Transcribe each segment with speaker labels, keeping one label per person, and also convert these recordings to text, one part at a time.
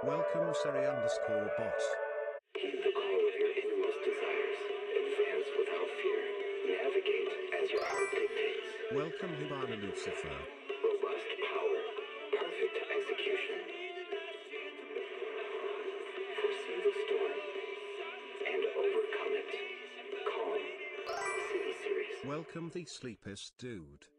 Speaker 1: Welcome Seri_bot.
Speaker 2: Heed the call of your innermost desires. Advance without fear. Navigate as your heart dictates.
Speaker 1: Welcome Hibana Lucifer.
Speaker 2: Robust power. Perfect execution. Foresee the storm and overcome it. Calm. See the series.
Speaker 1: Welcome the sleepest dude.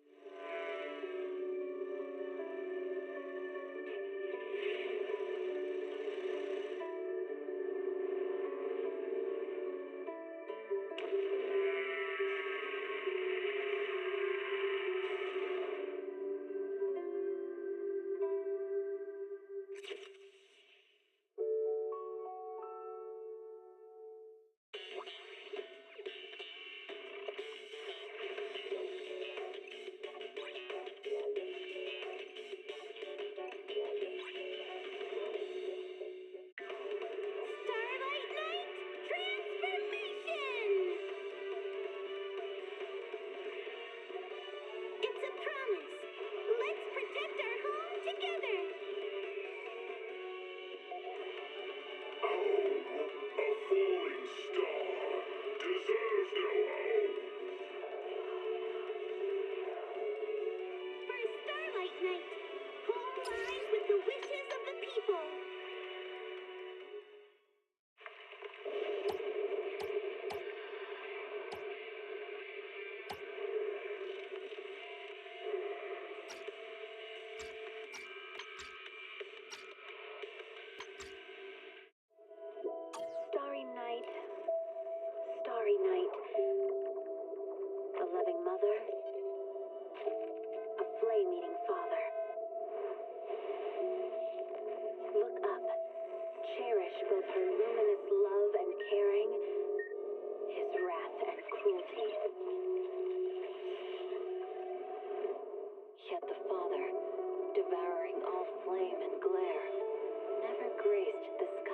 Speaker 3: Starry night, a loving mother, a flame-eating father. Look up, cherish both her luminous love and caring, his wrath and cruelty. Yet the Father, devouring all flame and glare, never graced the sky.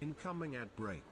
Speaker 1: Incoming ad break.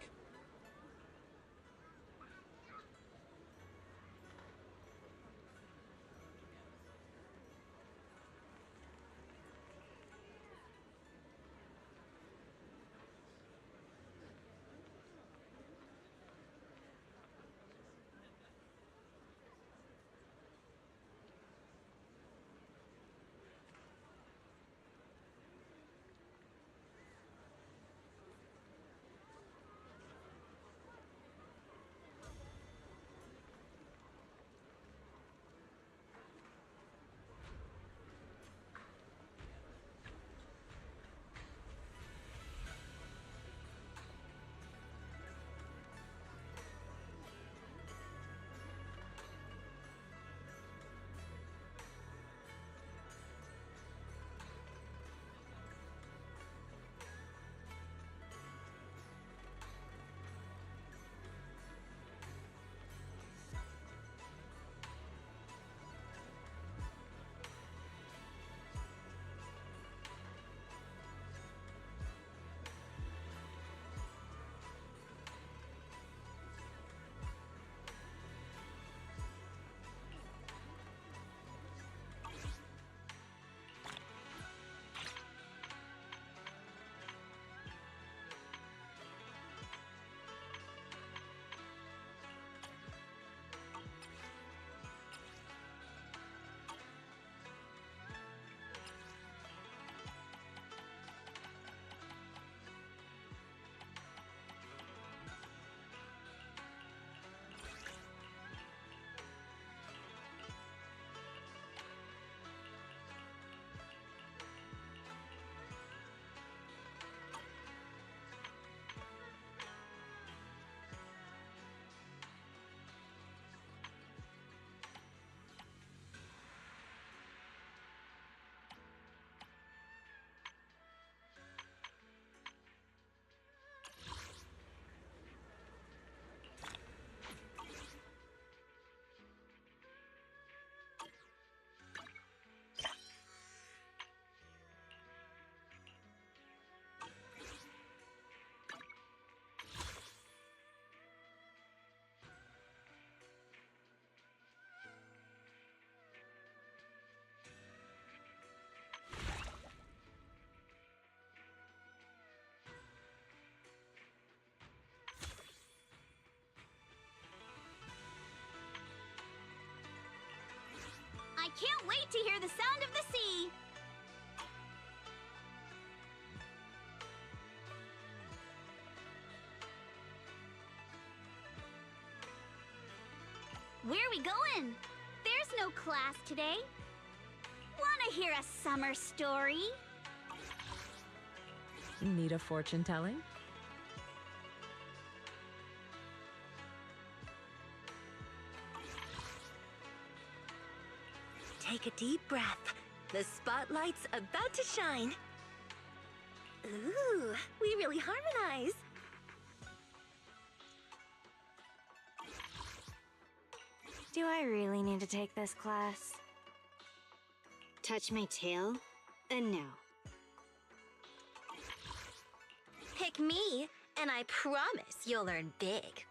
Speaker 4: I can't wait to hear the sound of the sea! Where are we going? There's no class today. Wanna hear a summer story?
Speaker 5: Need a fortune telling?
Speaker 6: Take a deep breath. The spotlight's about to shine. Ooh, we really harmonize.
Speaker 4: Do I really need to take this class? Touch my tail? No.
Speaker 6: Pick me, and I promise you'll learn big.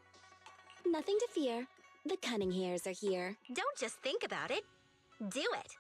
Speaker 4: Nothing to fear. The cunning hairs are here.
Speaker 6: Don't just think about it. Do it.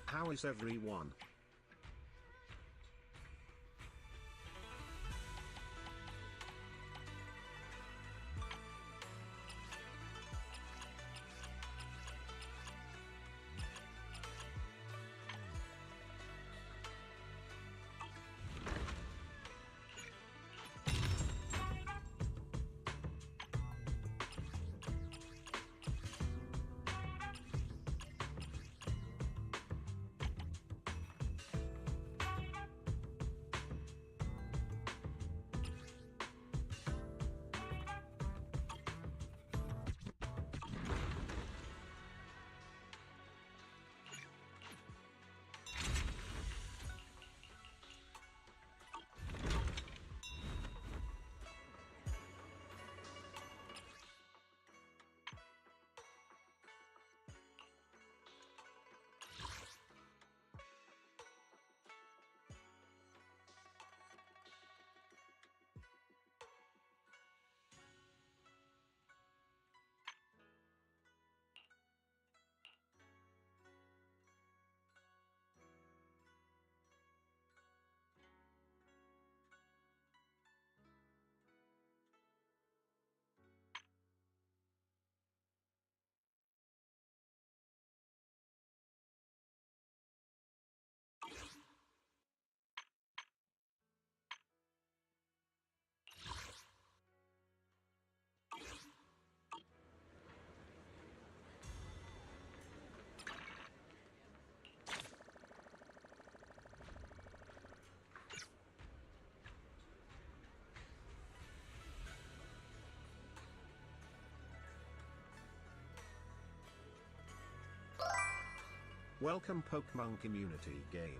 Speaker 1: How is everyone? Welcome Pokemon Community Game.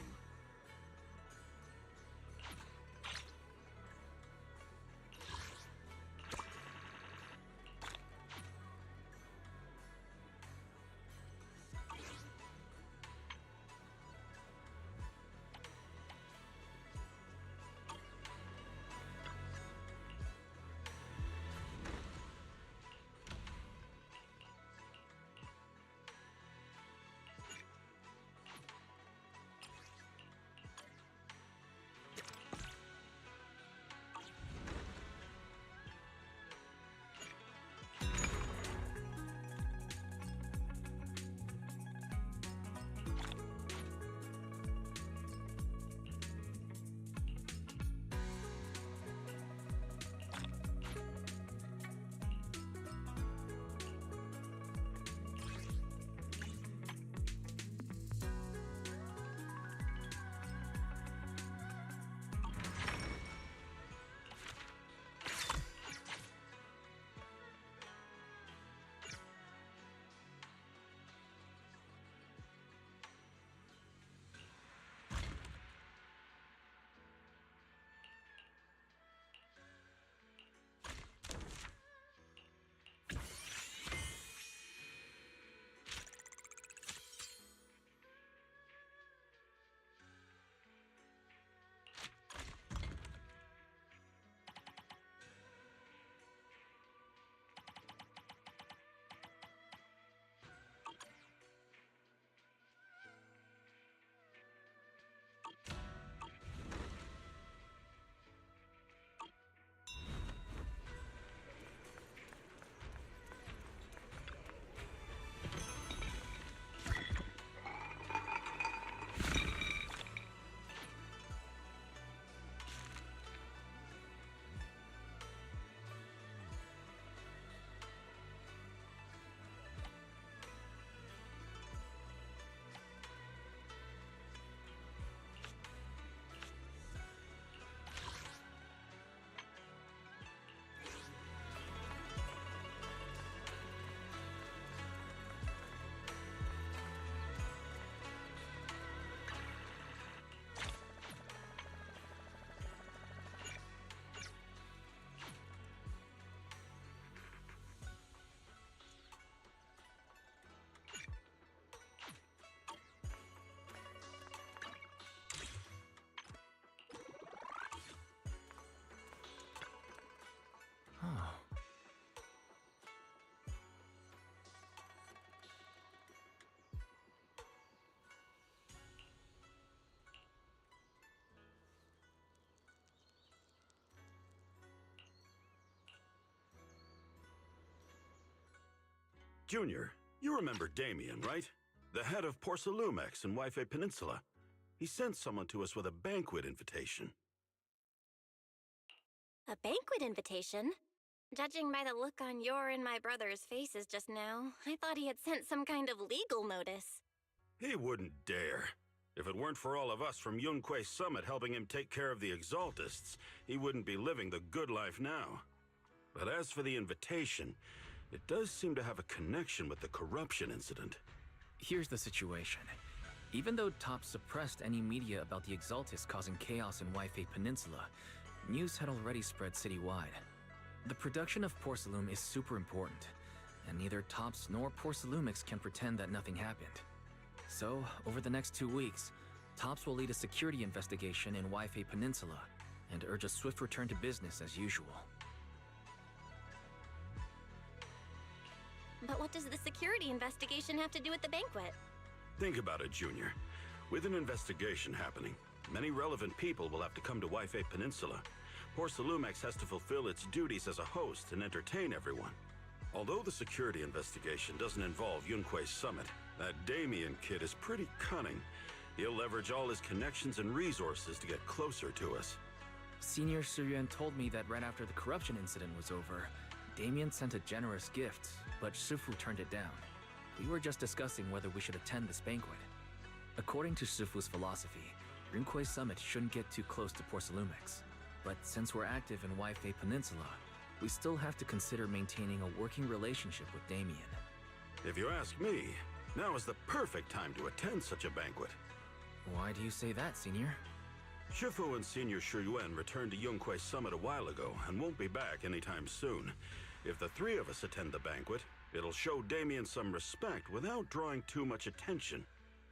Speaker 7: Junior, you remember Damien, right? The head of Porcelumex in Wi-Fi Peninsula. He sent someone to us with a banquet invitation.
Speaker 6: A banquet invitation? Judging by the look on your and my brother's faces just now, I thought he had sent some kind of legal notice.
Speaker 7: He wouldn't dare. If it weren't for all of us from Yunque Summit helping him take care of the Exaltists, he wouldn't be living the good life now. But as for the invitation, it does seem to have a connection with the corruption incident.
Speaker 8: Here's the situation. Even though Top suppressed any media about the Exaltists causing chaos in Wi-Fi Peninsula, news had already spread citywide. The production of Porcelume is super important, and neither Tops nor Porcelumix can pretend that nothing happened. So, over the next 2 weeks, Tops will lead a security investigation in Wi-Fi Peninsula and urge a swift return to business as usual.
Speaker 6: But what does the security investigation have to do with the banquet?
Speaker 7: Think about it, Junior. With an investigation happening, many relevant people will have to come to Wi-Fi Peninsula. Porcelumex has to fulfill its duties as a host and entertain everyone. Although the security investigation doesn't involve Yunque Summit, that Damien kid is pretty cunning. He'll leverage all his connections and resources to get closer to us.
Speaker 8: Senior Suyuan told me that right after the corruption incident was over, Damien sent a generous gift, but Shifu turned it down. We were just discussing whether we should attend this banquet. According to Shifu's philosophy, Yunque Summit shouldn't get too close to Porcelumix. But since we're active in Wi-Fi Peninsula, we still have to consider maintaining a working relationship with Damien.
Speaker 7: If you ask me, now is the perfect time to attend such a banquet.
Speaker 8: Why do you say that, Senior?
Speaker 7: Shifu and Senior Shuyuan returned to Yunque Summit a while ago and won't be back anytime soon. If the three of us attend the banquet, it'll show Damien some respect without drawing too much attention.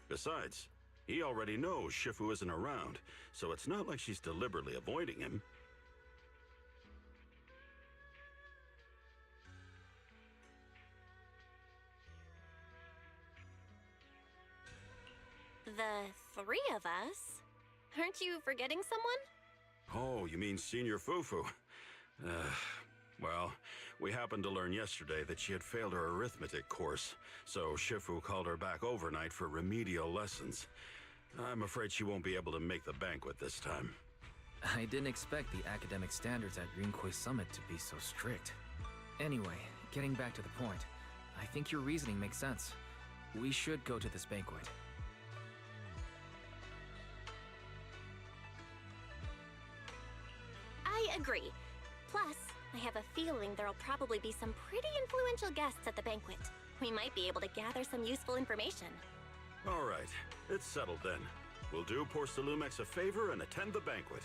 Speaker 7: Besides, he already knows Shifu isn't around, so it's not like she's deliberately avoiding him.
Speaker 6: The three of us? Aren't you forgetting someone?
Speaker 7: Oh, you mean Senior Fufu? Well, we happened to learn yesterday that she had failed her arithmetic course, so Shifu called her back overnight for remedial lessons. I'm afraid she won't be able to make the banquet this time.
Speaker 8: I didn't expect the academic standards at Yunque Summit to be so strict. Anyway, getting back to the point, I think your reasoning makes sense. We should go to this banquet.
Speaker 6: I agree. Plus, I have a feeling there'll probably be some pretty influential guests at the banquet. We might be able to gather some useful information.
Speaker 7: All right, it's settled then. We'll do Porcelumex a favor and attend the banquet.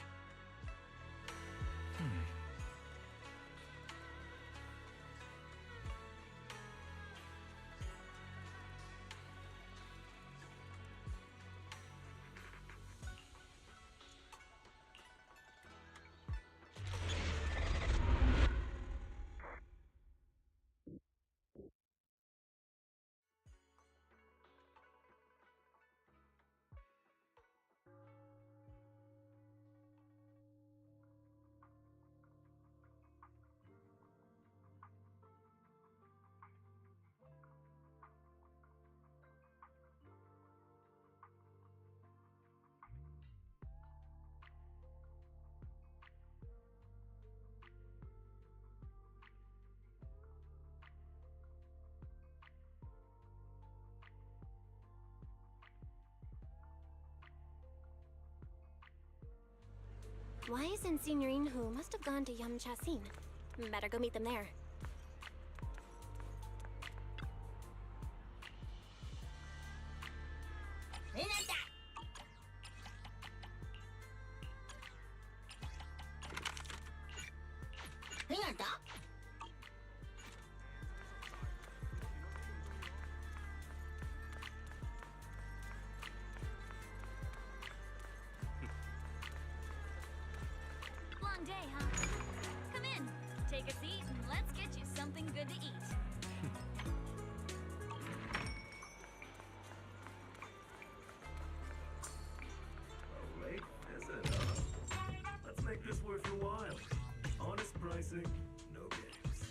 Speaker 6: Why isn't Signorine who must have gone to Yamchasin? Better go meet them there.
Speaker 9: Long day, huh? Come in, take a seat, and let's get you something good to eat.
Speaker 10: A late visit, huh? Let's make this worth your while. Honest pricing, no games.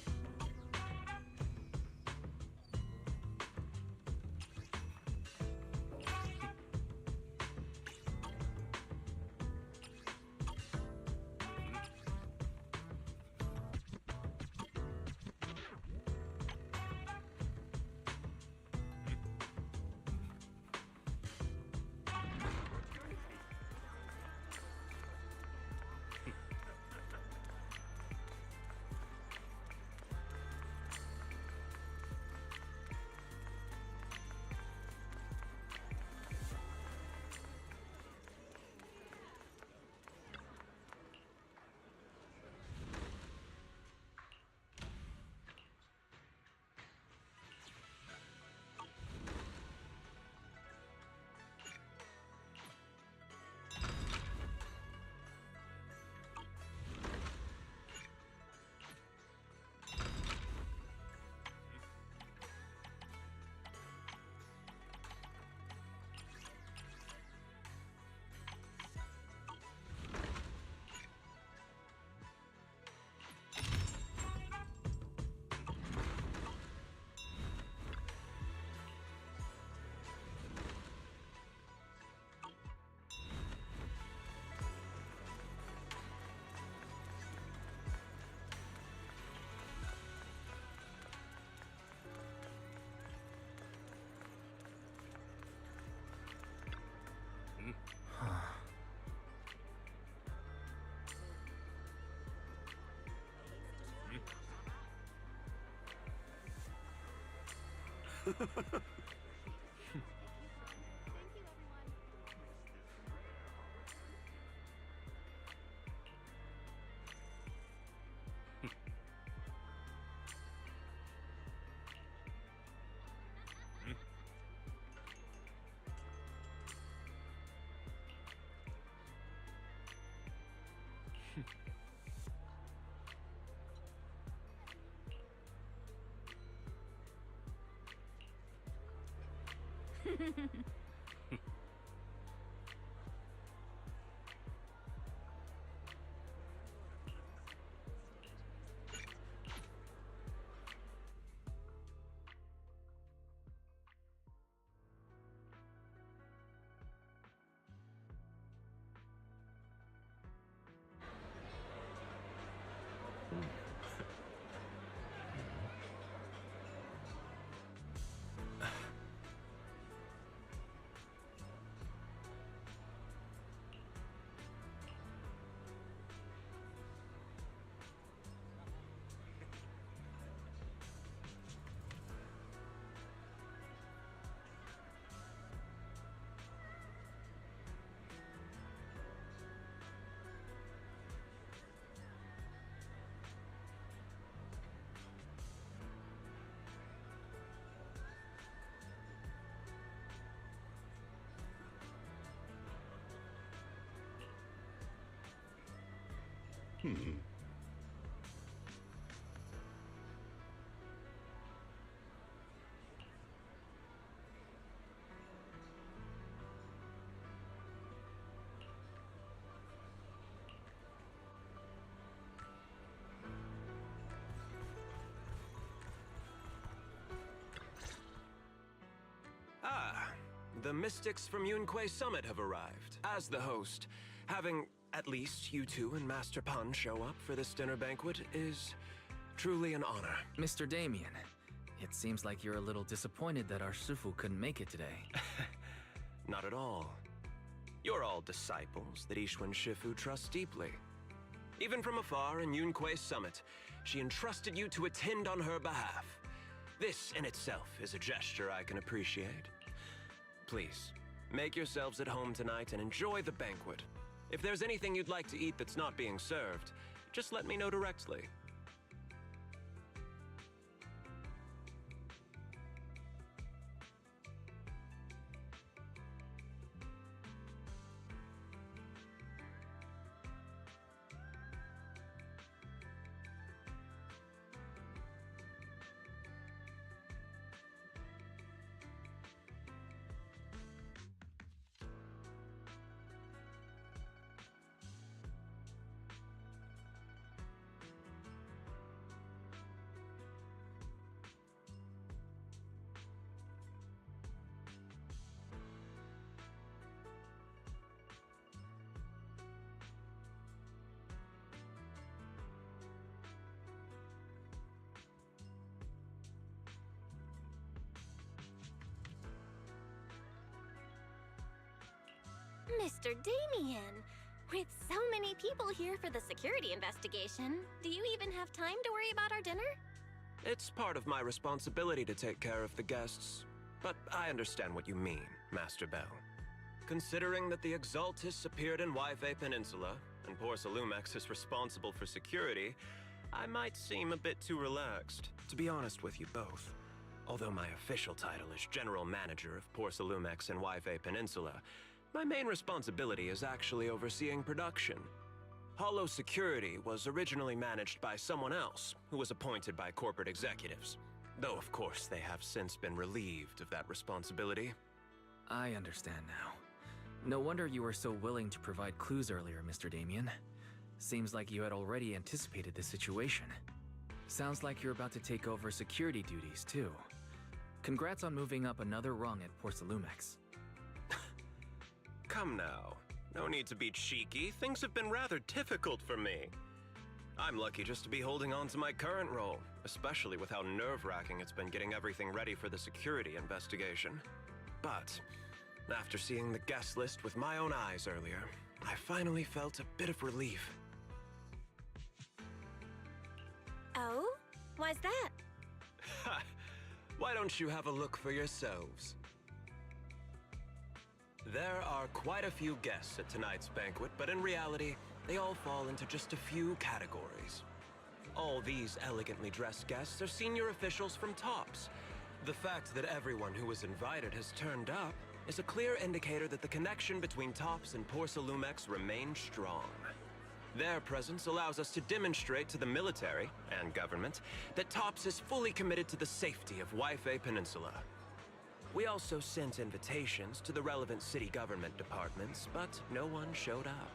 Speaker 11: The mystics from Yunquay Summit have arrived. As the host, having at least you two and Master Pan show up for this dinner banquet is truly an honor.
Speaker 8: Mr. Damien, it seems like you're a little disappointed that our Shifu couldn't make it today.
Speaker 11: Not at all. You're all disciples that Ishwan Shifu trusts deeply. Even from afar in Yunquay Summit, she entrusted you to attend on her behalf. This in itself is a gesture I can appreciate. Please, make yourselves at home tonight and enjoy the banquet. If there's anything you'd like to eat that's not being served, just let me know directly.
Speaker 6: Mr. Damien, with so many people here for the security investigation, do you even have time to worry about our dinner?
Speaker 11: It's part of my responsibility to take care of the guests, but I understand what you mean, Master Bell. Considering that the Exaltis appeared in Yve Peninsula, and Porcelumex is responsible for security, I might seem a bit too relaxed. To be honest with you both, although my official title is General Manager of Porcelumex and Yve Peninsula, my main responsibility is actually overseeing production. Hollow Security was originally managed by someone else, who was appointed by corporate executives. Though, of course, they have since been relieved of that responsibility.
Speaker 8: I understand now. No wonder you were so willing to provide clues earlier, Mr. Damien. Seems like you had already anticipated the situation. Sounds like you're about to take over security duties, too. Congrats on moving up another rung at Porcelumex.
Speaker 11: Come now. No need to be cheeky. Things have been rather difficult for me. I'm lucky just to be holding on to my current role, especially with how nerve-wracking it's been getting everything ready for the security investigation. But after seeing the guest list with my own eyes earlier, I finally felt a bit of relief.
Speaker 6: Oh? Why's that?
Speaker 11: Why don't you have a look for yourselves? There are quite a few guests at tonight's banquet, but in reality, they all fall into just a few categories. All these elegantly dressed guests are senior officials from TOPS. The fact that everyone who was invited has turned up is a clear indicator that the connection between TOPS and Porsalumex remains strong. Their presence allows us to demonstrate to the military and government that TOPS is fully committed to the safety of Waifei Peninsula. We also sent invitations to the relevant city government departments, but no one showed up,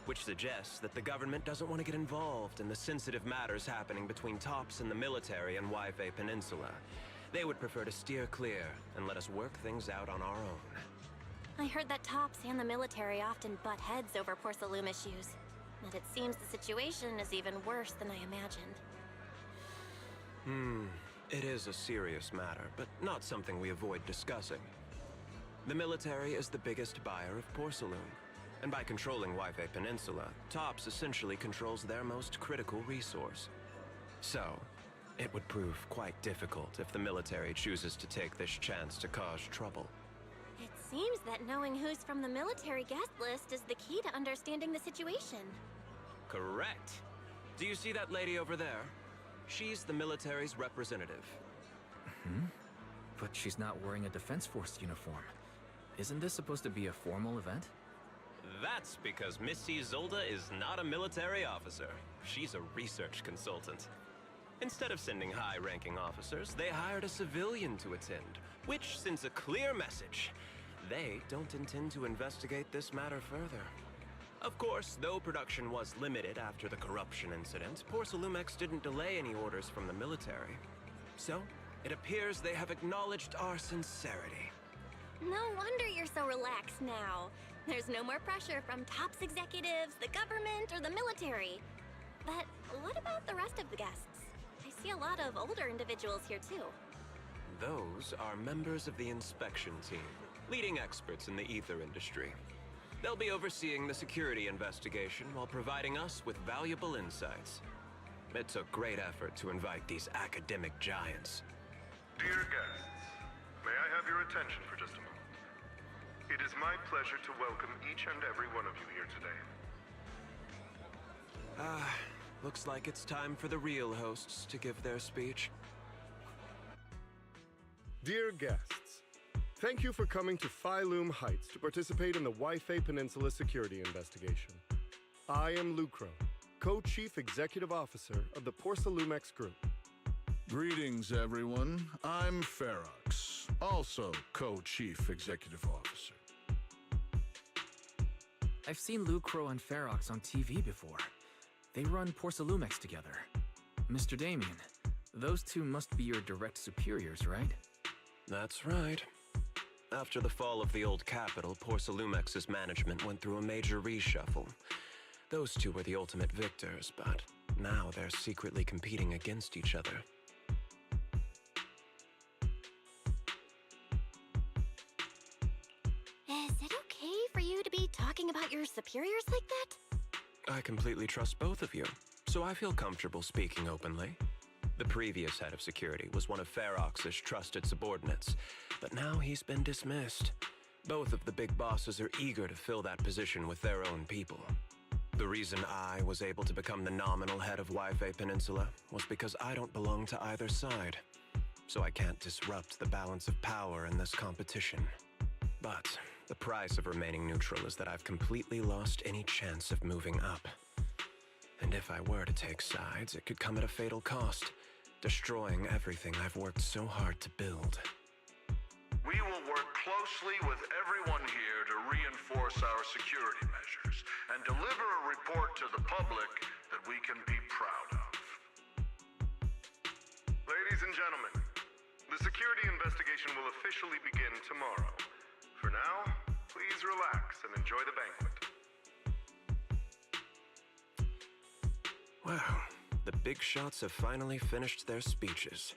Speaker 11: which suggests that the government doesn't want to get involved in the sensitive matters happening between TOPS and the military and Waifei Peninsula. They would prefer to steer clear and let us work things out on our own.
Speaker 6: I heard that TOPS and the military often butt heads over Porsalume issues, and it seems the situation is even worse than I imagined.
Speaker 11: It is a serious matter, but not something we avoid discussing. The military is the biggest buyer of porcelain, and by controlling Waifei Peninsula, TOPS essentially controls their most critical resource. So, it would prove quite difficult if the military chooses to take this chance to cause trouble.
Speaker 6: It seems that knowing who's from the military guest list is the key to understanding the situation.
Speaker 11: Correct. Do you see that lady over there? She's the military's representative.
Speaker 8: But she's not wearing a Defense Force uniform. Isn't this supposed to be a formal event?
Speaker 11: That's because Missy Zolda is not a military officer. She's a research consultant. Instead of sending high-ranking officers, they hired a civilian to attend, which sends a clear message. They don't intend to investigate this matter further. Of course, though production was limited after the corruption incident, Porsalumex didn't delay any orders from the military. So, it appears they have acknowledged our sincerity.
Speaker 6: No wonder you're so relaxed now. There's no more pressure from TOPS executives, the government, or the military. But what about the rest of the guests? I see a lot of older individuals here too.
Speaker 11: Those are members of the inspection team, leading experts in the ether industry. They'll be overseeing the security investigation while providing us with valuable insights. It took great effort to invite these academic giants.
Speaker 12: Dear guests, may I have your attention for just a moment? It is my pleasure to welcome each and every one of you here today.
Speaker 11: Looks like it's time for the real hosts to give their speech.
Speaker 13: Dear guests, thank you for coming to Phylum Heights to participate in the Waifei Peninsula security investigation. I am Lucro, Co-Chief Executive Officer of the Porsalumex Group.
Speaker 14: Greetings, everyone. I'm Ferox, also Co-Chief Executive Officer.
Speaker 8: I've seen Lucro and Ferox on TV before. They run Porsalumex together. Mr. Damien, those two must be your direct superiors, right?
Speaker 11: That's right. After the fall of the old capital, Porsalumex's management went through a major reshuffle. Those two were the ultimate victors, but now they're secretly competing against each other.
Speaker 6: Is it okay for you to be talking about your superiors like that?
Speaker 11: I completely trust both of you, so I feel comfortable speaking openly. The previous head of security was one of Ferox's trusted subordinates, but now he's been dismissed. Both of the big bosses are eager to fill that position with their own people. The reason I was able to become the nominal head of Waifei Peninsula was because I don't belong to either side, so I can't disrupt the balance of power in this competition. But the price of remaining neutral is that I've completely lost any chance of moving up. And if I were to take sides, it could come at a fatal cost, destroying everything I've worked so hard to build.
Speaker 12: We will work closely with everyone here to reinforce our security measures and deliver a report to the public that we can be proud of. Ladies and gentlemen, the security investigation will officially begin tomorrow. For now, please relax and enjoy the banquet.
Speaker 11: Wow, the big shots have finally finished their speeches.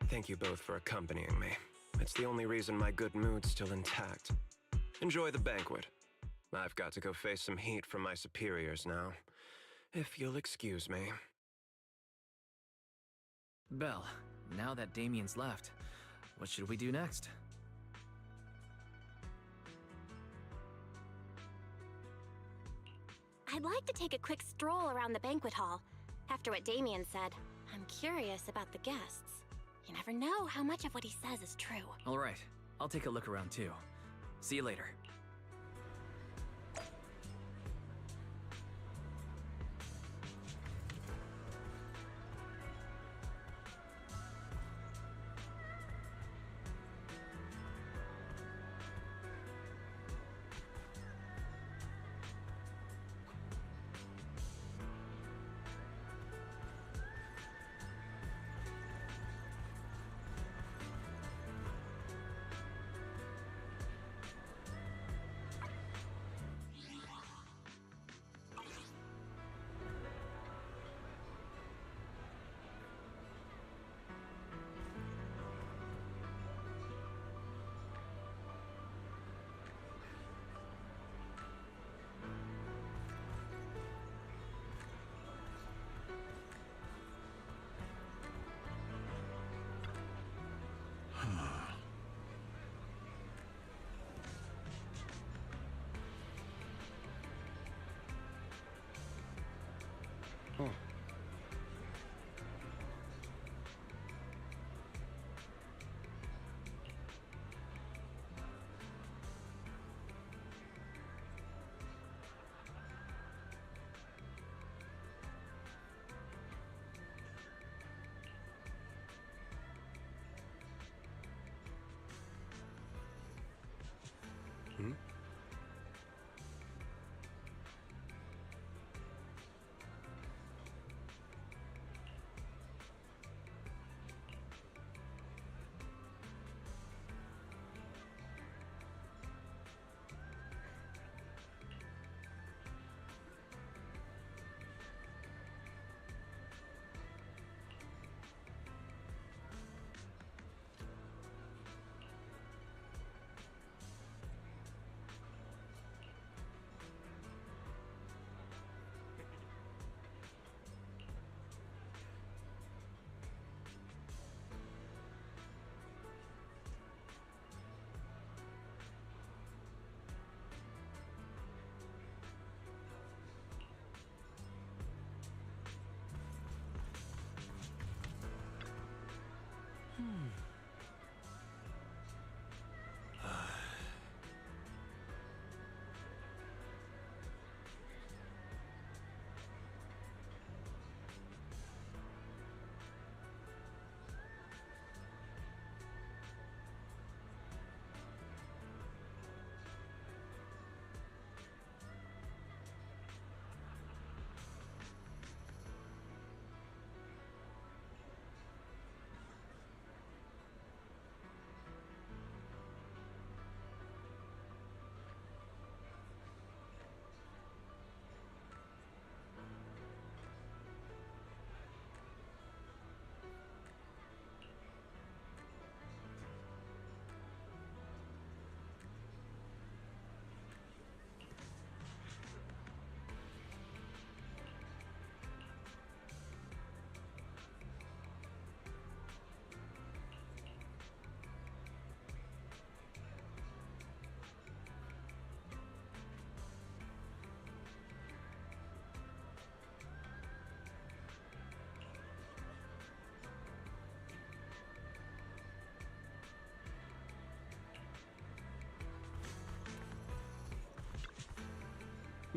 Speaker 11: Thank you both for accompanying me. It's the only reason my good mood's still intact. Enjoy the banquet. I've got to go face some heat from my superiors now. If you'll excuse me.
Speaker 8: Belle, now that Damien's left, What should we do next?
Speaker 6: I'd like to take a quick stroll around the banquet hall. After what Damien said, I'm curious about the guests. You never know how much of what he says is true.
Speaker 8: All right, I'll take a look around too. See you later.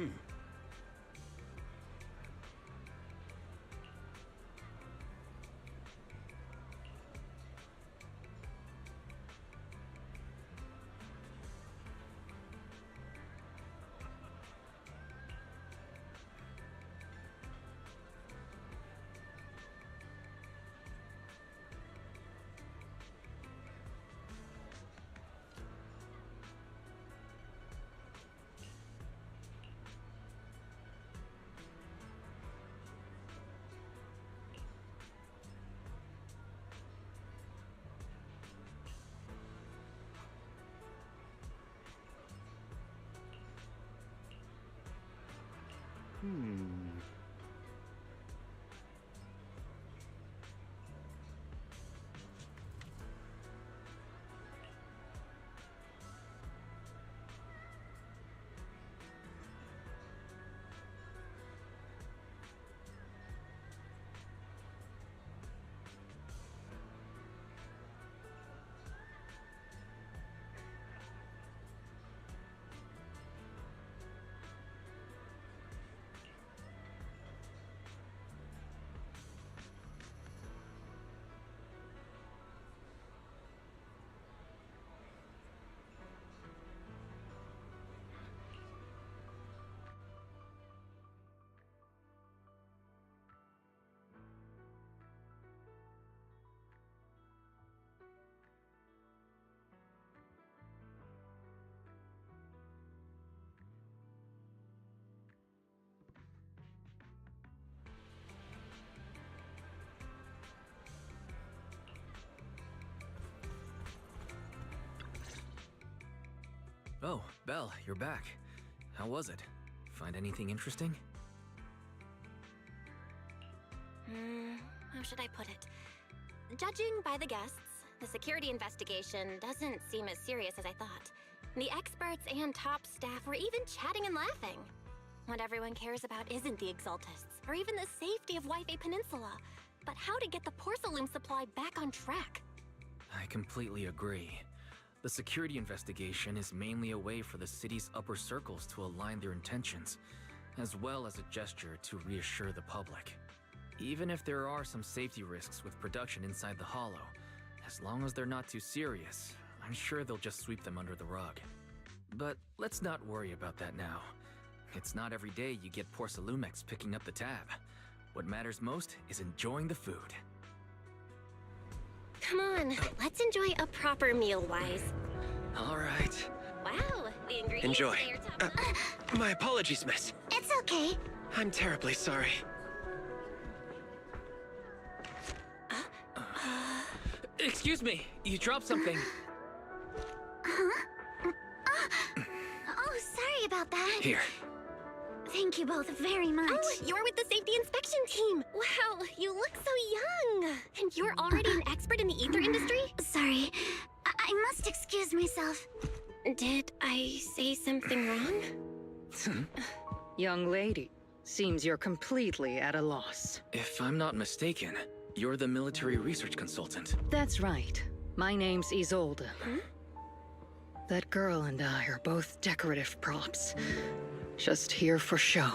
Speaker 13: Hmm?
Speaker 8: Oh, Belle, you're back. How was it? Find anything interesting?
Speaker 6: How should I put it? Judging by the guests, the security investigation doesn't seem as serious as I thought. The experts and top staff were even chatting and laughing. What everyone cares about isn't the Exaltists, or even the safety of Wi-Fi Peninsula, but how to get the porcelain supply back on track.
Speaker 8: I completely agree. The security investigation is mainly a way for the city's upper circles to align their intentions, as well as a gesture to reassure the public. Even if there are some safety risks with production inside the Hollow, as long as they're not too serious, I'm sure they'll just sweep them under the rug. But let's not worry about that now. It's not every day you get Porcelumex picking up the tab. What matters most is enjoying the food.
Speaker 6: Come on, let's enjoy a proper meal, Wise.
Speaker 11: All right.
Speaker 6: Wow, the ingredients
Speaker 11: Enjoy.
Speaker 6: today are top
Speaker 11: My apologies, miss.
Speaker 3: It's okay.
Speaker 11: I'm terribly sorry.
Speaker 8: Excuse me, you dropped something.
Speaker 3: Huh? Oh, sorry about that.
Speaker 8: Here.
Speaker 3: Thank you both very much.
Speaker 6: Oh, you're with the safety inspection team. Wow, you look so young. And you're already an expert in the ether industry?
Speaker 3: Sorry. I must excuse myself.
Speaker 6: Did I say something wrong?
Speaker 15: Young lady, seems you're completely at a loss.
Speaker 8: If I'm not mistaken, you're the military research consultant.
Speaker 15: That's right. My name's Isolde. That girl and I are both decorative props. Just here for show.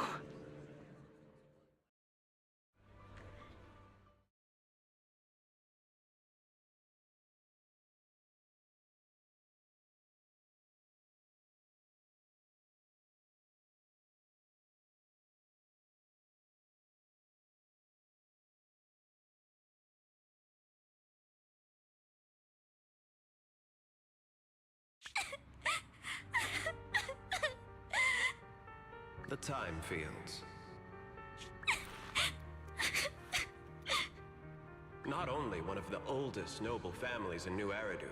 Speaker 11: The time fields. Not only one of the oldest noble families in New Eridu,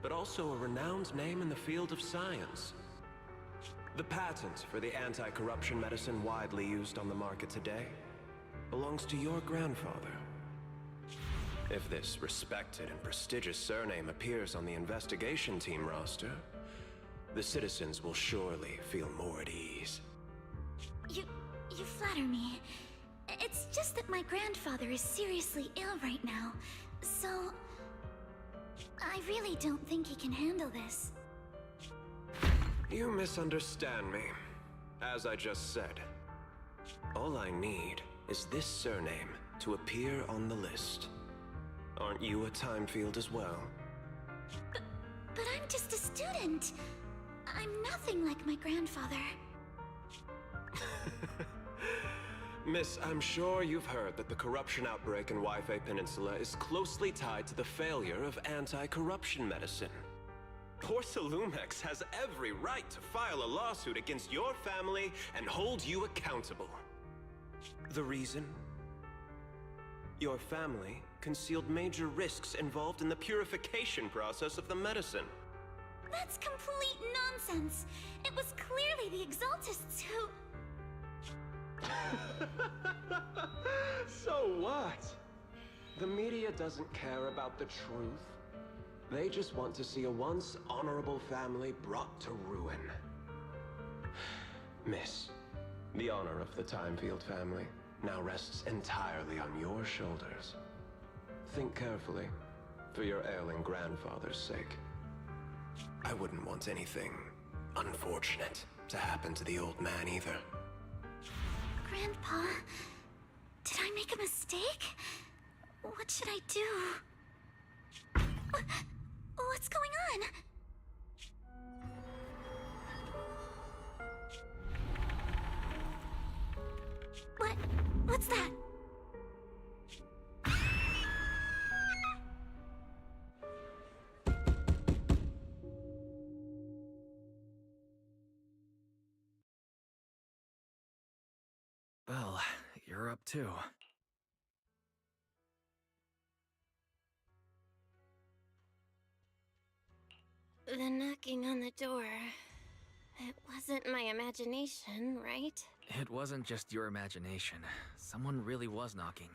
Speaker 11: but also a renowned name in the field of science. The patent for the anti-corruption medicine widely used on the market today belongs to your grandfather. If this respected and prestigious surname appears on the investigation team roster, the citizens will surely feel more at ease.
Speaker 3: You flatter me. It's just that my grandfather is seriously ill right now, so I really don't think he can handle this.
Speaker 11: You misunderstand me. As I just said, all I need is this surname to appear on the list. Aren't you a time field as well?
Speaker 3: But I'm just a student. I'm nothing like my grandfather.
Speaker 11: Miss, I'm sure you've heard that the corruption outbreak in Wi-Fi Peninsula is closely tied to the failure of anti-corruption medicine. Porcelumex has every right to file a lawsuit against your family and hold you accountable. The reason? Your family concealed major risks involved in the purification process of the medicine.
Speaker 3: That's complete nonsense. It was clearly the Exaltists who...
Speaker 11: So what? The media doesn't care about the truth. They just want to see a once honorable family brought to ruin. Miss, the honor of the Timefield family now rests entirely on your shoulders. Think carefully, for your ailing grandfather's sake. I wouldn't want anything unfortunate to happen to the old man either.
Speaker 3: Grandpa, did I make a mistake? What should I do? What's going on? What's that?
Speaker 8: Well, you're up too.
Speaker 6: The knocking on the door imagination, right?
Speaker 8: It wasn't just your imagination. Someone really was knocking.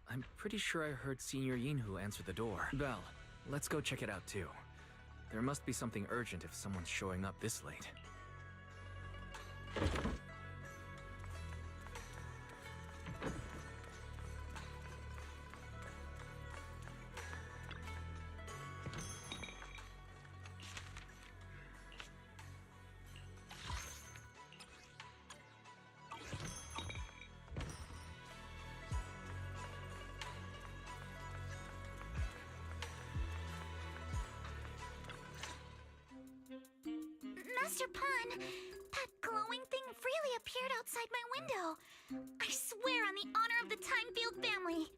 Speaker 8: I'm pretty sure I heard Senior Yinhu answer the door. Belle, let's go check it out too. There must be something urgent if someone's showing up this late.
Speaker 3: Master Pun, that glowing thing really appeared outside my window. I swear on the honor of the Timefield family.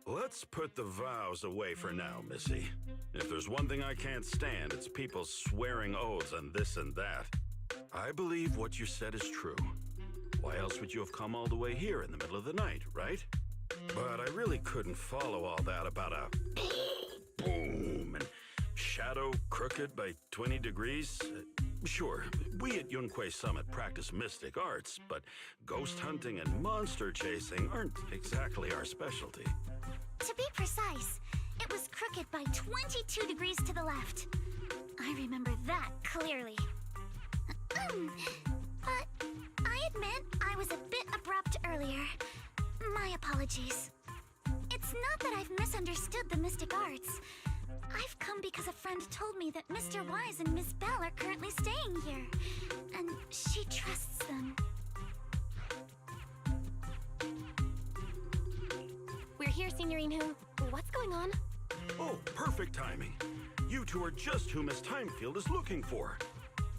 Speaker 7: Let's put the vows away for now, Missy. If there's one thing I can't stand, it's people swearing oaths and this and that. I believe what you said is true. Why else would you have come all the way here in the middle of the night, right? But I really couldn't follow all that about a boom and shadow crooked by 20 degrees. Sure, we at Yunquei Summit practice mystic arts, but ghost hunting and monster chasing aren't exactly our specialty.
Speaker 3: To be precise, it was crooked by 22 degrees to the left. I remember that clearly. But I admit I was a bit abrupt earlier. My apologies. It's not that I've misunderstood the mystic arts. I've come because a friend told me that Mr. Wise and Miss Bell are currently staying here, and she trusts them.
Speaker 6: We're here, Senior Yinhu. What's going on?
Speaker 7: Oh, perfect timing. You two are just who Miss Timefield is looking for.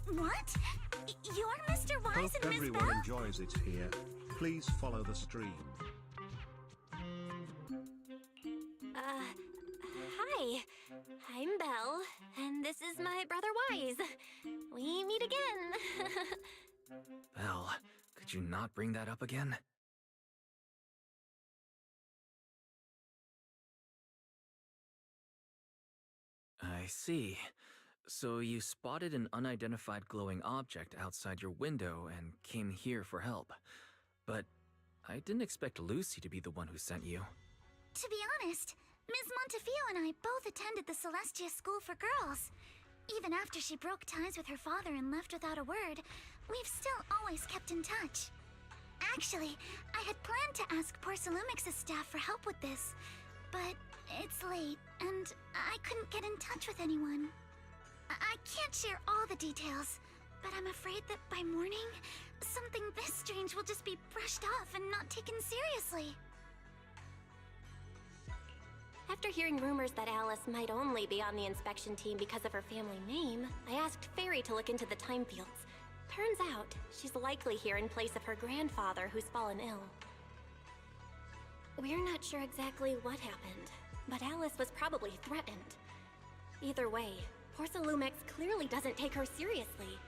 Speaker 3: What? You're Mr. Wise
Speaker 1: Hope
Speaker 3: and Miss
Speaker 1: everyone
Speaker 3: Bell?
Speaker 1: enjoys it here. Please follow the stream.
Speaker 6: Hi. I'm Belle, and this is my brother Wise. We meet again.
Speaker 8: Belle, could you not bring that up again? I see. So you spotted an unidentified glowing object outside your window and came here for help. But I didn't expect Lucy to be the one who sent you.
Speaker 3: To be honest, Ms. Montefio and I both attended the Celestia School for Girls. Even after she broke ties with her father and left without a word, we've still always kept in touch. Actually, I had planned to ask Porcelumix's staff for help with this, but it's late, and I couldn't get in touch with anyone. I can't share all the details, but I'm afraid that by morning, something this strange will just be brushed off and not taken seriously.
Speaker 6: After hearing rumors that Alice might only be on the inspection team because of her family name, I asked Fairy to look into the Timefields. Turns out, she's likely here in place of her grandfather who's fallen ill. We're not sure exactly what happened, but Alice was probably threatened. Either way, Porcelumix clearly doesn't take her seriously.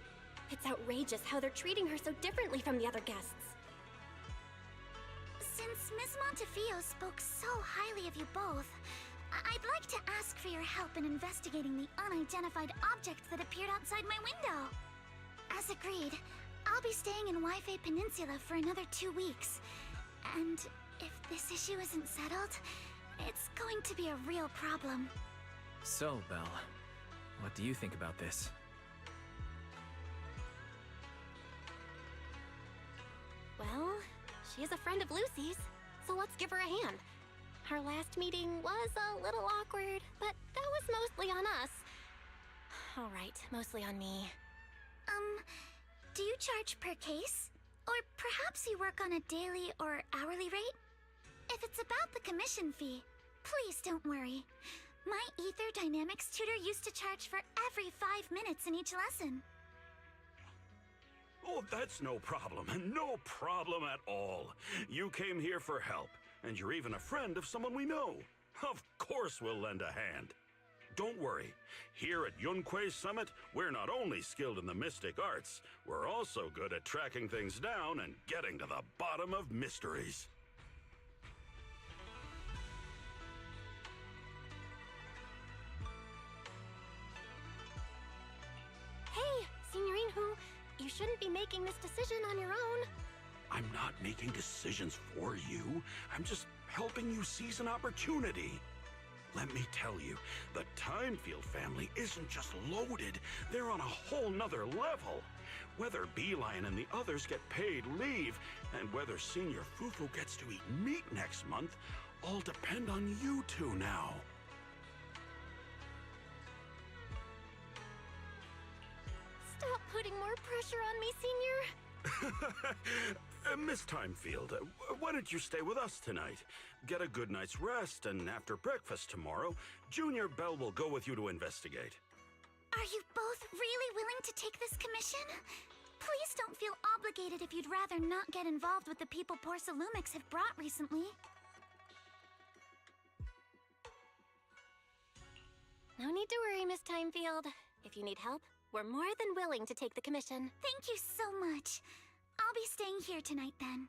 Speaker 6: It's outrageous how they're treating her so differently from the other guests.
Speaker 3: Since Ms. Montefio spoke so highly of you both, I'd like to ask for your help in investigating the unidentified object that appeared outside my window. As agreed, I'll be staying in Wi-Fi Peninsula for another 2 weeks. And if this issue isn't settled, it's going to be a real problem.
Speaker 8: So, Belle, what do you think about this?
Speaker 6: Well, she is a friend of Lucy's, so let's give her a hand. Our last meeting was a little awkward, but that was mostly on us. All right, mostly on me.
Speaker 3: Do you charge per case? Or perhaps you work on a daily or hourly rate? If it's about the commission fee, please don't worry. My Ether Dynamics tutor used to charge for every 5 minutes in each lesson.
Speaker 7: Oh, that's no problem. No problem at all. You came here for help, and you're even a friend of someone we know. Of course we'll lend a hand. Don't worry. Here at Yunquei Summit, we're not only skilled in the mystic arts, we're also good at tracking things down and getting to the bottom of mysteries.
Speaker 6: Hey, Signorine Hu, you shouldn't be making making this decision on your own.
Speaker 7: I'm not making decisions for you. I'm just helping you seize an opportunity. Let me tell you, the Timefield family isn't just loaded, they're on a whole nother level. Whether Beeline and the others get paid leave, and whether Senior Fufu gets to eat meat next month, all depend on you two now.
Speaker 6: Stop putting more pressure on me, Senior.
Speaker 7: Miss Timefield, why don't you stay with us tonight? Get a good night's rest, and after breakfast tomorrow, Junior Bell will go with you to investigate.
Speaker 3: Are you both really willing to take this commission? Please don't feel obligated if you'd rather not get involved with the people Porcelumix have brought recently.
Speaker 6: No need to worry, Miss Timefield. If you need help, we're more than willing to take the commission.
Speaker 3: Thank you so much. I'll be staying here tonight then.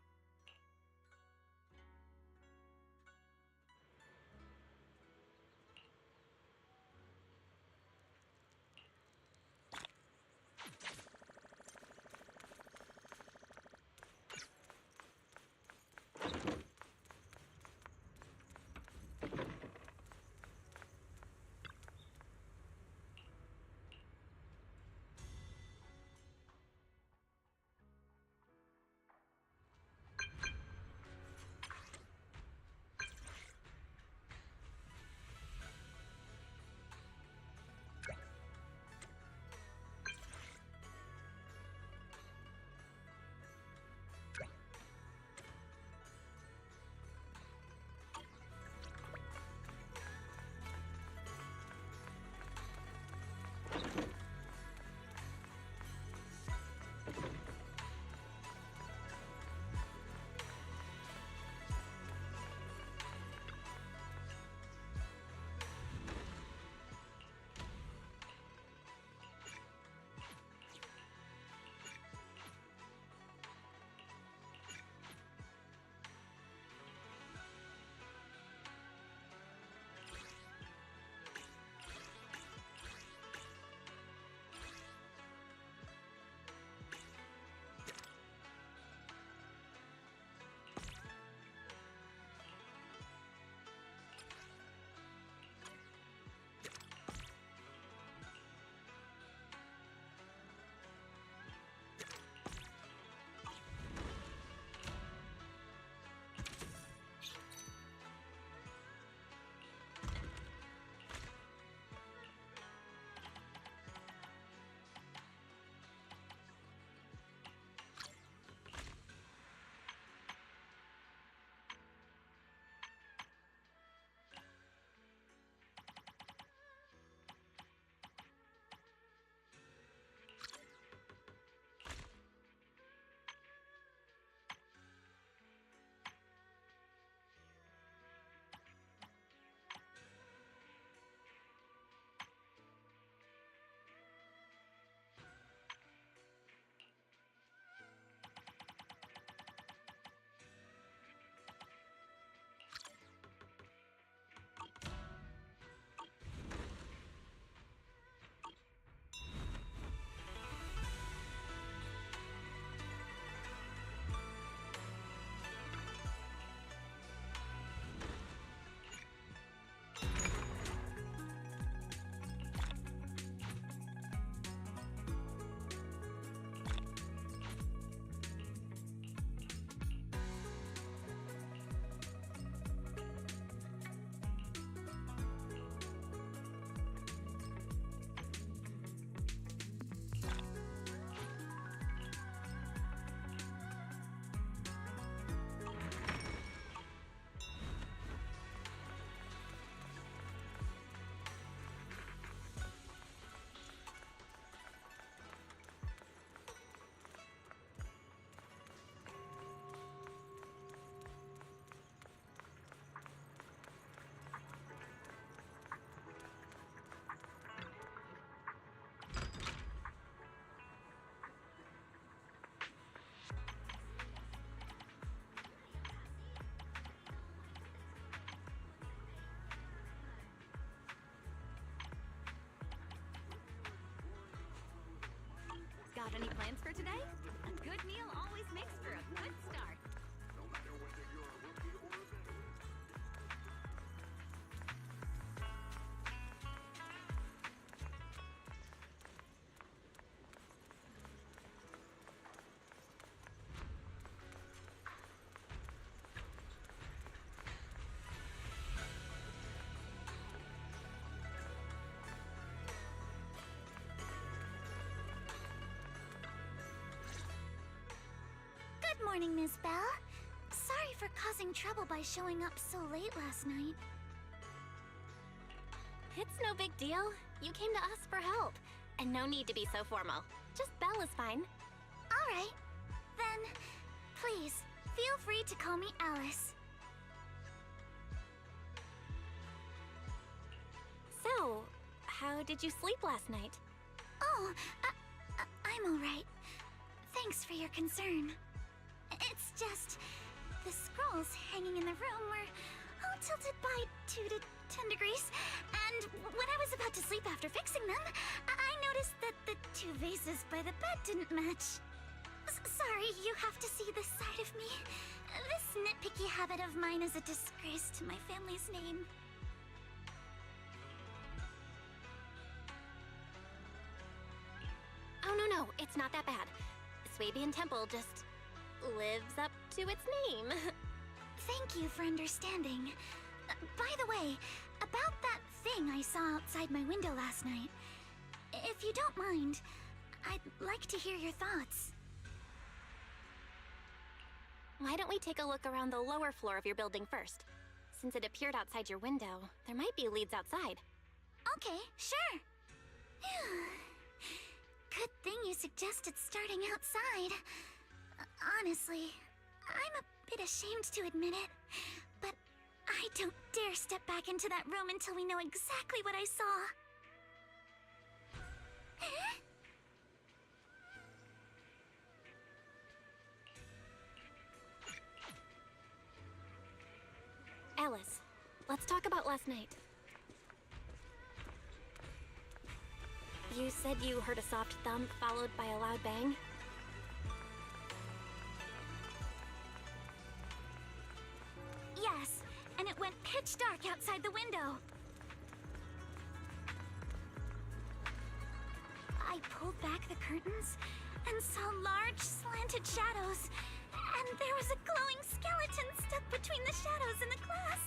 Speaker 9: Got any plans for today? A good meal always makes for a good start.
Speaker 3: Good morning, Miss Bell. Sorry for causing trouble by showing up so late last night.
Speaker 6: It's no big deal. You came to us for help. And no need to be so formal. Just Belle is fine.
Speaker 3: Alright. Then, please, feel free to call me Alice.
Speaker 6: So, how did you sleep last night?
Speaker 3: Oh, I'm alright. Thanks for your concern. It's just, the scrolls hanging in the room were all tilted by 2 to 10 degrees, and when I was about to sleep after fixing them, I noticed that the 2 vases by the bed didn't match. Sorry, you have to see this side of me. This nitpicky habit of mine is a disgrace to my family's name.
Speaker 6: Oh, no, it's not that bad. Swabian Temple just lives up to its name.
Speaker 3: Thank you for understanding. By the way, about that thing I saw outside my window last night, if you don't mind, I'd like to hear your thoughts.
Speaker 6: Why don't we take a look around the lower floor of your building first? Since it appeared outside your window, there might be leads outside.
Speaker 3: Okay, sure. Good thing you suggested starting outside. Honestly, I'm a bit ashamed to admit it, but I don't dare step back into that room until we know exactly what I saw.
Speaker 6: Alice, let's talk about last night. You said you heard a soft thump followed by a loud bang?
Speaker 3: Yes, and it went pitch dark outside the window. I pulled back the curtains and saw large slanted shadows, and there was a glowing skeleton stuck between the shadows and the glass.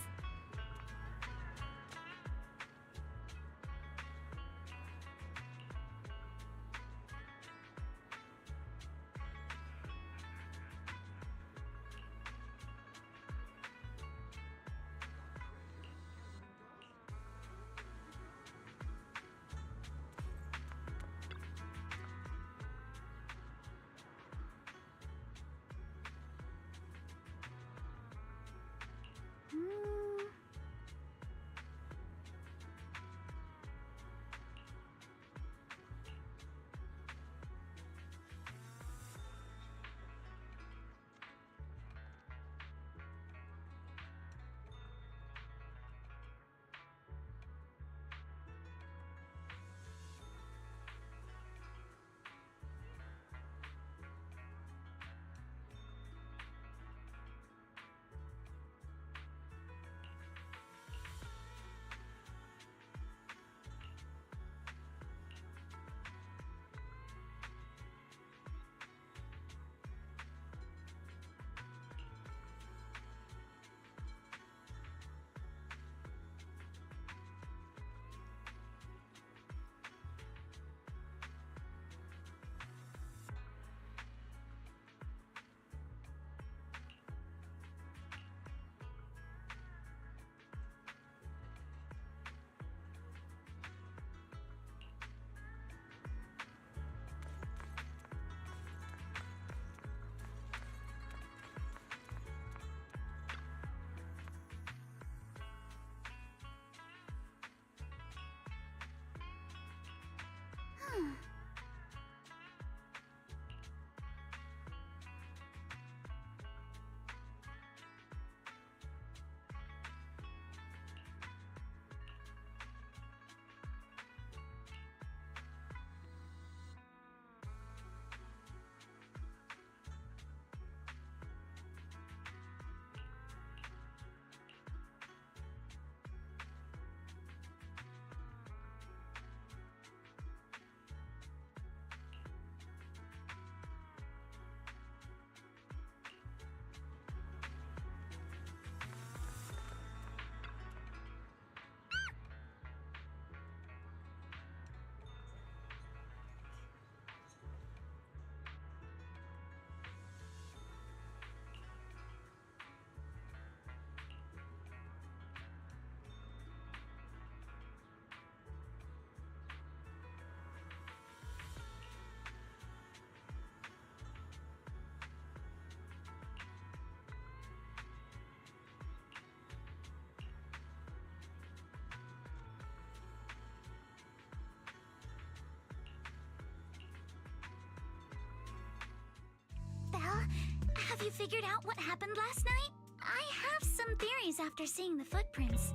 Speaker 3: Have you figured out what happened last night? I have some theories after seeing the footprints,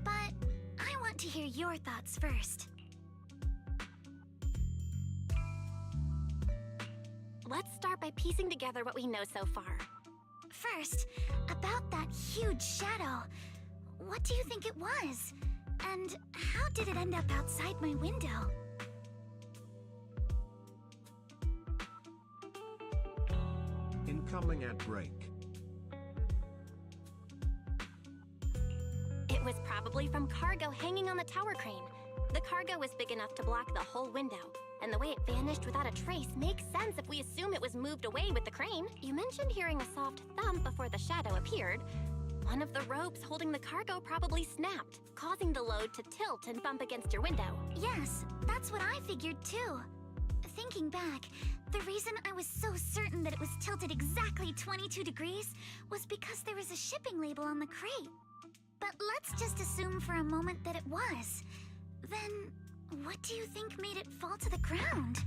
Speaker 3: but I want to hear your thoughts first.
Speaker 6: Let's start by piecing together what we know so far.
Speaker 3: First, about that huge shadow. What do you think it was? And how did it end up outside my window?
Speaker 1: Incoming ad break.
Speaker 6: It was probably from cargo hanging on the tower crane. The cargo was big enough to block the whole window, and the way it vanished without a trace makes sense if we assume it was moved away with the crane. You mentioned hearing a soft thump before the shadow appeared. One of the ropes holding the cargo probably snapped, causing the load to tilt and bump against your window.
Speaker 3: Yes, that's what I figured too. Thinking back, the reason I was so certain that it was tilted exactly 22 degrees was because there was a shipping label on the crate. But let's just assume for a moment that it was. Then, what do you think made it fall to the ground?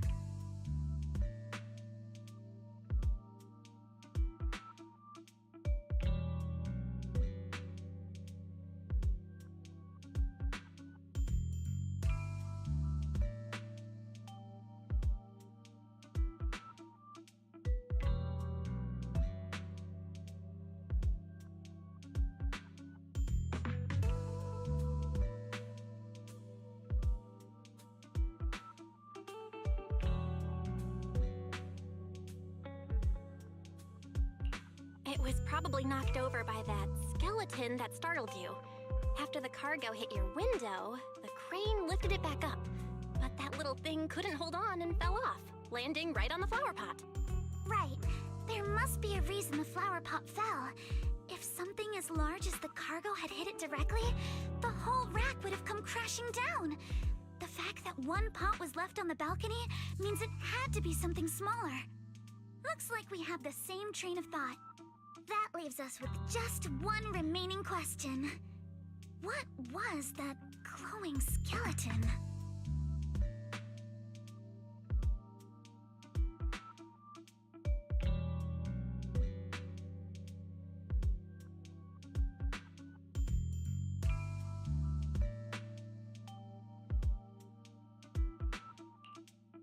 Speaker 6: It was probably knocked over by that skeleton that startled you. After the cargo hit your window, the crane lifted it back up. But that little thing couldn't hold on and fell off, landing right on the flower pot.
Speaker 3: Right. There must be a reason the flower pot fell. If something as large as the cargo had hit it directly, the whole rack would have come crashing down. The fact that one pot was left on the balcony means it had to be something smaller. Looks like we have the same train of thought. That leaves us with just one remaining question. What was that glowing skeleton?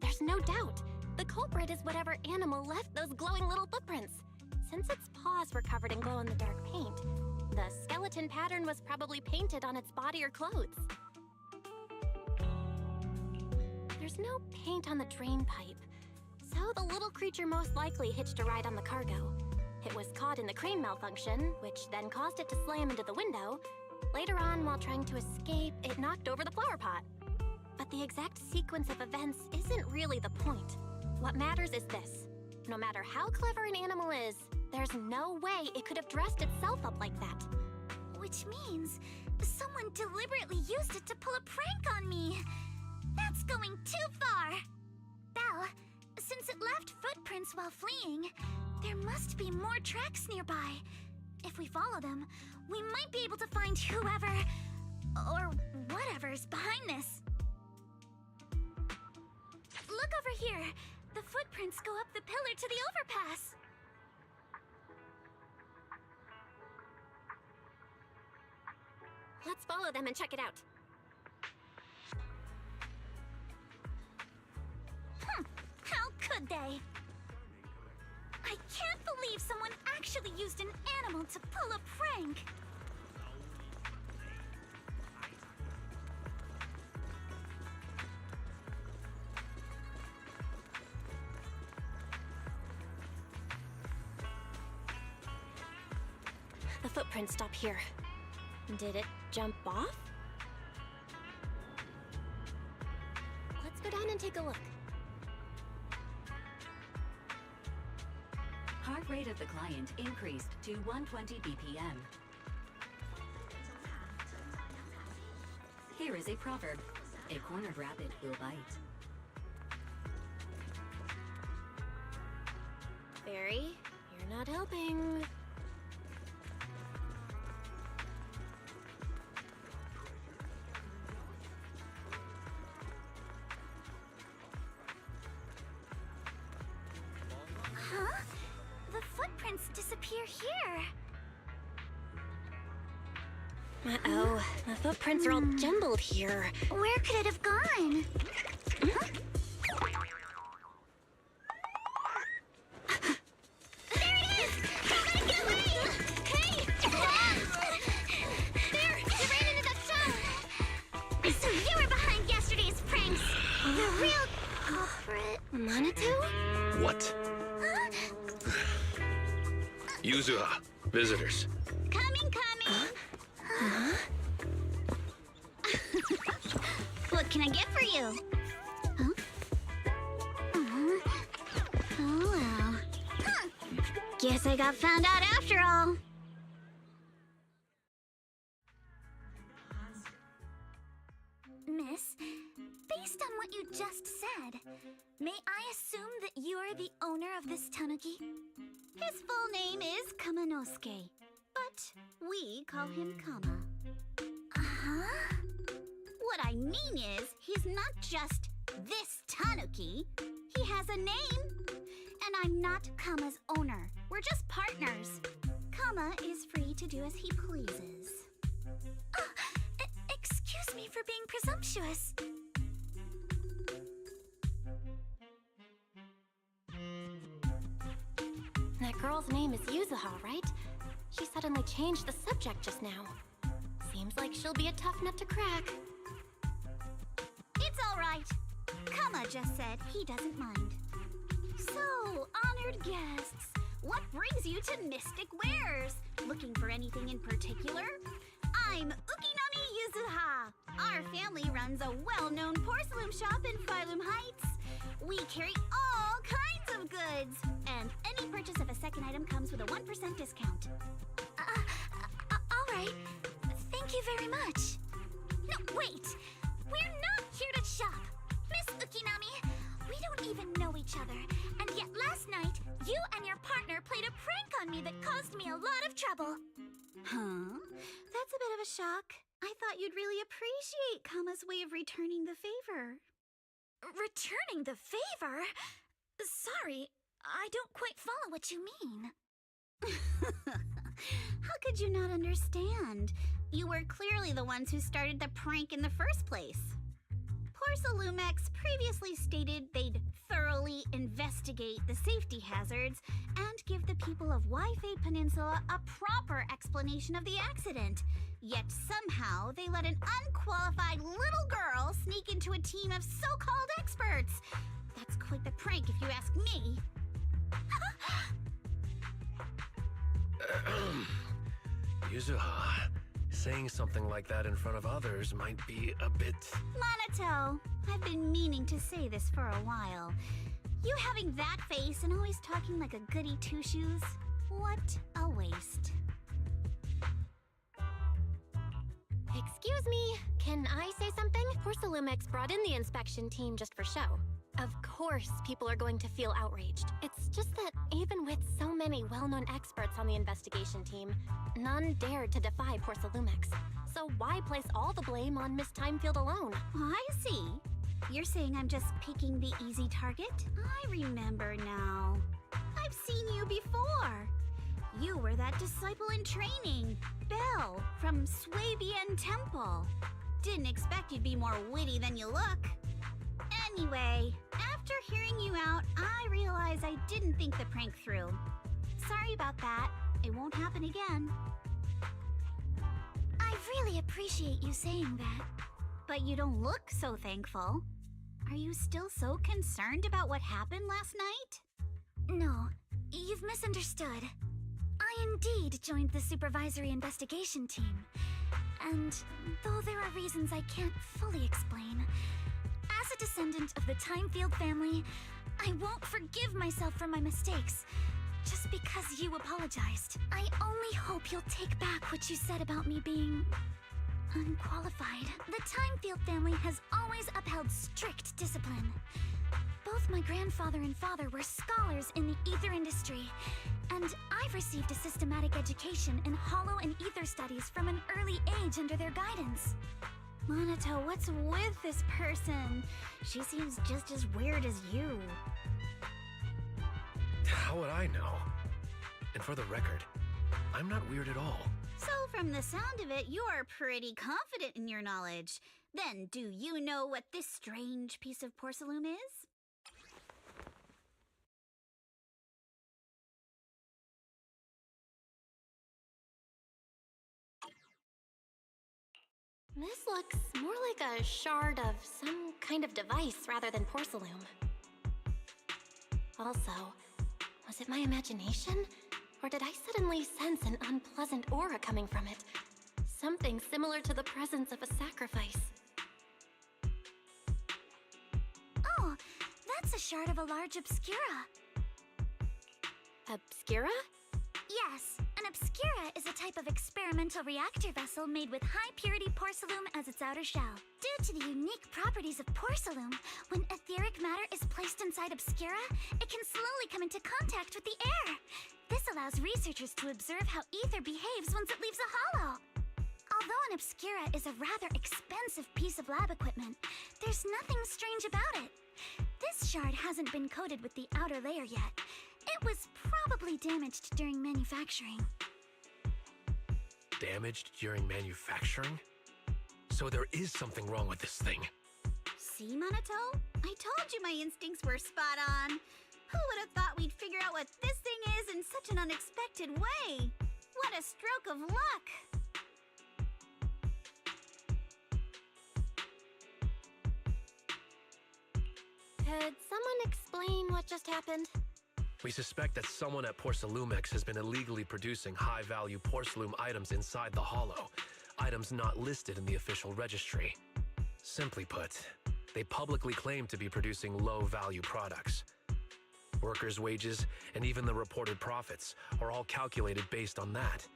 Speaker 6: There's no doubt. The culprit is whatever animal left those glowing little footprints. Since its paws were covered in glow-in-the-dark paint, the skeleton pattern was probably painted on its body or clothes. There's no paint on the drain pipe, so the little creature most likely hitched a ride on the cargo. It was caught in the crane malfunction, which then caused it to slam into the window. Later on, while trying to escape, it knocked over the flower pot. But the exact sequence of events isn't really the point. What matters is this. No matter how clever an animal is, there's no way it could have dressed itself up like that.
Speaker 3: Which means someone deliberately used it to pull a prank on me. That's going too far. Belle, since it left footprints while fleeing, there must be more tracks nearby. If we follow them, we might be able to find whoever or whatever's behind this. Look over here. The footprints go up the pillar to the overpass.
Speaker 6: Let's follow them and check it out.
Speaker 3: How could they? I can't believe someone actually used an animal to pull a prank.
Speaker 6: The footprints stop here. Did it jump off? Let's go down and take a look.
Speaker 16: Heart rate of the client increased to 120 BPM. Here is a proverb. A cornered rabbit will bite.
Speaker 6: Fairy, you're not helping.
Speaker 3: Huh? The footprints you're here.
Speaker 6: Uh-oh, the footprints are all jumbled here.
Speaker 3: Where could it have gone? Huh? There it is! Somebody get away! Hey! There! You ran into that shop! So you were behind yesterday's pranks! The real culprit...
Speaker 6: Minato?
Speaker 17: What? Yuzuha, visitors.
Speaker 3: Coming!
Speaker 6: Huh?
Speaker 3: What can I get for you? Huh? Oh well. Huh. Guess I got found out after all. Miss, based on what you just said, may I assume that you are the owner of this tanuki? His full name is Kamanosuke, but we call him Kama. Uh-huh. What I mean is, he's not just this tanuki. He has a name. And I'm not Kama's owner. We're just partners. Kama is free to do as he pleases. Excuse me for being presumptuous.
Speaker 6: That girl's name is Yuzuha, right? She suddenly changed the subject just now. Seems like she'll be a tough nut to crack.
Speaker 3: It's all right. Kama just said he doesn't mind. So, honored guests, what brings you to Mystic Wares? Looking for anything in particular? I'm Ukinami Yuzuha. Our family runs a well-known porcelain shop in Phylum Heights. We carry all kinds of goods, and any purchase of a second item comes with a 1% discount. All right. Thank you very much. No, wait. We're not here to shop. Miss Ukinami, we don't even know each other, and yet last night, you and your partner played a prank on me that caused me a lot of trouble. Huh? That's a bit of a shock. I thought you'd really appreciate Kama's way of returning the favor. Returning the favor? Sorry, I don't quite follow what you mean. How could you not understand? You were clearly the ones who started the prank in the first place. Porcelumex previously stated they'd thoroughly investigate the safety hazards and give the people of Waifei Peninsula a proper explanation of the accident. Yet somehow they let an unqualified little girl sneak into a team of so-called experts. That's quite the prank if you ask me.
Speaker 17: Yuzuha, saying something like that in front of others might be a bit...
Speaker 3: Minato, I've been meaning to say this for a while. You having that face and always talking like a goody two-shoes? What a waste.
Speaker 6: Excuse me, can I say something? Porcelumex brought in the inspection team just for show. Of course, people are going to feel outraged. It's just that even with so many well-known experts on the investigation team, none dared to defy Porcelumex. So why place all the blame on Miss Timefield alone?
Speaker 3: I see. You're saying I'm just picking the easy target? I remember now. I've seen you before. You were that disciple in training, Belle, from Swabian Temple. Didn't expect you'd be more witty than you look. Anyway, after hearing you out, I realized I didn't think the prank through. Sorry about that. It won't happen again. I really appreciate you saying that. But you don't look so thankful. Are you still so concerned about what happened last night? No, you've misunderstood. I indeed joined the supervisory investigation team. And though there are reasons I can't fully explain, as a descendant of the Timefield family, I won't forgive myself for my mistakes just because you apologized. I only hope you'll take back what you said about me being unqualified. The Timefield family has always upheld strict discipline. Both my grandfather and father were scholars in the ether industry, and I've received a systematic education in hollow and ether studies from an early age under their guidance. Minato, what's with this person? She seems just as weird as you.
Speaker 17: How would I know? And for the record, I'm not weird at all.
Speaker 18: So from the sound of it, you're pretty confident in your knowledge. Then do you know what this strange piece of porcelain is?
Speaker 6: This looks more like a shard of some kind of device rather than porcelain. Also, was it my imagination? Or did I suddenly sense an unpleasant aura coming from it? Something similar to the presence of a sacrifice.
Speaker 3: Oh, that's a shard of a large obscura.
Speaker 6: Obscura?
Speaker 3: Yes, an obscura is a type of experimental reactor vessel made with high-purity porcelain as its outer shell. Due to the unique properties of porcelain, when etheric matter is placed inside obscura, it can slowly come into contact with the air. This allows researchers to observe how ether behaves once it leaves a hollow. Although an obscura is a rather expensive piece of lab equipment, there's nothing strange about it. This shard hasn't been coated with the outer layer yet. It was probably damaged during manufacturing.
Speaker 17: Damaged during manufacturing? So there is something wrong with this thing.
Speaker 18: See, Minato? I told you my instincts were spot on. Who would have thought we'd figure out what this thing is in such an unexpected way? What a stroke of luck!
Speaker 6: Could someone explain what just happened?
Speaker 17: We suspect that someone at Porcelumex has been illegally producing high-value porcelain items inside the hollow, items not listed in the official registry. Simply put, they publicly claim to be producing low-value products. Workers' wages and even the reported profits are all calculated based on that.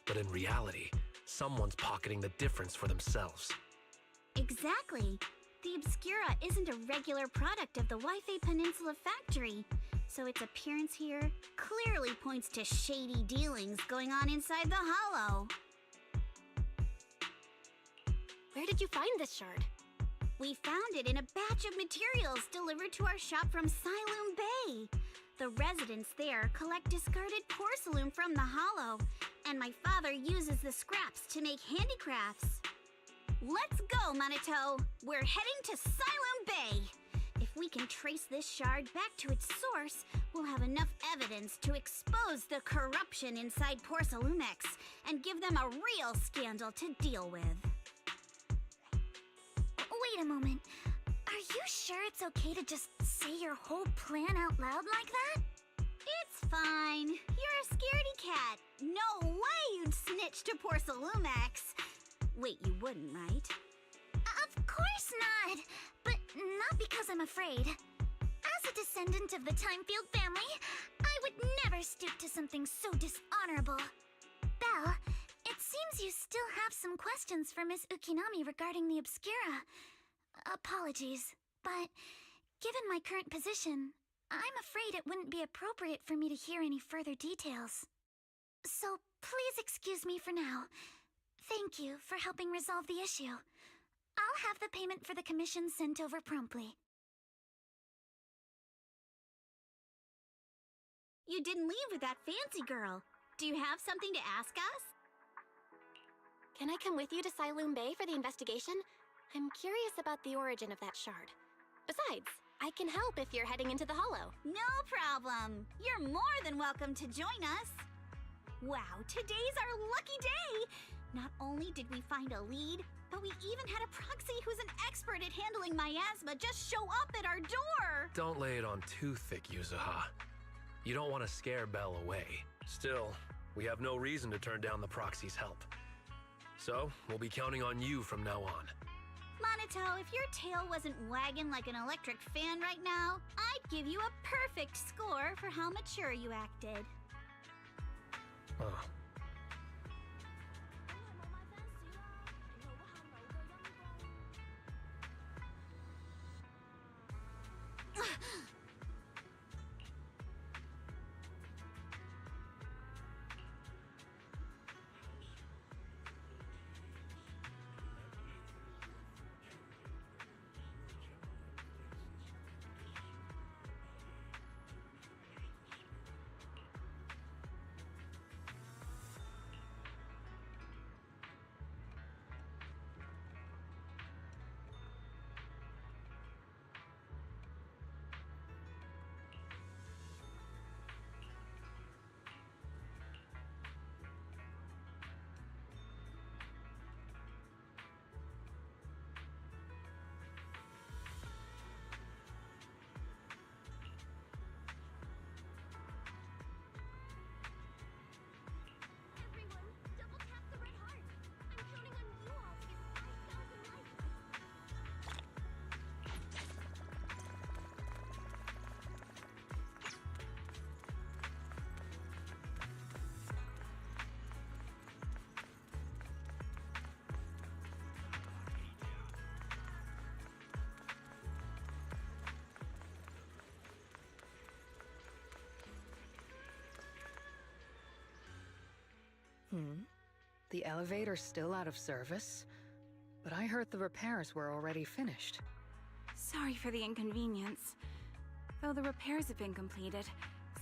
Speaker 17: But in reality, someone's pocketing the difference for themselves.
Speaker 18: Exactly. The Obscura isn't a regular product of the Wi-Fi Peninsula factory, so its appearance here clearly points to shady dealings going on inside the hollow.
Speaker 6: Where did you find this shard?
Speaker 18: We found it in a batch of materials delivered to our shop from Siloon Bay. The residents there collect discarded porcelain from the hollow, and my father uses the scraps to make handicrafts. Let's go, Minato! We're heading to Siloon Bay! If we can trace this shard back to its source, we'll have enough evidence to expose the corruption inside Porcelumex and give them a real scandal to deal with.
Speaker 3: Wait a moment. Are you sure it's okay to just say your whole plan out loud like that?
Speaker 18: It's fine. You're a scaredy cat. No way you'd snitch to Porcelumex. Wait, you wouldn't, right?
Speaker 3: Of course not! But not because I'm afraid. As a descendant of the Timefield family, I would never stoop to something so dishonorable. Belle, it seems you still have some questions for Miss Ukinami regarding the Obscura. Apologies, but given my current position, I'm afraid it wouldn't be appropriate for me to hear any further details. So please excuse me for now. Thank you for helping resolve the issue. I'll have the payment for the commission sent over promptly.
Speaker 18: You didn't leave with that fancy girl. Do you have something to ask us?
Speaker 6: Can I come with you to Siloon Bay for the investigation? I'm curious about the origin of that shard. Besides, I can help if you're heading into the hollow.
Speaker 18: No problem. You're more than welcome to join us. Wow, today's our lucky day! Not only did we find a lead, but we even had a proxy who's an expert at handling miasma just show up at our door!
Speaker 17: Don't lay it on too thick, Yuzuha. You don't want to scare Belle away. Still, we have no reason to turn down the proxy's help. So, we'll be counting on you from now on.
Speaker 18: Minato, if your tail wasn't wagging like an electric fan right now, I'd give you a perfect score for how mature you acted.
Speaker 17: Oh.
Speaker 15: The elevator's still out of service? But I heard the repairs were already finished.
Speaker 19: Sorry for the inconvenience. Though the repairs have been completed,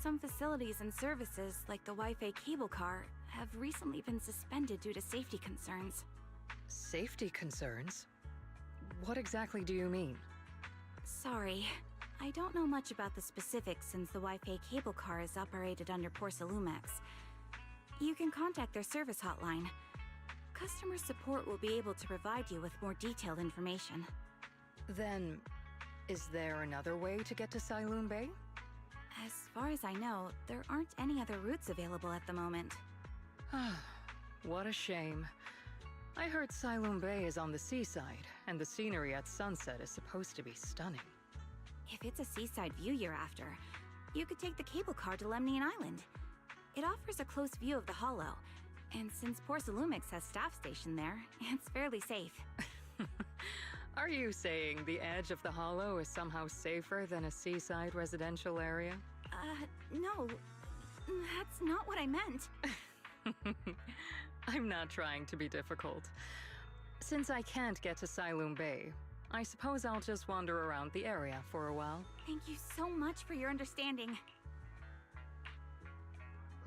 Speaker 19: some facilities and services, like the Wi-Fi cable car, have recently been suspended due to safety concerns.
Speaker 15: Safety concerns? What exactly do you mean?
Speaker 19: Sorry. I don't know much about the specifics since the Wi-Fi cable car is operated under Porcelumex. You can contact their service hotline. Customer support will be able to provide you with more detailed information.
Speaker 15: Then, is there another way to get to Siloon Bay?
Speaker 19: As far as I know, there aren't any other routes available at the moment.
Speaker 15: What a shame. I heard Siloon Bay is on the seaside, and the scenery at sunset is supposed to be stunning.
Speaker 19: If it's a seaside view you're after, you could take the cable car to Lemnian Island. It offers a close view of the Hollow, and since Porcelumex has staff stationed there, it's fairly safe.
Speaker 15: Are you saying the edge of the Hollow is somehow safer than a seaside residential area?
Speaker 19: No. That's not what I meant.
Speaker 15: I'm not trying to be difficult. Since I can't get to Siloon Bay, I suppose I'll just wander around the area for a while.
Speaker 19: Thank you so much for your understanding.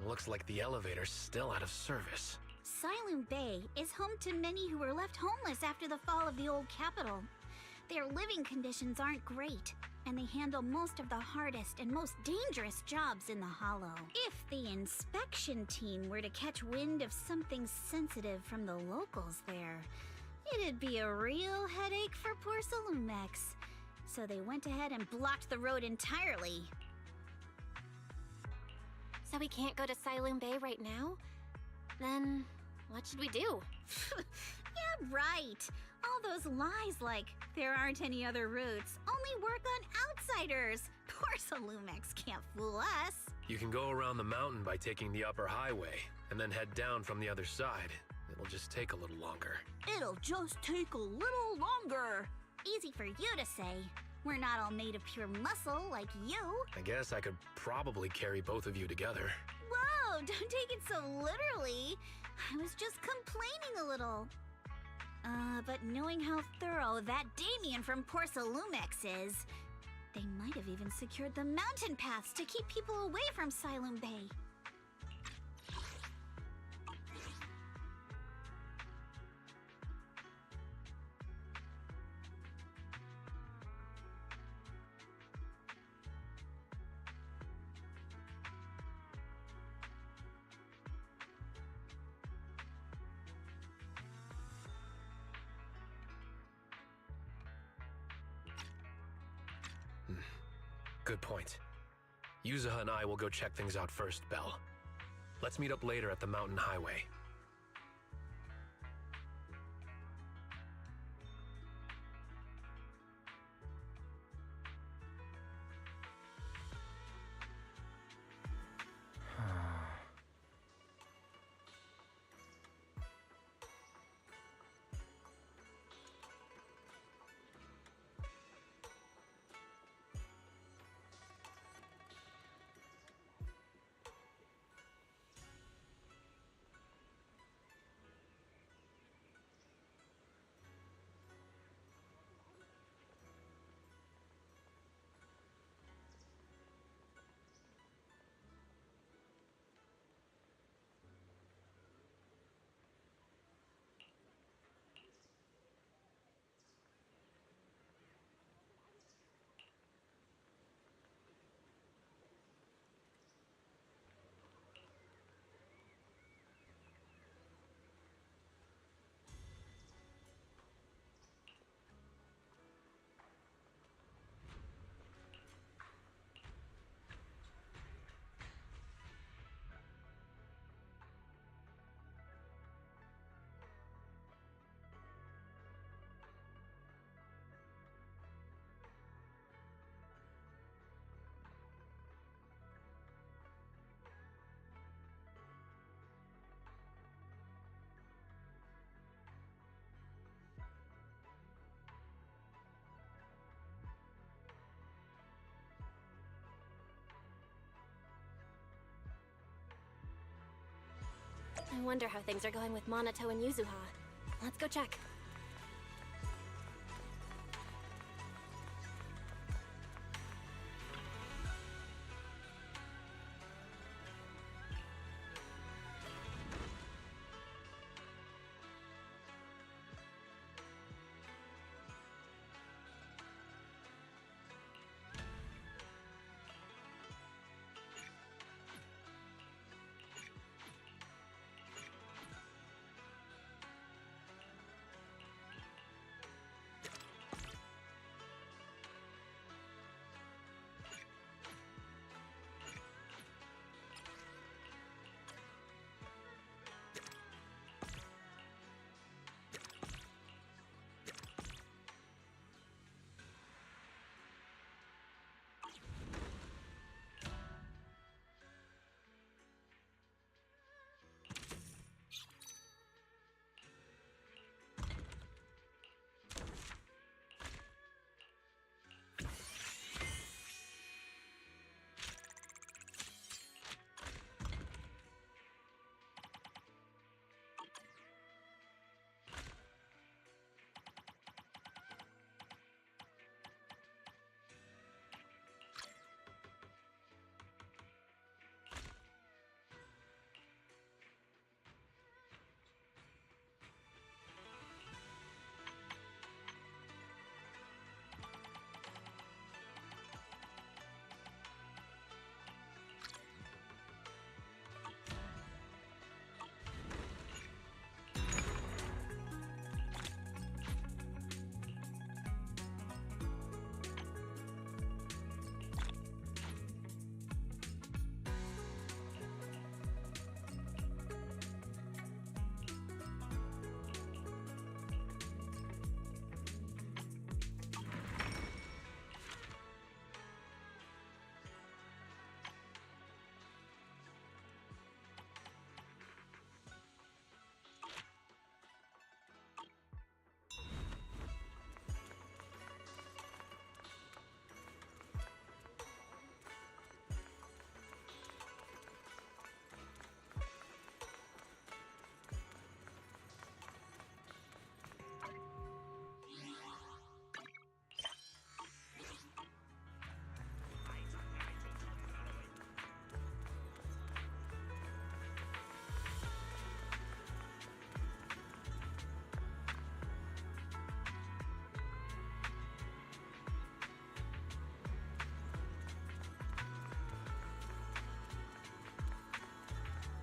Speaker 17: Looks like the elevator's still out of service.
Speaker 18: Siloon Bay is home to many who were left homeless after the fall of the old capital. Their living conditions aren't great, and they handle most of the hardest and most dangerous jobs in the Hollow. If the inspection team were to catch wind of something sensitive from the locals there, it'd be a real headache for Porcelumex. So they went ahead and blocked the road entirely.
Speaker 6: So we can't go to Siloon Bay right now? Then what should we do?
Speaker 18: Yeah, right. All those lies like there aren't any other routes only work on outsiders. Porcelumex can't fool us.
Speaker 17: You can go around the mountain by taking the upper highway, and then head down from the other side. It'll just take a little longer.
Speaker 18: It'll just take a little longer. Easy for you to say. We're not all made of pure muscle like you.
Speaker 17: I guess I could probably carry both of you together.
Speaker 18: Whoa, don't take it so literally. I was just complaining a little. But knowing how thorough that Damien from Porcelumex is, they might have even secured the mountain paths to keep people away from Siloon Bay.
Speaker 17: Good point. Yuzuha and I will go check things out first, Belle. Let's meet up later at the mountain highway.
Speaker 6: I wonder how things are going with Monato and Yuzuha. Let's go check.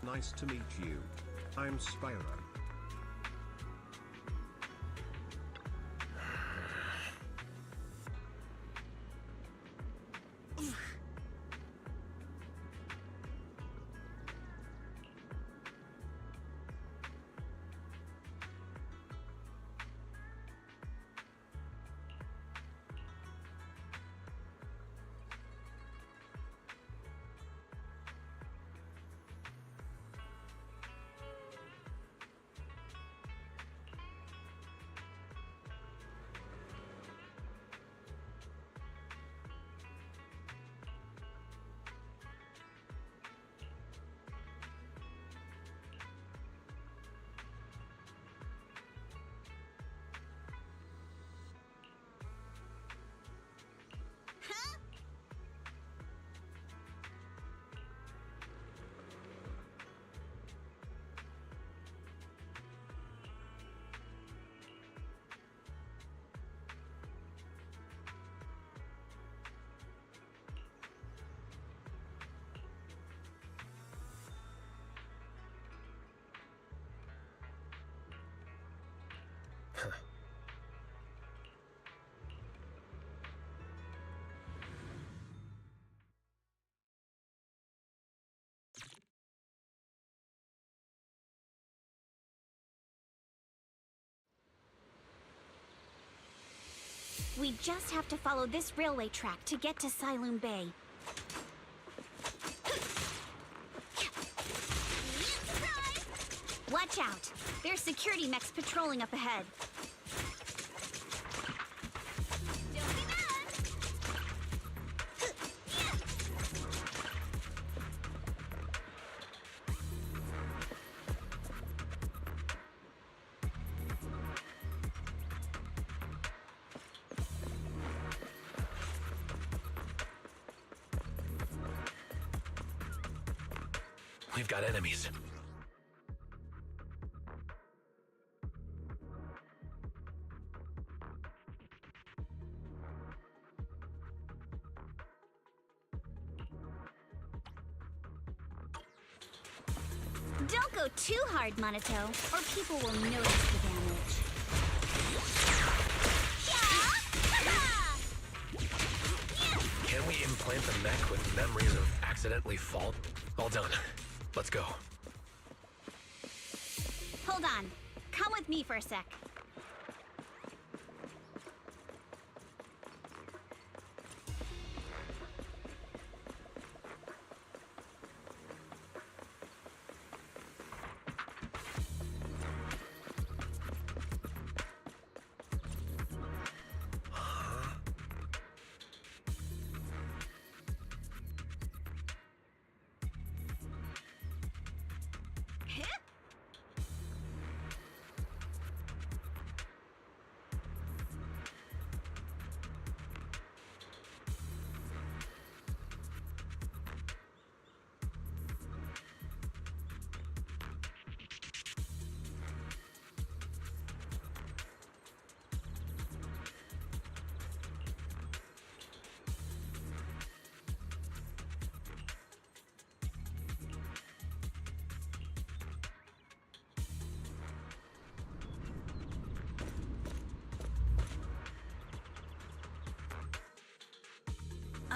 Speaker 1: Nice to meet you. I'm Spyro.
Speaker 18: We just have to follow this railway track to get to Sailoon Bay. Watch out! There's security mechs patrolling up ahead.
Speaker 9: Don't be mad!
Speaker 17: We've got enemies.
Speaker 18: Don't go too hard, Monato, or people will notice the damage.
Speaker 17: Can we implant the mech with memories of accidentally fault? All done. Let's go.
Speaker 18: Hold on. Come with me for a sec.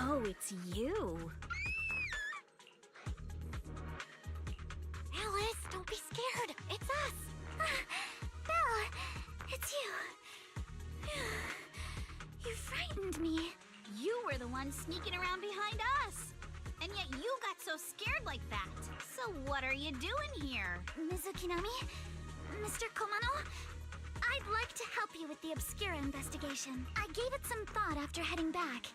Speaker 19: Oh, it's you.
Speaker 3: Alice, don't be scared. It's us. Belle, it's you. You frightened me.
Speaker 18: You were the one sneaking around behind us. And yet you got so scared like that. So what are you doing here?
Speaker 3: Ms. Ukinami? Mr. Komano? I'd like to help you with the Obscura investigation. I gave it some thought after heading back.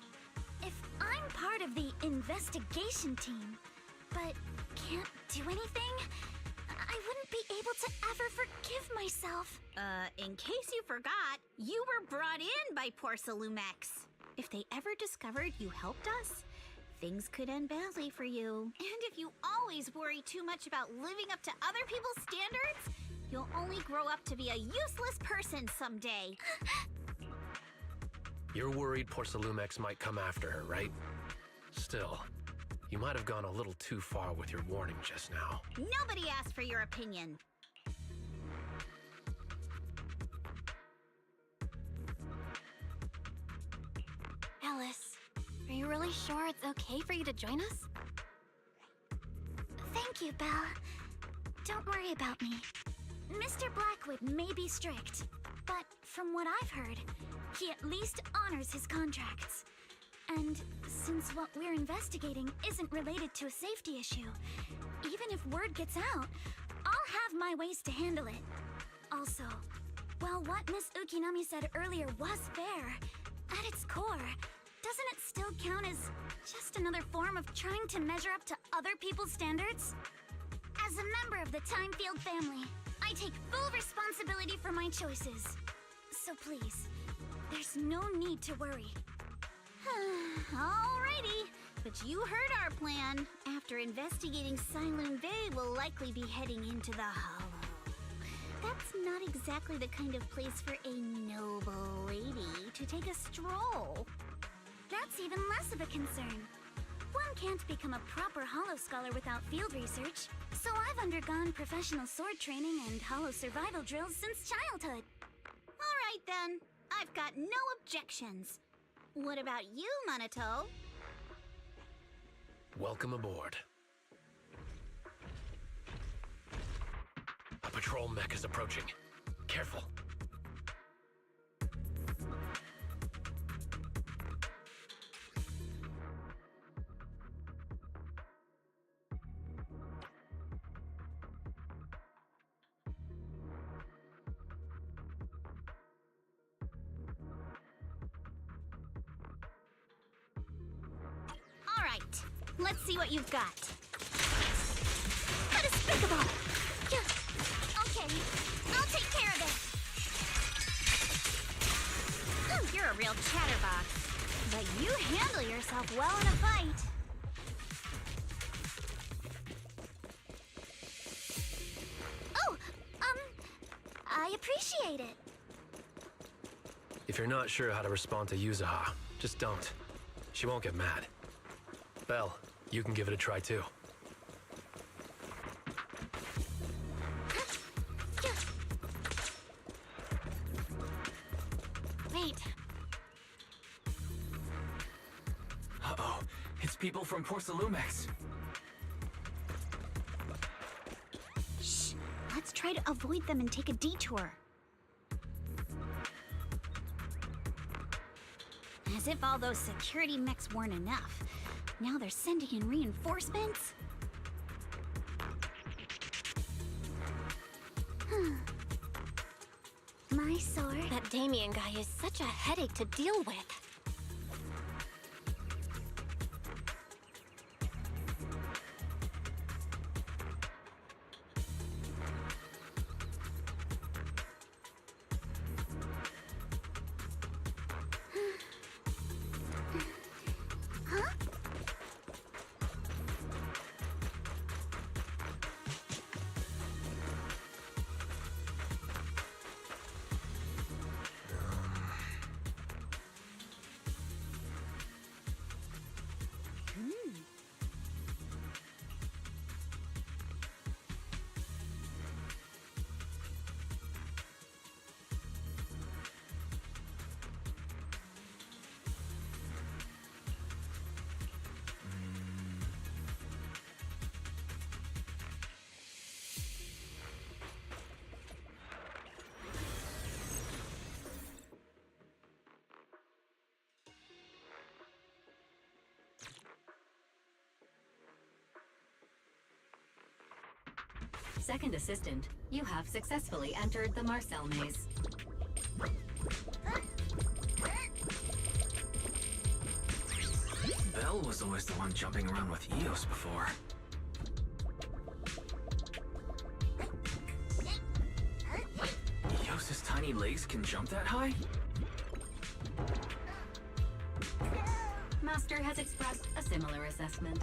Speaker 3: If I'm part of the investigation team, but can't do anything, I wouldn't be able to ever forgive myself.
Speaker 18: In case you forgot, you were brought in by Porcelumex. If they ever discovered you helped us, things could end badly for you. And if you always worry too much about living up to other people's standards, you'll only grow up to be a useless person someday.
Speaker 17: You're worried Porcelumex might come after her, right? Still, you might have gone a little too far with your warning just now.
Speaker 18: Nobody asked for your opinion.
Speaker 3: Alice, are you really sure it's okay for you to join us? Thank you, Belle. Don't worry about me. Mr. Blackwood may be strict, but from what I've heard, he at least honors his contracts. And since what we're investigating isn't related to a safety issue, even if word gets out, I'll have my ways to handle it. Also, while what Miss Ukinami said earlier was fair, at its core, doesn't it still count as just another form of trying to measure up to other people's standards? As a member of the Timefield family, I take full responsibility for my choices. So please, there's no need to worry.
Speaker 18: Alrighty, but you heard our plan. After investigating Sailoon Bay, we'll likely be heading into the Hollow. That's not exactly the kind of place for a noble lady to take a stroll.
Speaker 3: That's even less of a concern. One can't become a proper Hollow scholar without field research, so I've undergone professional sword training and Hollow survival drills since childhood.
Speaker 18: Alright then, I've got no objections. What about you, Monato?
Speaker 17: Welcome aboard. A patrol mech is approaching. Careful.
Speaker 18: Alright, let's see what you've got.
Speaker 3: How despicable! Yeah. Okay, I'll take care of it.
Speaker 18: You're a real chatterbox, but you handle yourself well in a fight. appreciate it.
Speaker 17: If you're not sure how to respond to Yuzuha, just don't. She won't get mad. Belle, you can give it a try too.
Speaker 18: Wait.
Speaker 8: Uh-oh. It's people from Porcelumex.
Speaker 18: Shh. Let's try to avoid them and take a detour. As if all those security mechs weren't enough. Now they're sending in reinforcements?
Speaker 3: My sword.
Speaker 6: That Damien guy is such a headache to deal with.
Speaker 16: Second assistant, you have successfully entered the Marcel maze.
Speaker 8: Belle was always the one jumping around with Eos before. Eos's tiny legs can jump that high?
Speaker 16: Master has expressed a similar assessment.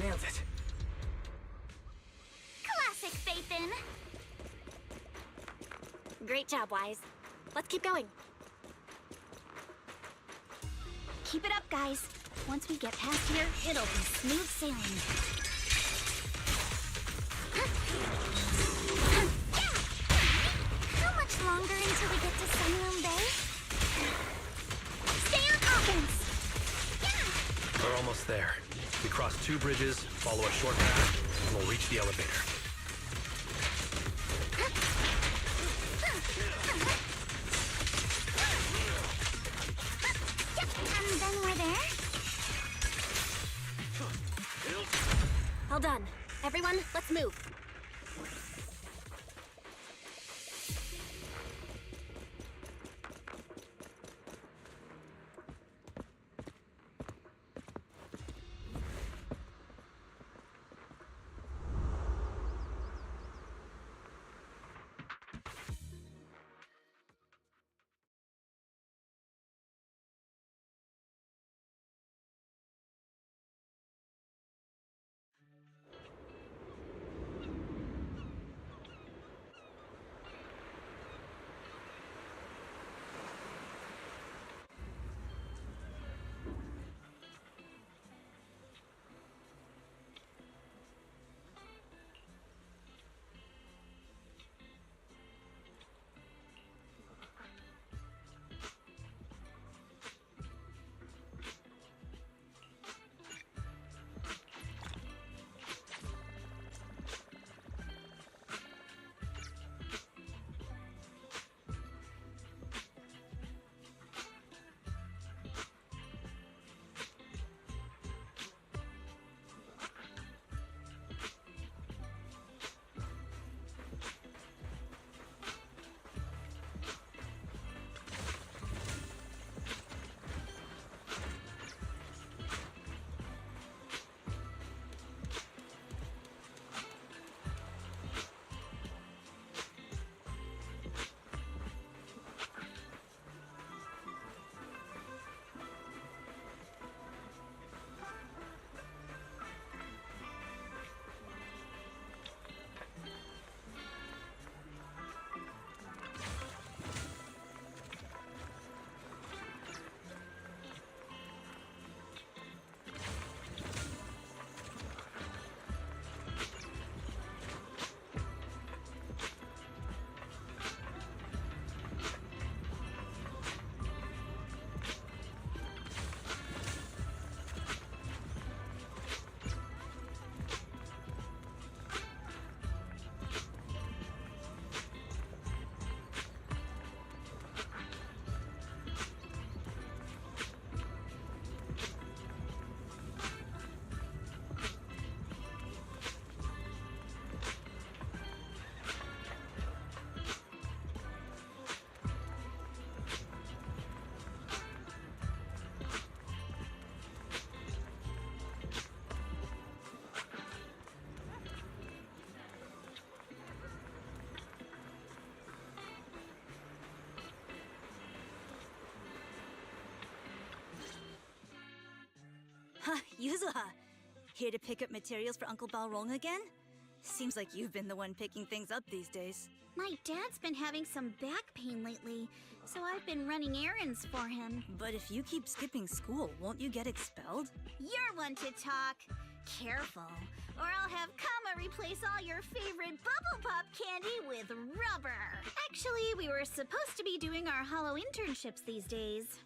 Speaker 17: Nailed it.
Speaker 6: Classic, Phaethon! Great job, Wise. Let's keep going.
Speaker 18: Keep it up, guys. Once we get past here, it'll be smooth sailing.
Speaker 3: How much longer until we get to Sunroom Bay?
Speaker 6: Stay on offense!
Speaker 17: We're almost there. We cross 2 bridges, follow a short path, and we'll reach the elevator.
Speaker 3: And then we're there?
Speaker 6: All done. Everyone, let's move.
Speaker 20: Huh, Yuzuha. Here to pick up materials for Uncle Balrog again? Seems like you've been the one picking things up these days.
Speaker 18: My dad's been having some back pain lately, so I've been running errands for him.
Speaker 20: But if you keep skipping school, won't you get expelled?
Speaker 18: You're one to talk. Careful, or I'll have Kama replace all your favorite Bubble Pop candy with rubber. Actually, we were supposed to be doing our Hollow internships these days.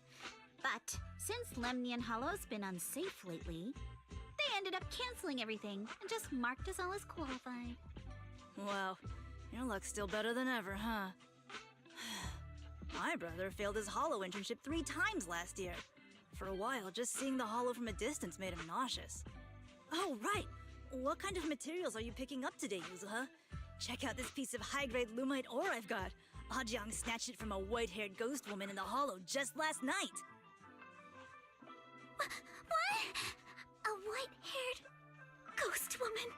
Speaker 18: But since Lemnian Hollow's been unsafe lately, they ended up canceling everything and just marked us all as qualified.
Speaker 20: Wow, your luck's still better than ever, huh? My brother failed his Hollow internship 3 times last year. For a while, just seeing the Hollow from a distance made him nauseous. Oh, right! What kind of materials are you picking up today, Yuzuha? Check out this piece of high-grade Lumite ore I've got. Ajiang snatched it from a white-haired ghost woman in the Hollow just last night.
Speaker 3: What? A white-haired ghost woman?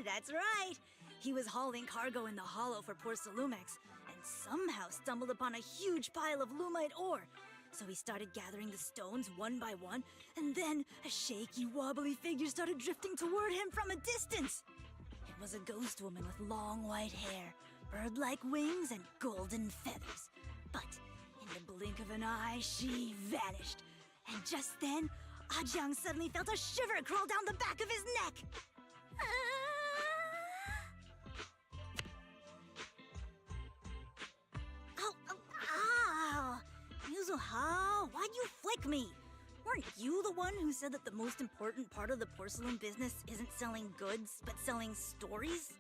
Speaker 20: That's right! He was hauling cargo in the Hollow for poor Salumex, and somehow stumbled upon a huge pile of Lumite ore. So he started gathering the stones one by one, and then a shaky, wobbly figure started drifting toward him from a distance. It was a ghost woman with long white hair, bird-like wings, and golden feathers. But in the blink of an eye, she vanished. And just then, Ajang suddenly felt a shiver crawl down the back of his neck. Ow! Yuzuha, why'd you flick me? Weren't you the one who said that the most important part of the porcelain business isn't selling goods, but selling stories?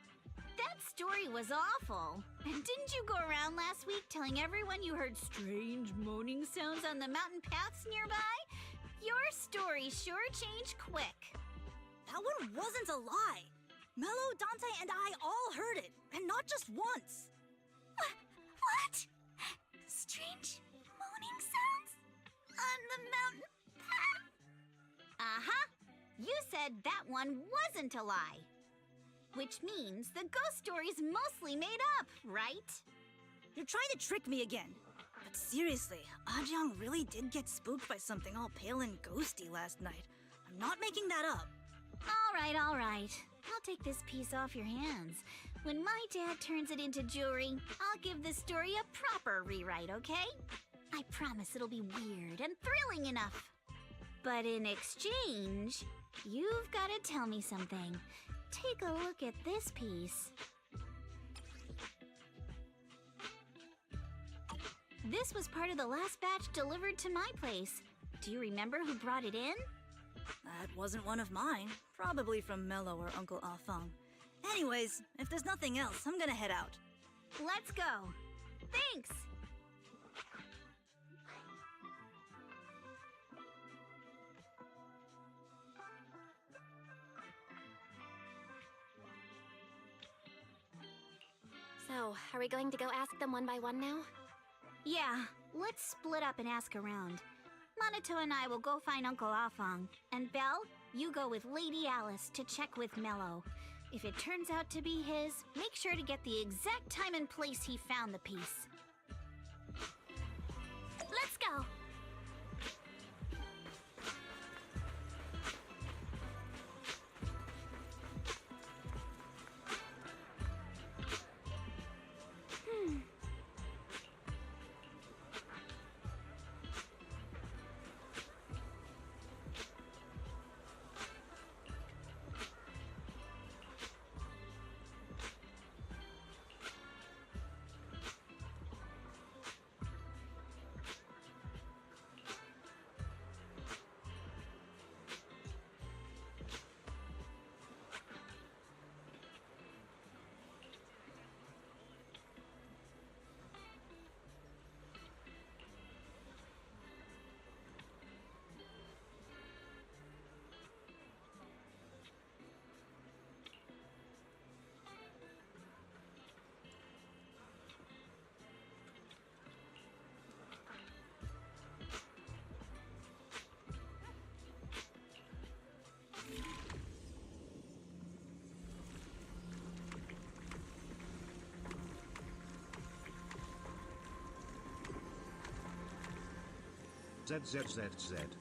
Speaker 18: That story was awful. And didn't you go around last week telling everyone you heard strange moaning sounds on the mountain paths nearby? Your story sure changed quick.
Speaker 20: That one wasn't a lie. Mello, Dante, and I all heard it, and not just once.
Speaker 3: What? Strange moaning sounds? On the mountain path?
Speaker 18: Uh-huh. You said that one wasn't a lie. Which means the ghost story's mostly made up, right?
Speaker 20: You're trying to trick me again. But seriously, Ajang really did get spooked by something all pale and ghosty last night. I'm not making that up.
Speaker 18: All right. I'll take this piece off your hands. When my dad turns it into jewelry, I'll give this story a proper rewrite, okay? I promise it'll be weird and thrilling enough. But in exchange, you've got to tell me something. Take a look at this piece. This was part of the last batch delivered to my place. Do you remember who brought it in?
Speaker 20: That wasn't one of mine. Probably from Mello or Uncle Afang. Anyways, if there's nothing else, I'm gonna head out.
Speaker 18: Let's go. Thanks!
Speaker 6: So, are we going to go ask them one by one now?
Speaker 18: Yeah, let's split up and ask around. Monato and I will go find Uncle Afang. And Belle, you go with Lady Alice to check with Mello. If it turns out to be his, make sure to get the exact time and place he found the piece.
Speaker 6: Let's go!
Speaker 1: ZZZZ.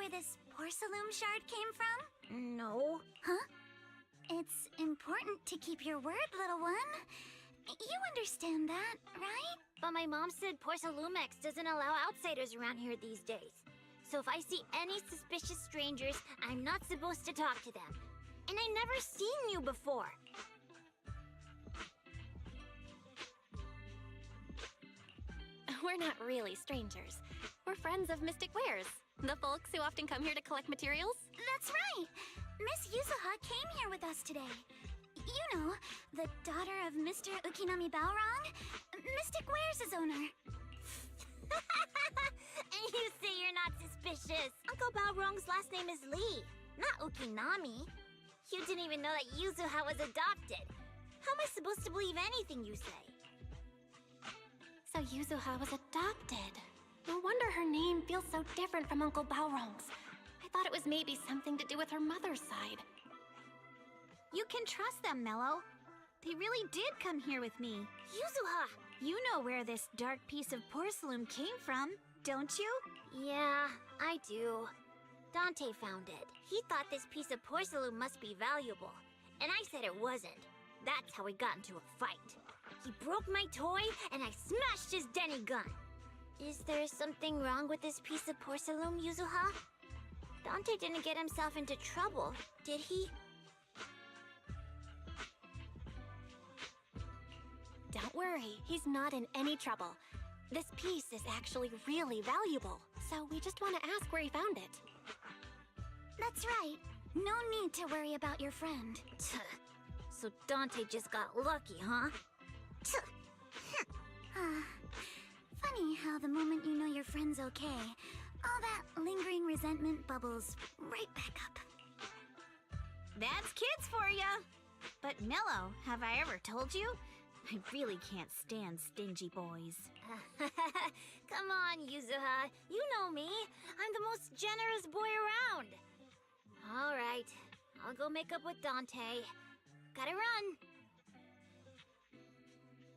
Speaker 3: where this porcelain shard came from?
Speaker 6: No.
Speaker 3: Huh? It's important to keep your word, little one. You understand that, right?
Speaker 6: But my mom said Porcelumex doesn't allow outsiders around here these days. So if I see any suspicious strangers, I'm not supposed to talk to them. And I never seen you before. We're not really strangers. We're friends of Mystic Wares, the folks who often come here to collect materials.
Speaker 3: That's right! Miss Yuzuha came here with us today. You know, the daughter of Mr. Ukinami Balrog, Mystic Wares' owner.
Speaker 6: And you say you're not suspicious. Uncle Balrog's last name is Lee, not Ukinami. You didn't even know that Yuzuha was adopted. How am I supposed to believe anything you say? So Yuzuha was adopted. No wonder her name feels so different from Uncle Balrog's. I thought it was maybe something to do with her mother's side.
Speaker 18: You can trust them, Mello. They really did come here with me.
Speaker 6: Yuzuha!
Speaker 18: You know where this dark piece of porcelain came from, don't you?
Speaker 6: Yeah, I do. Dante found it. He thought this piece of porcelain must be valuable, and I said it wasn't. That's how we got into a fight. He broke my toy, and I smashed his Denny gun. Is there something wrong with this piece of porcelain, Yuzuha? Dante didn't get himself into trouble, did he? Don't worry, he's not in any trouble. This piece is actually really valuable, so we just want to ask where he found it.
Speaker 3: That's right. No need to worry about your friend.
Speaker 6: So Dante just got lucky, huh?
Speaker 3: Funny how the moment you know your friend's okay, all that lingering resentment bubbles right back up.
Speaker 18: That's kids for ya! But Mello, have I ever told you? I really can't stand stingy boys.
Speaker 6: Come on, Yuzuha. You know me. I'm the most generous boy around. All right. I'll go make up with Dante. Gotta run.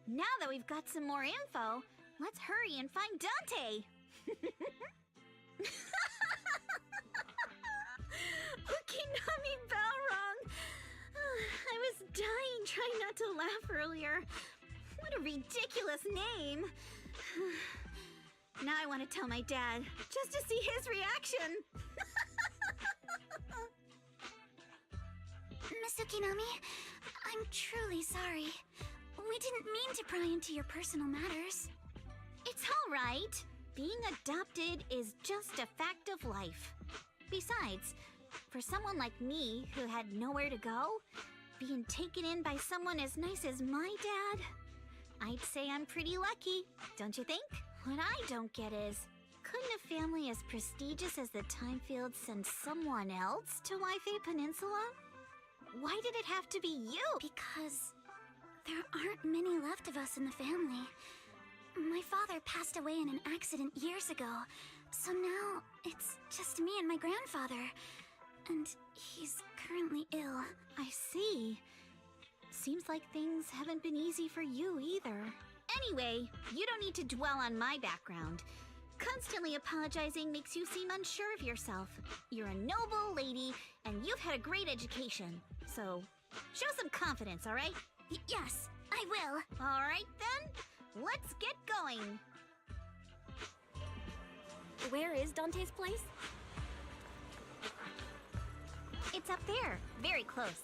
Speaker 18: Now that we've got some more info, let's hurry and find Dante. Ukinami Balrog! I was dying trying not to laugh earlier. What a ridiculous name. Now I want to tell my dad, just to see his reaction.
Speaker 3: Miss Ukinami, I'm truly sorry. We didn't mean to pry into your personal matters.
Speaker 18: It's all right. Being adopted is just a fact of life. Besides, for someone like me who had nowhere to go, being taken in by someone as nice as my dad, I'd say I'm pretty lucky, don't you think? What I don't get is, couldn't a family as prestigious as the Timefields send someone else to Waifei Peninsula? Why did it have to be you?
Speaker 3: Because there aren't many left of us in the family. My father passed away in an accident years ago, so now it's just me and my grandfather. And he's currently ill.
Speaker 18: I see. Seems like things haven't been easy for you either. Anyway, you don't need to dwell on my background. Constantly apologizing makes you seem unsure of yourself. You're a noble lady, and you've had a great education. So, show some confidence, all right?
Speaker 3: Yes, I will.
Speaker 18: All right, then. Let's get going.
Speaker 6: Where is Dante's place?
Speaker 18: It's up there, very close.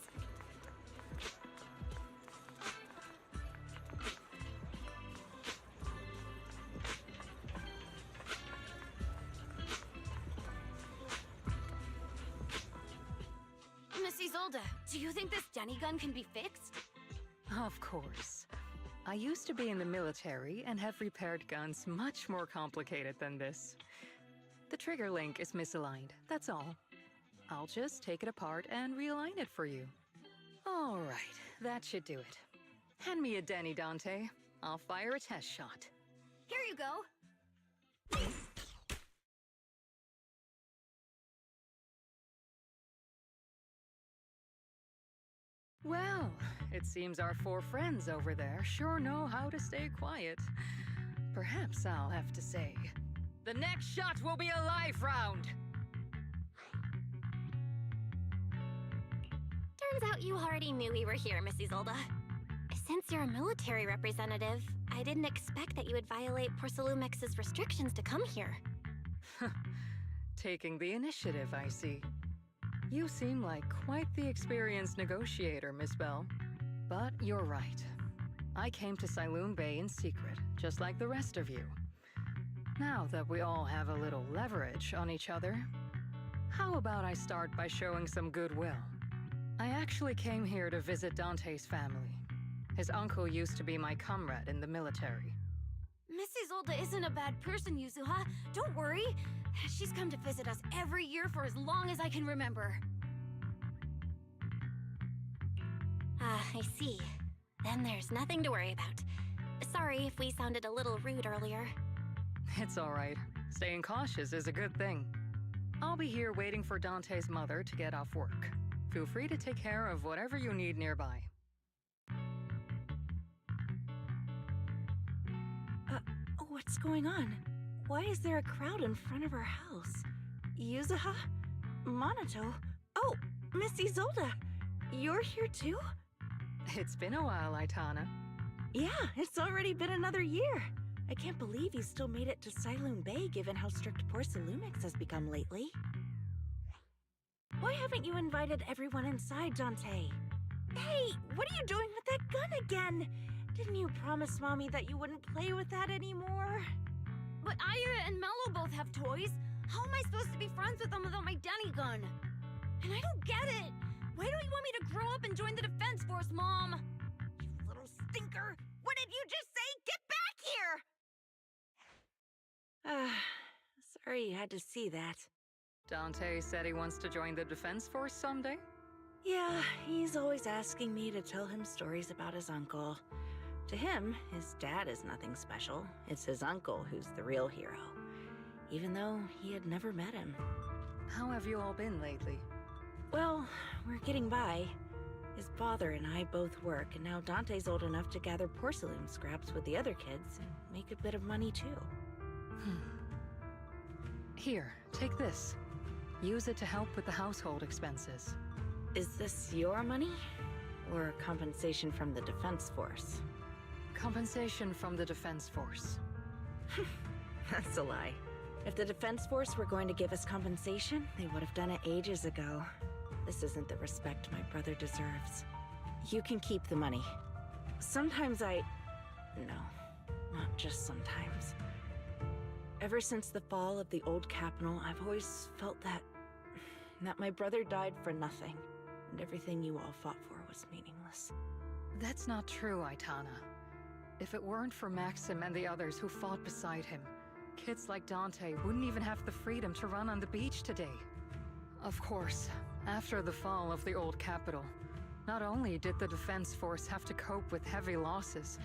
Speaker 9: Miss Isolde, do you think this Jenny gun can be fixed?
Speaker 15: Of course. I used to be in the military and have repaired guns much more complicated than this. The trigger link is misaligned, that's all. I'll just take it apart and realign it for you. All right, that should do it. Hand me a Denny, Dante. I'll fire a test shot.
Speaker 9: Here you go.
Speaker 15: Well, it seems our four friends over there sure know how to stay quiet. Perhaps I'll have to say, the next shot will be a live round.
Speaker 6: Turns out you already knew we were here, Miss Isolde. Since you're a military representative, I didn't expect that you would violate Porcelumex's restrictions to come here.
Speaker 15: Taking the initiative, I see. You seem like quite the experienced negotiator, Miss Bell. But you're right. I came to Saloon Bay in secret, just like the rest of you. Now that we all have a little leverage on each other, how about I start by showing some goodwill? I actually came here to visit Dante's family. His uncle used to be my comrade in the military.
Speaker 9: Miss Isolde isn't a bad person, Yuzuha. Don't worry. She's come to visit us every year for as long as I can remember.
Speaker 6: Ah, I see. Then there's nothing to worry about. Sorry if we sounded a little rude earlier.
Speaker 15: It's all right. Staying cautious is a good thing. I'll be here waiting for Dante's mother to get off work. Feel free to take care of whatever you need nearby.
Speaker 20: What's going on? Why is there a crowd in front of our house? Yuzuha? Monato? Oh, Miss Isolde! You're here too?
Speaker 15: It's been a while, Aitana.
Speaker 20: Yeah, it's already been another year. I can't believe you still made it to Saloon Bay given how strict Porcelumix has become lately. Why haven't you invited everyone inside, Dante? Hey, what are you doing with that gun again? Didn't you promise Mommy that you wouldn't play with that anymore?
Speaker 9: But Aya and Mello both have toys. How am I supposed to be friends with them without my Denny gun? And I don't get it. Why don't you want me to grow up and join the Defense Force, Mom?
Speaker 20: You little stinker! What did you just say? Get back here! Sorry you had to see that.
Speaker 15: Dante said he wants to join the Defense Force someday?
Speaker 20: Yeah, he's always asking me to tell him stories about his uncle. To him, his dad is nothing special. It's his uncle who's the real hero, even though he had never met him.
Speaker 15: How have you all been lately?
Speaker 20: Well, we're getting by. His father and I both work, and now Dante's old enough to gather porcelain scraps with the other kids and make a bit of money too.
Speaker 15: Here, take this. Use it to help with the household expenses.
Speaker 20: Is this your money? Or compensation from the Defense Force?
Speaker 15: Compensation from the Defense Force.
Speaker 20: That's a lie. If the Defense Force were going to give us compensation, they would have done it ages ago. This isn't the respect my brother deserves. You can keep the money. Sometimes No, not just sometimes. Ever since the fall of the old capital, I've always felt that my brother died for nothing, and everything you all fought for was meaningless.
Speaker 15: That's not true, Aitana. If it weren't for Maxim and the others who fought beside him, kids like Dante wouldn't even have the freedom to run on the beach today. Of course, after the fall of the old capital, not only did the Defense Force have to cope with heavy losses,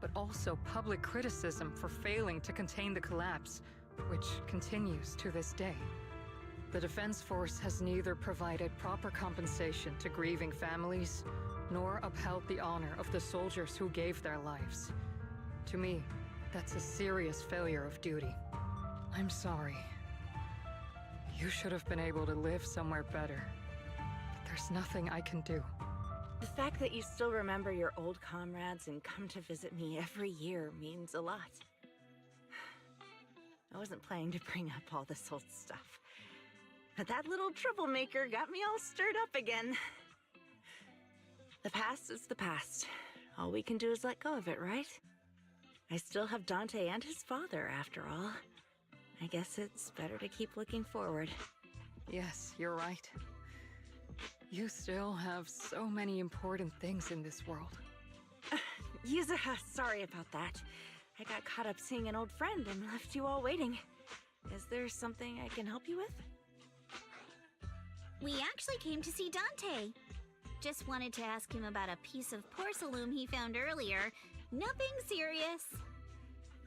Speaker 15: but also public criticism for failing to contain the collapse, which continues to this day. The Defense Force has neither provided proper compensation to grieving families, nor upheld the honor of the soldiers who gave their lives. To me, that's a serious failure of duty. I'm sorry. You should have been able to live somewhere better. But there's nothing I can do.
Speaker 20: The fact that you still remember your old comrades and come to visit me every year means a lot. I wasn't planning to bring up all this old stuff, but that little troublemaker got me all stirred up again. The past is the past. All we can do is let go of it, right? I still have Dante and his father, after all. I guess it's better to keep looking forward.
Speaker 15: Yes, you're right. You still have so many important things in this world.
Speaker 20: Yuzuha, sorry about that. I got caught up seeing an old friend and left you all waiting. Is there something I can help you with?
Speaker 18: We actually came to see Dante. Just wanted to ask him about a piece of porcelain he found earlier. Nothing serious.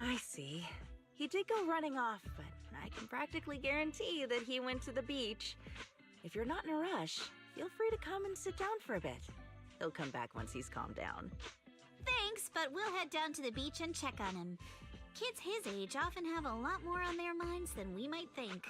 Speaker 20: I see. He did go running off, but I can practically guarantee that he went to the beach. If you're not in a rush, feel free to come and sit down for a bit. He'll come back once he's calmed down.
Speaker 18: Thanks, but we'll head down to the beach and check on him. Kids his age often have a lot more on their minds than we might think.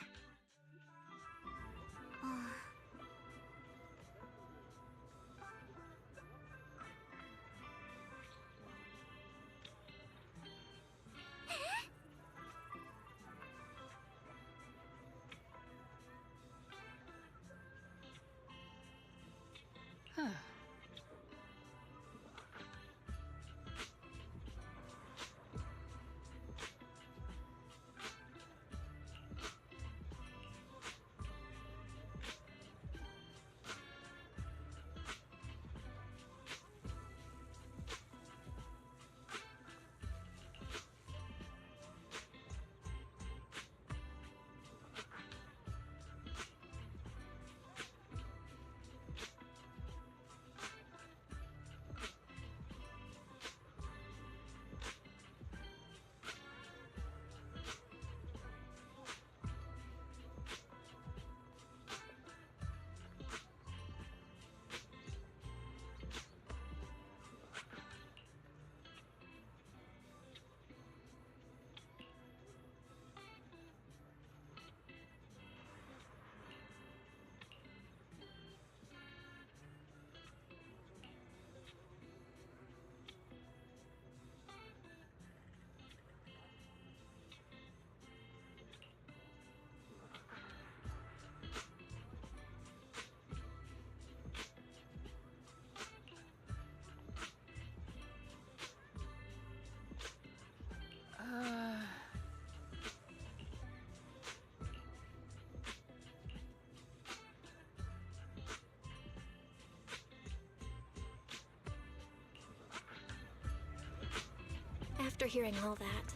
Speaker 6: After hearing all that,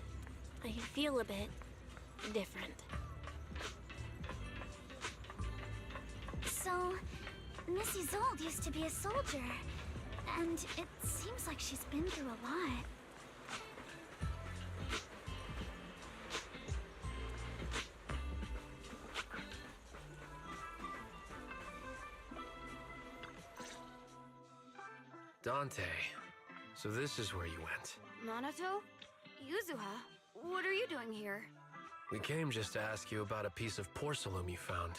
Speaker 6: I feel a bit different.
Speaker 3: So, Miss Isolde used to be a soldier, and it seems like she's been through a lot.
Speaker 17: Dante, so this is where you went.
Speaker 9: Minato? Yuzuha? What are you doing here?
Speaker 17: We came just to ask you about a piece of porcelain you found.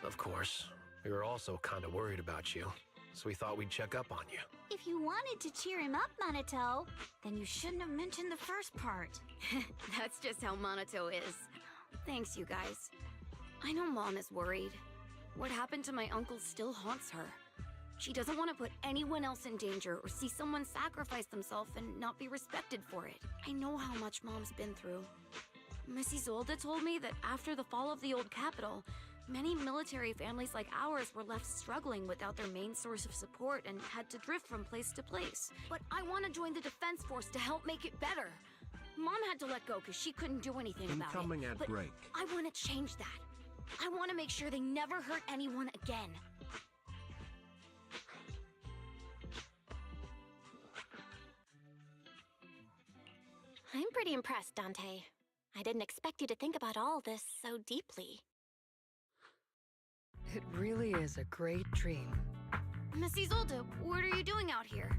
Speaker 17: Of course, we were also kind of worried about you, so we thought we'd check up on you.
Speaker 18: If you wanted to cheer him up, Minato, then you shouldn't have mentioned the first part.
Speaker 9: That's just how Minato is. Thanks, you guys. I know Mom is worried. What happened to my uncle still haunts her. She doesn't want to put anyone else in danger or see someone sacrifice themselves and not be respected for it. I know how much Mom's been through. Miss Isolde told me that after the fall of the old capital, many military families like ours were left struggling without their main source of support and had to drift from place to place. But I want to join the defense force to help make it better. Mom had to let go because she couldn't do anything about it.
Speaker 1: Incoming ad
Speaker 9: but
Speaker 1: break.
Speaker 9: I want to change that. I want to make sure they never hurt anyone again.
Speaker 6: I'm pretty impressed, Dante. I didn't expect you to think about all this so deeply.
Speaker 15: It really is a great dream.
Speaker 9: Miss Isolde, what are you doing out here?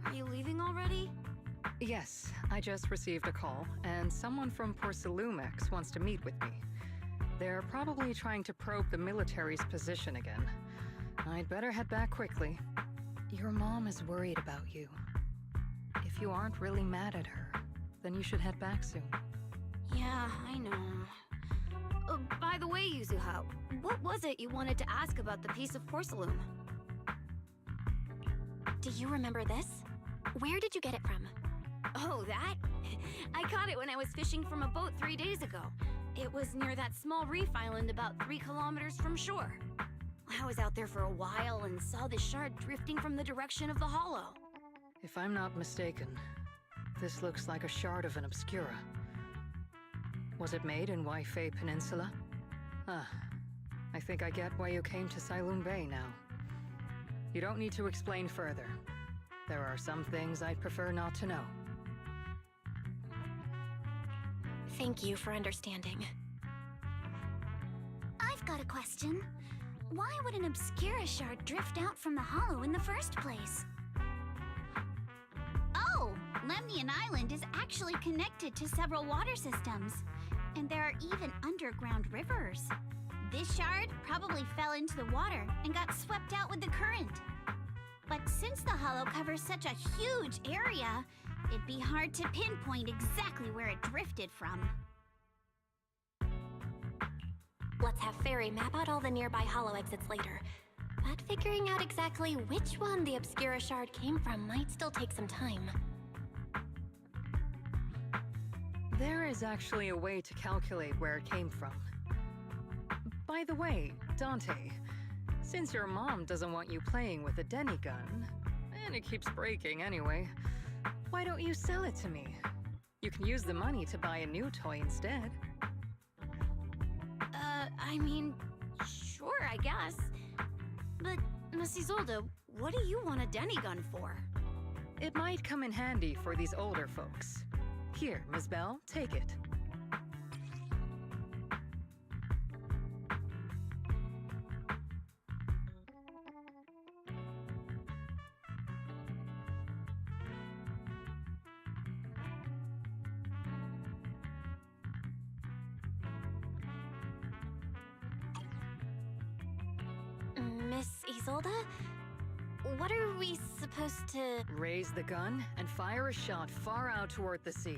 Speaker 9: Are you leaving already?
Speaker 15: Yes, I just received a call, and someone from Porcelumex wants to meet with me. They're probably trying to probe the military's position again. I'd better head back quickly. Your mom is worried about you. If you aren't really mad at her, then you should head back soon.
Speaker 9: Yeah, I know. By the way, Yuzuha, what was it you wanted to ask about the piece of porcelain?
Speaker 6: Do you remember this? Where did you get it from?
Speaker 9: Oh, that? I caught it when I was fishing from a boat 3 days ago. It was near that small reef island about 3 kilometers from shore. I was out there for a while and saw this shard drifting from the direction of the hollow.
Speaker 15: If I'm not mistaken, this looks like a shard of an Obscura. Was it made in Waifei Peninsula? Ah, I think I get why you came to Sailoon Bay now. You don't need to explain further. There are some things I'd prefer not to know.
Speaker 6: Thank you for understanding.
Speaker 3: I've got a question. Why would an Obscura shard drift out from the hollow in the first place?
Speaker 18: Oh, Lemnian Island is actually connected to several water systems, and there are even underground rivers. This shard probably fell into the water and got swept out with the current. But since the hollow covers such a huge area, it'd be hard to pinpoint exactly where it drifted from.
Speaker 6: Let's have Fairy map out all the nearby hollow exits later. But figuring out exactly which one the Obscura shard came from might still take some time.
Speaker 15: There is actually a way to calculate where it came from. By the way, Dante, since your mom doesn't want you playing with a Denny gun, and it keeps breaking anyway, why don't you sell it to me? You can use the money to buy a new toy instead.
Speaker 9: I mean, sure, I guess. But, Miss Isolde, what do you want a Denny gun for?
Speaker 15: It might come in handy for these older folks. Here, Ms. Bell, take it.
Speaker 6: Miss Isolde? What are we supposed to...
Speaker 15: Raise the gun and fire a shot far out toward the sea,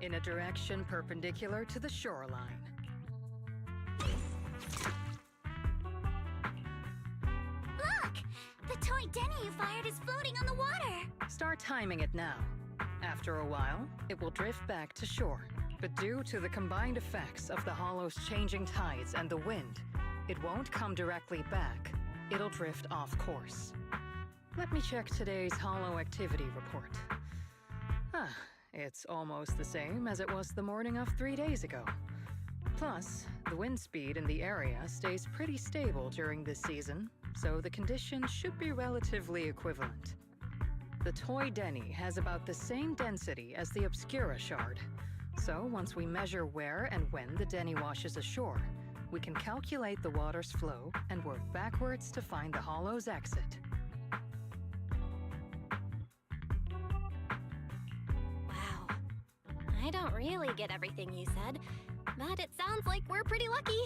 Speaker 15: in a direction perpendicular to the shoreline.
Speaker 3: Look! The toy Denny you fired is floating on the water!
Speaker 15: Start timing it now. After a while, it will drift back to shore. But due to the combined effects of the hollow's changing tides and the wind, it won't come directly back. It'll drift off course. Let me check today's hollow activity report. Ah, It's almost the same as it was the morning of 3 days ago. Plus, the wind speed in the area stays pretty stable during this season, so the conditions should be relatively equivalent. The Toy Denny has about the same density as the Obscura Shard, so once we measure where and when the Denny washes ashore, we can calculate the water's flow and work backwards to find the hollow's exit.
Speaker 6: Wow. I don't really get everything you said, but it sounds like we're pretty lucky.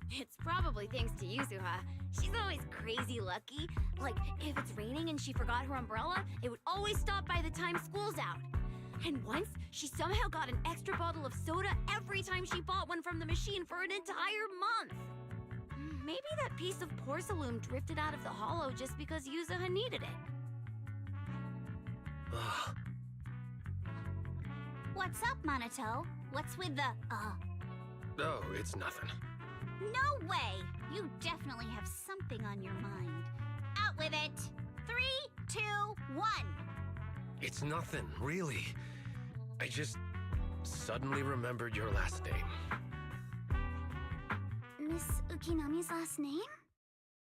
Speaker 6: It's probably thanks to Yuzuha. She's always crazy lucky. Like, if it's raining and she forgot her umbrella, it would always stop by the time school's out. And once, she somehow got an extra bottle of soda every time she bought one from the machine for an entire month. Maybe that piece of porcelain drifted out of the hollow just because Yuzuha needed it.
Speaker 17: Ugh.
Speaker 18: What's up, Monato? What's with the,
Speaker 17: Oh, it's nothing.
Speaker 18: No way! You definitely have something on your mind. Out with it! 3, 2, 1!
Speaker 17: It's nothing, really. I just suddenly remembered your last name.
Speaker 3: Miss Ukinami's last name?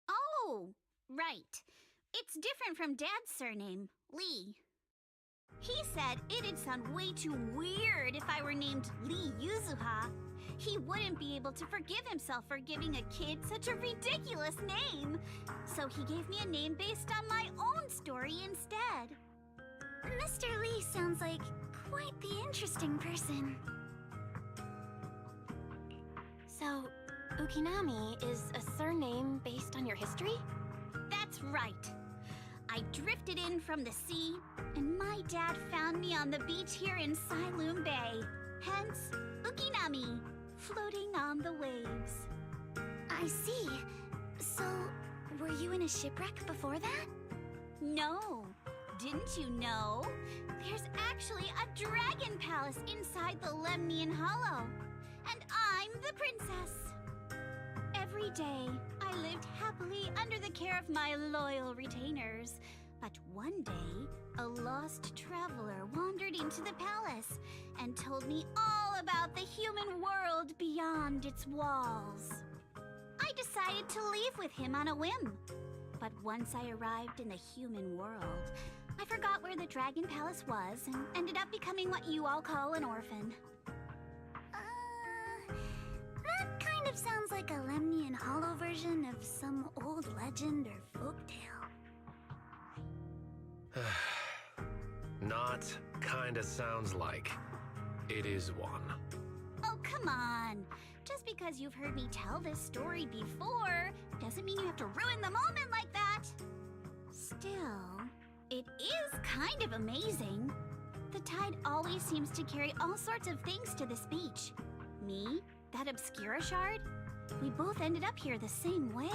Speaker 18: Oh, right. It's different from Dad's surname, Lee. He said it'd sound way too weird if I were named Lee Yuzuha. He wouldn't be able to forgive himself for giving a kid such a ridiculous name. So he gave me a name based on my own story instead.
Speaker 3: Mr. Lee sounds like quite the interesting person.
Speaker 6: So, Ukinami is a surname based on your history?
Speaker 18: That's right. I drifted in from the sea, and my dad found me on the beach here in Sailoon Bay. Hence, Ukinami, floating on the waves.
Speaker 3: I see. So, were you in a shipwreck before that?
Speaker 18: No. Didn't you know? There's actually a dragon palace inside the Lemnian Hollow. And I'm the princess. Every day, I lived happily under the care of my loyal retainers. But one day, a lost traveler wandered into the palace and told me all about the human world beyond its walls. I decided to leave with him on a whim. But once I arrived in the human world, I forgot where the Dragon Palace was and ended up becoming what you all call an orphan.
Speaker 3: That kind of sounds like a Lemnian Hollow version of some old legend or folktale.
Speaker 17: Not kinda sounds like. It is one.
Speaker 18: Oh, come on. Just because you've heard me tell this story before doesn't mean you have to ruin the moment like that. Still, it is kind of amazing. The tide always seems to carry all sorts of things to this beach. Me, that Obscura Shard, we both ended up here the same way.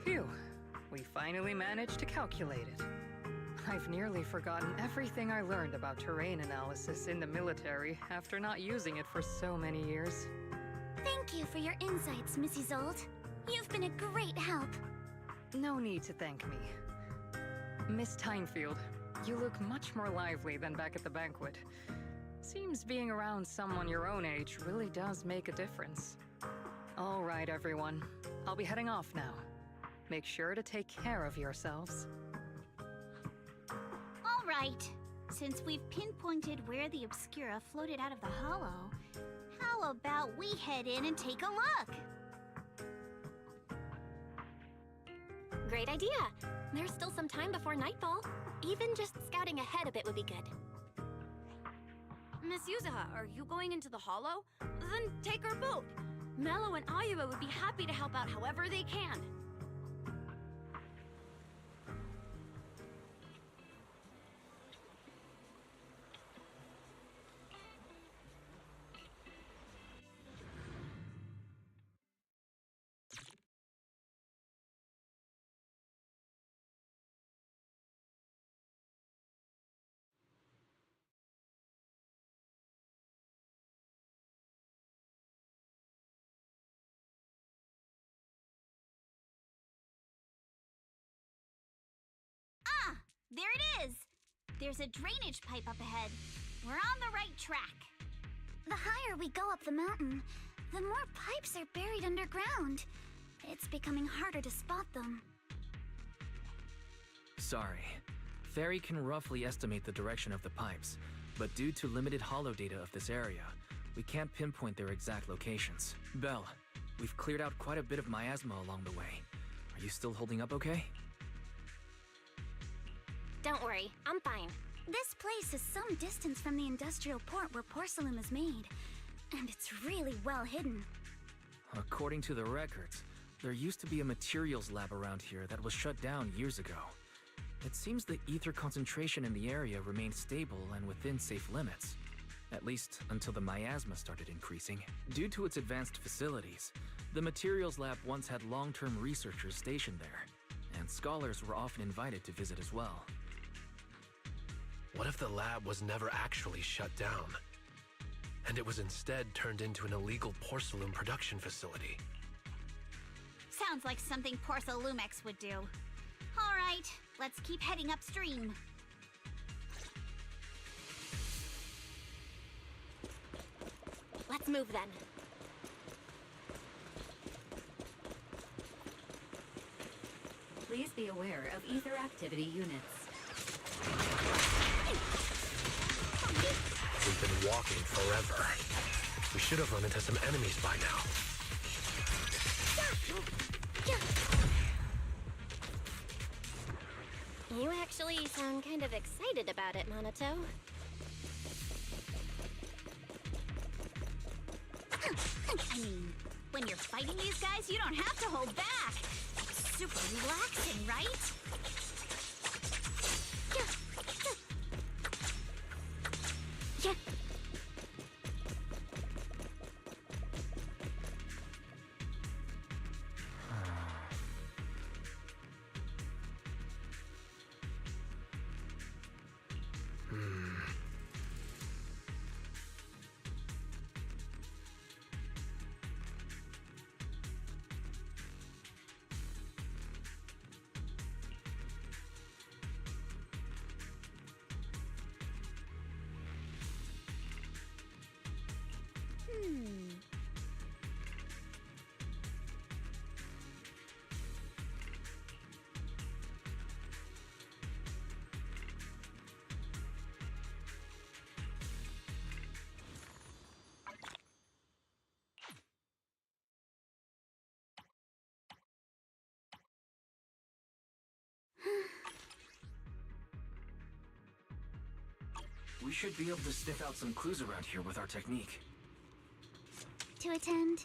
Speaker 15: Phew, we finally managed to calculate it. I've nearly forgotten everything I learned about terrain analysis in the military after not using it for so many years.
Speaker 3: Thank you for your insights, Mrs. Old. You've been a great help.
Speaker 15: No need to thank me. Miss Tynefield, you look much more lively than back at the banquet. Seems being around someone your own age really does make a difference. All right, everyone. I'll be heading off now. Make sure to take care of yourselves.
Speaker 18: All right. Since we've pinpointed where the Obscura floated out of the hollow, how about we head in and take a look?
Speaker 6: Great idea. There's still some time before nightfall. Even just scouting ahead a bit would be good. Miss Yuzuha, are you going into the hollow? Then take our boat. Mello and Ayuba would be happy to help out however they can.
Speaker 18: There it is! There's a drainage pipe up ahead. We're on the right track.
Speaker 3: The higher we go up the mountain, the more pipes are buried underground. It's becoming harder to spot them.
Speaker 8: Sorry. Fairy can roughly estimate the direction of the pipes, but due to limited holo data of this area, we can't pinpoint their exact locations. Belle, we've cleared out quite a bit of miasma along the way. Are you still holding up okay?
Speaker 6: Don't worry, I'm fine.
Speaker 3: This place is some distance from the industrial port where porcelain is made, and it's really well hidden.
Speaker 8: According to the records, there used to be a materials lab around here that was shut down years ago. It seems the ether concentration in the area remained stable and within safe limits, at least until the miasma started increasing. Due to its advanced facilities, the materials lab once had long-term researchers stationed there, and scholars were often invited to visit as well.
Speaker 17: What if the lab was never actually shut down, and it was instead turned into an illegal porcelain production facility?
Speaker 18: Sounds like something Porcelumex would do. All right, let's keep heading upstream.
Speaker 6: Let's move then.
Speaker 16: Please be aware of ether activity units.
Speaker 17: We've been walking forever. We should have run into some enemies by now.
Speaker 6: You actually sound kind of excited about it, Monato.
Speaker 18: I mean, when you're fighting these guys, you don't have to hold back. It's super relaxing, right?
Speaker 3: Yeah.
Speaker 8: We should be able to sniff out some clues around here with our technique.
Speaker 3: To attend.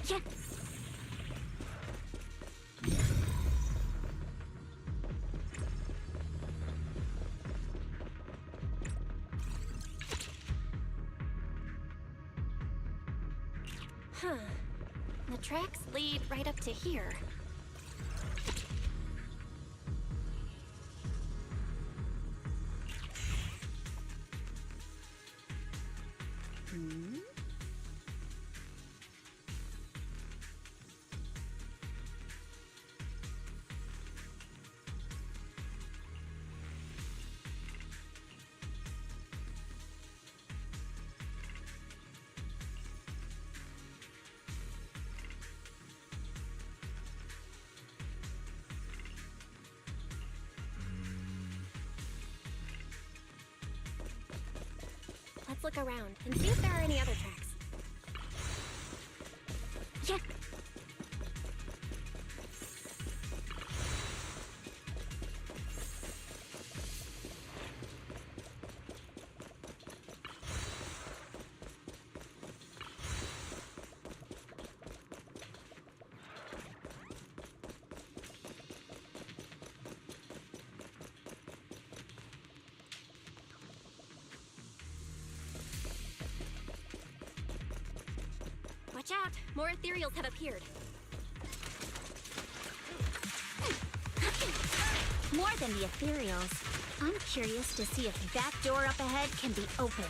Speaker 3: Yeah.
Speaker 6: Huh. The tracks lead right up to here. Let's look around and see if there are any other tracks.
Speaker 3: Yeah.
Speaker 6: Watch out! More ethereals have appeared.
Speaker 18: More than the ethereals. I'm curious to see if that door up ahead can be opened.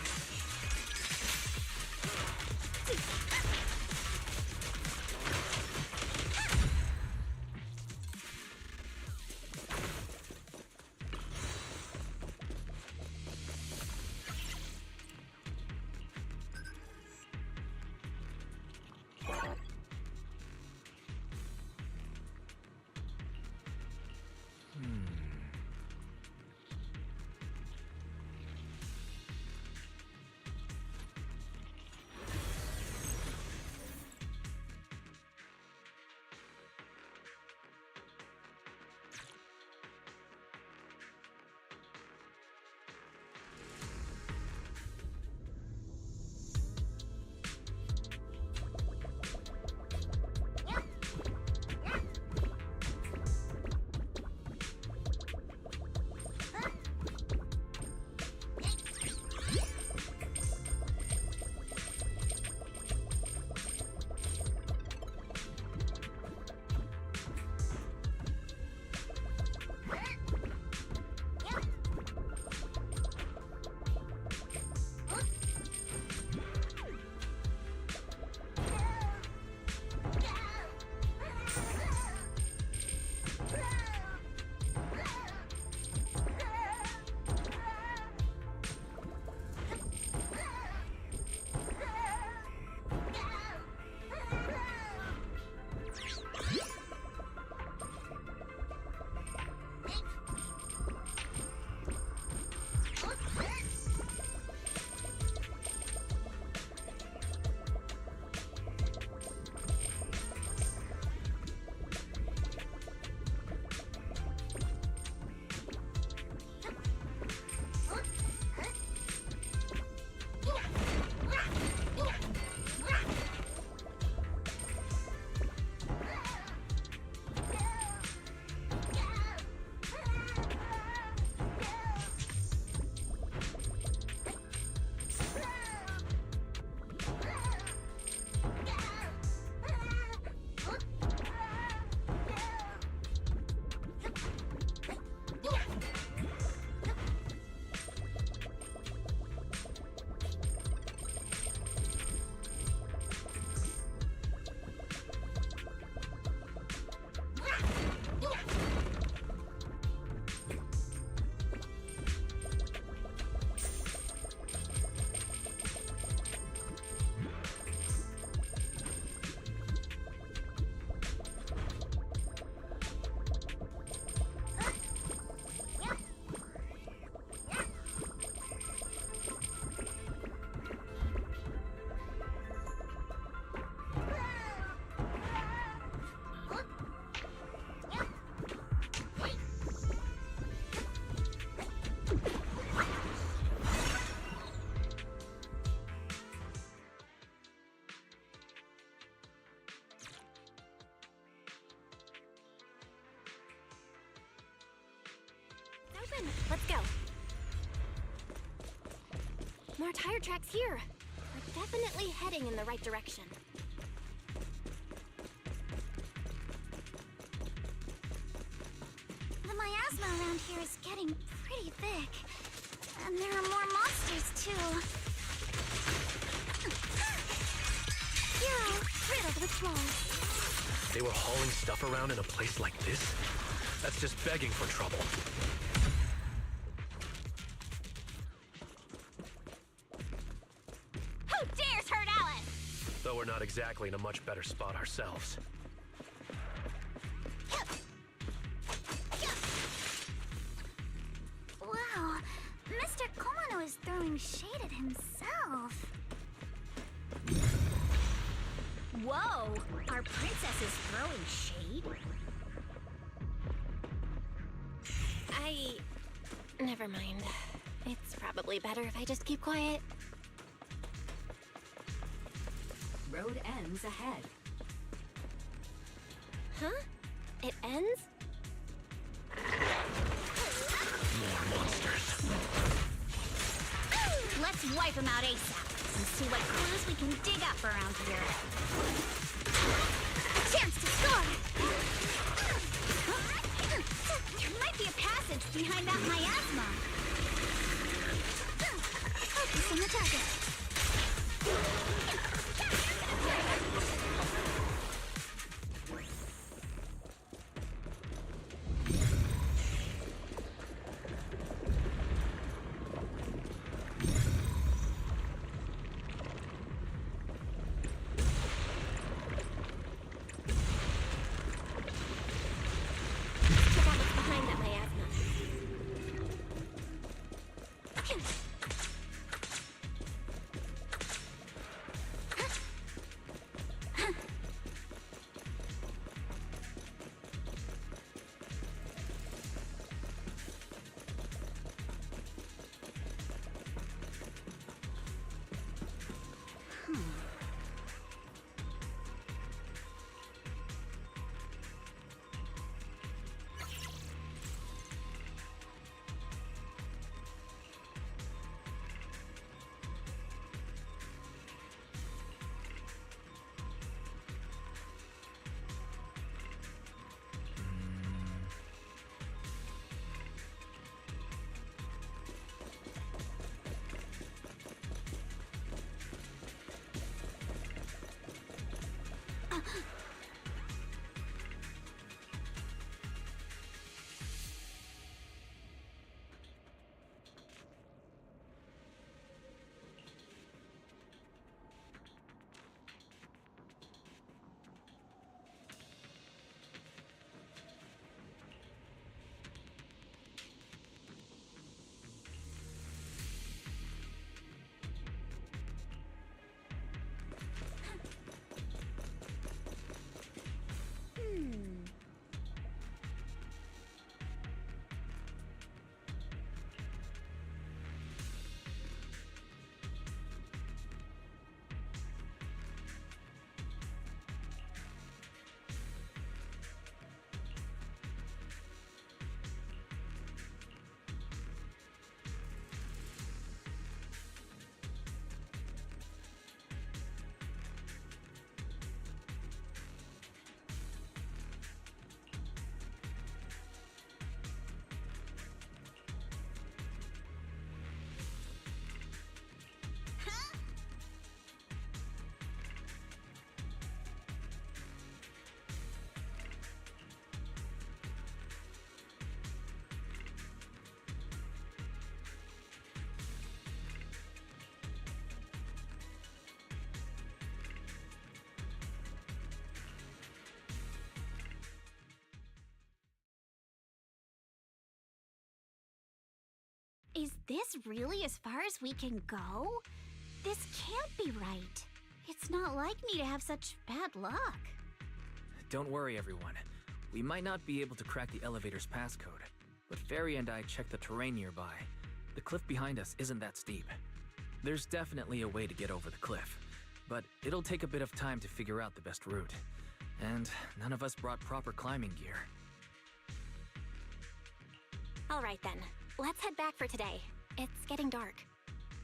Speaker 6: Open. Let's go. More tire tracks here. We're definitely heading in the right direction.
Speaker 3: The miasma around here is getting pretty thick. And there are more monsters, too. Here, riddled with trolls.
Speaker 17: They were hauling stuff around in a place like this? That's just begging for trouble.
Speaker 6: Who dares hurt Alice?
Speaker 17: Though we're not exactly in a much better spot ourselves.
Speaker 3: Wow, Mr. Komano is throwing shade at himself.
Speaker 18: Whoa! Our princess is throwing shade?
Speaker 6: Never mind. It's probably better if I just keep quiet.
Speaker 16: Road ends ahead.
Speaker 6: Huh? It ends?
Speaker 17: More monsters.
Speaker 18: Let's wipe him out ASAP. and see what clues we can dig up around here. A chance to score! There might be a passage behind that miasma. Focus on the target.
Speaker 6: Check out what's behind that miasma.
Speaker 18: Is this really as far as we can go? This can't be right. It's not like me to have such bad luck.
Speaker 8: Don't worry, everyone. We might not be able to crack the elevator's passcode, but Fairy and I checked the terrain nearby. The cliff behind us isn't that steep. There's definitely a way to get over the cliff, but it'll take a bit of time to figure out the best route. And none of us brought proper climbing gear.
Speaker 6: All right then, let's head back for today. It's getting dark.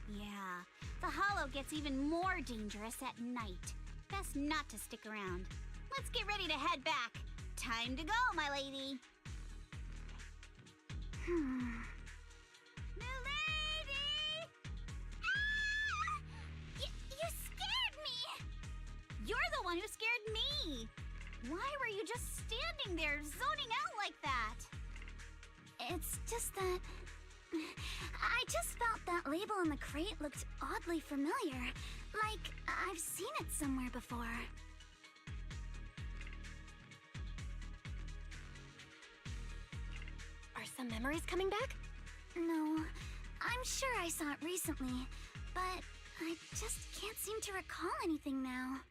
Speaker 18: Yeah, the hollow gets even more dangerous at night. Best not to stick around. Let's get ready to head back. Time to go, my lady. Milady! Ah! You scared me! You're the one who scared me! Why were you just standing there, zoning out like that?
Speaker 3: It's just that... I just felt that label on the crate looked oddly familiar. Like, I've seen it somewhere before.
Speaker 6: Are some memories coming back?
Speaker 3: No, I'm sure I saw it recently, but I just can't seem to recall anything now.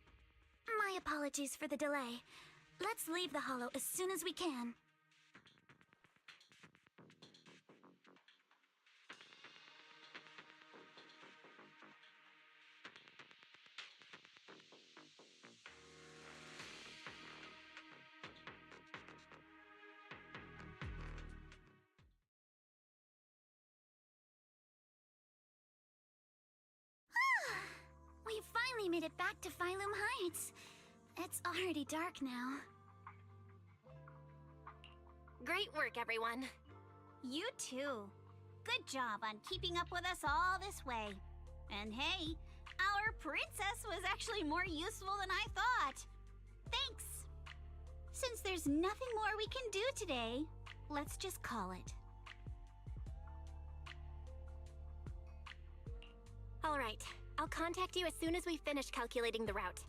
Speaker 3: My apologies for the delay. Let's leave the hollow as soon as we can. finally made it back to Phylum Heights. It's already dark now.
Speaker 6: Great work, everyone.
Speaker 18: You too. Good job on keeping up with us all this way. And hey, our princess was actually more useful than I thought. Thanks. Since there's nothing more we can do today, let's just call it.
Speaker 6: All right, I'll contact you as soon as we finish calculating the route.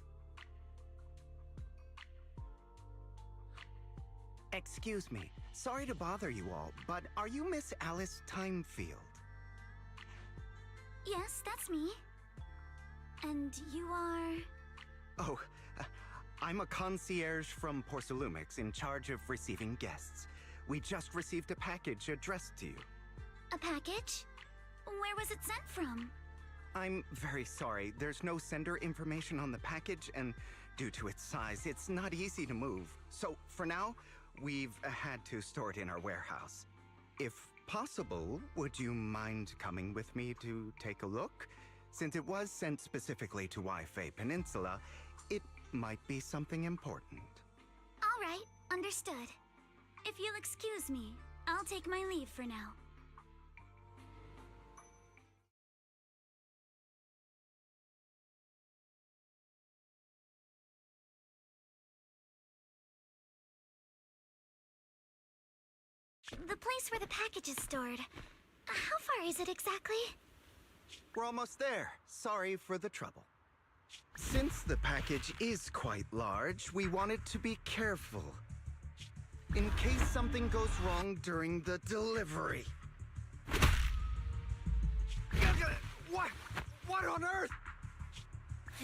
Speaker 21: Excuse me. Sorry to bother you all, but are you Miss Alice Timefield?
Speaker 3: Yes, that's me. And you are...
Speaker 21: Oh, I'm a concierge from Porcelumix in charge of receiving guests. We just received a package addressed to you.
Speaker 3: A package? Where was it sent from?
Speaker 21: I'm very sorry. There's no sender information on the package, and due to its size, it's not easy to move. So, for now, we've had to store it in our warehouse. If possible, would you mind coming with me to take a look? Since it was sent specifically to Wi-Fi Peninsula, it might be something important.
Speaker 3: All right, understood. If you'll excuse me, I'll take my leave for now. The place where the package is stored. How far is it exactly?
Speaker 21: We're almost there. Sorry for the trouble. Since the package is quite large, we wanted to be careful. In case something goes wrong during the delivery. What? What on earth?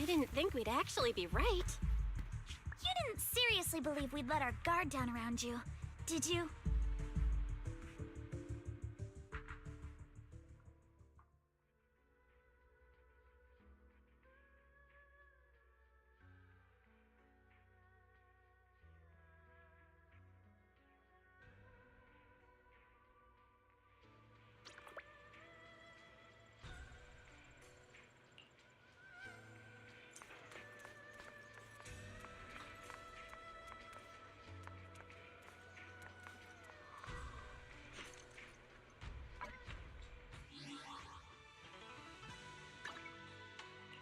Speaker 6: I didn't think we'd actually be right.
Speaker 3: You didn't seriously believe we'd let our guard down around you, did you?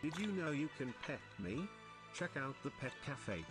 Speaker 1: Did you know you can pet me? Check out the pet cafe.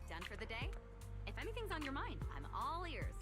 Speaker 2: Done for the day? If anything's on your mind, I'm all ears.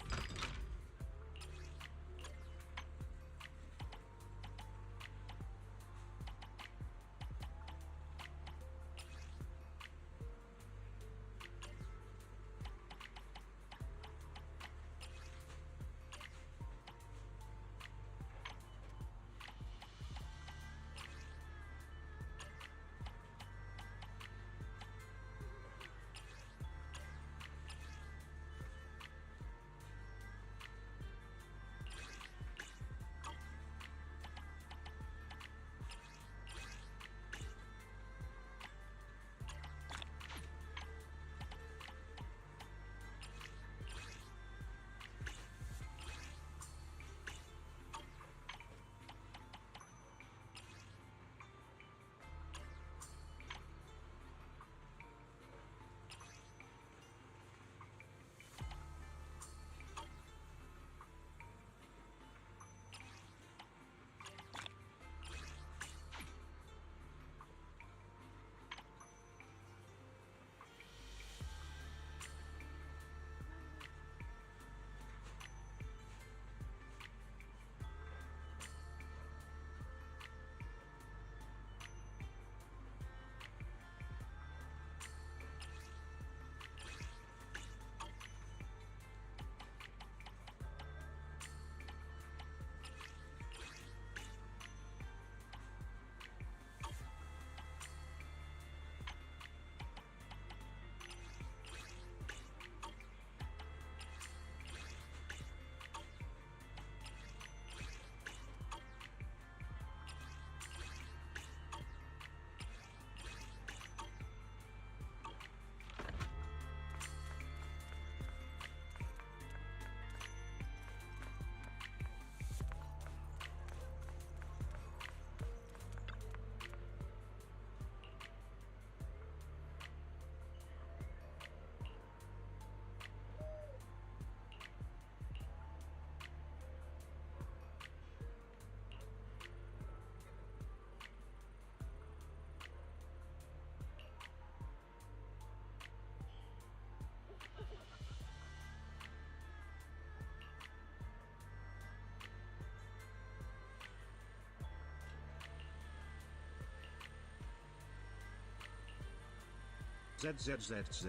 Speaker 1: ZZZZ.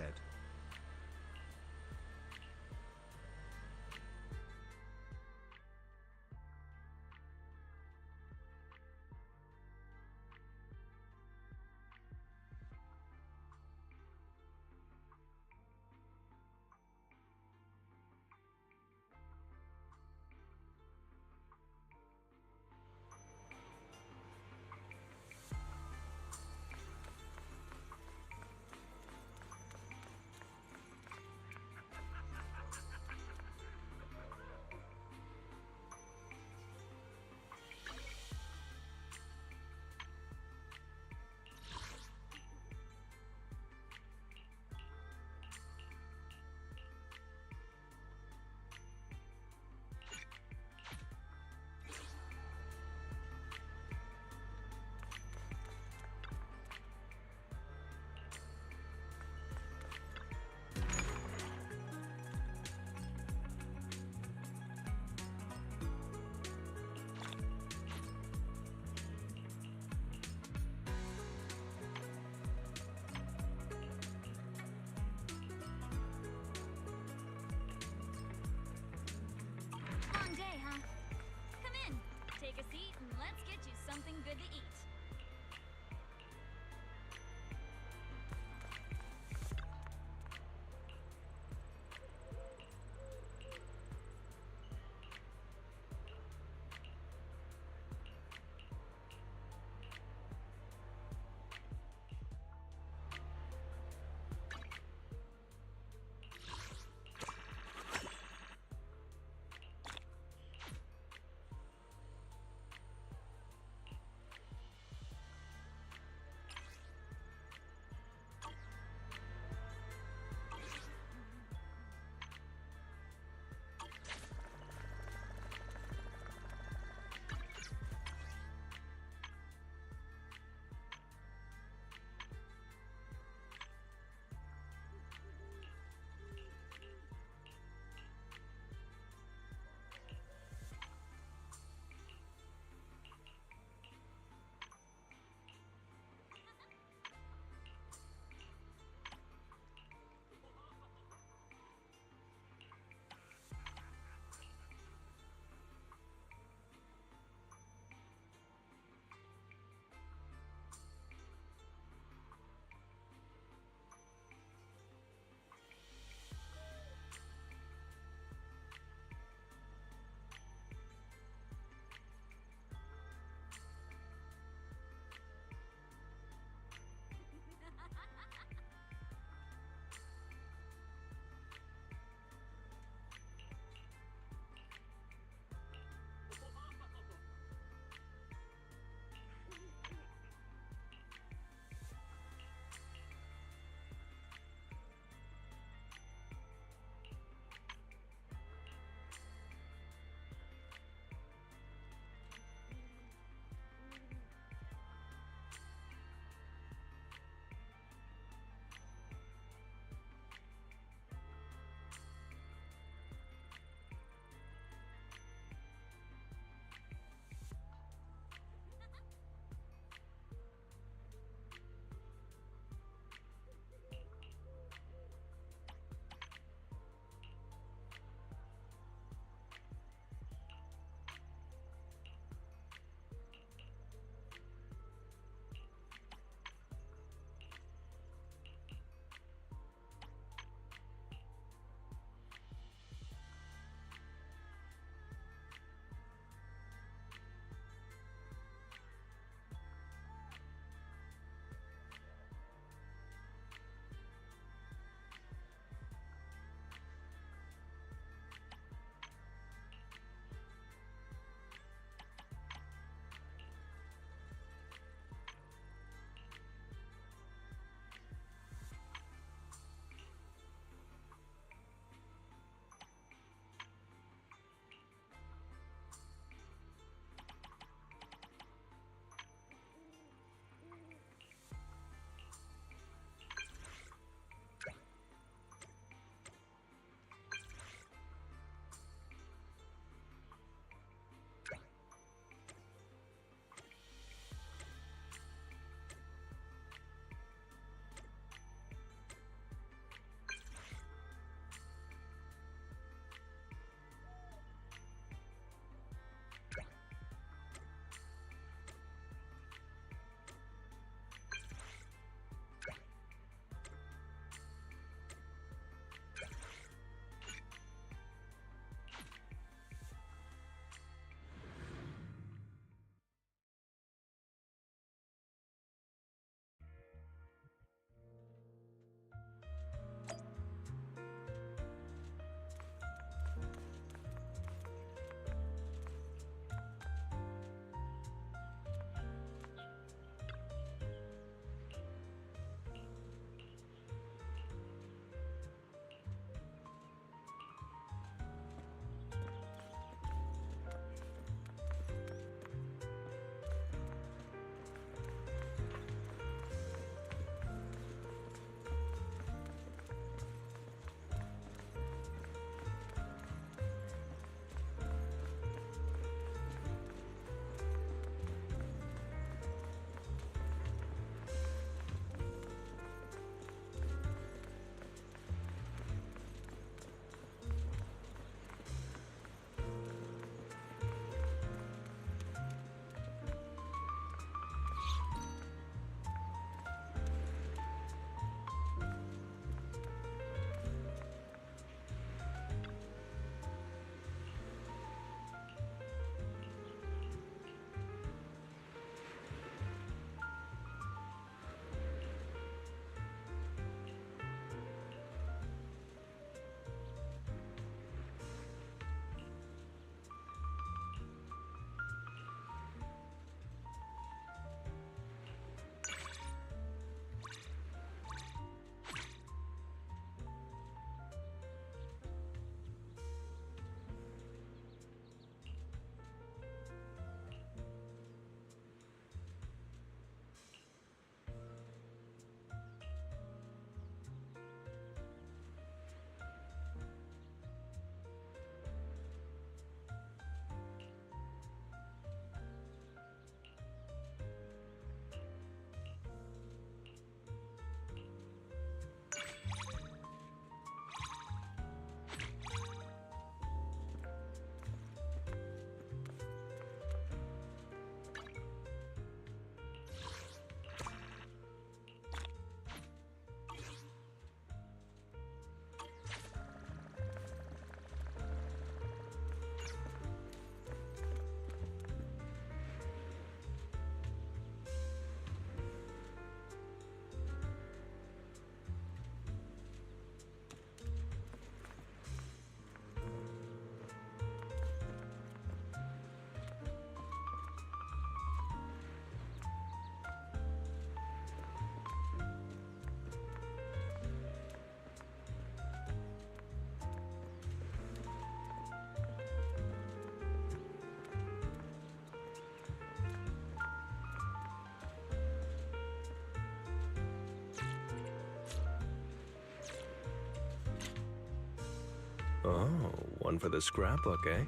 Speaker 5: Oh, one for the scrapbook, eh?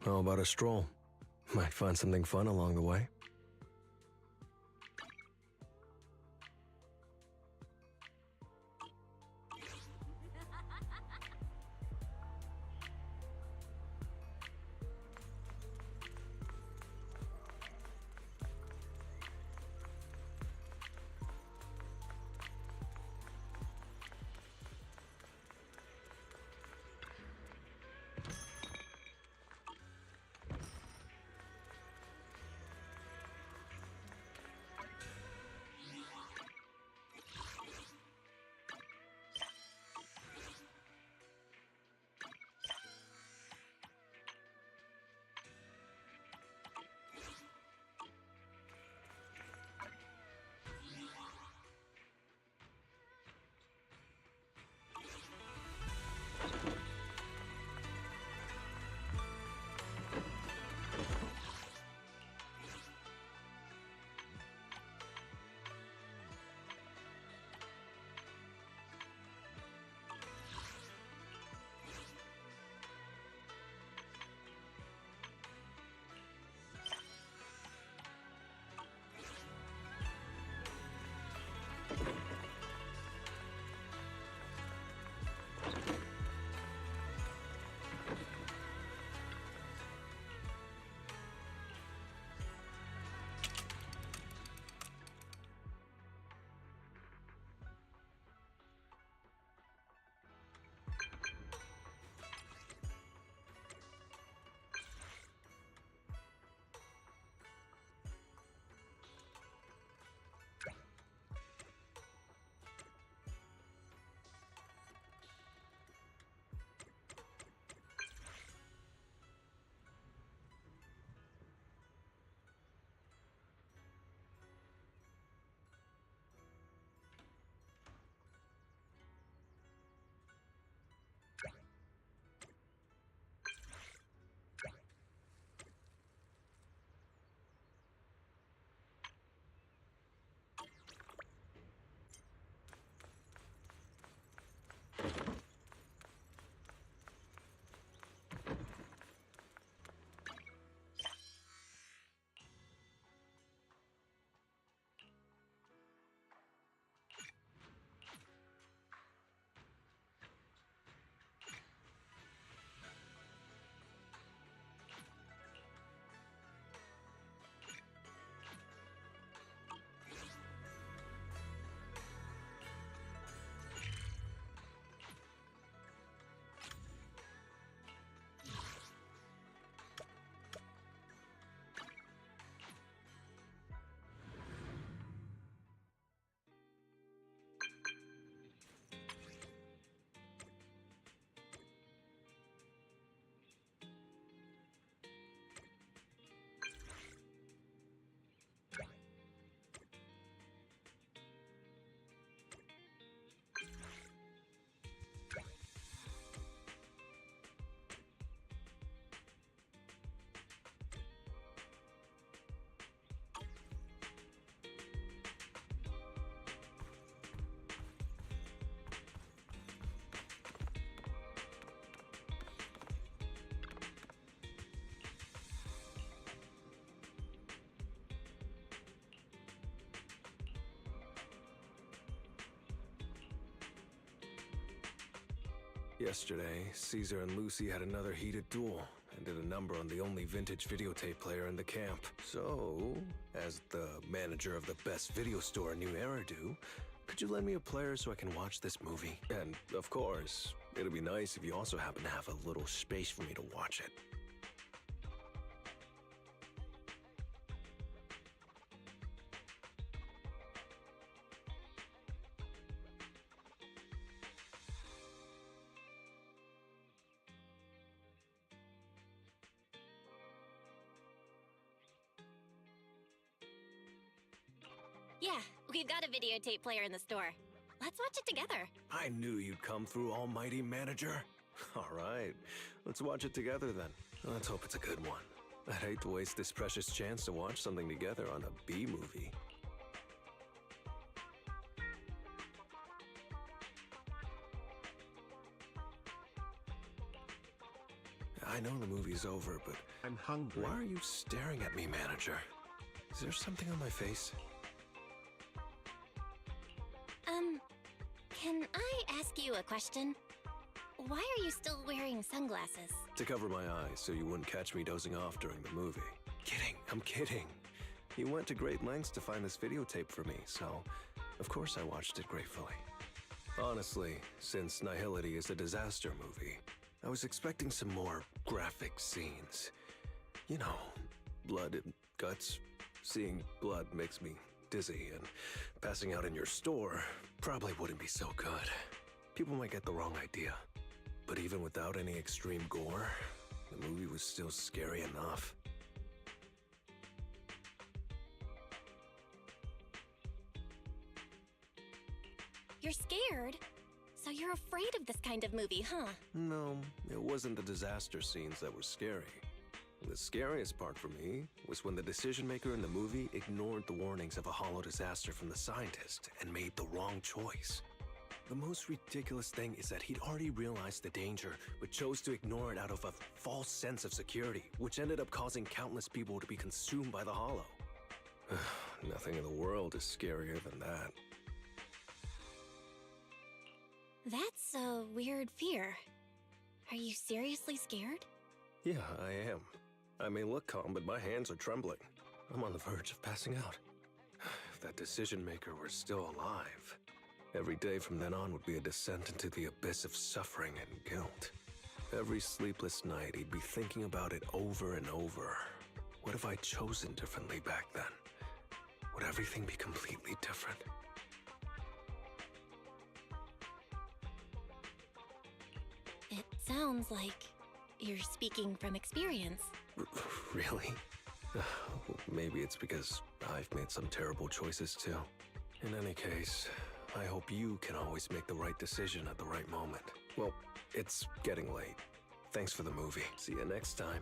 Speaker 5: How about a stroll? Might find something fun along the way. Yesterday, Caesar and Lucy had another heated duel and did a number on the only vintage videotape player in the camp. So, as the manager of the best video store in New Era do, could you lend me a player so I can watch this movie? And, of course, it'd be nice if you also happen to have a little space for me to watch it.
Speaker 6: Yeah, we've got a videotape player in the store. Let's watch it together.
Speaker 5: I knew you'd come through, almighty manager. All right, let's watch it together then. Let's hope it's a good one. I'd hate to waste this precious chance to watch something together on a B-movie. I know the movie's over, but
Speaker 1: I'm hungry.
Speaker 5: Why are you staring at me, manager? Is there something on my face?
Speaker 6: Can I ask you a question? Why are you still wearing sunglasses?
Speaker 5: To cover my eyes so you wouldn't catch me dozing off during the movie. Kidding, I'm kidding. You went to great lengths to find this videotape for me, so of course I watched it gratefully. Honestly, since Nihility is a disaster movie, I was expecting some more graphic scenes. You know, blood and guts. Seeing blood makes me dizzy, and passing out in your store probably wouldn't be so good. People might get the wrong idea. But even without any extreme gore, the movie was still scary enough.
Speaker 6: You're scared? So you're afraid of this kind of movie, huh?
Speaker 5: No, it wasn't the disaster scenes that were scary. The scariest part for me was when the decision maker in the movie ignored the warnings of a hollow disaster from the scientist and made the wrong choice. The most ridiculous thing is that he'd already realized the danger, but chose to ignore it out of a false sense of security, which ended up causing countless people to be consumed by the hollow. Nothing in the world is scarier than that.
Speaker 6: That's a weird fear. Are you seriously scared?
Speaker 5: Yeah, I am. I may look calm, but my hands are trembling. I'm on the verge of passing out. If that decision maker were still alive, every day from then on would be a descent into the abyss of suffering and guilt. Every sleepless night, he'd be thinking about it over and over. What if I'd chosen differently back then? Would everything be completely different?
Speaker 6: It sounds like you're speaking from experience.
Speaker 5: Really? Maybe it's because I've made some terrible choices too. In any case, I hope you can always make the right decision at the right moment. Well, it's getting late. Thanks for the movie. See you next time.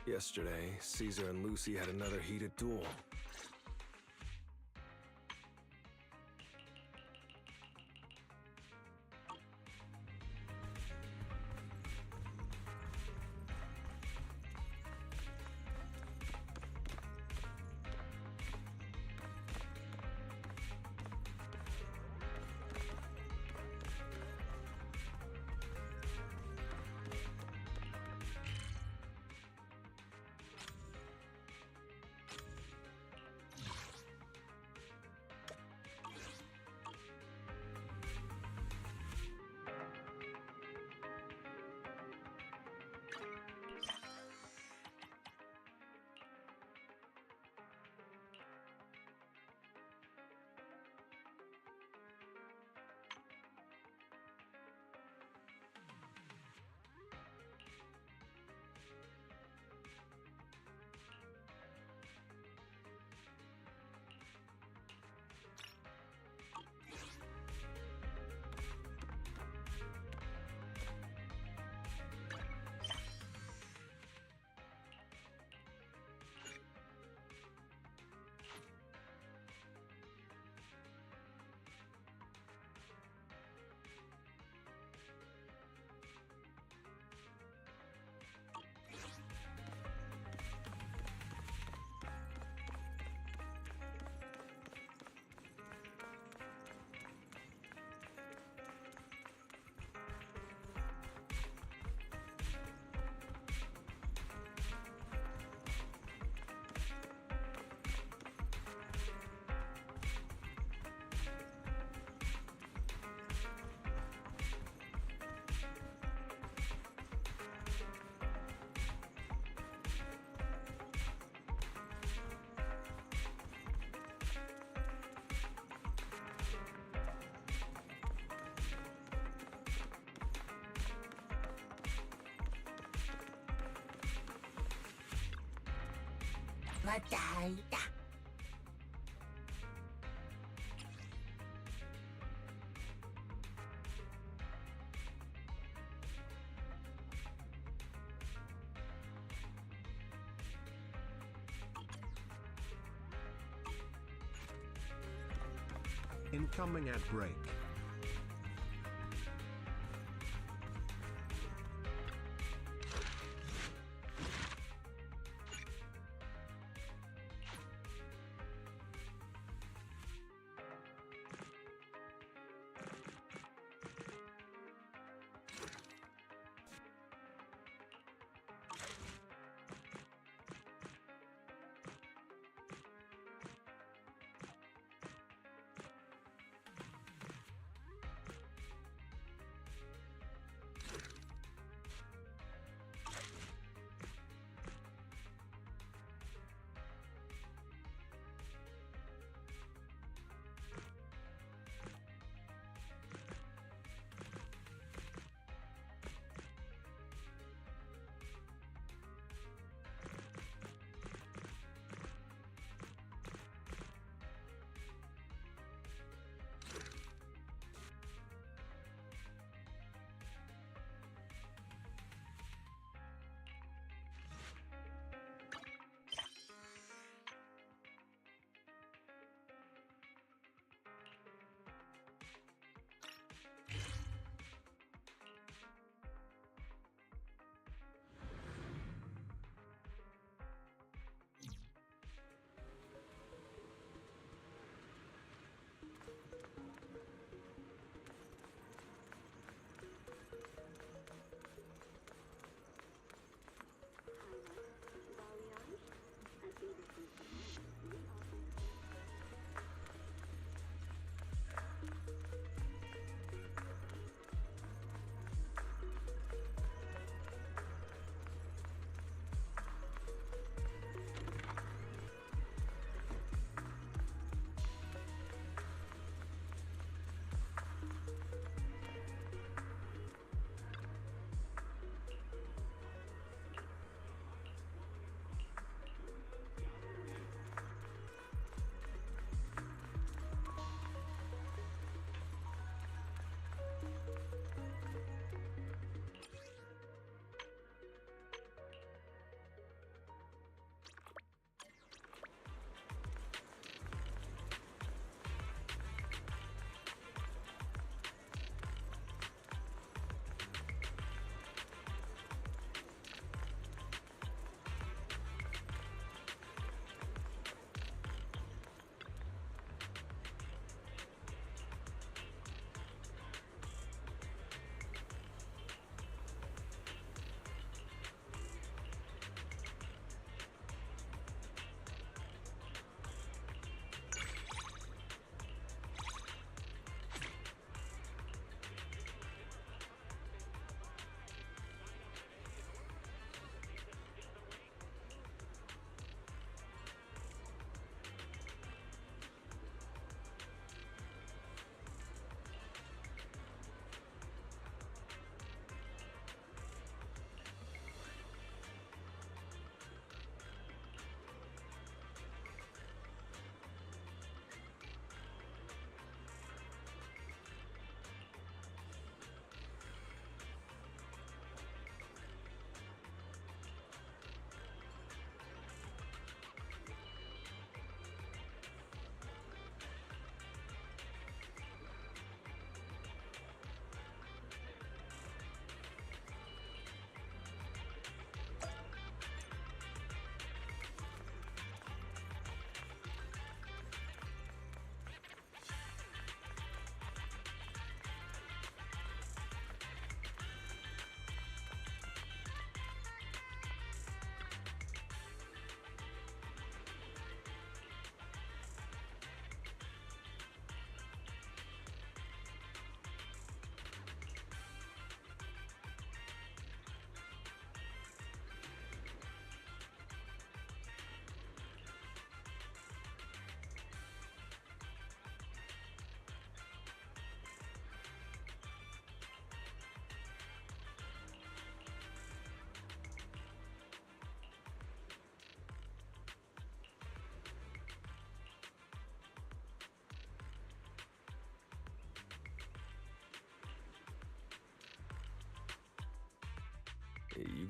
Speaker 5: Yesterday, Caesar and Lucy had another heated duel.
Speaker 1: Incoming ad break.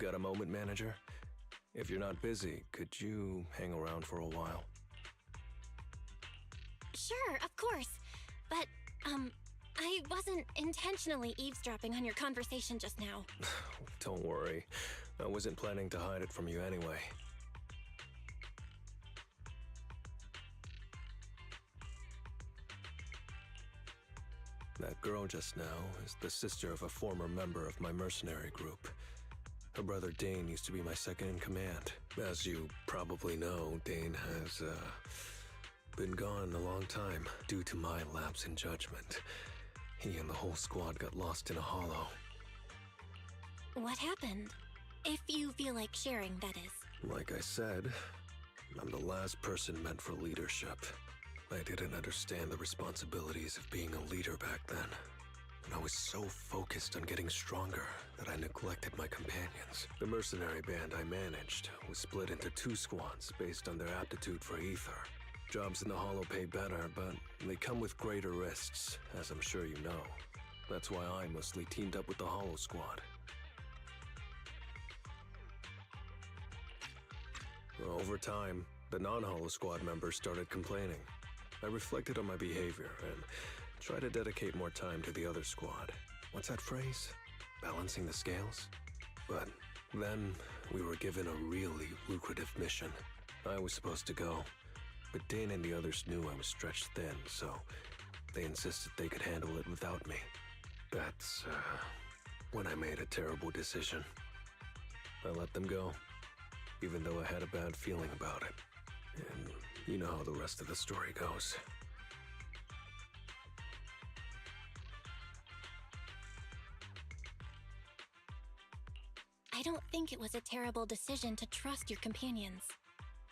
Speaker 5: got a moment, manager? If you're not busy, could you hang around for a while?
Speaker 6: Sure, of course. But, I wasn't intentionally eavesdropping on your conversation just now.
Speaker 5: Don't worry. I wasn't planning to hide it from you anyway. That girl just now is the sister of a former member of my mercenary group. Her brother Dane used to be my second in command. As you probably know, Dane has, been gone a long time due to my lapse in judgment. He and the whole squad got lost in a hollow.
Speaker 6: What happened? If you feel like sharing, that is.
Speaker 5: Like I said, I'm the last person meant for leadership. I didn't understand the responsibilities of being a leader back then. And I was so focused on getting stronger that I neglected my companions. The mercenary band I managed was split into 2 squads based on their aptitude for ether. Jobs in the Hollow pay better, but they come with greater risks, as I'm sure you know. That's why I mostly teamed up with the Hollow squad. Over time, the non-Hollow squad members started complaining. I reflected on my behavior and tried to dedicate more time to the other squad. What's that phrase? Balancing the scales? But then we were given a really lucrative mission. I was supposed to go, but Dane and the others knew I was stretched thin, so they insisted they could handle it without me. That's when I made a terrible decision. I let them go, even though I had a bad feeling about it. And you know how the rest of the story goes.
Speaker 6: I don't think it was a terrible decision to trust your companions.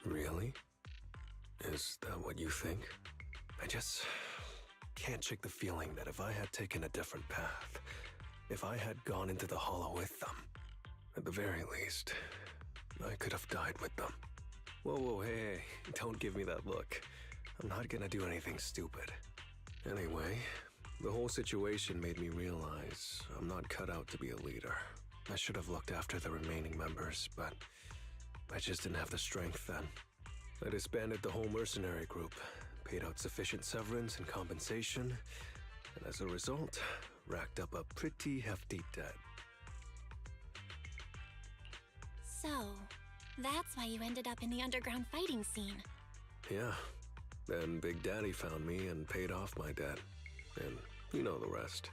Speaker 5: Really? Is that what you think? I just can't shake the feeling that if I had taken a different path, if I had gone into the Hollow with them, at the very least, I could have died with them. Whoa, hey, don't give me that look. I'm not gonna do anything stupid. Anyway, the whole situation made me realize I'm not cut out to be a leader. I should have looked after the remaining members, but I just didn't have the strength then. I disbanded the whole mercenary group, paid out sufficient severance and compensation, and as a result, racked up a pretty hefty debt.
Speaker 6: So, that's why you ended up in the underground fighting scene.
Speaker 5: Yeah. Then Big Daddy found me and paid off my debt. And you know the rest.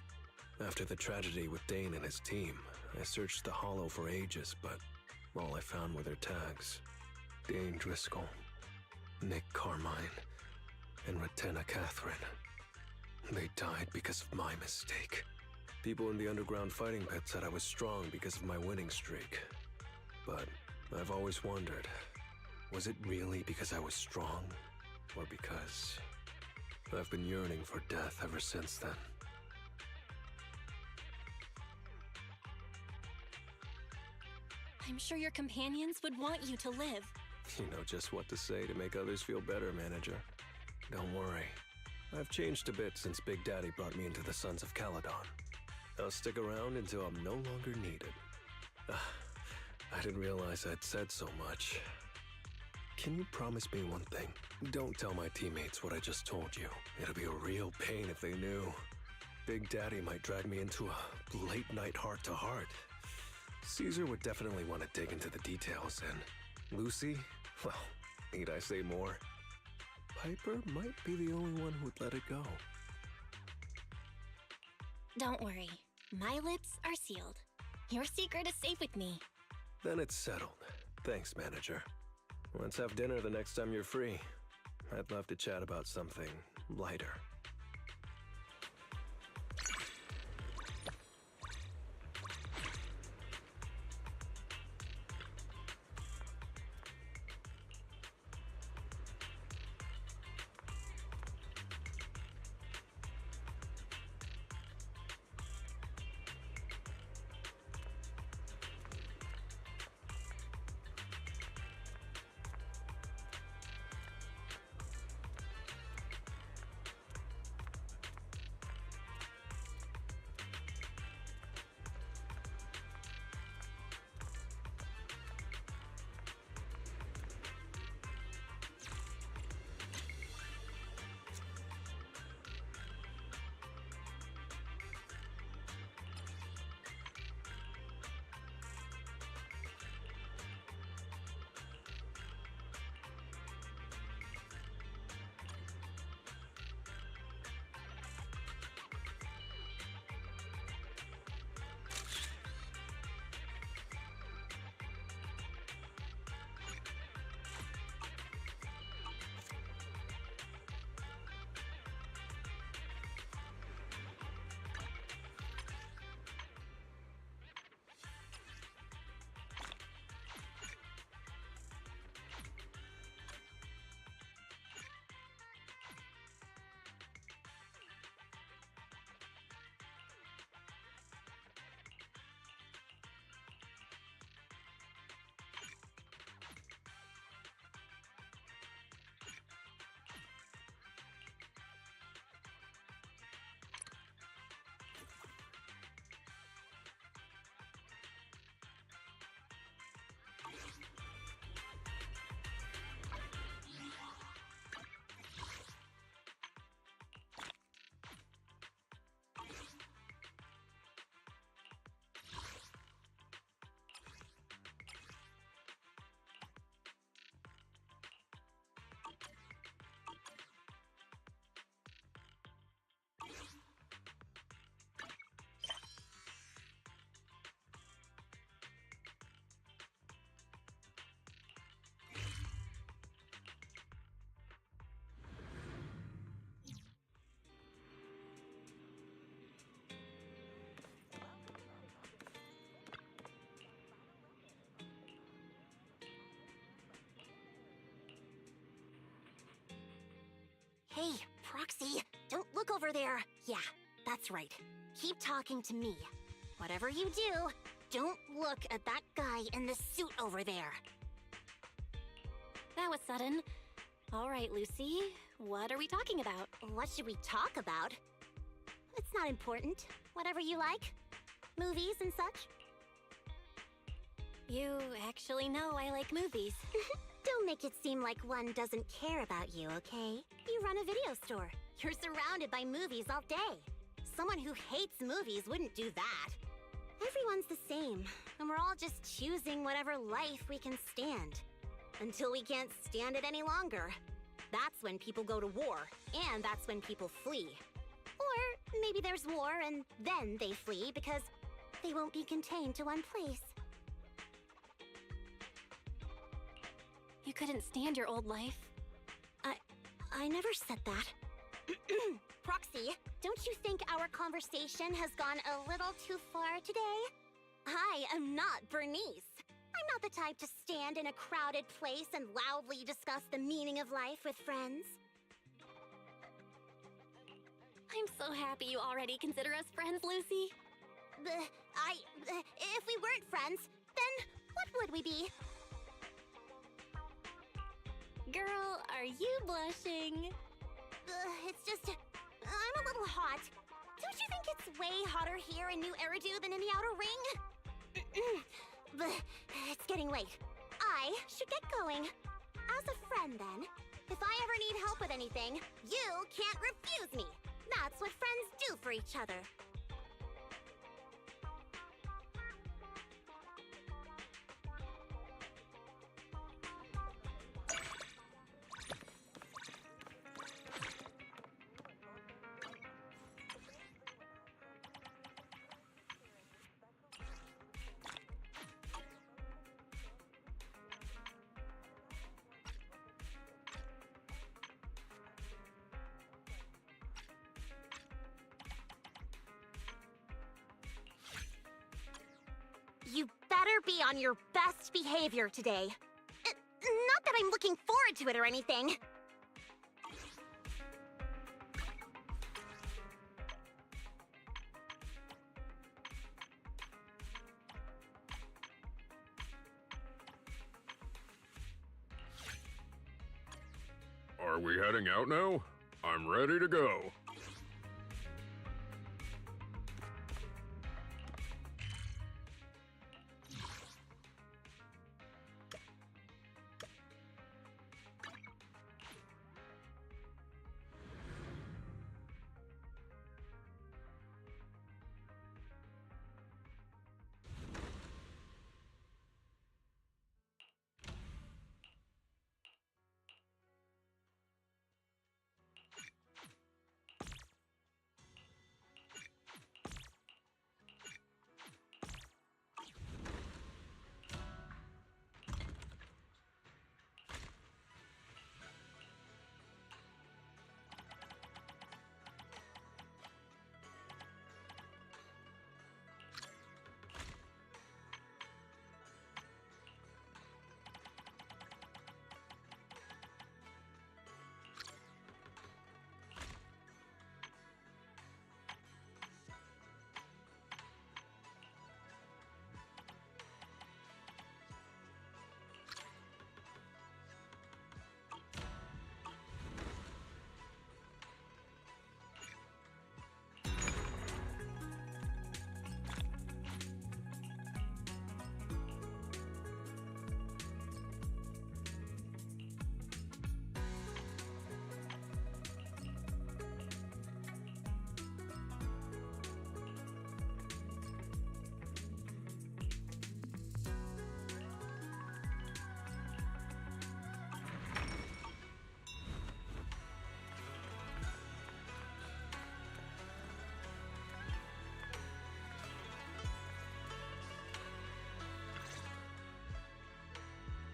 Speaker 5: After the tragedy with Dane and his team, I searched the Hollow for ages, but all I found were their tags. Dane Driscoll, Nick Carmine, and Ratena Catherine. They died because of my mistake. People in the underground fighting pit said I was strong because of my winning streak. But I've always wondered, was it really because I was strong? Or because I've been yearning for death ever since then?
Speaker 6: I'm sure your companions would want you to live.
Speaker 5: You know just what to say to make others feel better, Manager. Don't worry. I've changed a bit since Big Daddy brought me into the Sons of Caledon. I'll stick around until I'm no longer needed. I didn't realize I'd said so much. Can you promise me one thing? Don't tell my teammates what I just told you. It'll be a real pain if they knew. Big Daddy might drag me into a late-night heart-to-heart. Caesar would definitely want to dig into the details, and Lucy, well, need I say more? Piper might be the only one who'd let it go.
Speaker 6: Don't worry. My lips are sealed. Your secret is safe with me.
Speaker 5: Then it's settled. Thanks, Manager. Let's have dinner the next time you're free. I'd love to chat about something lighter.
Speaker 6: Hey, Proxy, don't look over there. Yeah, that's right. Keep talking to me. Whatever you do, don't look at that guy in the suit over there. That was sudden. All right, Lucy, what are we talking about? What should we talk about? It's not important. Whatever you like. Movies and such. You actually know I like movies. Don't make it seem like one doesn't care about you, okay? You run a video store. You're surrounded by movies all day. Someone who hates movies wouldn't do that. Everyone's the same, and we're all just choosing whatever life we can stand. Until we can't stand it any longer. That's when people go to war, and that's when people flee. Or maybe there's war and then they flee because they won't be contained to one place. You couldn't stand your old life. I never said that. Proxy, don't you think our conversation has gone a little too far today? I am not Bernice. I'm not the type to stand in a crowded place and loudly discuss the meaning of life with friends. I'm so happy you already consider us friends, Lucy. If we weren't friends, then what would we be? Girl, are you blushing? It's just... I'm a little hot. Don't you think it's way hotter here in New Eridu than in the Outer Ring? It's getting late. I should get going. As a friend, then, if I ever need help with anything, you can't refuse me. That's what friends do for each other. You better be on your best behavior today. Not that I'm looking forward to it or anything.
Speaker 4: Are we heading out now? I'm ready to go.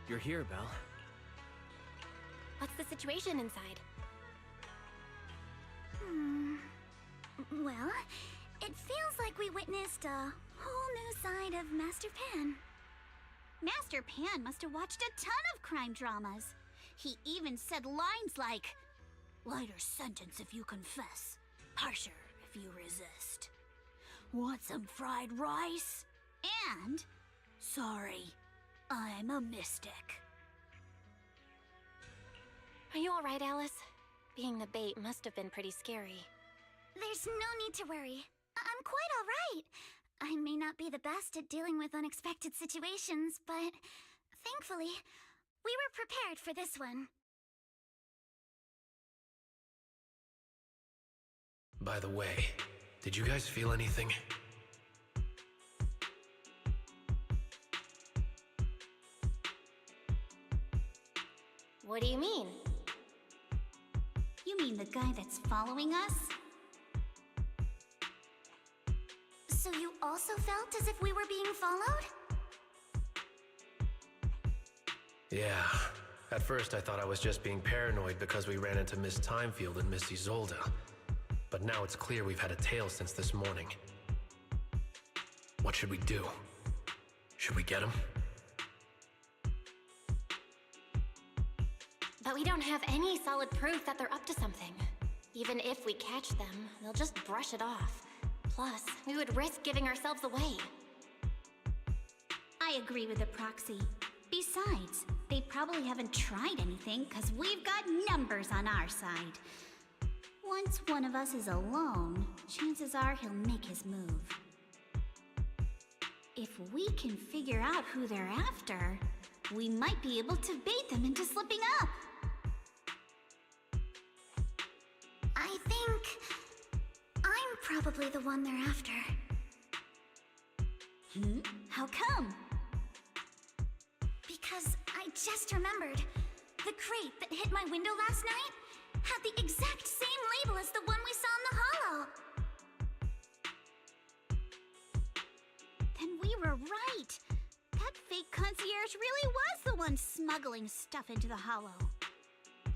Speaker 8: You're here, Belle.
Speaker 6: What's the situation inside?
Speaker 3: Well, it feels like we witnessed a whole new side of Master Pan.
Speaker 18: Master Pan must have watched a ton of crime dramas. He even said lines like, Lighter sentence if you confess, harsher if you resist. Want some fried rice? And, sorry, I'm a mystic.
Speaker 6: Are you alright, Alice? Being the bait must have been pretty scary.
Speaker 3: There's no need to worry. I'm quite alright. I may not be the best at dealing with unexpected situations, but thankfully, we were prepared for this one.
Speaker 17: By the way, did you guys feel anything?
Speaker 6: What do you mean?
Speaker 18: You mean the guy that's following us?
Speaker 3: So you also felt as if we were being followed?
Speaker 17: Yeah. At first I thought I was just being paranoid because we ran into Miss Timefield and Miss Isolde. But now it's clear we've had a tail since this morning. What should we do? Should we get him?
Speaker 6: But we don't have any solid proof that they're up to something. Even if we catch them, they'll just brush it off. Plus, we would risk giving ourselves away.
Speaker 18: I agree with the proxy. Besides, they probably haven't tried anything because we've got numbers on our side. Once one of us is alone, chances are he'll make his move. If we can figure out who they're after, we might be able to bait them into slipping up.
Speaker 3: I think I'm probably the one they're after.
Speaker 18: How come?
Speaker 3: Because I just remembered. The crate that hit my window last night had the exact same label as the one we saw in the hollow.
Speaker 18: Then we were right. That fake concierge really was the one smuggling stuff into the hollow.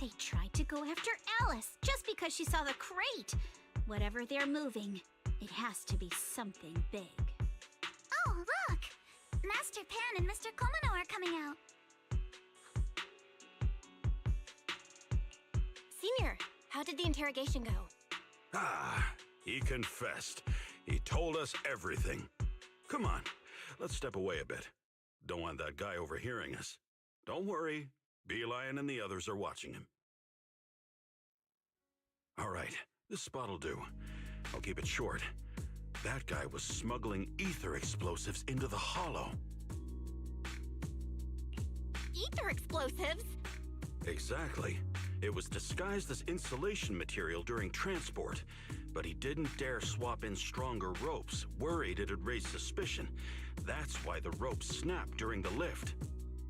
Speaker 18: They tried to go after Alice just because she saw the crate. Whatever they're moving, it has to be something big.
Speaker 3: Oh, look! Master Pan and Mr. Komano are coming out.
Speaker 6: Senior, how did the interrogation go?
Speaker 7: Ah, he confessed. He told us everything. Come on, let's step away a bit. Don't want that guy overhearing us. Don't worry, Beelion and the others are watching him. All right, this spot'll do. I'll keep it short. That guy was smuggling ether explosives into the hollow.
Speaker 6: Ether explosives?
Speaker 7: Exactly. It was disguised as insulation material during transport, but he didn't dare swap in stronger ropes, worried it'd raise suspicion. That's why the ropes snapped during the lift.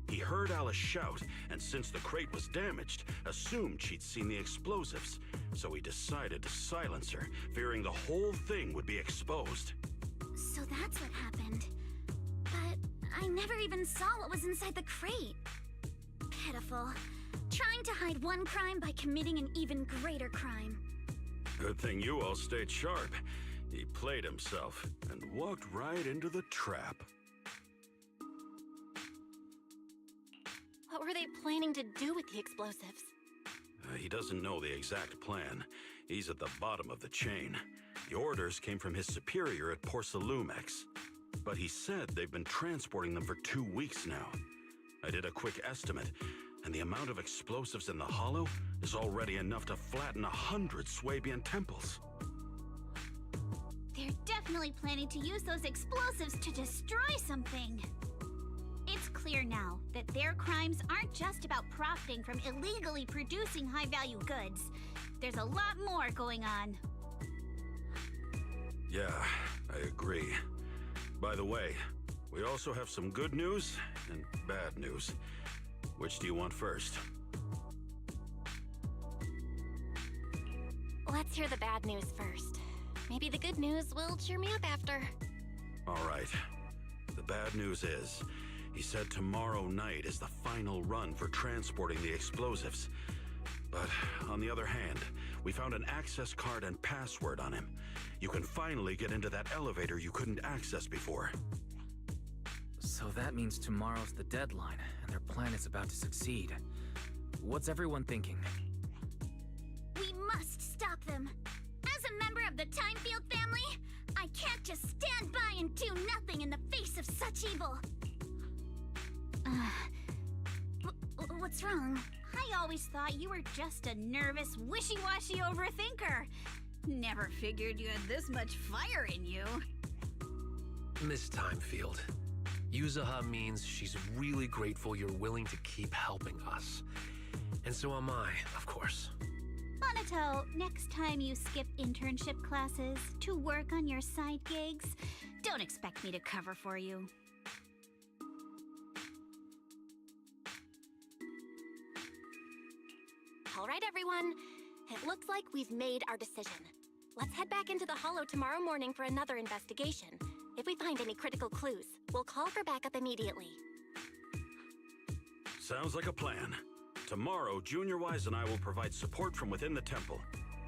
Speaker 7: He heard Alice shout, and since the crate was damaged, assumed she'd seen the explosives, so he decided to silence her, fearing the whole thing would be exposed.
Speaker 3: So that's what happened. But I never even saw what was inside the crate. Pitiful. Trying to hide one crime by committing an even greater crime.
Speaker 7: Good thing you all stayed sharp. He played himself and walked right into the trap.
Speaker 6: What were they planning to do with the explosives?
Speaker 7: He doesn't know the exact plan. He's at the bottom of the chain. The orders came from his superior at Porcelumex. But he said they've been transporting them for 2 weeks now. I did a quick estimate, and the amount of explosives in the hollow is already enough to flatten 100 Swabian temples.
Speaker 18: They're definitely planning to use those explosives to destroy something. It's clear now that their crimes aren't just about profiting from illegally producing high-value goods. There's a lot more going on.
Speaker 7: Yeah, I agree. By the way, we also have some good news and bad news. Which do you want first?
Speaker 6: Let's hear the bad news first. Maybe the good news will cheer me up after.
Speaker 7: All right. The bad news is, he said tomorrow night is the final run for transporting the explosives. But on the other hand, we found an access card and password on him. You can finally get into that elevator you couldn't access before.
Speaker 8: So that means tomorrow's the deadline, and their plan is about to succeed. What's everyone thinking?
Speaker 18: We can't just stand by and do nothing in the face of such evil. What's wrong? I always thought you were just a nervous, wishy-washy overthinker. Never figured you had this much fire in you.
Speaker 17: Miss Timefield, Yuzuha means she's really grateful you're willing to keep helping us. And so am I, of course.
Speaker 18: Monato, next time you skip internship classes to work on your side gigs, don't expect me to cover for you.
Speaker 6: All right, everyone. It looks like we've made our decision. Let's head back into the Hollow tomorrow morning for another investigation. If we find any critical clues, we'll call for backup immediately.
Speaker 7: Sounds like a plan. Tomorrow, Junior Wise and I will provide support from within the temple.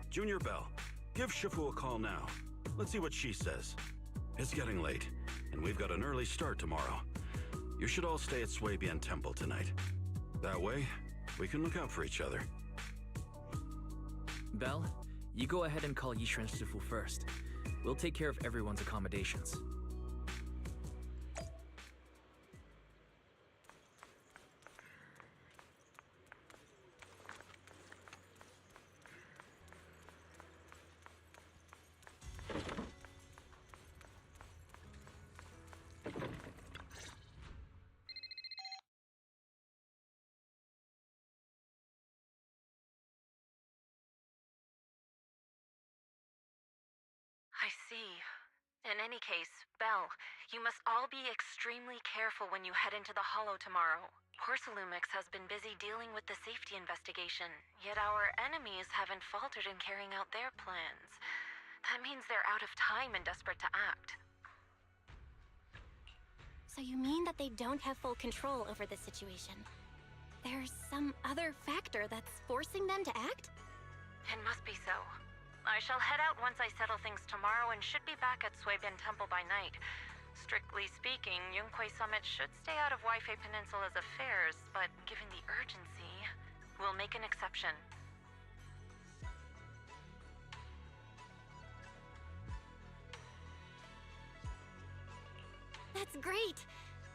Speaker 7: Junior Bell, give Shifu a call now. Let's see what she says. It's getting late, and we've got an early start tomorrow. You should all stay at Swabian Temple tonight. That way, we can look out for each other.
Speaker 8: Belle, you go ahead and call Yishuan Shifu first. We'll take care of everyone's accommodations.
Speaker 10: I see. In any case, Belle, you must all be extremely careful when you head into the Hollow tomorrow. Porcelumix has been busy dealing with the safety investigation, yet our enemies haven't faltered in carrying out their plans. That means they're out of time and desperate to act.
Speaker 6: So you mean that they don't have full control over the situation? There's some other factor that's forcing them to act?
Speaker 10: It must be so. I shall head out once I settle things tomorrow and should be back at Swabian Temple by night. Strictly speaking, Yunquay Summit should stay out of Waifei Peninsula's affairs, but given the urgency, we'll make an exception.
Speaker 6: That's great!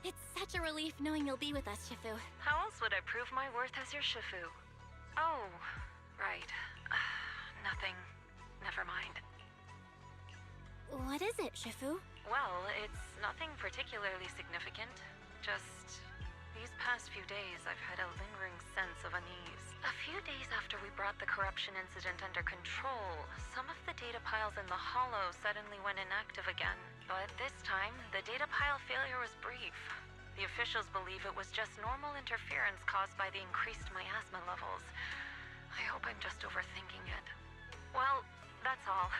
Speaker 6: It's such a relief knowing you'll be with us, Shifu.
Speaker 10: How else would I prove my worth as your Shifu? Oh, right. Nothing. Never mind.
Speaker 6: What is it, Shifu?
Speaker 10: Well, it's nothing particularly significant. Just these past few days, I've had a lingering sense of unease. A few days after we brought the corruption incident under control, some of the data piles in the Hollow suddenly went inactive again. But this time, the data pile failure was brief. The officials believe it was just normal interference caused by the increased miasma levels. I hope I'm just overthinking it. Well, that's all.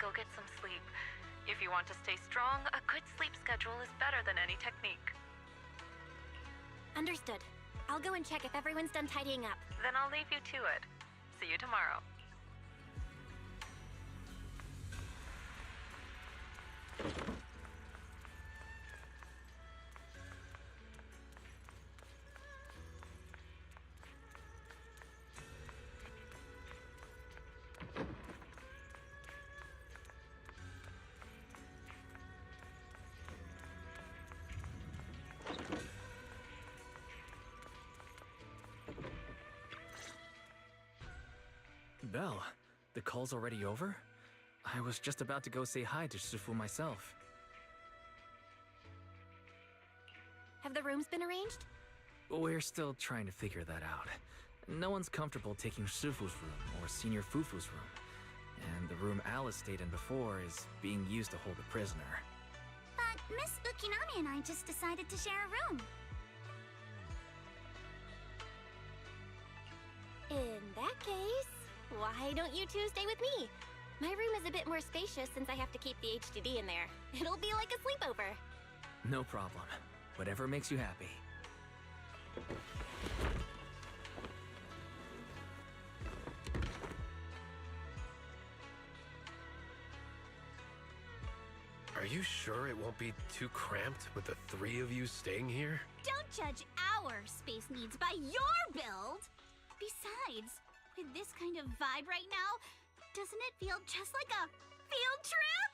Speaker 10: Go get some sleep. If you want to stay strong, a good sleep schedule is better than any technique.
Speaker 6: Understood. I'll go and check if everyone's done tidying up.
Speaker 10: Then I'll leave you to it. See you tomorrow.
Speaker 8: Belle, the call's already over? I was just about to go say hi to Shifu myself.
Speaker 6: Have the rooms been arranged?
Speaker 8: We're still trying to figure that out. No one's comfortable taking Shifu's room or Senior Fufu's room. And the room Alice stayed in before is being used to hold a prisoner.
Speaker 18: But Miss Ukinami and I just decided to share a room.
Speaker 6: In that case, why don't you two stay with me? My room is a bit more spacious since I have to keep the HDD in there. It'll be like a sleepover.
Speaker 8: No problem. Whatever makes you happy.
Speaker 17: Are you sure it won't be too cramped with the three of you staying here?
Speaker 18: Don't judge our space needs by your build! Besides, with this kind of vibe right now, doesn't it feel just like a field trip?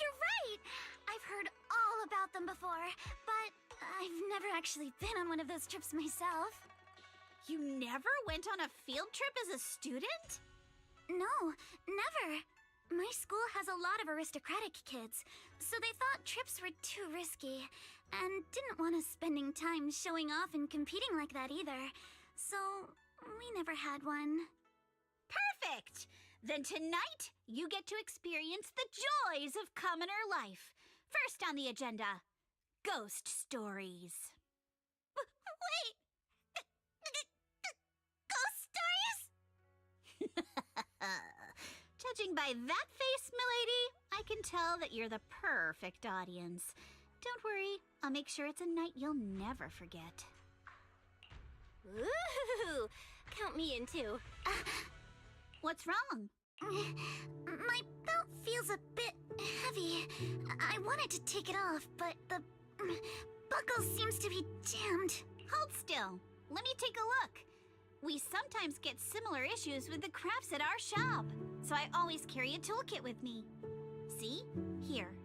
Speaker 3: You're right! I've heard all about them before, but I've never actually been on one of those trips myself.
Speaker 18: You never went on a field trip as a student?
Speaker 3: No, never. My school has a lot of aristocratic kids, so they thought trips were too risky, and didn't want us spending time showing off and competing like that either. So, we never had one.
Speaker 18: Perfect! Then tonight, you get to experience the joys of commoner life. First on the agenda, ghost stories.
Speaker 3: Wait! Ghost stories?
Speaker 18: Judging by that face, milady, I can tell that you're the perfect audience. Don't worry, I'll make sure it's a night you'll never forget.
Speaker 6: Ooh, count me in too.
Speaker 18: What's wrong?
Speaker 3: My belt feels a bit heavy. I wanted to take it off, but the buckle seems to be jammed.
Speaker 18: Hold still. Let me take a look. We sometimes get similar issues with the crafts at our shop, so I always carry a toolkit with me. See? Here.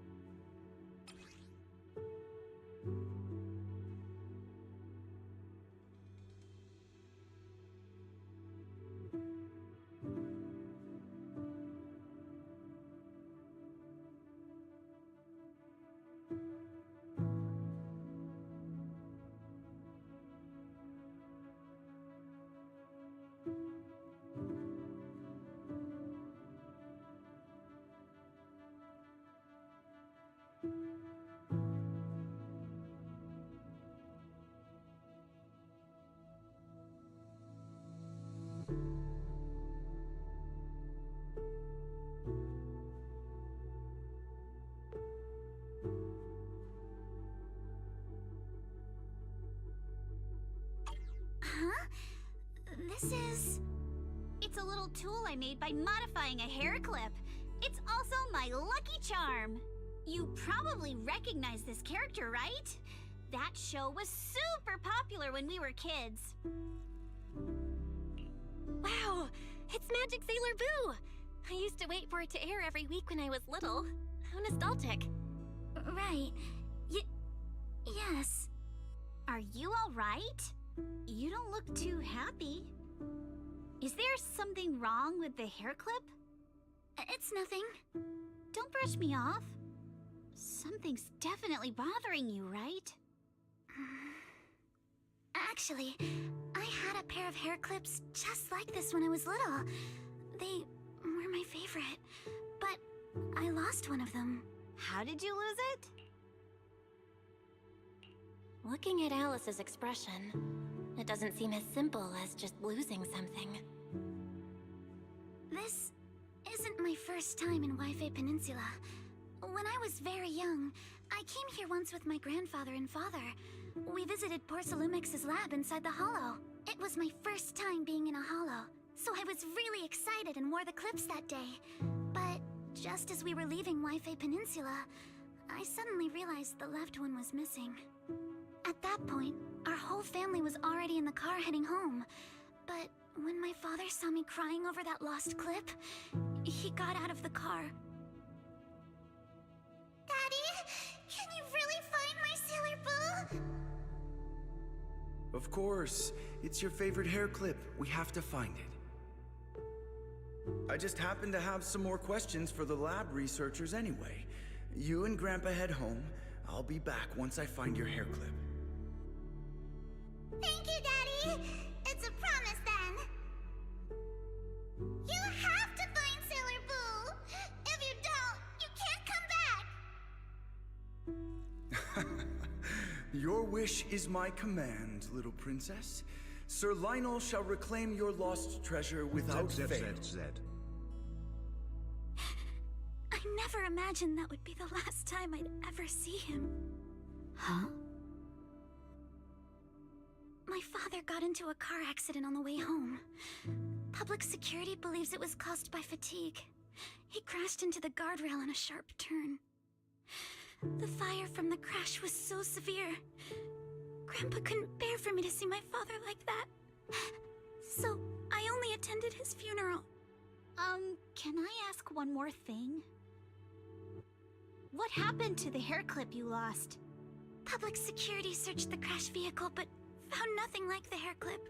Speaker 3: Huh? This is...
Speaker 18: It's a little tool I made by modifying a hair clip. It's also my lucky charm. You probably recognize this character, right? That show was super popular when we were kids.
Speaker 6: Wow, it's Magic Sailor Boo! I used to wait for it to air every week when I was little. How nostalgic.
Speaker 3: Right. Yes.
Speaker 18: Are you all right? You don't look too happy. Is there something wrong with the hair clip?
Speaker 3: It's nothing.
Speaker 18: Don't brush me off. Something's definitely bothering you, right?
Speaker 3: Actually, I had a pair of hair clips just like this when I was little. They were my favorite, but I lost one of them.
Speaker 18: How did you lose it?
Speaker 6: Looking at Alice's expression, it doesn't seem as simple as just losing something.
Speaker 3: This isn't my first time in Wi-Fi Peninsula. When I was very young, I came here once with my grandfather and father. We visited Porcelumex's lab inside the Hollow. It was my first time being in a Hollow, so I was really excited and wore the clips that day. But just as we were leaving Wi-Fi Peninsula, I suddenly realized the left one was missing. At that point, our whole family was already in the car heading home. But when my father saw me crying over that lost clip, he got out of the car.
Speaker 18: Daddy, can you really find my Sailor Boo?
Speaker 14: Of course. It's your favorite hair clip. We have to find it. I just happen to have some more questions for the lab researchers anyway. You and Grandpa head home. I'll be back once I find your hair clip.
Speaker 18: Thank you, Daddy. It's a promise then. You have to find Sailor Boo. If you don't, you can't come back.
Speaker 14: Your wish is my command, little princess. Sir Lionel shall reclaim your lost treasure without fail.
Speaker 3: I never imagined that would be the last time I'd ever see him.
Speaker 18: Huh?
Speaker 3: My father got into a car accident on the way home. Public security believes it was caused by fatigue. He crashed into the guardrail on a sharp turn. The fire from the crash was so severe. Grandpa couldn't bear for me to see my father like that. So I only attended his funeral.
Speaker 18: Can I ask one more thing? What happened to the hair clip you lost?
Speaker 3: Public security searched the crashed vehicle, but found nothing like the hair clip.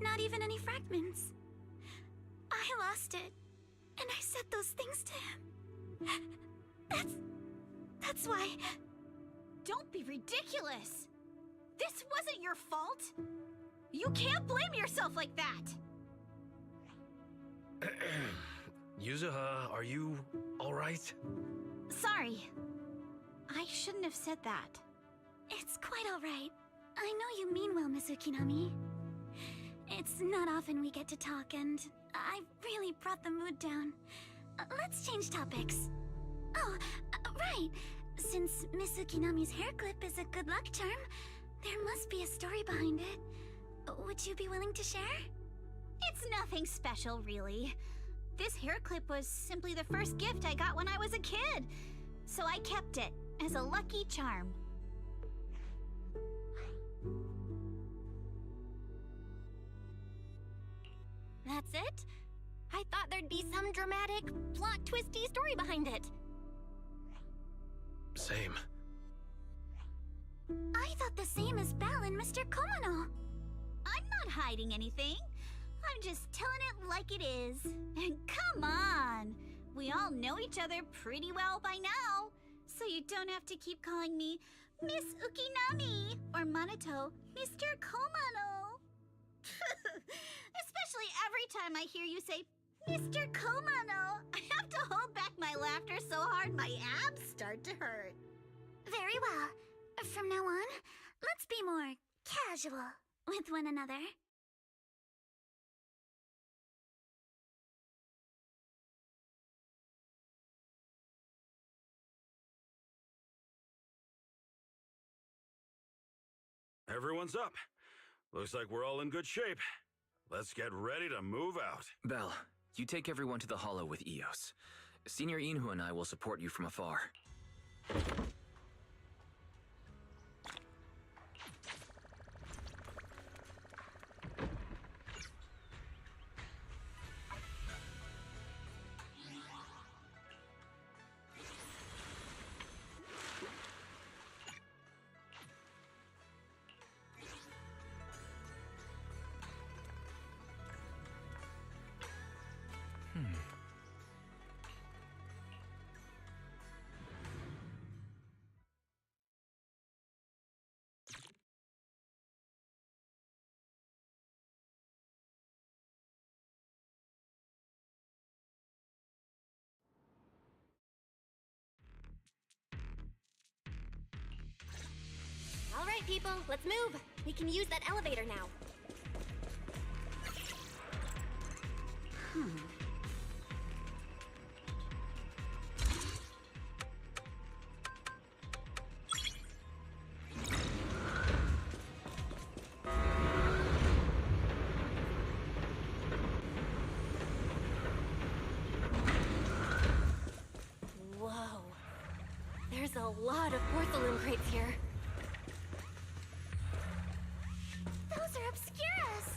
Speaker 3: Not even any fragments. I lost it, and I said those things to him. That's why...
Speaker 18: Don't be ridiculous! This wasn't your fault! You can't blame yourself like that!
Speaker 17: Yuzuha, are you alright?
Speaker 18: Sorry. I shouldn't have said that.
Speaker 3: It's quite alright. I know you mean well, Miss Ukinami. It's not often we get to talk, and I really brought the mood down. Let's change topics. Oh, right. Since Miss Ukinami's hair clip is a good luck charm, there must be a story behind it. Would you be willing to share?
Speaker 18: It's nothing special, really. This hair clip was simply the first gift I got when I was a kid, so I kept it as a lucky charm.
Speaker 6: That's it? I thought there'd be some dramatic, plot-twisty story behind it.
Speaker 17: Same.
Speaker 3: I thought the same as Belle and Mr. Komono.
Speaker 18: I'm not hiding anything. I'm just telling it like it is. And come on! We all know each other pretty well by now, so you don't have to keep calling me Miss Ukinami or Manato Mr. Komono. Especially every time I hear you say Mr. Komono, I have to hold back my laughter so hard my abs start to hurt.
Speaker 3: Very well. From now on, let's be more casual with one another.
Speaker 7: Everyone's up. Looks like we're all in good shape. Let's get ready to move out.
Speaker 8: Belle, you take everyone to the Hollow with Eos. Senior Inhu and I will support you from afar.
Speaker 6: All right, people, let's move. We can use that elevator now. Whoa. There's a lot of porcelain crates here.
Speaker 3: Those are Obscuras!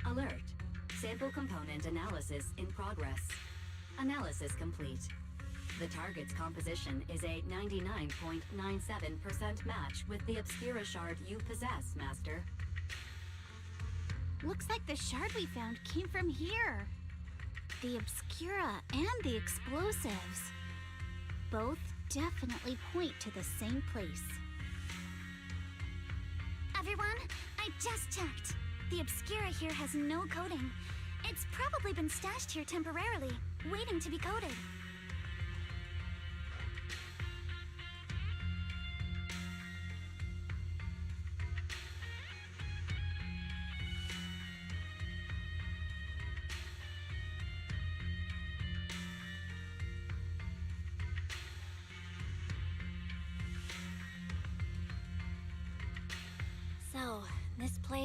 Speaker 16: Alert. Sample component analysis in progress. Analysis complete. The target's composition is a 99.97% match with the Obscura shard you possess, Master.
Speaker 18: Looks like the shard we found came from here. The Obscura and the explosives. Both definitely point to the same place.
Speaker 3: Everyone, I just checked. The Obscura here has no coding. It's probably been stashed here temporarily, waiting to be coded.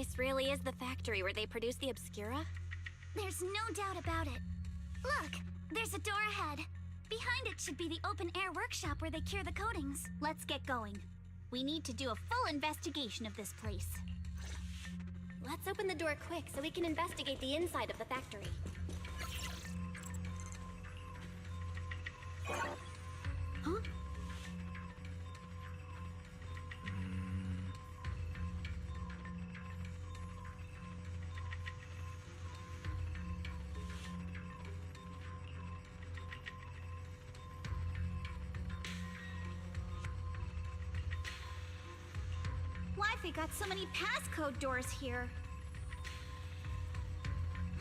Speaker 6: This really is the factory where they produce the Obscura?
Speaker 3: There's no doubt about it. Look, there's a door ahead. Behind it should be the open-air workshop where they cure the coatings.
Speaker 18: Let's get going. We need to do a full investigation of this place.
Speaker 6: Let's open the door quick so we can investigate the inside of the factory.
Speaker 3: Huh?
Speaker 18: Wi-Fi got so many passcode doors here.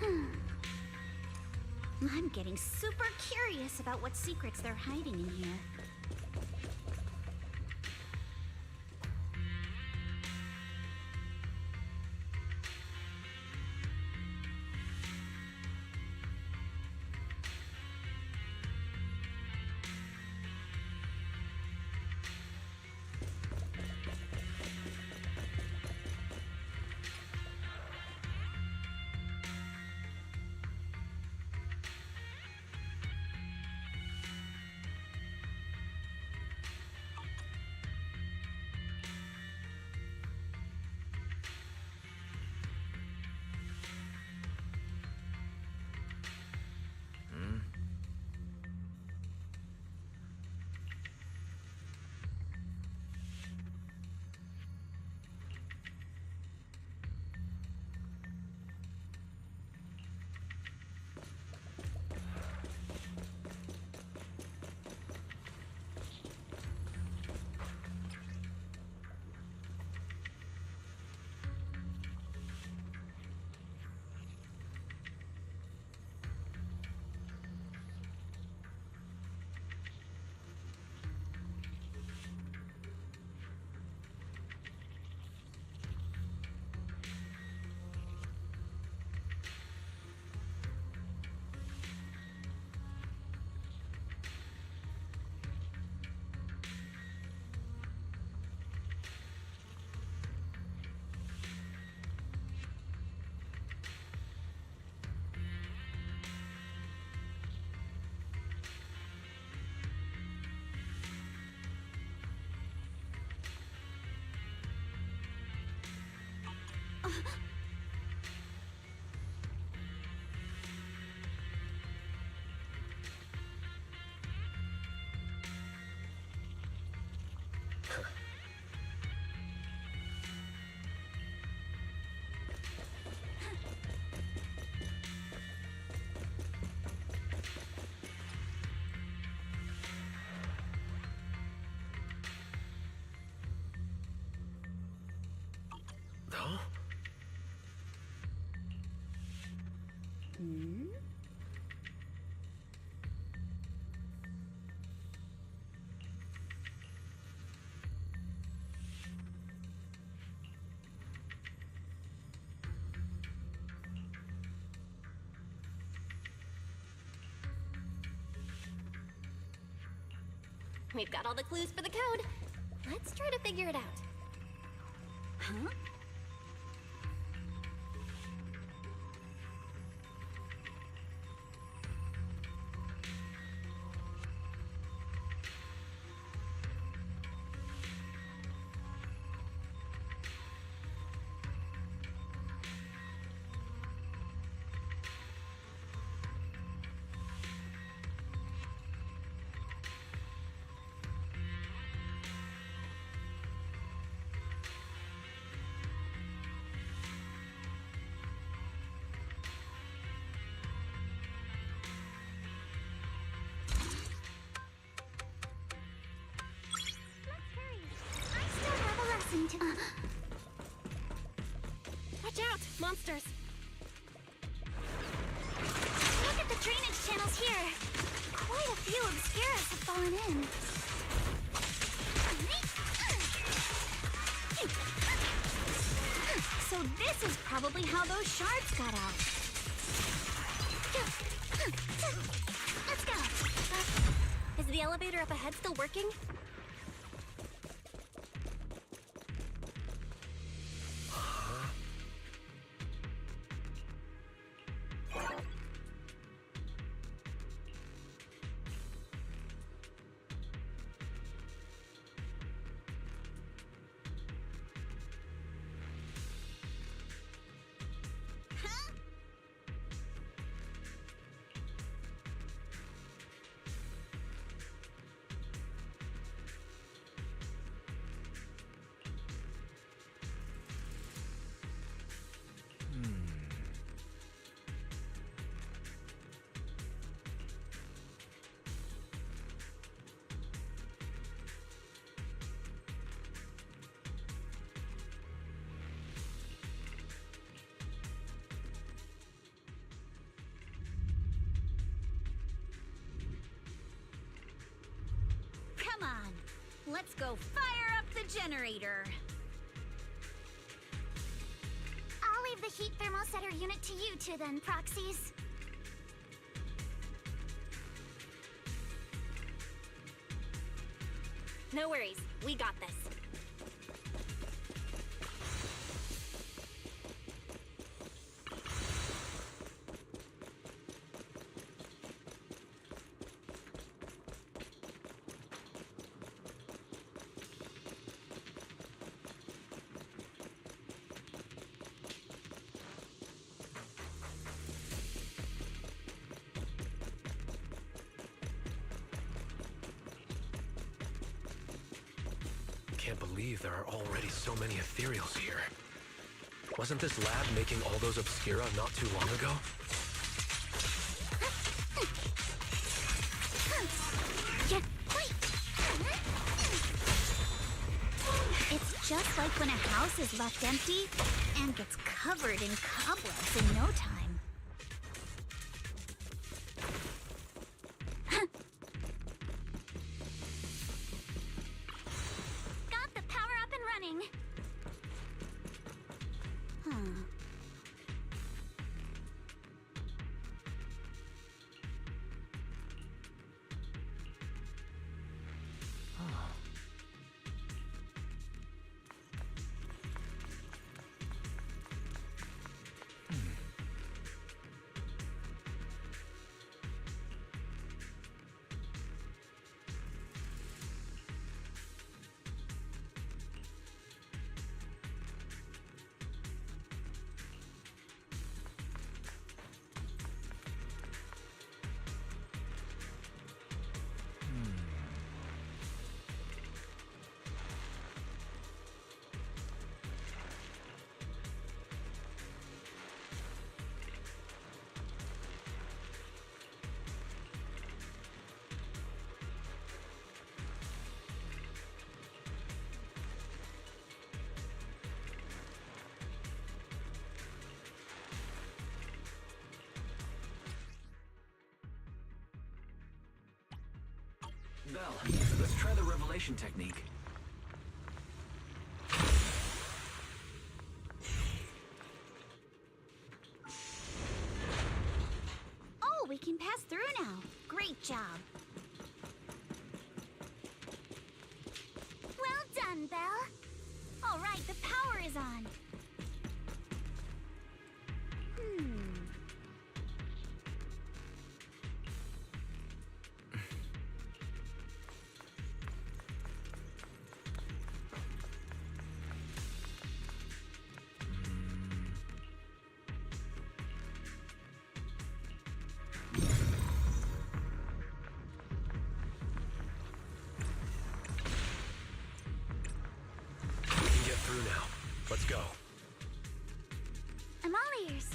Speaker 18: I'm getting super curious about what secrets they're hiding in here.
Speaker 17: Huh?
Speaker 6: We've got all the clues for the code. Let's try to figure it out.
Speaker 18: Huh?
Speaker 6: Watch out! Monsters!
Speaker 18: Look at the drainage channels here. Quite a few Obscuras have fallen in. So this is probably how those shards got out.
Speaker 6: Let's go! Is the elevator up ahead still working?
Speaker 18: Come on, let's go fire up the generator.
Speaker 3: I'll leave the heat thermosetter unit to you two then, proxies.
Speaker 6: No worries, we got this.
Speaker 17: Can't believe there are already so many ethereals here. Wasn't this lab making all those Obscura not too long ago?
Speaker 18: It's just like when a house is left empty and gets covered in cobwebs in no time.
Speaker 3: Got the power up and running.
Speaker 8: Belle, let's try the revelation technique.
Speaker 18: Oh, we can pass through now. Great job.
Speaker 3: Well done, Belle.
Speaker 18: All right, the power is on.
Speaker 17: We can get through now. Let's go.
Speaker 3: I'm all ears.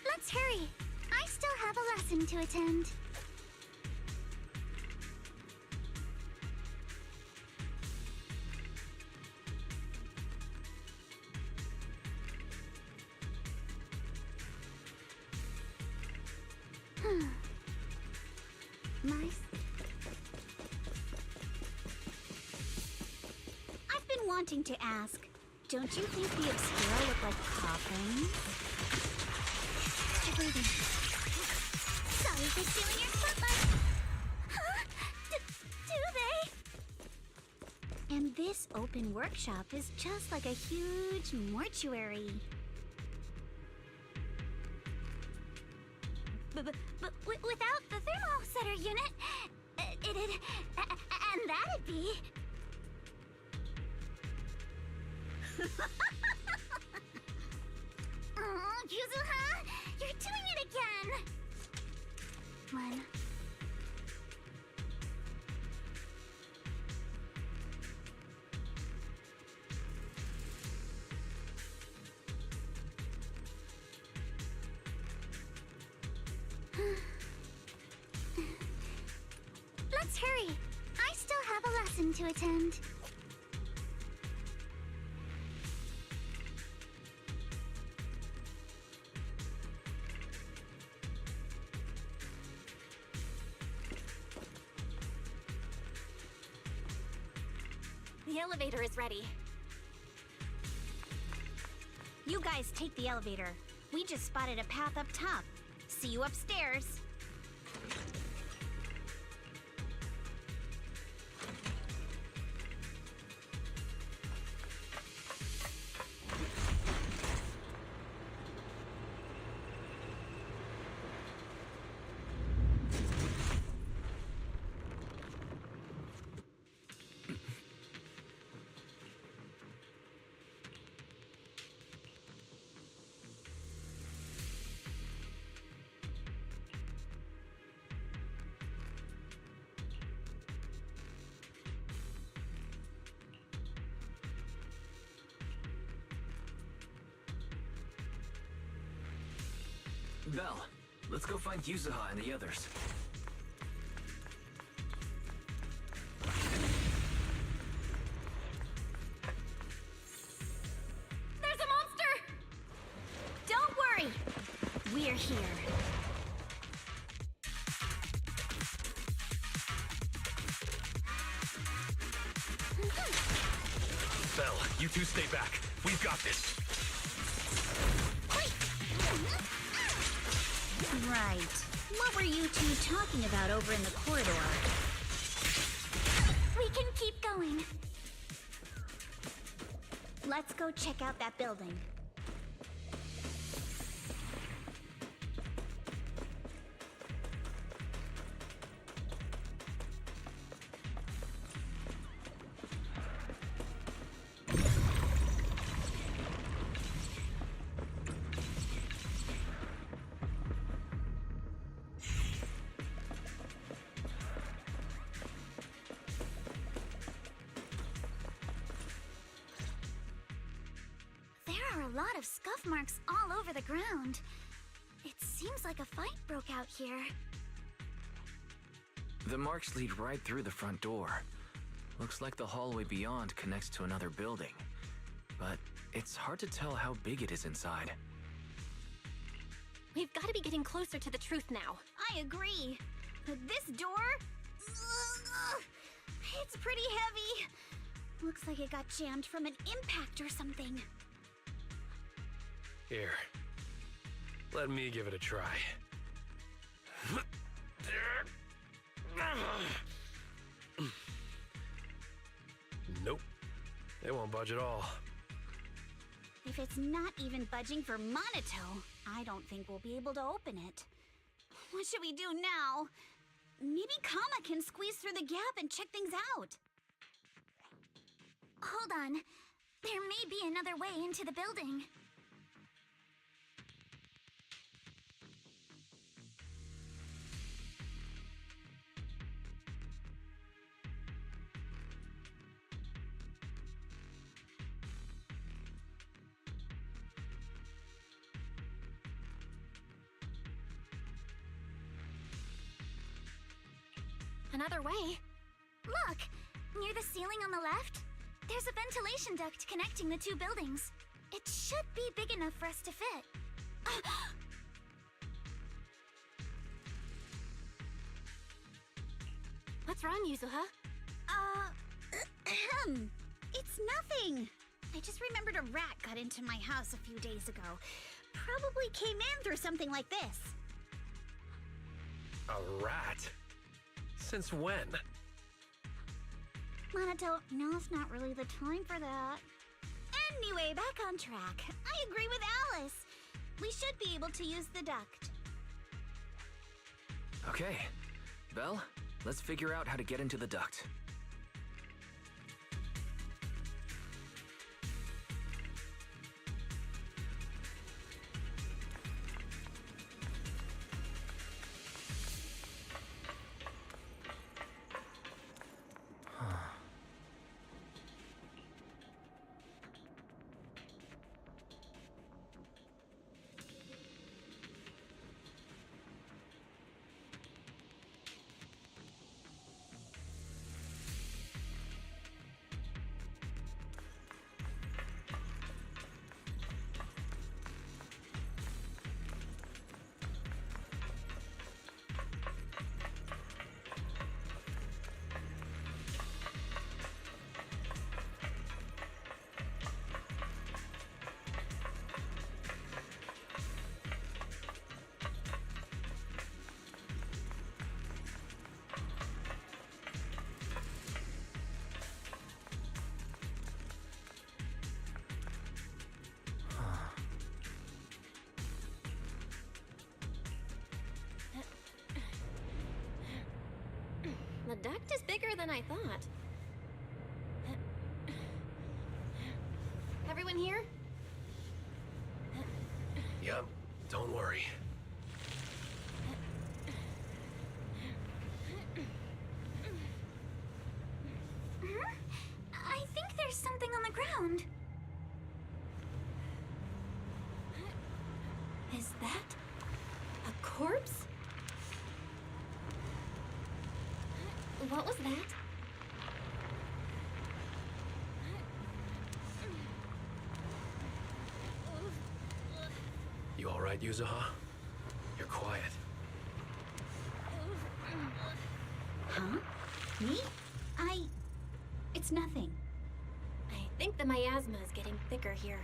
Speaker 3: Let's hurry. I still have a lesson to attend. Nice.
Speaker 18: I've been wanting to ask, don't you think the Obscura look like coffins?
Speaker 3: You're breathing.
Speaker 18: Sorry for stealing your spotlight.
Speaker 3: Huh? Do they?
Speaker 18: And this open workshop is just like a huge mortuary.
Speaker 3: But without the thermosetter unit, it'd... and that'd be... Oh, Yuzuha! You're doing it again! One. Let's hurry. I still have a lesson to attend.
Speaker 6: The elevator is ready.
Speaker 18: You guys take the elevator. We just spotted a path up top. See you upstairs.
Speaker 8: Belle, let's go find Yuzuha and the others.
Speaker 6: There's a monster!
Speaker 18: Don't worry. We're here.
Speaker 17: Belle, you two stay back. We've got this.
Speaker 18: Right. What were you two talking about over in the corridor?
Speaker 3: We can keep going.
Speaker 18: Let's go check out that building.
Speaker 3: There are a lot of scuff marks all over the ground. It seems like a fight broke out here.
Speaker 8: The marks lead right through the front door. Looks like the hallway beyond connects to another building. But it's hard to tell how big it is inside.
Speaker 6: We've got to be getting closer to the truth now.
Speaker 18: I agree. But this door? Ugh, it's pretty heavy. Looks like it got jammed from an impact or something.
Speaker 17: Here. Let me give it a try. Nope. It won't budge at all.
Speaker 18: If it's not even budging for Monato, I don't think we'll be able to open it. What should we do now? Maybe Kama can squeeze through the gap and check things out.
Speaker 3: Hold on. There may be another way into the building.
Speaker 6: Another way?
Speaker 3: Look! Near the ceiling on the left, there's a ventilation duct connecting the two buildings. It should be big enough for us to fit.
Speaker 6: What's wrong, Yuzuha?
Speaker 18: It's nothing. I just remembered a rat got into my house a few days ago. Probably came in through something like this.
Speaker 17: A rat? Since when?
Speaker 18: Monato, now's not really the time for that. Anyway, back on track. I agree with Alice. We should be able to use the duct.
Speaker 8: Okay. Belle, let's figure out how to get into the duct.
Speaker 6: duct is bigger than I thought. Everyone here?
Speaker 17: Yep, don't worry.
Speaker 3: I think there's something on the ground. Is that a corpse?
Speaker 6: What was that?
Speaker 17: You alright, Yuzuha? You're quiet.
Speaker 3: Huh? Me? It's nothing.
Speaker 6: I think the miasma is getting thicker here.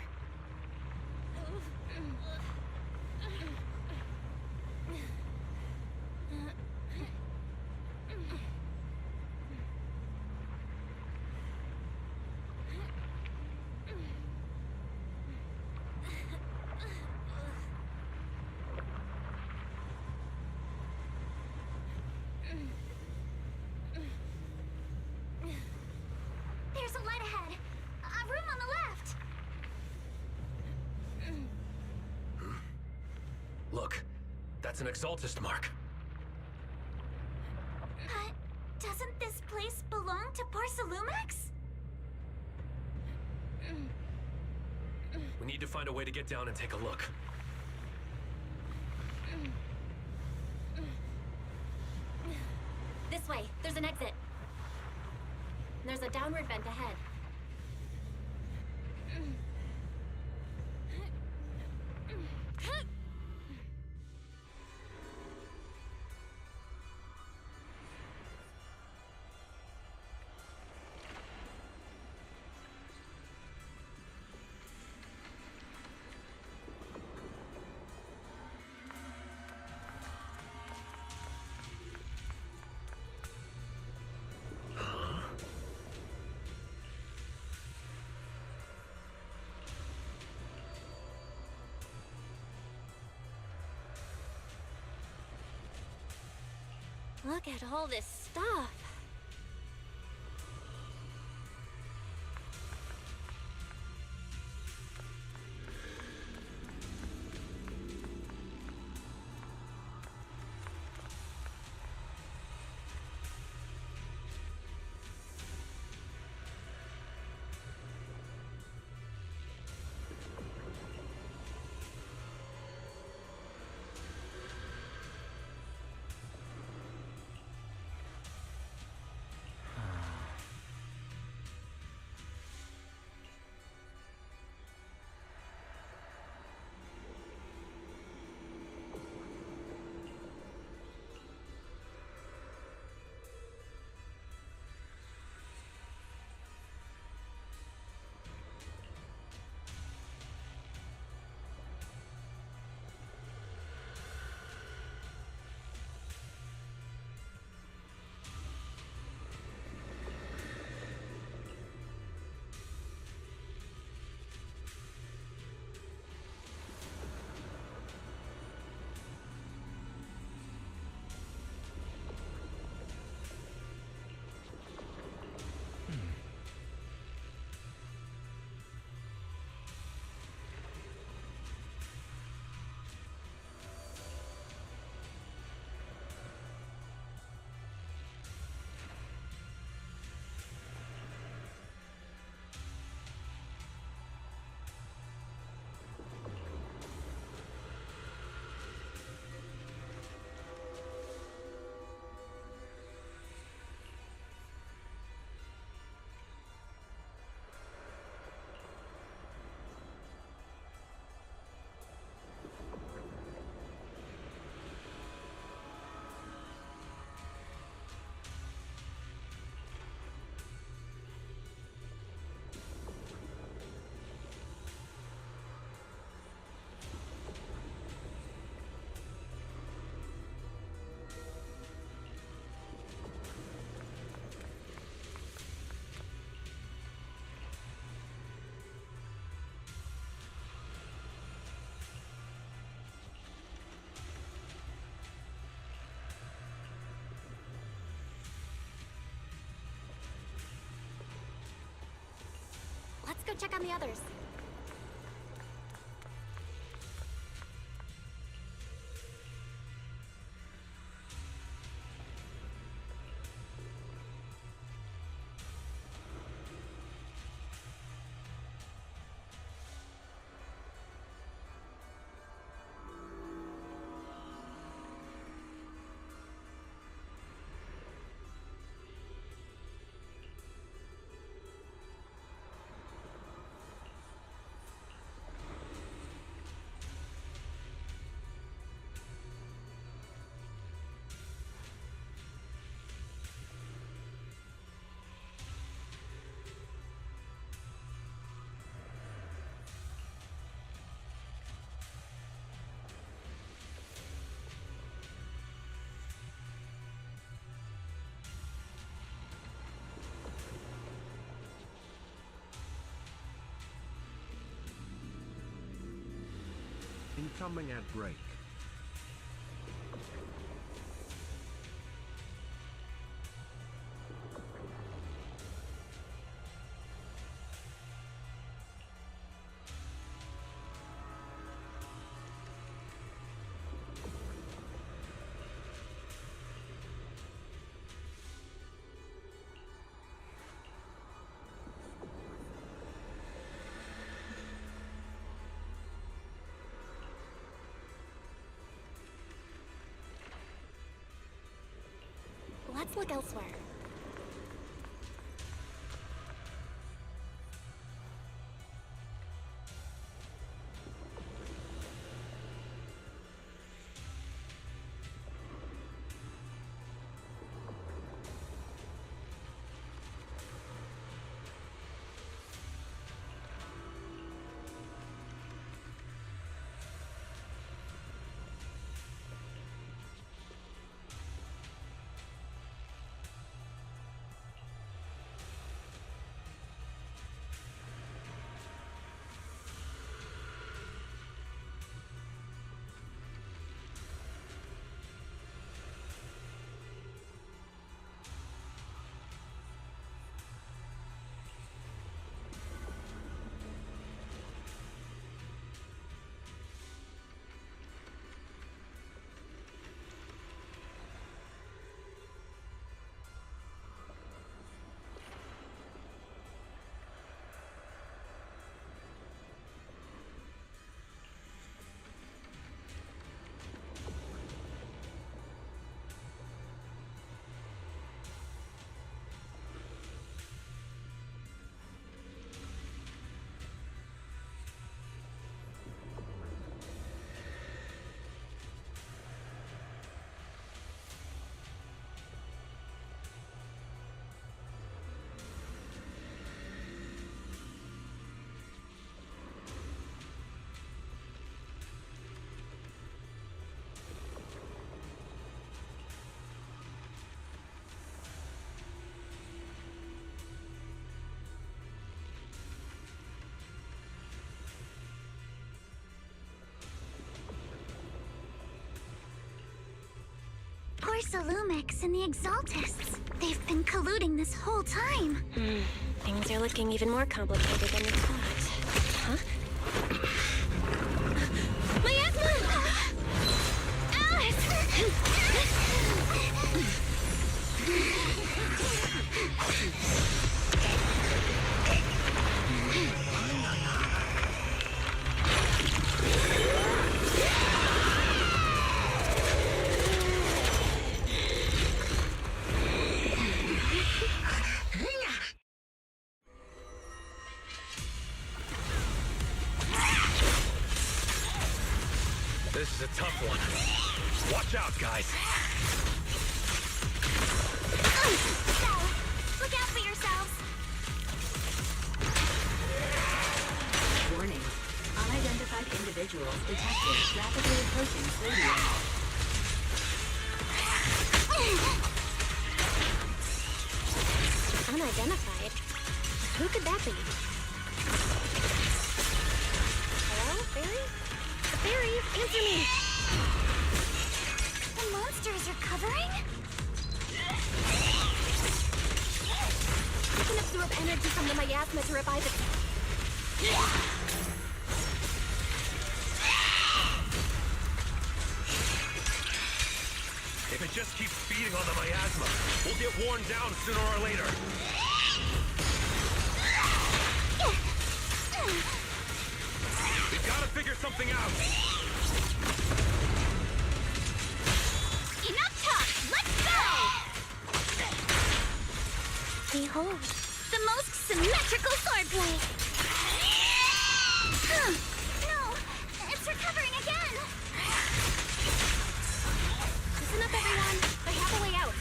Speaker 3: There's a light ahead. A room on the left.
Speaker 17: Look, that's an Exaltist mark.
Speaker 3: But doesn't this place belong to Porcelumex?
Speaker 17: We need to find a way to get down and take a look.
Speaker 6: This way, there's an exit. There's a downward vent ahead. Look at all this stuff. Let's go check on the others.
Speaker 1: Incoming ad break.
Speaker 6: Let's look elsewhere.
Speaker 3: Porsalumix and the Exaltists. They've been colluding this whole time.
Speaker 6: Things are looking even more complicated than we thought. Huh? My asthma! Alice!
Speaker 17: This is a tough one. Watch out, guys.
Speaker 3: Look out for yourselves!
Speaker 16: Warning. Unidentified individuals detected rapidly approaching stadium.
Speaker 6: Unidentified? Who could that be? Hello, Fairy? Fairy, answer me!
Speaker 3: The monsters are covering?
Speaker 6: You can absorb energy from the miasma to revive it.
Speaker 17: If it just keeps feeding on the miasma, we'll get worn down sooner or later. We've got to figure something out.
Speaker 18: Enough talk! Let's go! Behold, the most symmetrical swordplay! No! It's recovering again!
Speaker 6: Listen up, everyone. I have a way out.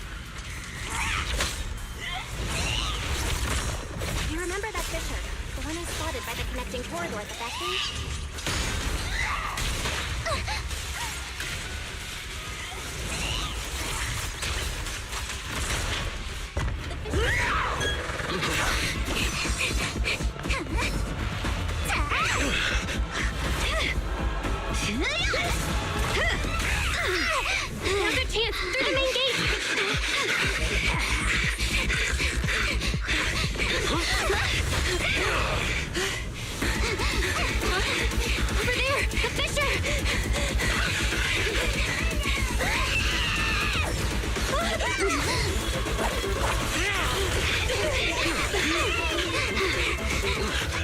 Speaker 6: You remember that fissure? The one I spotted by the connecting corridor at the factory?
Speaker 18: Now's our chance! Through the main gate! Over there! The fissure!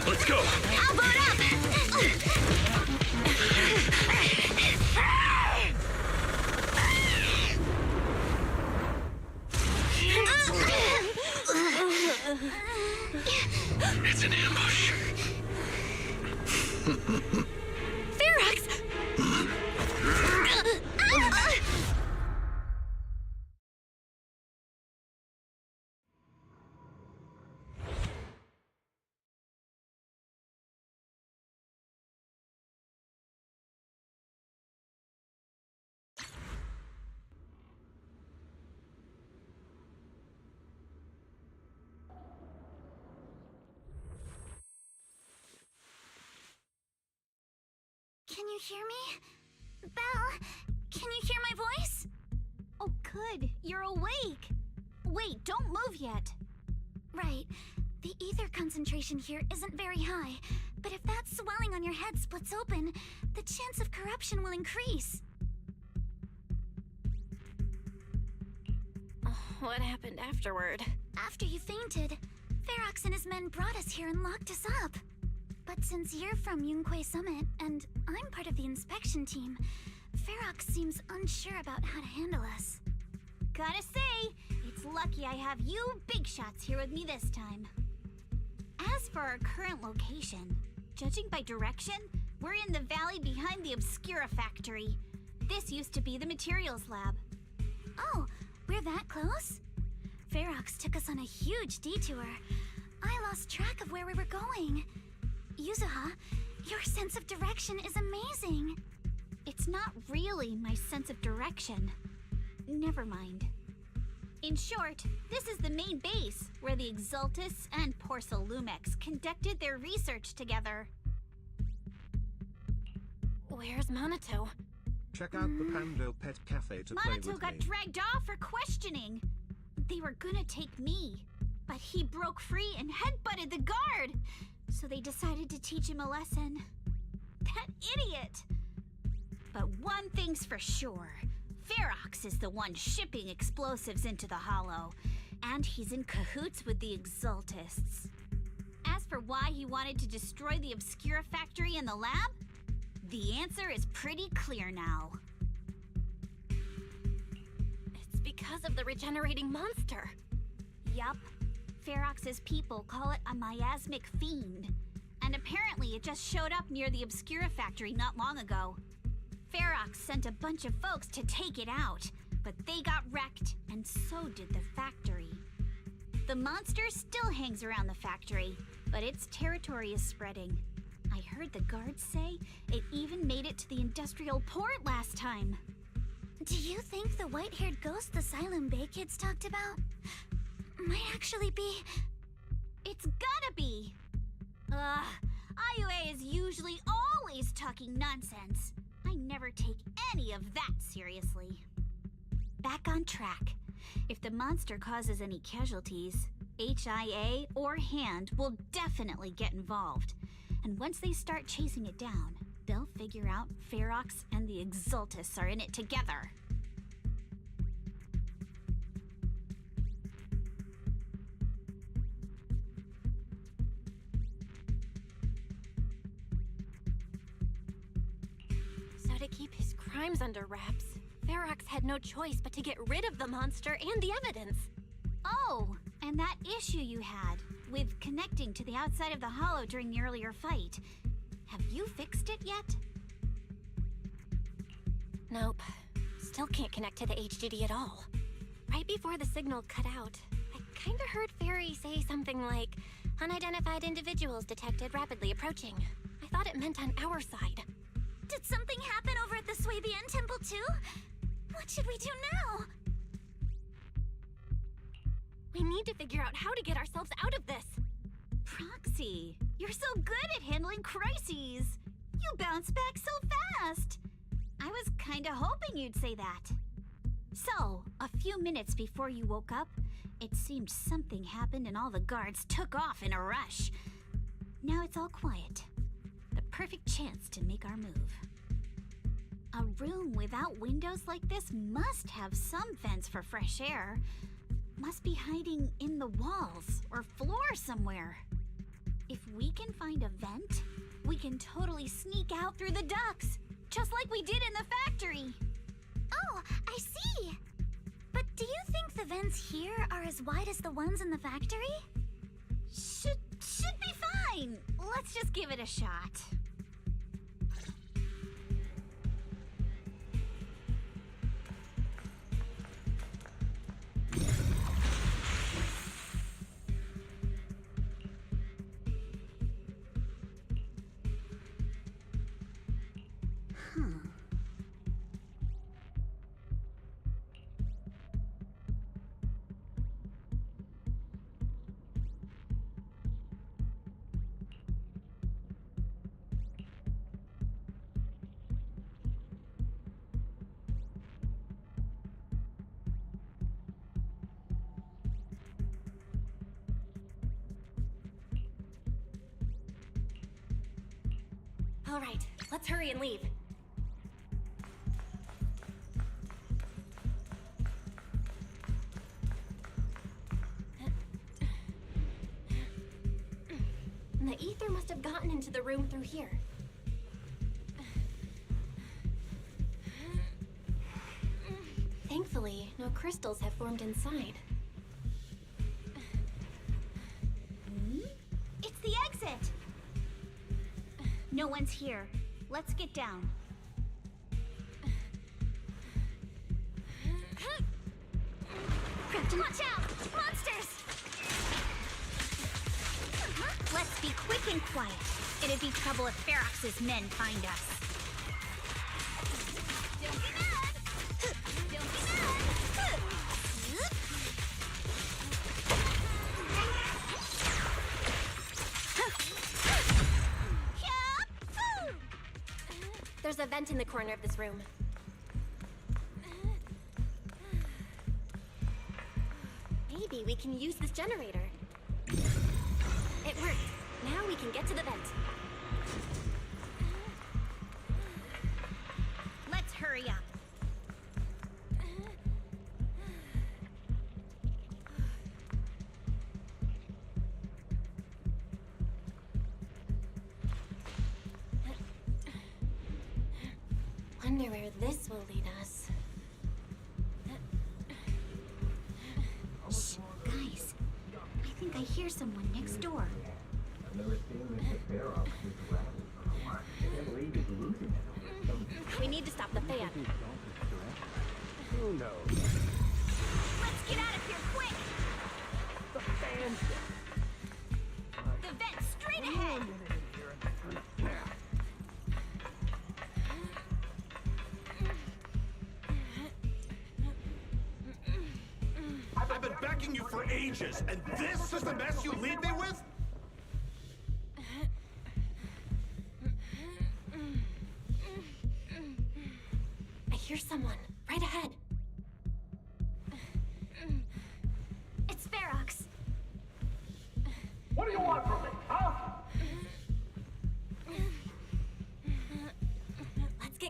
Speaker 17: Let's go!
Speaker 18: I'll boat up!
Speaker 17: It's an ambush.
Speaker 18: Ferox! Can you hear me? Belle, can you hear my voice? Oh, good. You're awake. Wait, don't move yet. Right. The ether concentration here isn't very high, but if that swelling on your head splits open, the chance of corruption will increase.
Speaker 6: What happened afterward?
Speaker 3: After you fainted, Ferox and his men brought us here and locked us up. But since you're from Yunque Summit, and I'm part of the inspection team, Ferox seems unsure about how to handle us.
Speaker 18: Gotta say, it's lucky I have you big shots here with me this time. As for our current location, judging by direction, we're in the valley behind the Obscura factory. This used to be the materials lab.
Speaker 3: Oh, we're that close? Ferox took us on a huge detour. I lost track of where we were going. Yuzuha, your sense of direction is amazing.
Speaker 18: It's not really my sense of direction. Never mind. In short, this is the main base where the Exaltus and Porcelumex conducted their research together.
Speaker 6: Where's Monato?
Speaker 1: Check out the Pando Pet Cafe to play with
Speaker 18: Monato got
Speaker 1: me.
Speaker 18: dragged off for questioning. They were gonna take me, but he broke free and headbutted the guard. So they decided to teach him a lesson. That idiot! But one thing's for sure. Ferox is the one shipping explosives into the Hollow, and he's in cahoots with the Exaltists. As for why he wanted to destroy the Obscura factory and the lab, the answer is pretty clear now.
Speaker 6: It's because of the regenerating monster.
Speaker 18: Yup. Ferox's people call it a miasmic fiend, and apparently it just showed up near the Obscura factory not long ago. Ferox sent a bunch of folks to take it out, but they got wrecked, and so did the factory. The monster still hangs around the factory, but its territory is spreading. I heard the guards say it even made it to the industrial port last time.
Speaker 3: Do you think the white-haired ghost the Silent Bay kids talked about might actually be...
Speaker 18: It's gotta be! IUA is usually always talking nonsense. I never take any of that seriously. Back on track. If the monster causes any casualties, HIA or HAND will definitely get involved. And once they start chasing it down, they'll figure out Ferox and the Exultus are in it together.
Speaker 6: So to keep his crimes under wraps, Ferox had no choice but to get rid of the monster and the evidence.
Speaker 18: Oh, and that issue you had with connecting to the outside of the hollow during the earlier fight. Have you fixed it yet?
Speaker 6: Nope. Still can't connect to the HDD at all. Right before the signal cut out, I kinda heard Fairy say something like, "Unidentified individuals detected rapidly approaching." I thought it meant on our side.
Speaker 18: Did something happen over at the Swabian Temple too? What should we do now?
Speaker 6: We need to figure out how to get ourselves out of this.
Speaker 18: Proxy, you're so good at handling crises. You bounce back so fast. I was kinda hoping you'd say that. So, a few minutes before you woke up, it seemed something happened and all the guards took off in a rush. Now it's all quiet. The perfect chance to make our move. A room without windows like this must have some vents for fresh air. Must be hiding in the walls or floor somewhere. If we can find a vent, we can totally sneak out through the ducts, just like we did in the factory.
Speaker 3: Oh, I see. But do you think the vents here are as wide as the ones in the factory?
Speaker 18: Should be fine. Let's just give it a shot.
Speaker 6: All right, let's hurry and leave. The ether must have gotten into the room through here. Thankfully, no crystals have formed inside.
Speaker 18: It's the exit! No one's here. Let's get down. Watch out! Monsters! Let's be quick and quiet. It'd be trouble if Ferox's men find us. Don't be mad! Don't be mad!
Speaker 6: There's a vent in the corner of this room. Maybe we can use this generator. It worked. Now we can get to the vent.
Speaker 18: Let's hurry up.
Speaker 6: Wonder where this will lead us.
Speaker 18: Shh, guys. I think I hear someone next door.
Speaker 6: We need to stop the fan.
Speaker 12: Who knows?
Speaker 18: Let's get out of here quick!
Speaker 12: The fan.
Speaker 18: The vent straight ahead!
Speaker 22: I've been backing you for ages, and this is the mess you leave me with?
Speaker 6: I hear someone right ahead.
Speaker 18: It's Ferox.
Speaker 12: What do you want from me, huh?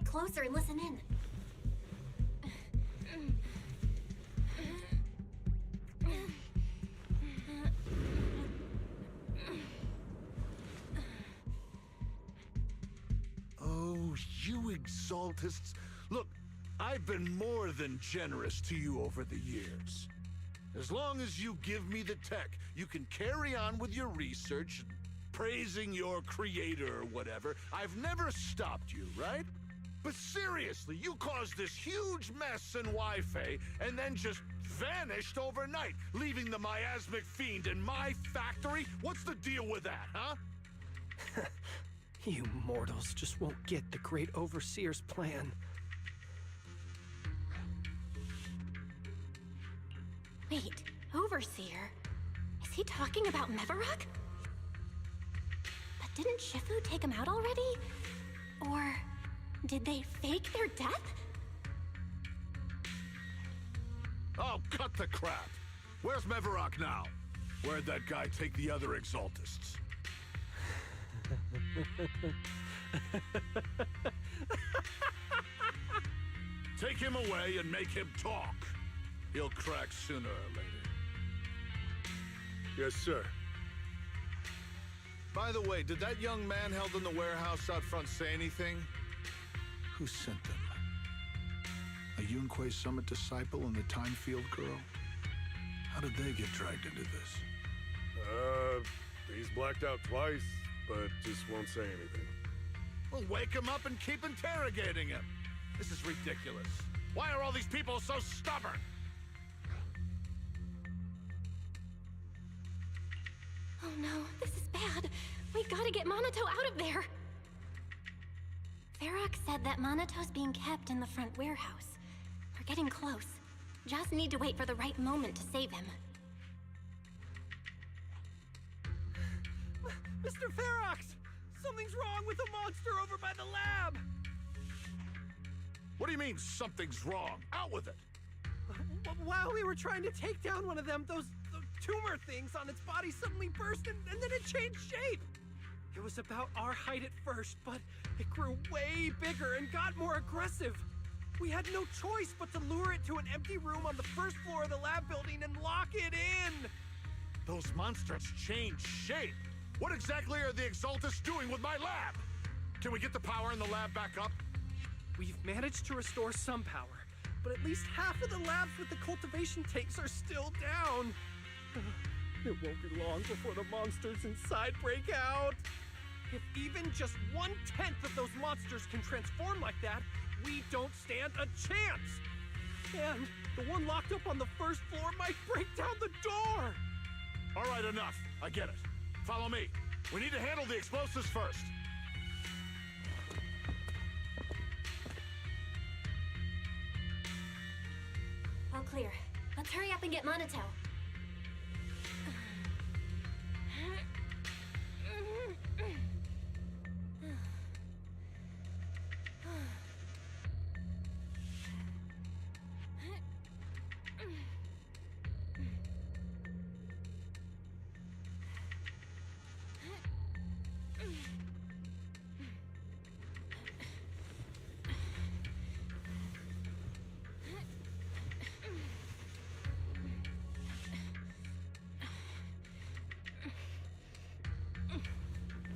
Speaker 6: closer and listen in.
Speaker 22: Oh, you exaltists. Look, I've been more than generous to you over the years. As long as you give me the tech, you can carry on with your research, praising your creator or whatever. I've never stopped you, right? But seriously, you caused this huge mess in Wi-Fi and then just vanished overnight, leaving the miasmic fiend in my factory? What's the deal with that, huh?
Speaker 12: You mortals just won't get the Great Overseer's plan.
Speaker 6: Wait, Overseer? Is he talking about Mevarok? But didn't Shifu take him out already? Or did they fake their death?
Speaker 22: Oh, cut the crap! Where's Mevarok now? Where'd that guy take the other exaltists? Take him away and make him talk. He'll crack sooner or later.
Speaker 4: Yes, sir.
Speaker 22: By the way, did that young man held in the warehouse out front say anything? Who sent them? A Yunque Summit disciple and the Time Field girl? How did they get dragged into this?
Speaker 4: He's blacked out twice, but just won't say anything.
Speaker 22: Well, wake him up and keep interrogating him. This is ridiculous. Why are all these people so stubborn?
Speaker 6: Oh no, this is bad. We gotta get Monato out of there. Varrock said that Monato's being kept in the front warehouse. We're getting close. Just need to wait for the right moment to save him.
Speaker 12: Mr. Ferox! Something's wrong with the monster over by the lab!
Speaker 22: What do you mean, something's wrong? Out with it!
Speaker 12: While we were trying to take down one of them, those tumor things on its body suddenly burst and then it changed shape. It was about our height at first, but it grew way bigger and got more aggressive. We had no choice but to lure it to an empty room on the first floor of the lab building and lock it in.
Speaker 22: Those monsters changed shape. What exactly are the Exaltists doing with my lab? Can we get the power in the lab back up?
Speaker 12: We've managed to restore some power, but at least half of the labs with the cultivation tanks are still down. It won't be long before the monsters inside break out. If even just 1/10 of those monsters can transform like that, we don't stand a chance. And the one locked up on the first floor might break down the door.
Speaker 22: All right, enough. I get it. Follow me. We need to handle the explosives first.
Speaker 6: All clear. Let's hurry up and get Monato.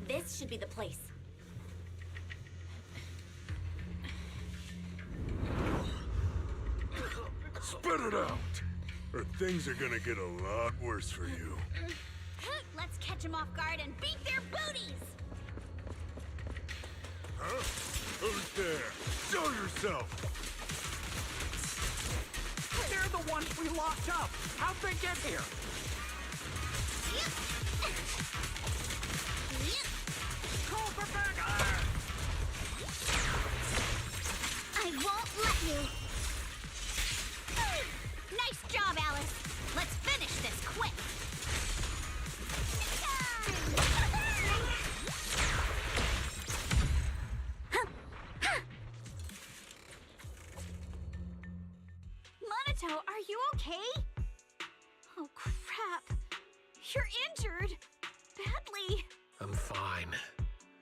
Speaker 6: This should be the place.
Speaker 4: Spit it out, or things are gonna get a lot worse for you.
Speaker 18: Let's catch them off guard and beat their booties!
Speaker 4: Huh? Who's there? Show yourself!
Speaker 12: They're the ones we locked up. How'd they get here? Call for backup!
Speaker 18: I won't let you! Nice job, Alice! Let's finish this quick!
Speaker 19: Monato, are you okay? Oh, crap. You're injured. Badly.
Speaker 17: I'm fine.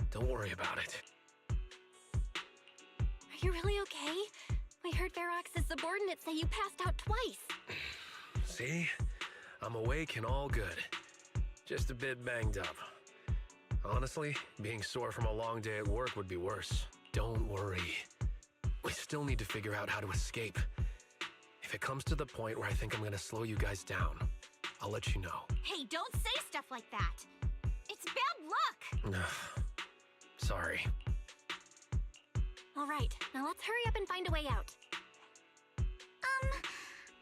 Speaker 17: Don't worry about it.
Speaker 6: Are you really okay? I heard Ferox's subordinates say you passed out twice.
Speaker 17: See? I'm awake and all good. Just a bit banged up. Honestly, being sore from a long day at work would be worse. Don't worry. We still need to figure out how to escape. If it comes to the point where I think I'm gonna slow you guys down, I'll let you know.
Speaker 18: Hey, don't say stuff like that. It's bad luck.
Speaker 17: Sorry.
Speaker 6: All right, now let's hurry up and find a way out.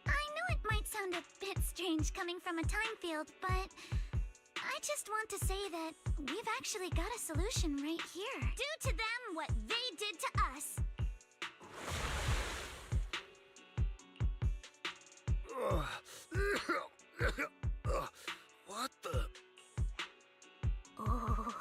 Speaker 3: I know it might sound a bit strange coming from a time field, but I just want to say that we've actually got a solution right here.
Speaker 18: Do to them what they did to us.
Speaker 17: What the?
Speaker 3: Oh,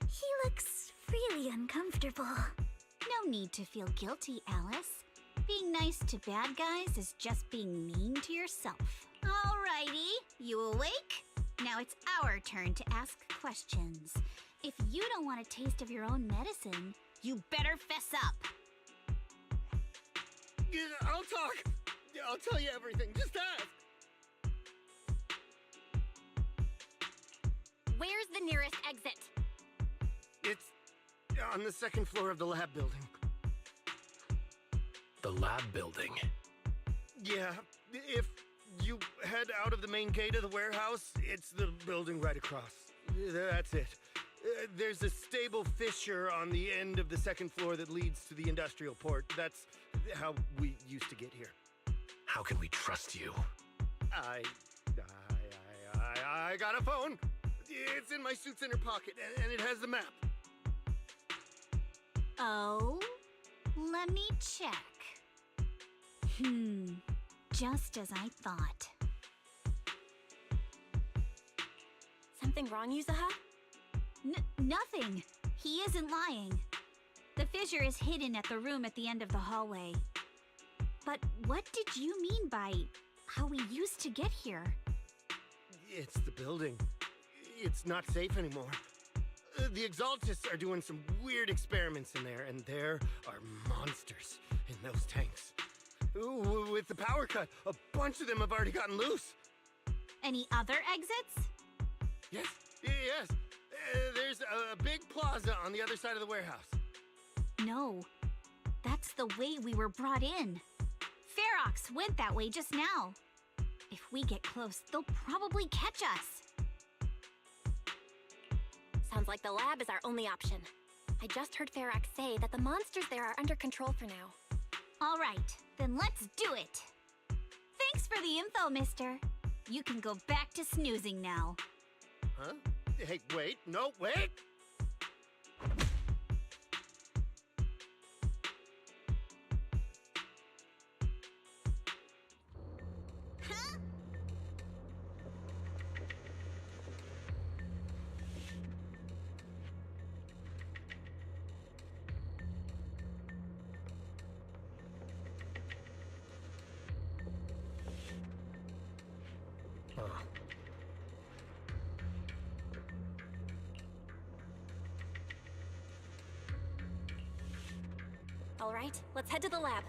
Speaker 3: he looks really uncomfortable.
Speaker 18: No need to feel guilty, Alice. Being nice to bad guys is just being mean to yourself. Alrighty, you awake? Now it's our turn to ask questions. If you don't want a taste of your own medicine, you better fess up.
Speaker 12: I'll talk. I'll tell you everything. Just ask.
Speaker 6: Where's the nearest exit?
Speaker 12: It's on the second floor of the lab building.
Speaker 17: The lab building?
Speaker 12: Yeah, if you head out of the main gate of the warehouse, it's the building right across. That's it. There's a stable fissure on the end of the second floor that leads to the industrial port. That's how we used to get here.
Speaker 17: How can we trust you?
Speaker 12: I got a phone. It's in my suit's inner pocket, and it has the map.
Speaker 18: Oh, let me check. Just as I thought.
Speaker 6: Something wrong, Yuzuha?
Speaker 18: Nothing. He isn't lying. The fissure is hidden at the room at the end of the hallway. But what did you mean by how we used to get here?
Speaker 12: It's the building. It's not safe anymore. The Exaltists are doing some weird experiments in there, and there are monsters in those tanks. Ooh, with the power cut, a bunch of them have already gotten loose.
Speaker 18: Any other exits?
Speaker 12: Yes. There's a big plaza on the other side of the warehouse.
Speaker 18: No, that's the way we were brought in. Ferox went that way just now. If we get close, they'll probably catch us.
Speaker 6: Sounds like the lab is our only option. I just heard Ferox say that the monsters there are under control for now.
Speaker 18: All right, then let's do it. Thanks for the info, mister. You can go back to snoozing now.
Speaker 12: Huh? Hey, wait. No, wait!
Speaker 6: All right, let's head to the lab.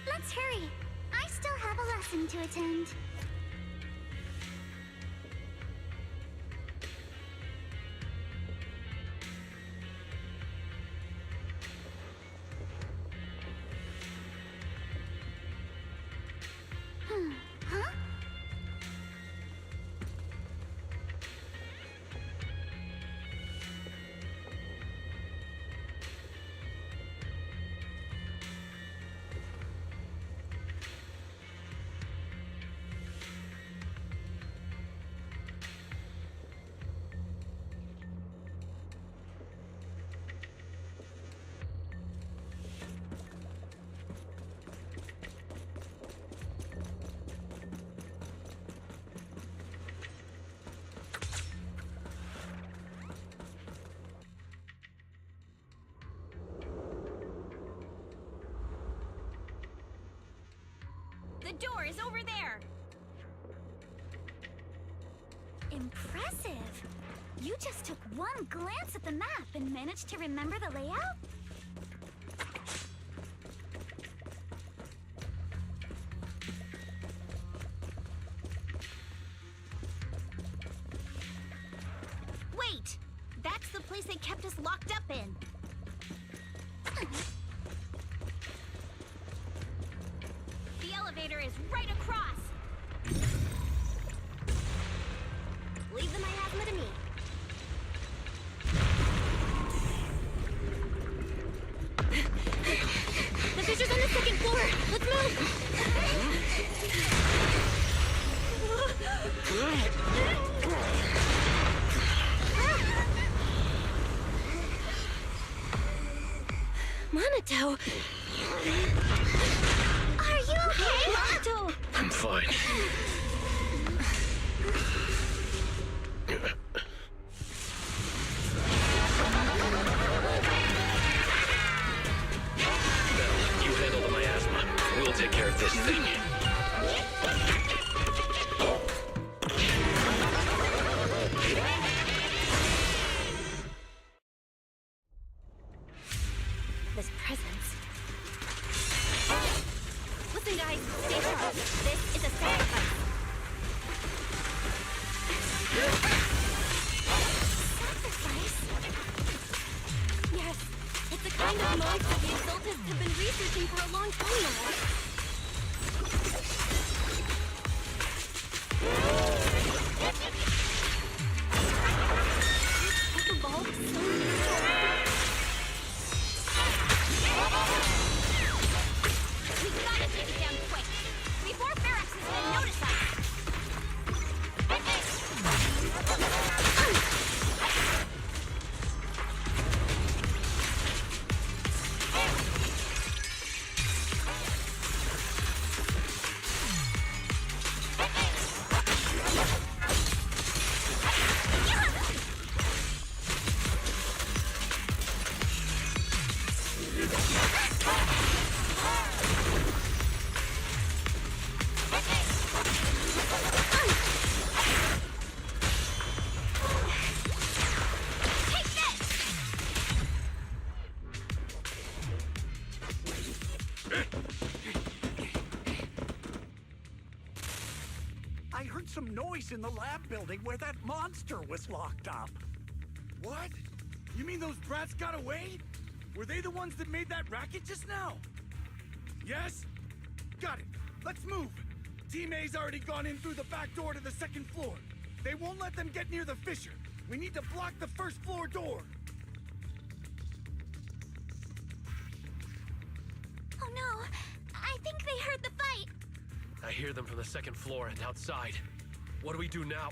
Speaker 3: Let's hurry. I still have a lesson to attend. Huh?
Speaker 18: The door is over there!
Speaker 3: Impressive! You just took one glance at the map and managed to remember the layout?
Speaker 18: Wait! That's the place they kept us locked up in. The elevator is right across. Leave the miasma to me.
Speaker 6: The fissure's on the second floor! Let's move! Monato!
Speaker 18: Are you okay, Monato?
Speaker 17: I'm fine. You handle the miasma. We'll take care of this thing.
Speaker 6: This presence. Listen, guys, stay sharp. This is a sacrifice.
Speaker 3: Sacrifice?
Speaker 6: Yes, it's the kind of monster the Exaltists have been researching for a long time now. It's evolved so
Speaker 18: We gotta take it down quick, before Ferox is gonna notice us.
Speaker 12: I heard some noise in the lab building where that monster was locked up.
Speaker 14: What? You mean those brats got away? Were they the ones that made that racket just now? Yes? Got it. Let's move. Team A's already gone in through the back door to the second floor. They won't let them get near the fissure. We need to block the first floor door.
Speaker 3: Oh no! I think they heard the fight!
Speaker 17: I hear them from the second floor and outside. What do we do now?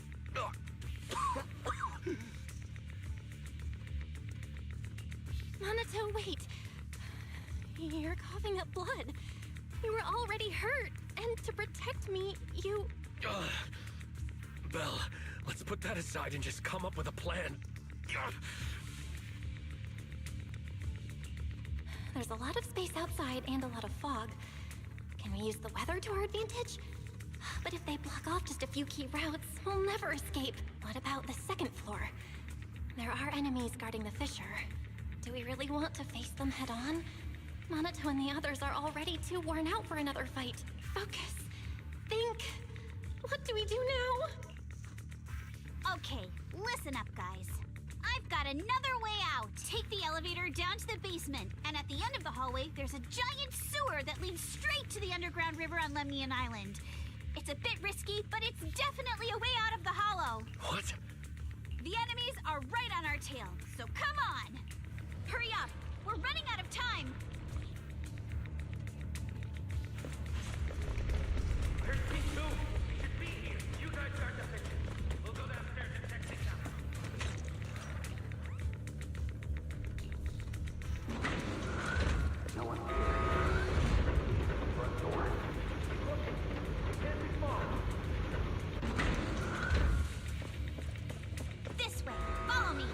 Speaker 6: Monato, wait. You're coughing up blood. You were already hurt, and to protect me, you...
Speaker 17: Belle, let's put that aside and just come up with a plan.
Speaker 6: There's a lot of space outside and a lot of fog. Can we use the weather to our advantage? But if they block off just a few key routes, we'll never escape. What about the second floor? There are enemies guarding the fissure. Do we really want to face them head on? Monato and the others are already too worn out for another fight. Focus. Think. What do we do now?
Speaker 18: Okay, listen up, guys. I've got another way out. Take the elevator down to the basement, and at the end of the hallway, there's a giant sewer that leads straight to the underground river on Lemnian Island. It's a bit risky, but it's definitely a way out of the hollow.
Speaker 17: What?
Speaker 18: The enemies are right on our tail, so come on! Hurry up! We're running out of time!
Speaker 11: There's P2! We should be here! You guys start the fix it. We'll go downstairs and check things out. No one. Front door. Can't be far.
Speaker 18: This way! Follow me!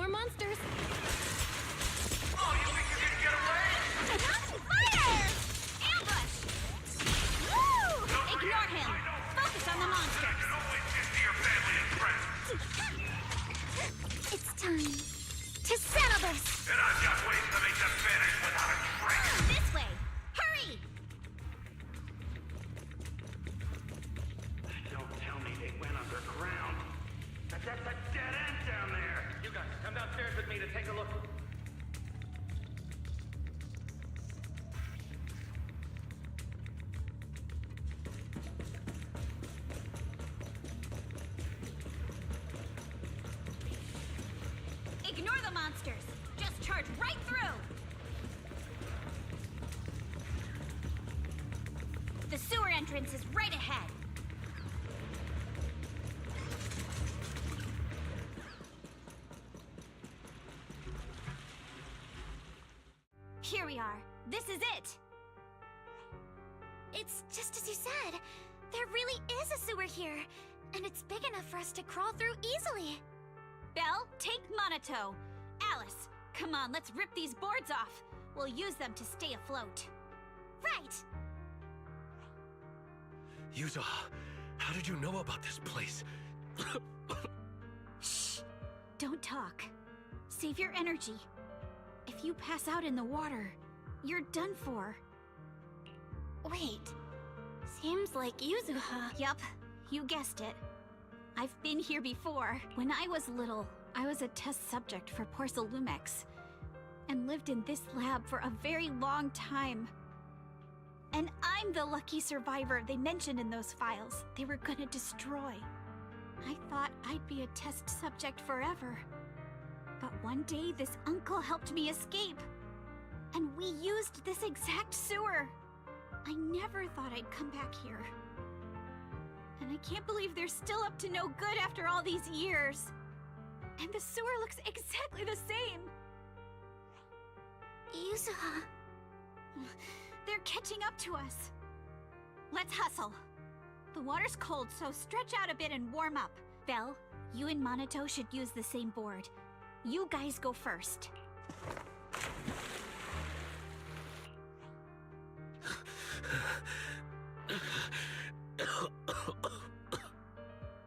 Speaker 6: more monsters.
Speaker 11: Oh, you think you're gonna get away?
Speaker 18: Fire! Ambush! Woo! Ignore him. Focus on the monsters.
Speaker 11: You can always get to your family and friends.
Speaker 18: It's time to settle this.
Speaker 11: And I've got ways to make them vanish without a trace.
Speaker 18: This way. Hurry!
Speaker 11: Don't tell me they went underground. That's a dead end down there. You guys, come downstairs with me to take a look.
Speaker 18: Ignore the monsters. Just charge right through. The sewer entrance is right ahead. Here we are. This is it. It's just as you said. There really is a sewer here, and it's big enough for us to crawl through easily. Belle, take Monato. Alice, come on, let's rip these boards off. We'll use them to stay afloat. Right.
Speaker 17: Yuzo, how did you know about this place?
Speaker 18: Shh. Don't talk. Save your energy. If you pass out in the water, you're done for. Wait. Seems like Yuzuha. Yup, you guessed it. I've been here before. When I was little, I was a test subject for Porcelumex, and lived in this lab for a very long time. And I'm the lucky survivor they mentioned in those files they were gonna destroy. I thought I'd be a test subject forever. But one day, this uncle helped me escape. And we used this exact sewer. I never thought I'd come back here. And I can't believe they're still up to no good after all these years. And the sewer looks exactly the same. Yuzuha. They're catching up to us. Let's hustle. The water's cold, so stretch out a bit and warm up. Belle, you and Monato should use the same board. You guys go first.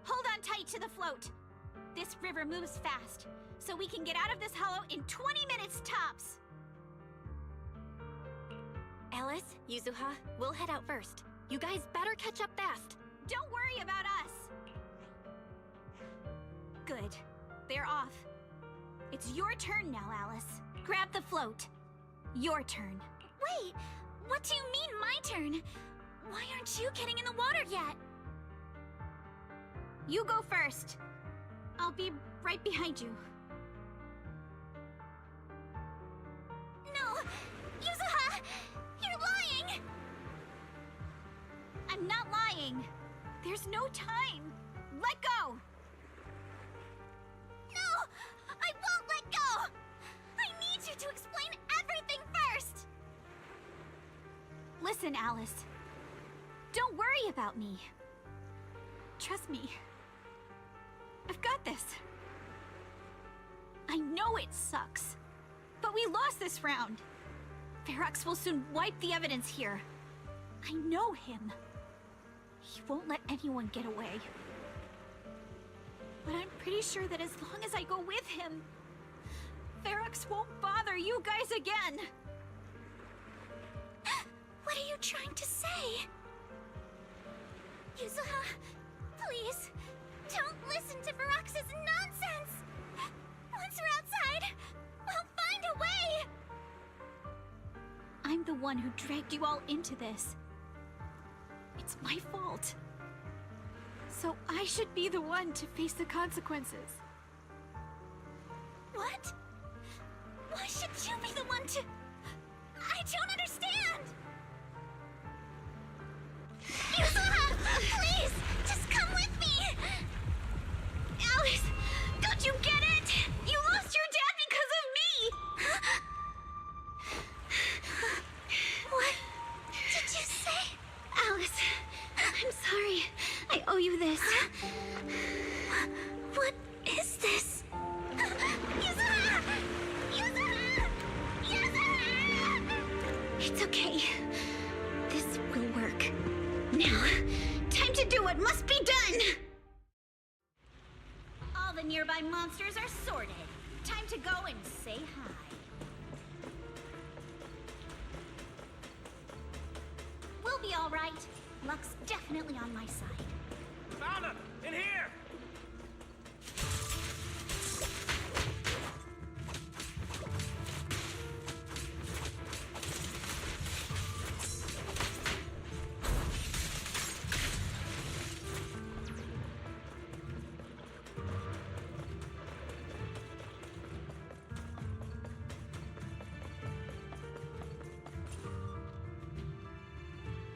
Speaker 18: Hold on tight to the float. This river moves fast, so we can get out of this hollow in 20 minutes tops.
Speaker 6: Alice, Yuzuha, we'll head out first. You guys better catch up fast.
Speaker 18: Don't worry about us. Good. They're off. It's your turn now, Alice. Grab the float. Your turn. Wait, what do you mean my turn? Why aren't you getting in the water yet? You go first. I'll be right behind you. No! Yuzuha! You're lying! I'm not lying. There's no time. Let go! No! I won't let go! I need you to explain everything first! Listen, Alice. Don't worry about me. Trust me. I've got this. I know it sucks, but we lost this round. Ferox will soon wipe the evidence here. I know him. He won't let anyone get away. But I'm pretty sure that as long as I go with him, Ferox won't bother you guys again. What are you trying to say? Yuzuha, please, don't listen to Ferox's nonsense! Once we're outside, we'll find a way! I'm the one who dragged you all into this. It's my fault. So I should be the one to face the consequences. What? Why should you be the one to... I don't understand! Yuzuha! Please! Just come with me! Alice! Don't you get it? You lost your dad because of me! What did you say? Alice, I'm sorry. I owe you this. What is this? Yuzuha! what must be done! All the nearby monsters are sorted. Time to go and say hi. We'll be all right. Luck's definitely on my side.
Speaker 11: Found him! In here!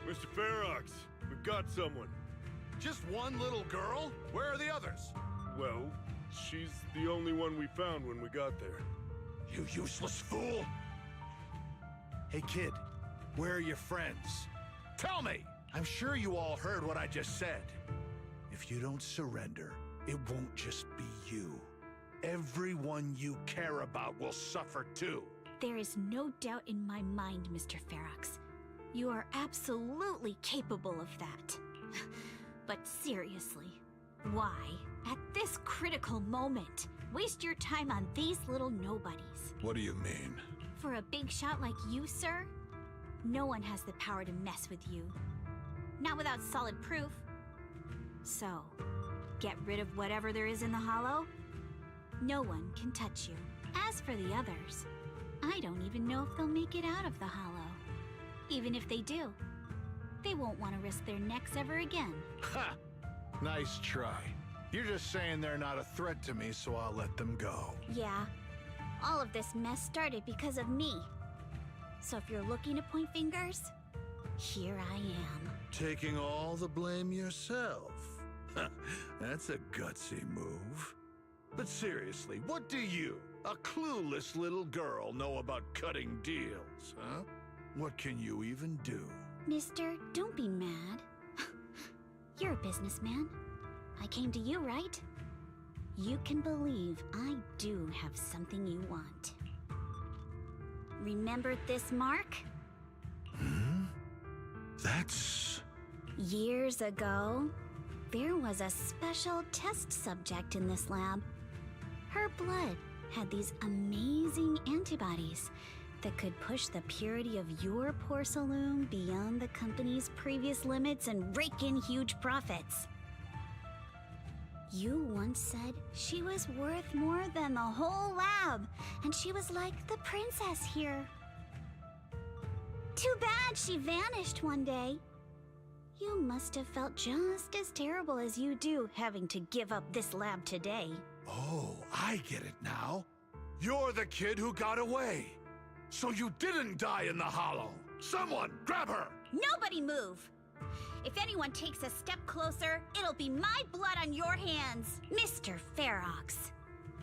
Speaker 22: Mr. Ferox, we've got someone. Just one little girl? Where are the others? Well, she's the only one we found when we got there. You useless fool! Hey kid, where are your friends? Tell me! I'm sure you all heard what I just said. If you don't surrender, it won't just be you. Everyone you care about will suffer too.
Speaker 18: There is no doubt in my mind, Mr. Ferox. You are absolutely capable of that. But seriously, why, at this critical moment, waste your time on these little nobodies?
Speaker 22: What do you mean?
Speaker 18: For a big shot like you, sir, no one has the power to mess with you. Not without solid proof. So, get rid of whatever there is in the hollow. No one can touch you. As for the others, I don't even know if they'll make it out of the hollow. Even if they do, they won't want to risk their necks ever again.
Speaker 22: Ha! Nice try. You're just saying they're not a threat to me, so I'll let them go.
Speaker 18: Yeah, all of this mess started because of me. So if you're looking to point fingers, here I am.
Speaker 22: Taking all the blame yourself. That's a gutsy move. But seriously, what do you, a clueless little girl, know about cutting deals, huh? What can you even do?
Speaker 18: Mister, don't be mad. You're a businessman. I came to you, right? You can believe I do have something you want. Remember this mark?
Speaker 22: That's...
Speaker 18: Years ago, there was a special test subject in this lab. Her blood had these amazing antibodies that could push the purity of your porcelain beyond the company's previous limits and rake in huge profits. You once said she was worth more than the whole lab, and she was like the princess here. Too bad she vanished one day. You must have felt just as terrible as you do having to give up this lab today.
Speaker 22: Oh, I get it now. You're the kid who got away. So you didn't die in the hollow. Someone, grab her!
Speaker 18: Nobody move! If anyone takes a step closer, it'll be my blood on your hands, Mr. Ferox.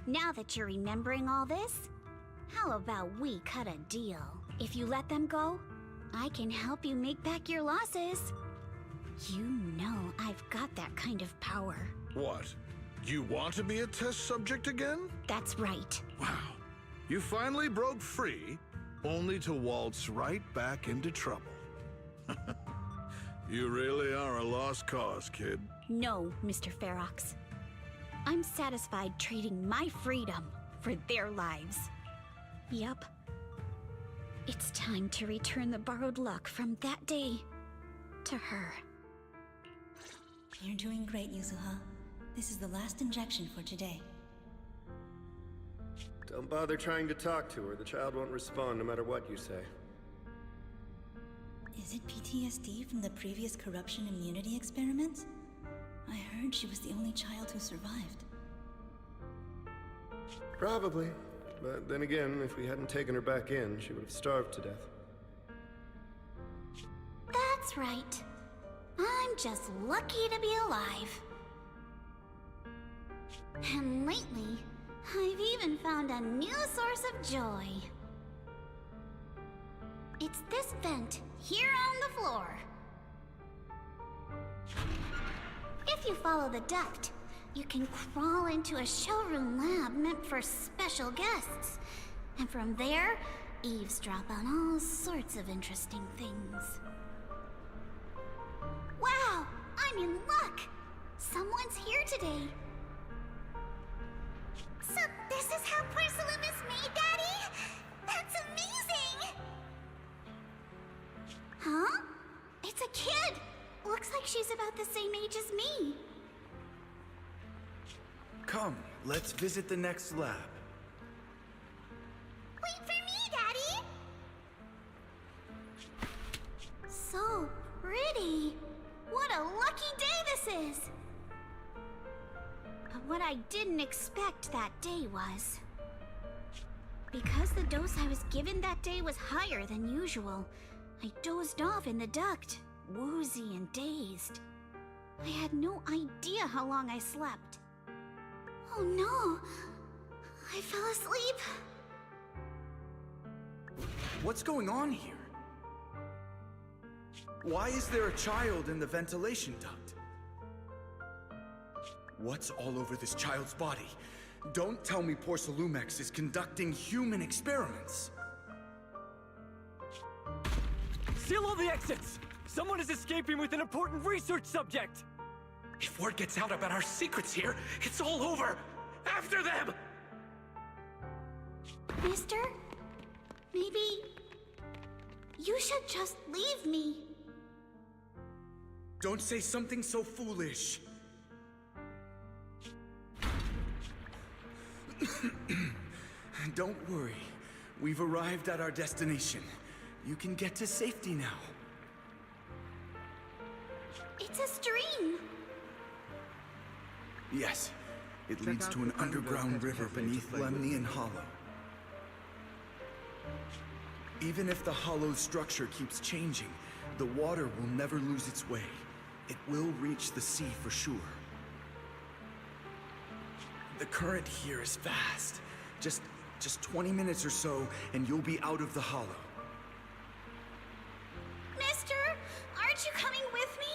Speaker 18: Now that you're remembering all this, how about we cut a deal? If you let them go, I can help you make back your losses. You know I've got that kind of power.
Speaker 22: What? You want to be a test subject again?
Speaker 18: That's right.
Speaker 22: Wow. You finally broke free, only to waltz right back into trouble. You really are a lost cause, kid.
Speaker 18: No, Mr. Ferox. I'm satisfied trading my freedom for their lives. Yup. It's time to return the borrowed luck from that day to her.
Speaker 13: You're doing great, Yuzuha. This is the last injection for today.
Speaker 5: Don't bother trying to talk to her. The child won't respond no matter what you say.
Speaker 13: Is it PTSD from the previous corruption immunity experiments? I heard she was the only child who survived.
Speaker 5: Probably. But then again, if we hadn't taken her back in, she would have starved to death.
Speaker 18: That's right. I'm just lucky to be alive. And lately, I've even found a new source of joy. It's this vent here on the floor. If you follow the duct, you can crawl into a showroom lab meant for special guests. And from there, eavesdrop on all sorts of interesting things. Wow! I'm in luck! Someone's here today. So this is how porcelain is made, Daddy? That's amazing! Huh? It's a kid! Looks like she's about the same age as me.
Speaker 14: Come, let's visit the next lab.
Speaker 18: Wait for me, Daddy! So pretty. What a lucky day this is! But what I didn't expect that day was... because the dose I was given that day was higher than usual, I dozed off in the duct, woozy and dazed. I had no idea how long I slept. Oh no! I fell asleep.
Speaker 14: What's going on here? Why is there a child in the ventilation duct? What's all over this child's body? Don't tell me Porcelumex is conducting human experiments.
Speaker 9: Seal all the exits! Someone is escaping with an important research subject!
Speaker 17: If word gets out about our secrets here, it's all over! After them!
Speaker 18: Mister? Maybe... you should just leave me.
Speaker 14: Don't say something so foolish. Don't worry. We've arrived at our destination. You can get to safety now.
Speaker 18: It's a stream.
Speaker 14: Yes. It leads to an underground river beneath Lemnian Hollow. Even if the hollow's structure keeps changing, the water will never lose its way. It will reach the sea for sure. The current here is fast. Just 20 minutes or so, and you'll be out of the hollow.
Speaker 18: Mister, aren't you coming with me?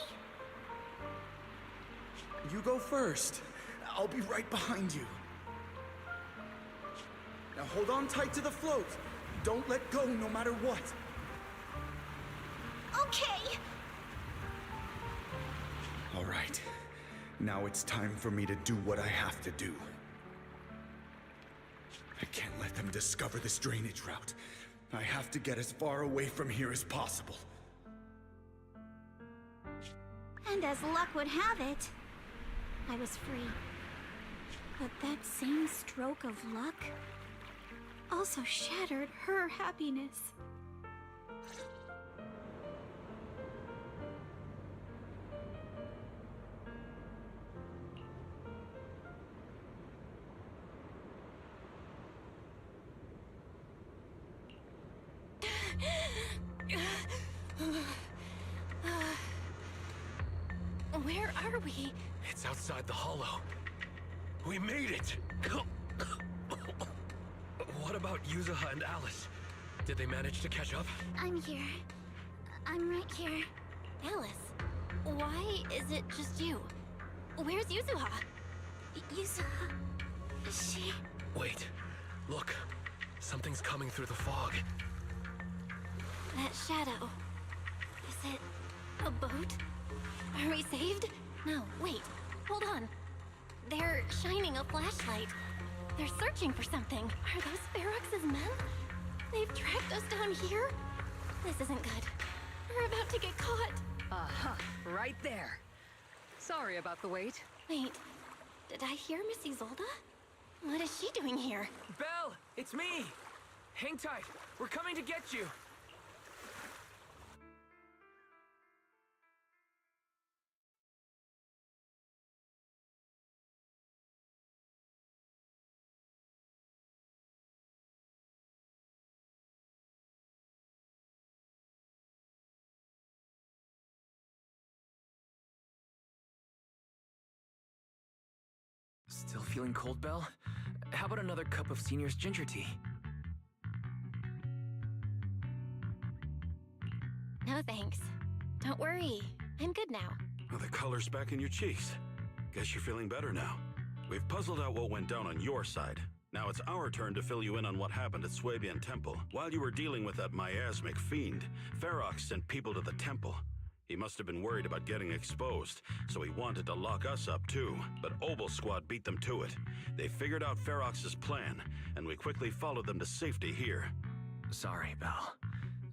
Speaker 14: You go first. I'll be right behind you. Now hold on tight to the float. Don't let go no matter what.
Speaker 18: Okay.
Speaker 14: All right. Now it's time for me to do what I have to do. I can't let them discover this drainage route. I have to get as far away from here as possible.
Speaker 18: And as luck would have it, I was free. But that same stroke of luck also shattered her happiness. Where are we?
Speaker 17: It's outside the hollow. We made it! What about Yuzuha and Alice? Did they manage to catch up?
Speaker 18: I'm here. I'm right here.
Speaker 6: Alice, why is it just you? Where's Yuzuha?
Speaker 18: Yuzuha... she...
Speaker 17: Wait. Look. Something's coming through the fog.
Speaker 6: That shadow. Is it a boat? Are we saved? No, wait. Hold on. They're shining a flashlight. They're searching for something. Are those Ferox's men? They've tracked us down here? This isn't good. We're about to get caught.
Speaker 15: Uh-huh. Right there. Sorry about the wait.
Speaker 6: Wait. Did I hear Miss Isolde? What is she doing here?
Speaker 9: Belle! It's me! Hang tight. We're coming to get you.
Speaker 8: Still feeling cold, Belle? How about another cup of Senior's ginger tea?
Speaker 6: No thanks. Don't worry. I'm good now.
Speaker 7: Well, the color's back in your cheeks. Guess you're feeling better now. We've puzzled out what went down on your side. Now it's our turn to fill you in on what happened at Swabian Temple. While you were dealing with that miasmic fiend, Ferox sent people to the temple. He must have been worried about getting exposed, so he wanted to lock us up too. But Obel Squad beat them to it. They figured out Ferox's plan, and we quickly followed them to safety here.
Speaker 8: Sorry, Belle.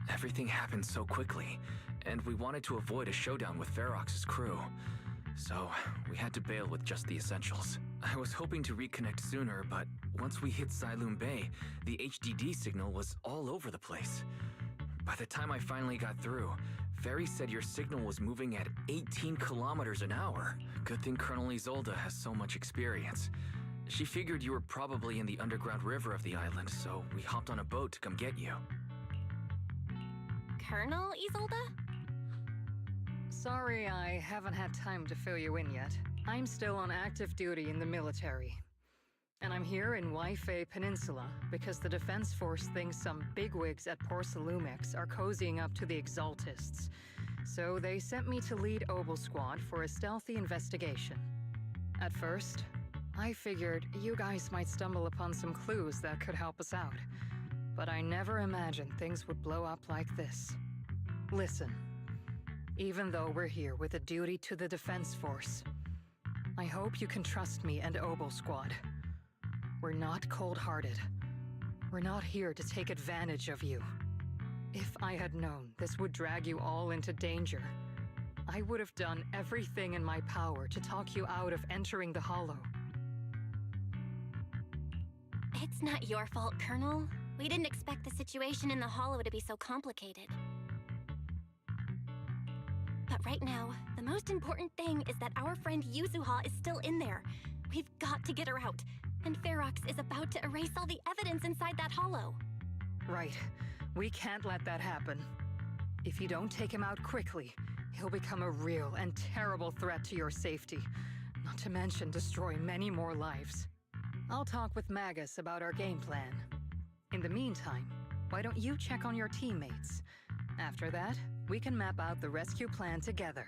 Speaker 8: Everything happened so quickly, and we wanted to avoid a showdown with Ferox's crew. So, we had to bail with just the essentials. I was hoping to reconnect sooner, but once we hit Siloam Bay, the HDD signal was all over the place. By the time I finally got through, Ferry said your signal was moving at 18 kilometers an hour. Good thing Colonel Isolde has so much experience. She figured you were probably in the underground river of the island, so we hopped on a boat to come get you.
Speaker 6: Colonel Isolde?
Speaker 15: Sorry, I haven't had time to fill you in yet. I'm still on active duty in the military. And I'm here in Waifei Peninsula because the Defense Force thinks some bigwigs at Porcelumex are cozying up to the Exaltists. So they sent me to lead Obel Squad for a stealthy investigation. At first, I figured you guys might stumble upon some clues that could help us out. But I never imagined things would blow up like this. Listen, even though we're here with a duty to the Defense Force, I hope you can trust me and Obel Squad. We're not cold-hearted. We're not here to take advantage of you. If I had known this would drag you all into danger, I would have done everything in my power to talk you out of entering the Hollow.
Speaker 6: It's not your fault, Colonel. We didn't expect the situation in the Hollow to be so complicated. But right now, the most important thing is that our friend Yuzuha is still in there. We've got to get her out. And Ferox is about to erase all the evidence inside that hollow.
Speaker 15: Right. We can't let that happen. If you don't take him out quickly, he'll become a real and terrible threat to your safety. Not to mention destroy many more lives. I'll talk with Magus about our game plan. In the meantime, why don't you check on your teammates? After that, we can map out the rescue plan together.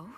Speaker 19: Oh?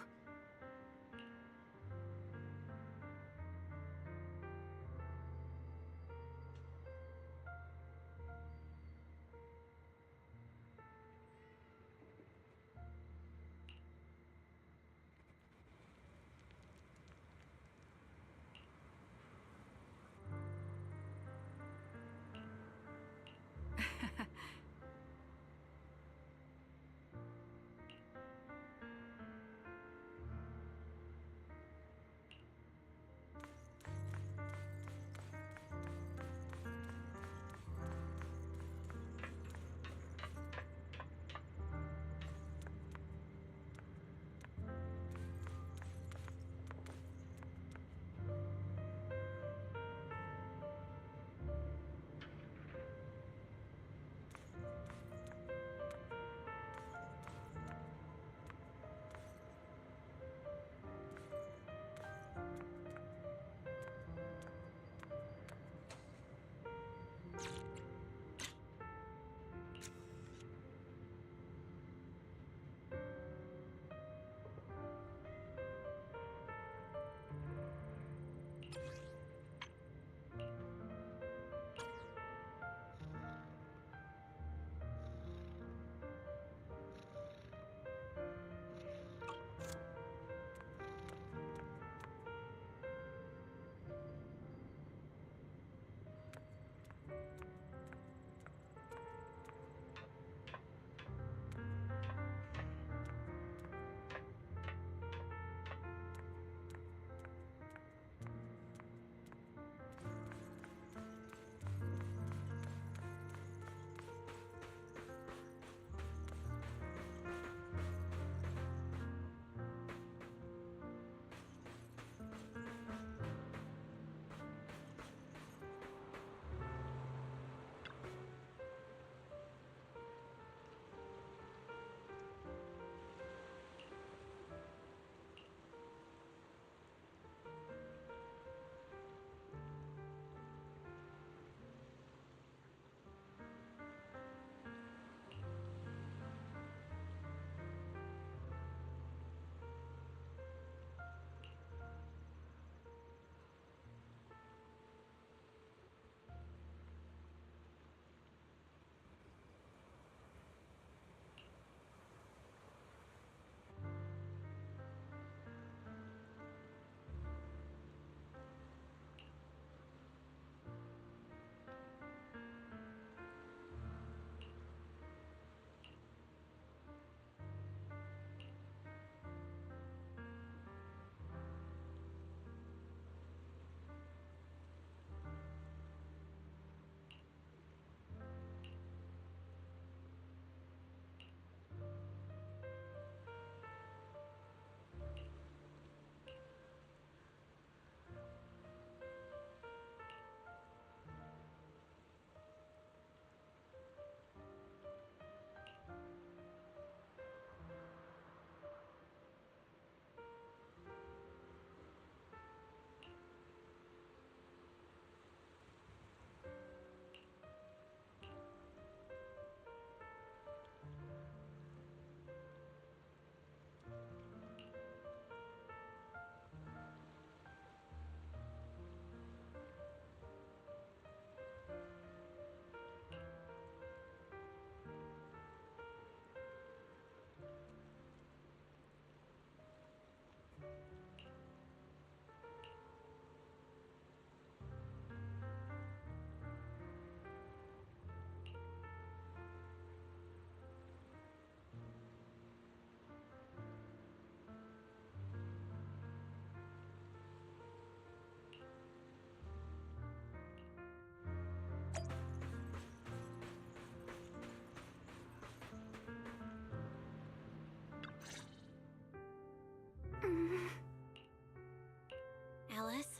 Speaker 6: Alice,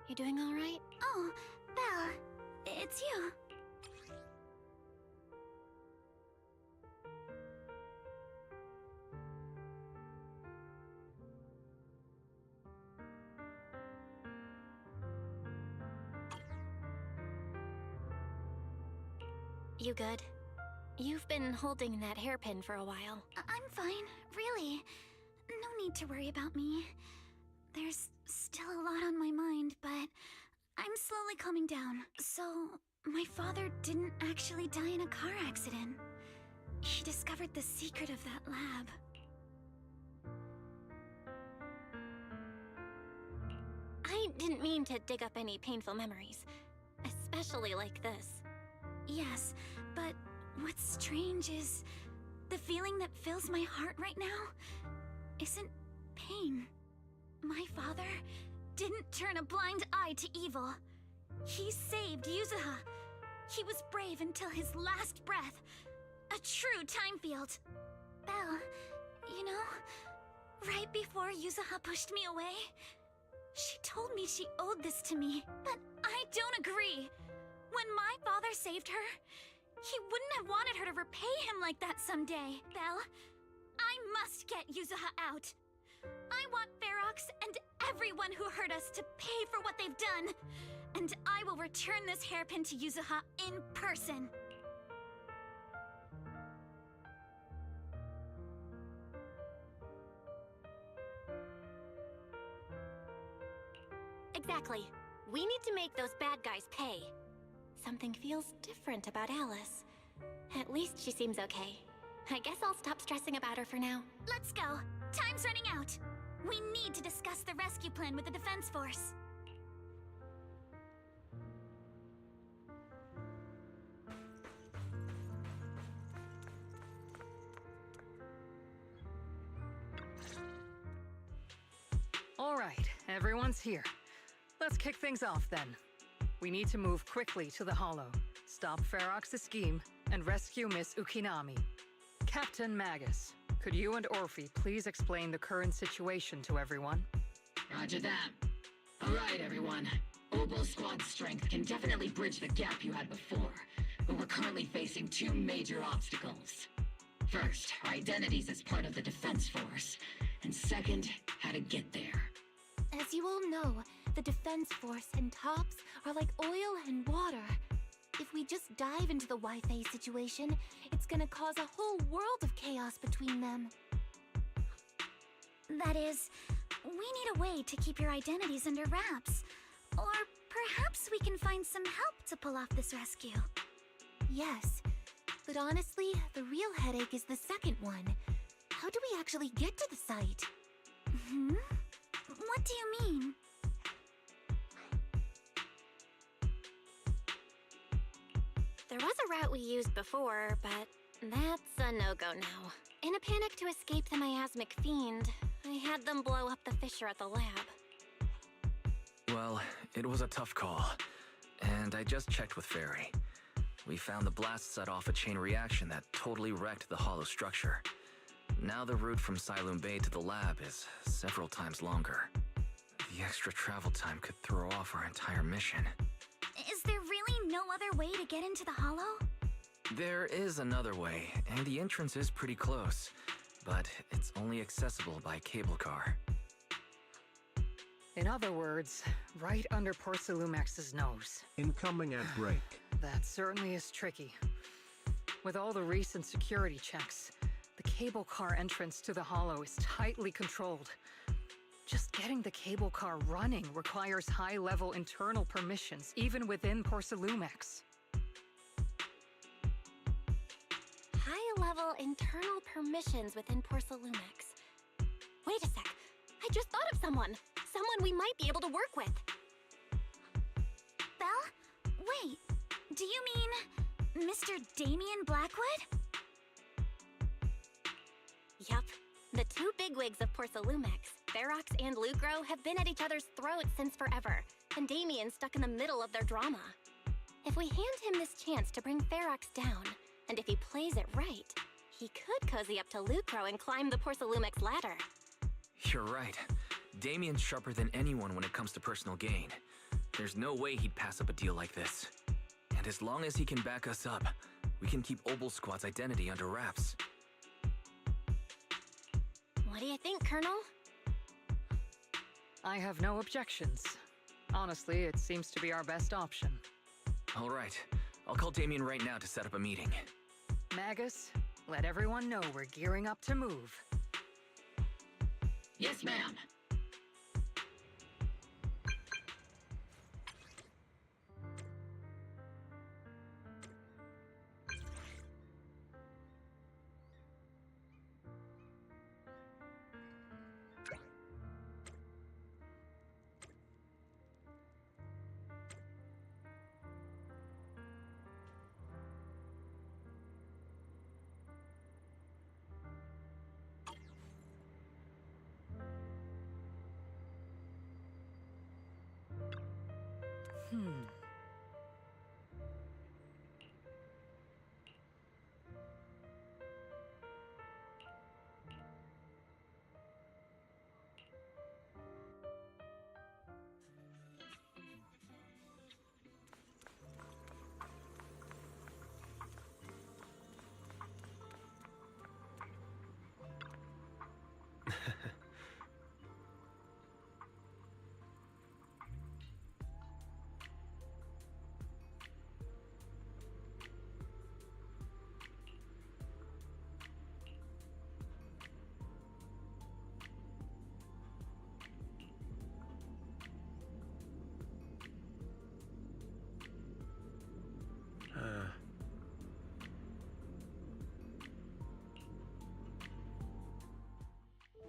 Speaker 6: you doing all right?
Speaker 18: Oh, Belle, it's you.
Speaker 6: You good? You've been holding that hairpin for a while.
Speaker 18: I'm fine, really. No
Speaker 3: need to worry about me. There's still a lot on my mind, but I'm slowly calming down. So, my father didn't actually die in a car accident. He discovered the secret of that lab.
Speaker 6: I didn't mean to dig up any painful memories, especially like this.
Speaker 3: Yes, but what's strange is the feeling that fills my heart right now isn't pain. My father didn't turn a blind eye to evil. He saved Yuzuha. He was brave until his last breath. A true time field. Belle, you know, right before Yuzuha pushed me away, she told me she owed this to me, but I don't agree. When my father saved her, he wouldn't have wanted her to repay him like that someday. Belle, I must get Yuzuha out. I want Ferox and everyone who hurt us to pay for what they've done. And I will return this hairpin to Yuzuha in person.
Speaker 6: Exactly. We need to make those bad guys pay. Something feels different about Alice. At least she seems okay. I guess I'll stop stressing about her for now.
Speaker 3: Let's go. Time's running out. We need to discuss the rescue plan with the Defense Force.
Speaker 15: All right, everyone's here. Let's kick things off then. We need to move quickly to the Hollow, stop Ferox's scheme, and rescue Miss Ukinami. Captain Magus, could you and Orphe please explain the current situation to everyone?
Speaker 20: Roger that. All right, everyone. Obel Squad's strength can definitely bridge the gap you had before, but we're currently facing two major obstacles. First, our identities as part of the Defense Force, and second, how to get there.
Speaker 6: As you all know, the Defense Force and TOPS are like oil and water. If we just dive into the Wi-Fi situation, it's gonna cause a whole world of chaos between them.
Speaker 3: That is, we need a way to keep your identities under wraps. Or perhaps we can find some help to pull off this rescue.
Speaker 6: Yes, but honestly, the real headache is the second one. How do we actually get to the site?
Speaker 3: Hmm? What do you mean?
Speaker 6: There was a route we used before, but that's a no-go now. In a panic to escape the miasmic fiend, I had them blow up the fissure at the lab.
Speaker 8: Well, it was a tough call. And I just checked with Fairy. We found the blast set off a chain reaction that totally wrecked the hollow structure. Now the route from Siloam Bay to the lab is several times longer. The extra travel time could throw off our entire mission.
Speaker 3: Is there really no other way to get into the Hollow?
Speaker 8: There is another way, and the entrance is pretty close, but it's only accessible by cable car.
Speaker 15: In other words, right under Porcelumex's nose.
Speaker 1: Incoming ad break.
Speaker 15: That certainly is tricky. With all the recent security checks, the cable car entrance to the Hollow is tightly controlled. Just getting the cable car running requires high-level internal permissions, even within Porcelumex.
Speaker 6: High-level internal permissions within Porcelumex. Wait a sec. I just thought of someone. Someone we might be able to work with.
Speaker 3: Belle? Wait, do you mean Mr. Damien Blackwood?
Speaker 6: Yup. The two bigwigs of Porcelumex, Ferox and Lucro, have been at each other's throats since forever, and Damien's stuck in the middle of their drama. If we hand him this chance to bring Ferox down, and if he plays it right, he could cozy up to Lucro and climb the Porcelumex ladder.
Speaker 8: You're right. Damien's sharper than anyone when it comes to personal gain. There's no way he'd pass up a deal like this. And as long as he can back us up, we can keep Obel Squad's identity under wraps.
Speaker 6: What do you think, Colonel?
Speaker 15: I have no objections. Honestly, it seems to be our best option.
Speaker 8: All right. I'll call Damien right now to set up a meeting.
Speaker 15: Magus, let everyone know we're gearing up to move.
Speaker 20: Yes, ma'am.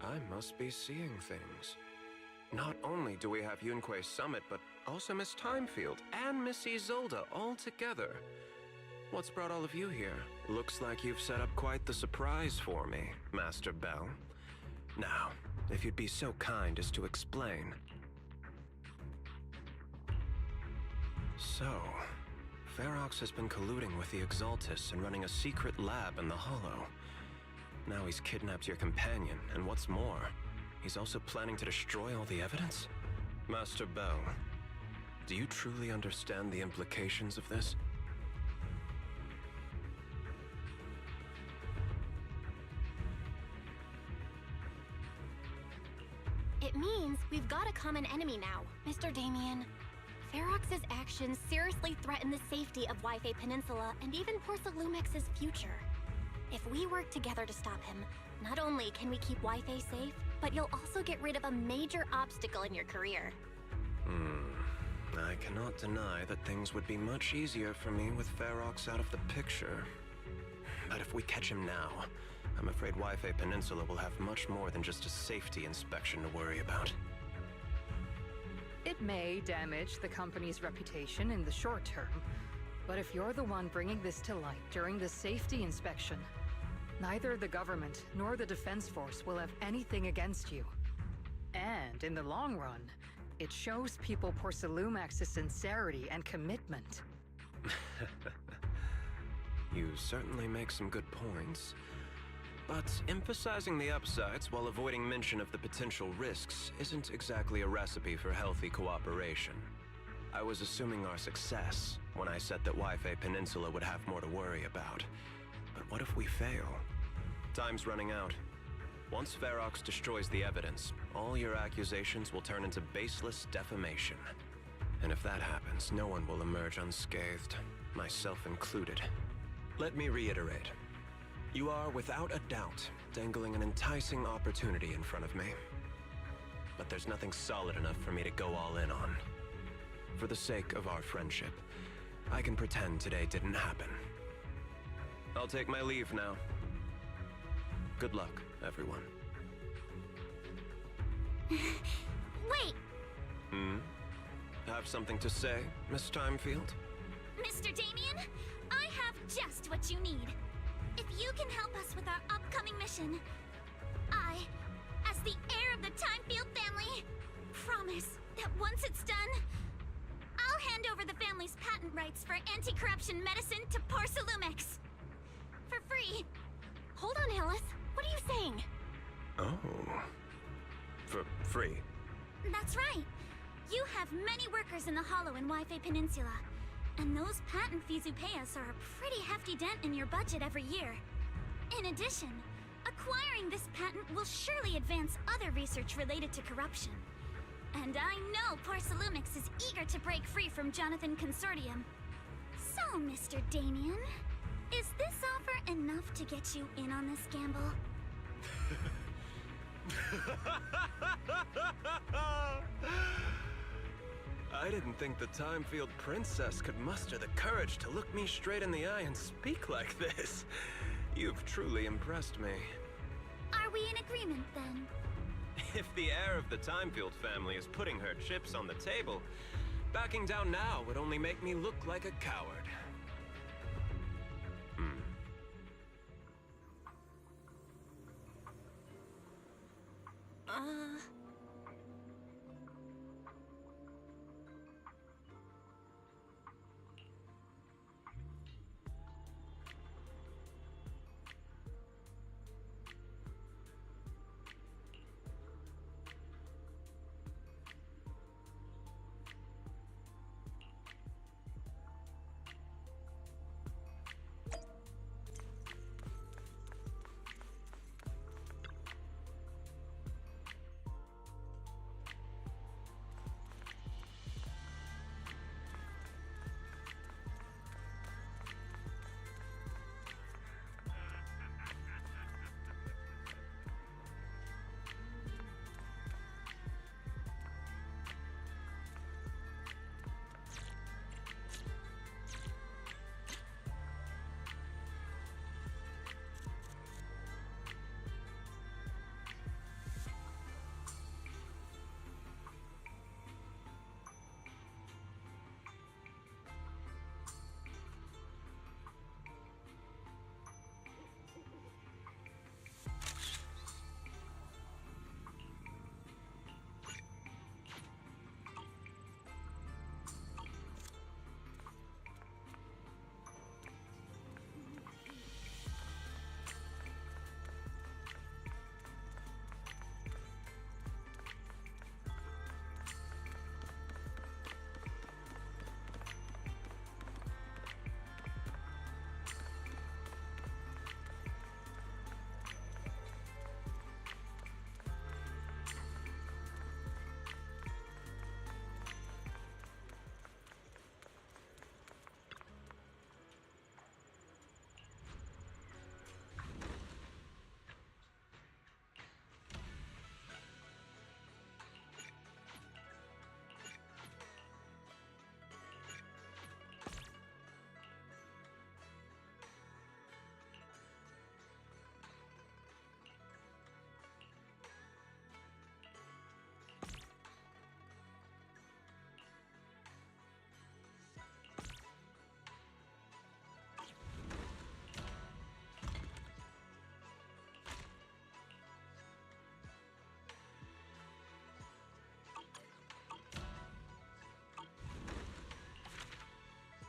Speaker 2: I must be seeing things. Not only do we have Yunque's summit, but also Miss Timefield and Miss Isolde all together. What's brought all of you here? Looks like you've set up quite the surprise for me, Master Bell. Now, if you'd be so kind as to explain. So, Ferox has been colluding with the Exaltus and running a secret lab in the Hollow. Now he's kidnapped your companion, and what's more, he's also planning to destroy all the evidence? Master Bell, do you truly understand the implications of this?
Speaker 6: It means we've got a common enemy now, Mr. Damien. Ferox's actions seriously threaten the safety of Wi-Fi Peninsula and even Porcelumex's future. If we work together to stop him, not only can we keep Wi-Fi safe, but you'll also get rid of a major obstacle in your career.
Speaker 2: I cannot deny that things would be much easier for me with Ferox out of the picture. But if we catch him now, I'm afraid Wi-Fi Peninsula will have much more than just a safety inspection to worry about.
Speaker 15: It may damage the company's reputation in the short term, but if you're the one bringing this to light during the safety inspection, neither the government nor the Defense Force will have anything against you. And in the long run, it shows people Porcelumex's sincerity and commitment.
Speaker 2: You certainly make some good points. But emphasizing the upsides while avoiding mention of the potential risks isn't exactly a recipe for healthy cooperation. I was assuming our success when I said that Wi-Fi Peninsula would have more to worry about. But what if we fail? Time's running out. Once Ferox destroys the evidence, all your accusations will turn into baseless defamation. And if that happens, no one will emerge unscathed, myself included. Let me reiterate. You are, without a doubt, dangling an enticing opportunity in front of me. But there's nothing solid enough for me to go all in on. For the sake of our friendship, I can pretend today didn't happen. I'll take my leave now. Good luck, everyone.
Speaker 18: Wait!
Speaker 2: Have something to say, Miss Timefield?
Speaker 18: Mr. Damien, I have just what you need. If you can help us with our upcoming mission, I, as the heir of the Timefield family, promise that once it's done, I'll hand over the family's patent rights for anti-corruption medicine to Porcelumex. For free.
Speaker 6: Hold on, Alice. What are you saying?
Speaker 2: Oh. For free?
Speaker 18: That's right. You have many workers in the Hollow and Wi-Fi Peninsula. And those patent fees you pay us are a pretty hefty dent in your budget every year. In addition, acquiring this patent will surely advance other research related to corruption. And I know Porcelumix is eager to break free from Jonathan Consortium. So, Mr. Damien, is this offer enough to get you in on this gamble?
Speaker 2: I didn't think the Time-Field Princess could muster the courage to look me straight in the eye and speak like this. You've truly impressed me.
Speaker 3: Are we in agreement then?
Speaker 2: If the heir of the Time-Field family is putting her chips on the table, backing down now would only make me look like a coward.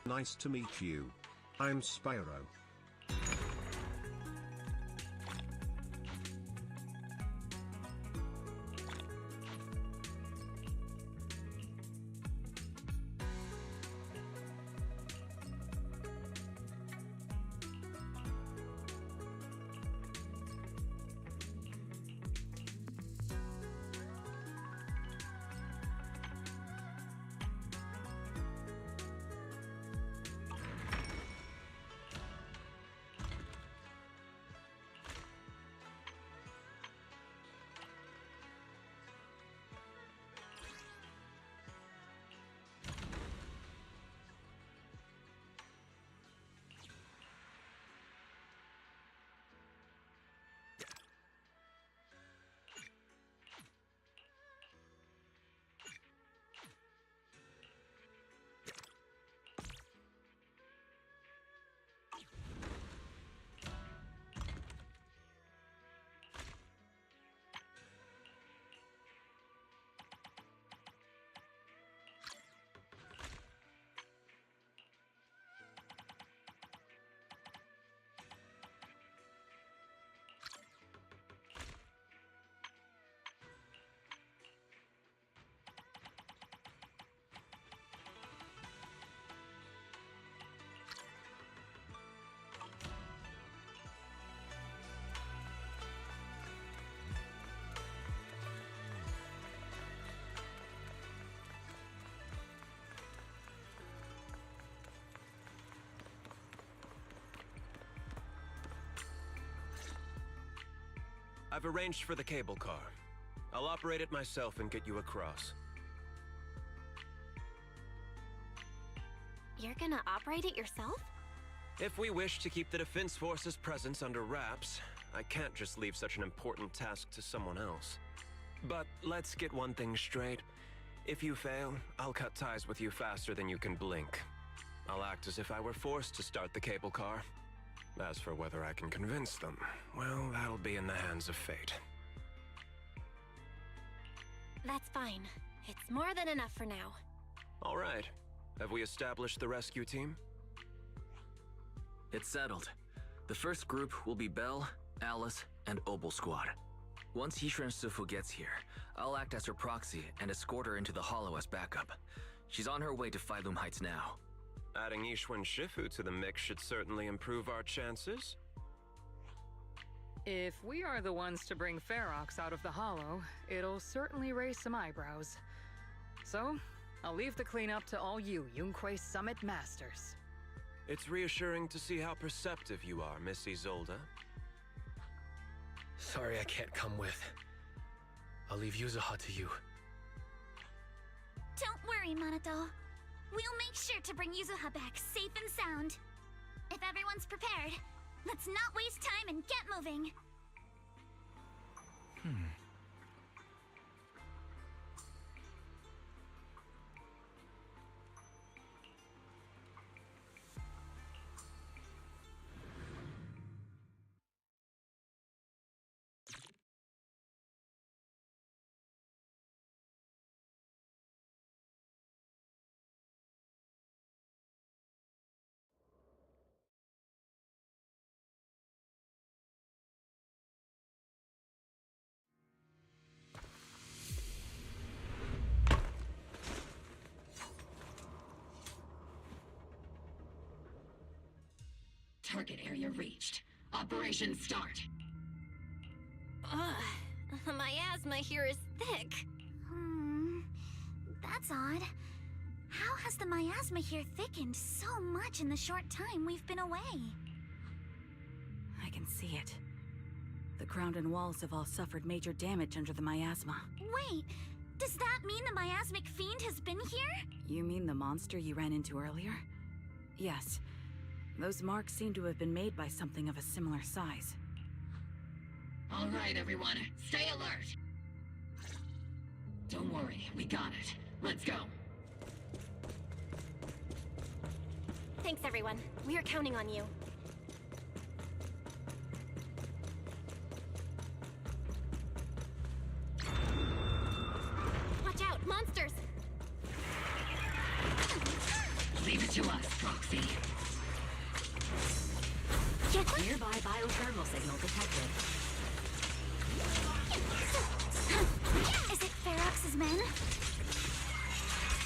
Speaker 1: Nice to meet you. I'm Spyro.
Speaker 2: I've arranged for the cable car. I'll operate it myself and get you across.
Speaker 6: You're gonna operate it yourself?
Speaker 2: If we wish to keep the Defense Force's presence under wraps, I can't just leave such an important task to someone else. But let's get one thing straight. If you fail, I'll cut ties with you faster than you can blink. I'll act as if I were forced to start the cable car. As for whether I can convince them, well, that'll be in the hands of fate.
Speaker 6: That's fine. It's more than enough for now.
Speaker 2: All right. Have we established the rescue team?
Speaker 8: It's settled. The first group will be Belle, Alice, and Obel Squad. Once Yishuan Sifu gets here, I'll act as her proxy and escort her into the Hollow as backup. She's on her way to Phylum Heights now.
Speaker 2: Adding Yishuan Shifu to the mix should certainly improve our chances.
Speaker 15: If we are the ones to bring Ferox out of the Hollow, it'll certainly raise some eyebrows. So, I'll leave the cleanup to all you Yunque Summit Masters.
Speaker 2: It's reassuring to see how perceptive you are, Miss Isolde.
Speaker 17: Sorry I can't come with. I'll leave Yuzuha to you.
Speaker 3: Don't worry, Manato. We'll make sure to bring Yuzuha back safe and sound. If everyone's prepared, let's not waste time and get moving.
Speaker 20: Target area reached. Operation start.
Speaker 6: My asthma here is thick.
Speaker 3: That's odd. How has the miasma here thickened so much in the short time we've been away?
Speaker 19: I can see it. The ground and walls have all suffered major damage under the miasma.
Speaker 3: Wait, does that mean the miasmic fiend has been here?
Speaker 19: You mean the monster you ran into earlier? Yes. Those marks seem to have been made by something of a similar size.
Speaker 20: All right, everyone. Stay alert. Don't worry, we got it. Let's go.
Speaker 6: Thanks, everyone. We are counting on you. Watch out, monsters!
Speaker 20: Leave it to us, Proxy. Nearby biothermal signal detected.
Speaker 3: Is it Ferox's men?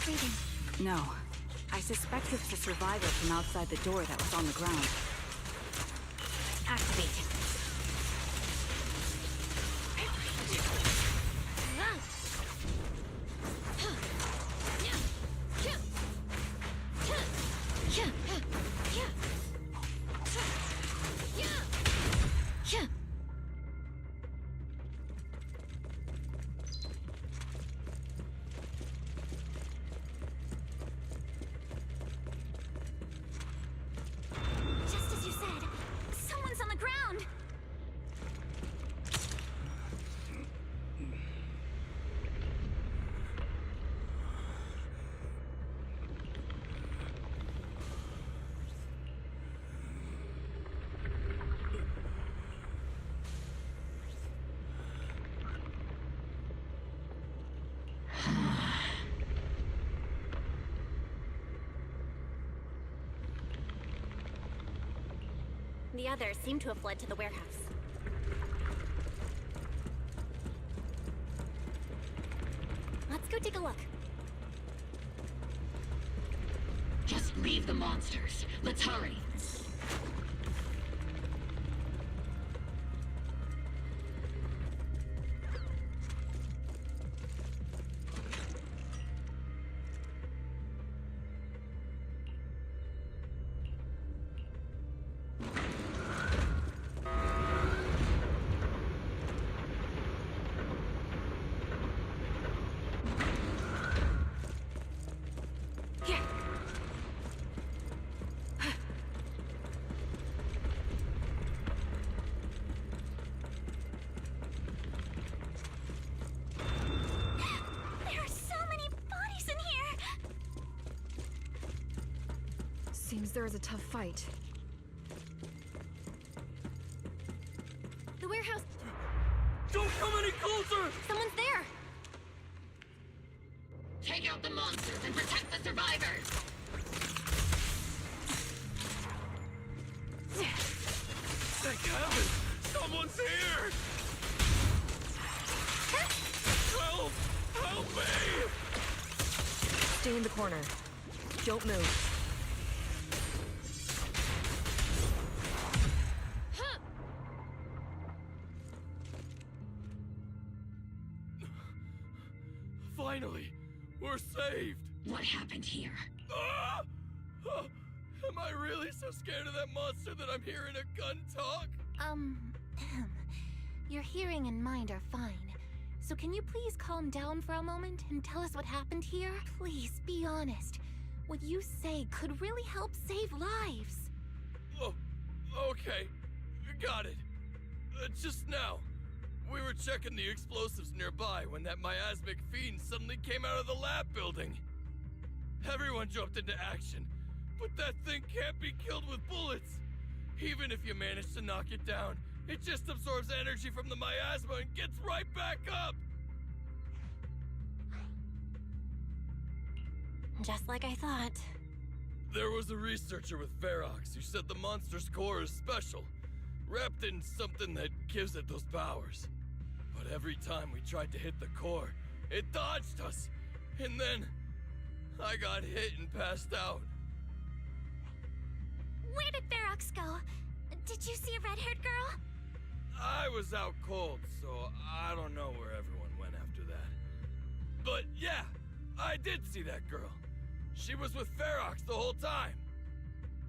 Speaker 3: Breathing.
Speaker 19: No. I suspect it's the survivor from outside the door that was on the ground.
Speaker 3: Activate.
Speaker 6: The others seem to have fled to the warehouse. Let's go take a look.
Speaker 20: Just leave the monsters. Let's hurry.
Speaker 19: Seems there is a tough fight.
Speaker 6: The warehouse...
Speaker 9: Don't come any closer!
Speaker 6: Someone's there!
Speaker 20: Take out the monsters and protect the survivors!
Speaker 9: Thank heaven! Someone's here! Help! Help me!
Speaker 19: Stay in the corner. Don't move.
Speaker 9: Finally, we're saved!
Speaker 20: What happened here?
Speaker 9: Ah! Am I really so scared of that monster that I'm hearing a gun talk?
Speaker 6: Your hearing and mind are fine. So can you please calm down for a moment and tell us what happened here? Please, be honest. What you say could really help save lives.
Speaker 9: Oh, okay. Got it. Just now, we were checking the explosives nearby when that miasmic fiend suddenly came out of the lab building. Everyone jumped into action, but that thing can't be killed with bullets. Even if you manage to knock it down, it just absorbs energy from the miasma and gets right back up!
Speaker 6: Just like I thought.
Speaker 9: There was a researcher with Ferox who said the monster's core is special, wrapped in something that gives it those powers. But every time we tried to hit the core, it dodged us, and then I got hit and passed out.
Speaker 3: Where did Ferox go? Did you see a red-haired girl?
Speaker 9: I was out cold, so I don't know where everyone went after that. But yeah, I did see that girl. She was with Ferox the whole time.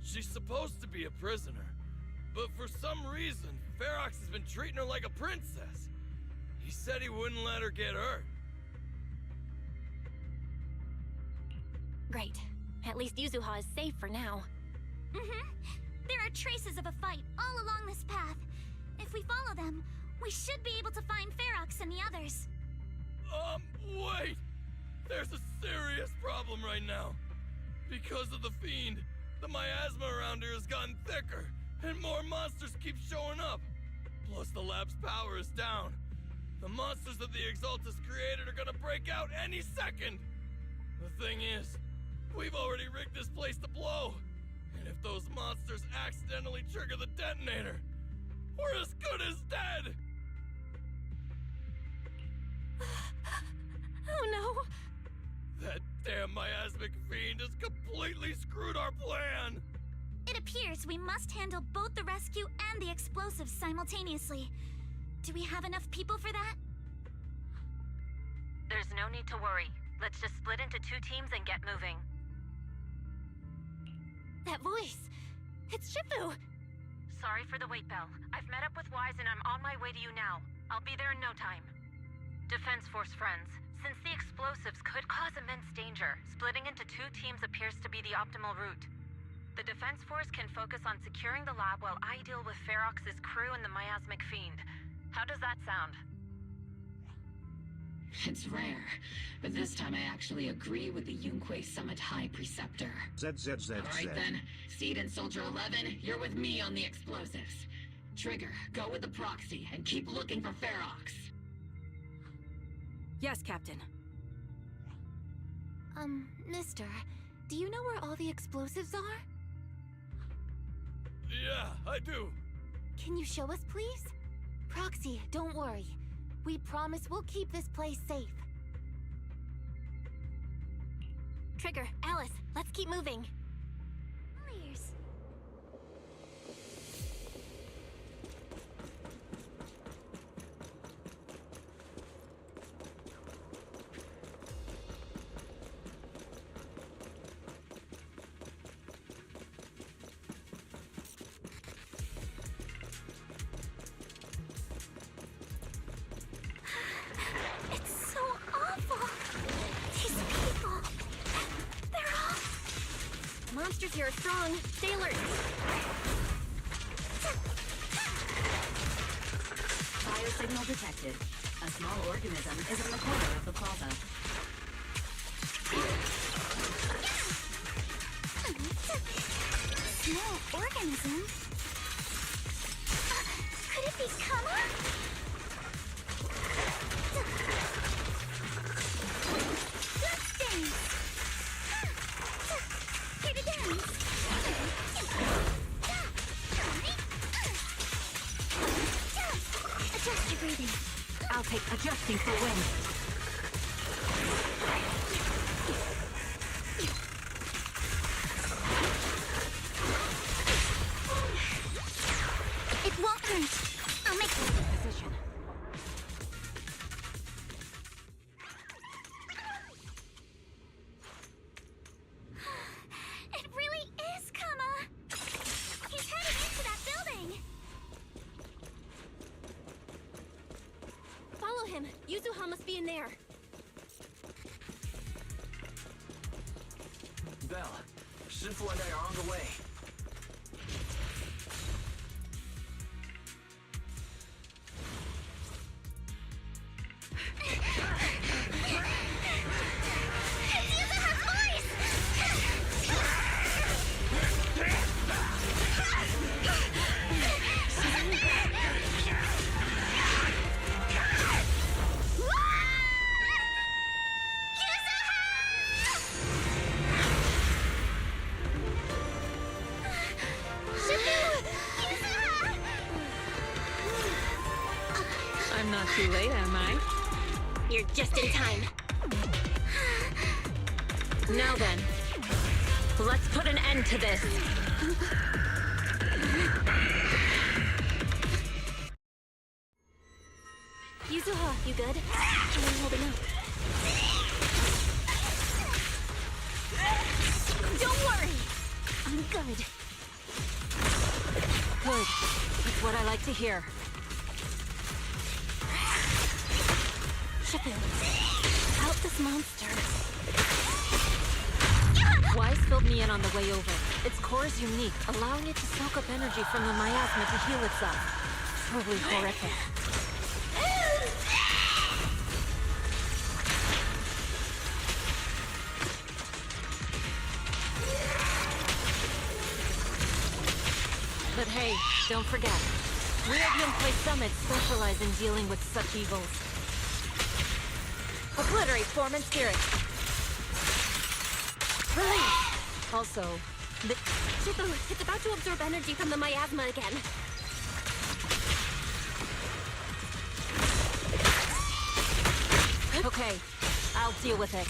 Speaker 9: She's supposed to be a prisoner, but for some reason, Ferox has been treating her like a princess. He said he wouldn't let her get hurt.
Speaker 6: Great. At least Yuzuha is safe for now.
Speaker 3: There are traces of a fight all along this path. If we follow them, we should be able to find Ferox and the others.
Speaker 9: Wait! There's a serious problem right now. Because of the fiend, the miasma around here has gotten thicker, and more monsters keep showing up. Plus the lab's power is down. The monsters that the Exaltus created are gonna break out any second! The thing is, we've already rigged this place to blow. And if those monsters accidentally trigger the detonator, we're as good as dead!
Speaker 6: Oh no!
Speaker 9: That damn miasmic fiend has completely screwed our plan!
Speaker 3: It appears we must handle both the rescue and the explosives simultaneously. Do we have enough people for that?
Speaker 10: There's no need to worry. Let's just split into 2 teams and get moving.
Speaker 6: That voice! It's Shifu!
Speaker 10: Sorry for the wait, Belle. I've met up with Wise and I'm on my way to you now. I'll be there in no time. Defense Force friends, since the explosives could cause immense danger, splitting into 2 teams appears to be the optimal route. The Defense Force can focus on securing the lab while I deal with Ferox's crew and the miasmic fiend. How does that sound?
Speaker 20: It's rare, but this time I actually agree with the Yunque Summit High Preceptor.
Speaker 1: ZZZZ.
Speaker 20: Alright then, Seed and Soldier 11, you're with me on the explosives. Trigger, go with the proxy and keep looking for Ferox.
Speaker 19: Yes, Captain.
Speaker 6: Mister, do you know where all the explosives are?
Speaker 9: Yeah, I do.
Speaker 6: Can you show us, please? Proxy, don't worry. We promise we'll keep this place safe. Trigger, Alice, let's keep moving.
Speaker 3: Warriors. It's so awful. These people, they're all...
Speaker 6: The monsters here are strong. Stay alert.
Speaker 16: Biosignal detected. A small organism is in the corner of the plaza.
Speaker 18: mechanism. Could it be Kama? Let's dance. Here to dance. Adjust your breathing.
Speaker 10: I'll take adjusting for wind.
Speaker 18: It won't hurt. I'll make
Speaker 10: Position.
Speaker 18: It really is Kama. He's heading into that building.
Speaker 6: Follow him. Yuzuha must be in there.
Speaker 8: Belle, Shifu and I are on the way.
Speaker 15: I'm not too late, am I?
Speaker 6: You're just in time.
Speaker 10: Now then, let's put an end to this.
Speaker 6: Yuzuha, you good? How are you holding up?
Speaker 18: Don't worry. I'm good.
Speaker 10: Good. That's what I like to hear.
Speaker 6: Shifu, help this monster.
Speaker 10: Wise filled me in on the way over. Its core is unique, allowing it to soak up energy from the miasma to heal itself. Truly horrific. But hey, don't forget, we at Yunkai Summit specialize in dealing with such evils. Obliterate form and spirit. Release! Also, the...
Speaker 6: Shifu, it's about to absorb energy from the miasma again.
Speaker 10: Okay, I'll deal with it.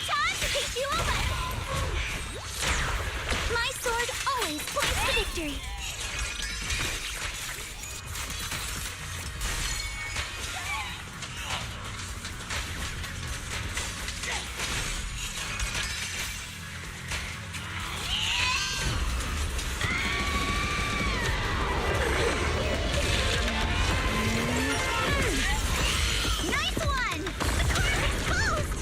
Speaker 18: Time to take you over! My sword always points to victory. Nice one! The car is closed!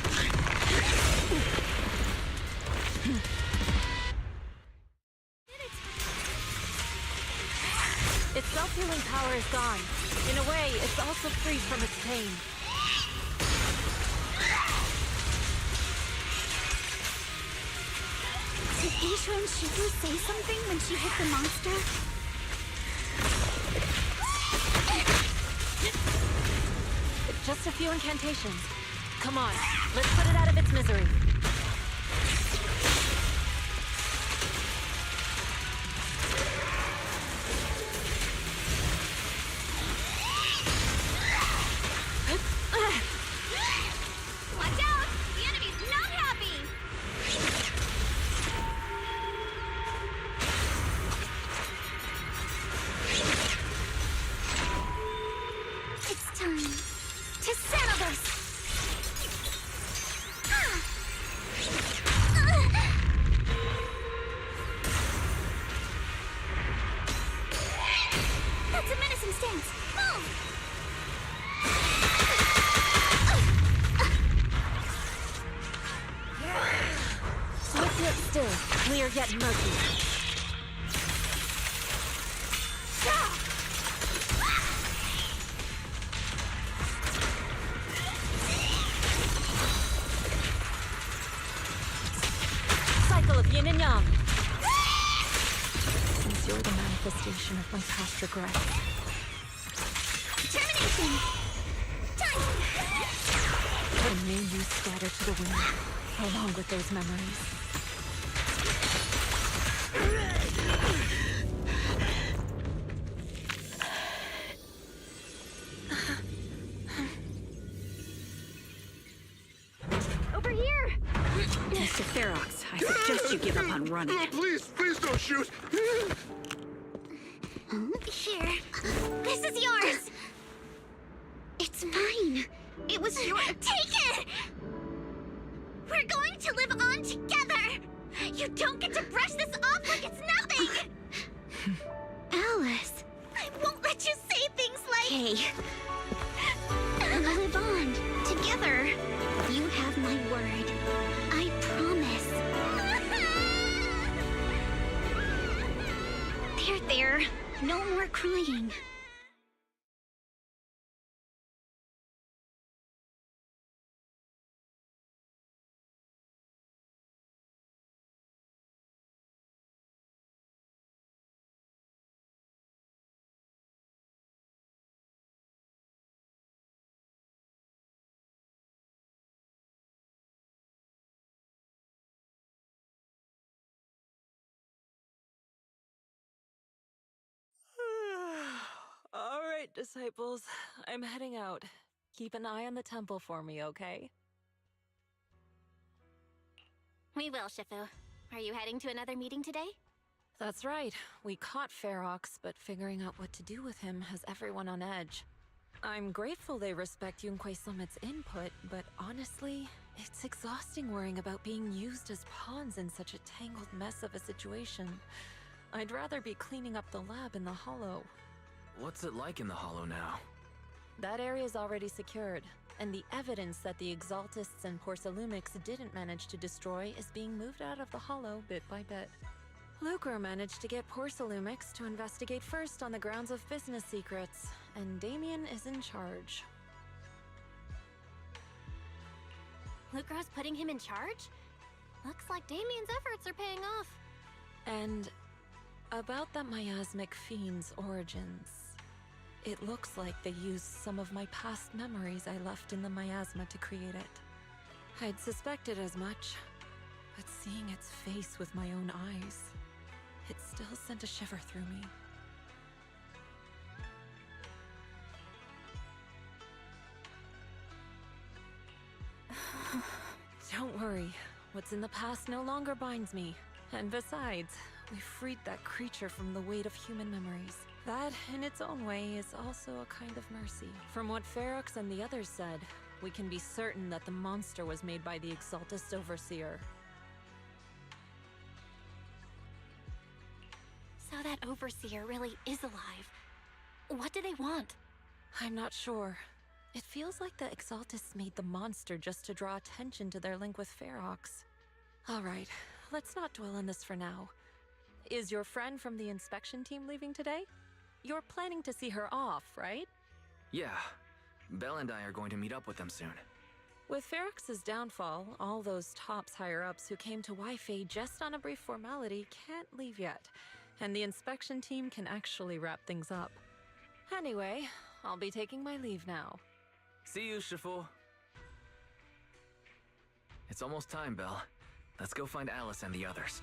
Speaker 10: Its self-healing power is gone. In a way, it's also free from its pain.
Speaker 18: Did Isha and Shifu say something when she hit the monster?
Speaker 10: Just a few incantations. Come on, let's put it out of its misery.
Speaker 18: Watch out! The enemy's not happy! It's time to settle this! That's a menacing stance! Move!
Speaker 10: Swift yet still, clear yet murky. Cycle of yin and yang.
Speaker 15: You're the manifestation of my past regrets.
Speaker 18: Termination! Time!
Speaker 15: And may you scatter to the wind, along with those memories.
Speaker 18: Over here!
Speaker 19: Mr. Ferox, I suggest you give up on running.
Speaker 22: Please don't shoot!
Speaker 18: Here. This is yours! It's mine. It was your— Take it! We're going to live on together! You don't get to brush this off like it's nothing! Alice. I won't let you say things like—
Speaker 19: Hey.
Speaker 18: We'll live on, together. You have my word. I promise. There. No more crying.
Speaker 15: All right, disciples. I'm heading out. Keep an eye on the temple for me, okay?
Speaker 6: We will, Shifu. Are you heading to another meeting today?
Speaker 15: That's right. We caught Ferox, but figuring out what to do with him has everyone on edge. I'm grateful they respect Yunque Summit's input, but honestly, it's exhausting worrying about being used as pawns in such a tangled mess of a situation. I'd rather be cleaning up the lab in the Hollow.
Speaker 8: What's it like in the Hollow now?
Speaker 15: That area's already secured, and the evidence that the Exaltists and Porcelumics didn't manage to destroy is being moved out of the Hollow bit by bit. Lucre managed to get Porcelumics to investigate first on the grounds of business secrets, and Damien is in charge.
Speaker 6: Lucro's putting him in charge? Looks like Damien's efforts are paying off.
Speaker 15: And about that miasmic fiend's origins. It looks like they used some of my past memories I left in the miasma to create it. I'd suspected as much, but seeing its face with my own eyes, it still sent a shiver through me. Don't worry, what's in the past no longer binds me. And besides, we freed that creature from the weight of human memories. That, in its own way, is also a kind of mercy. From what Ferox and the others said, we can be certain that the monster was made by the Exaltist Overseer.
Speaker 6: So that Overseer really is alive. What do they want?
Speaker 15: I'm not sure. It feels like the Exaltists made the monster just to draw attention to their link with Ferox. Alright, let's not dwell on this for now. Is your friend from the inspection team leaving today? You're planning to see her off, right?
Speaker 8: Yeah. Belle and I are going to meet up with them soon.
Speaker 15: With Ferox's downfall, all those tops higher-ups who came to Wi-Fi just on a brief formality can't leave yet, and the inspection team can actually wrap things up. Anyway, I'll be taking my leave now.
Speaker 8: See you, Shifu. It's almost time, Belle. Let's go find Alice and the others.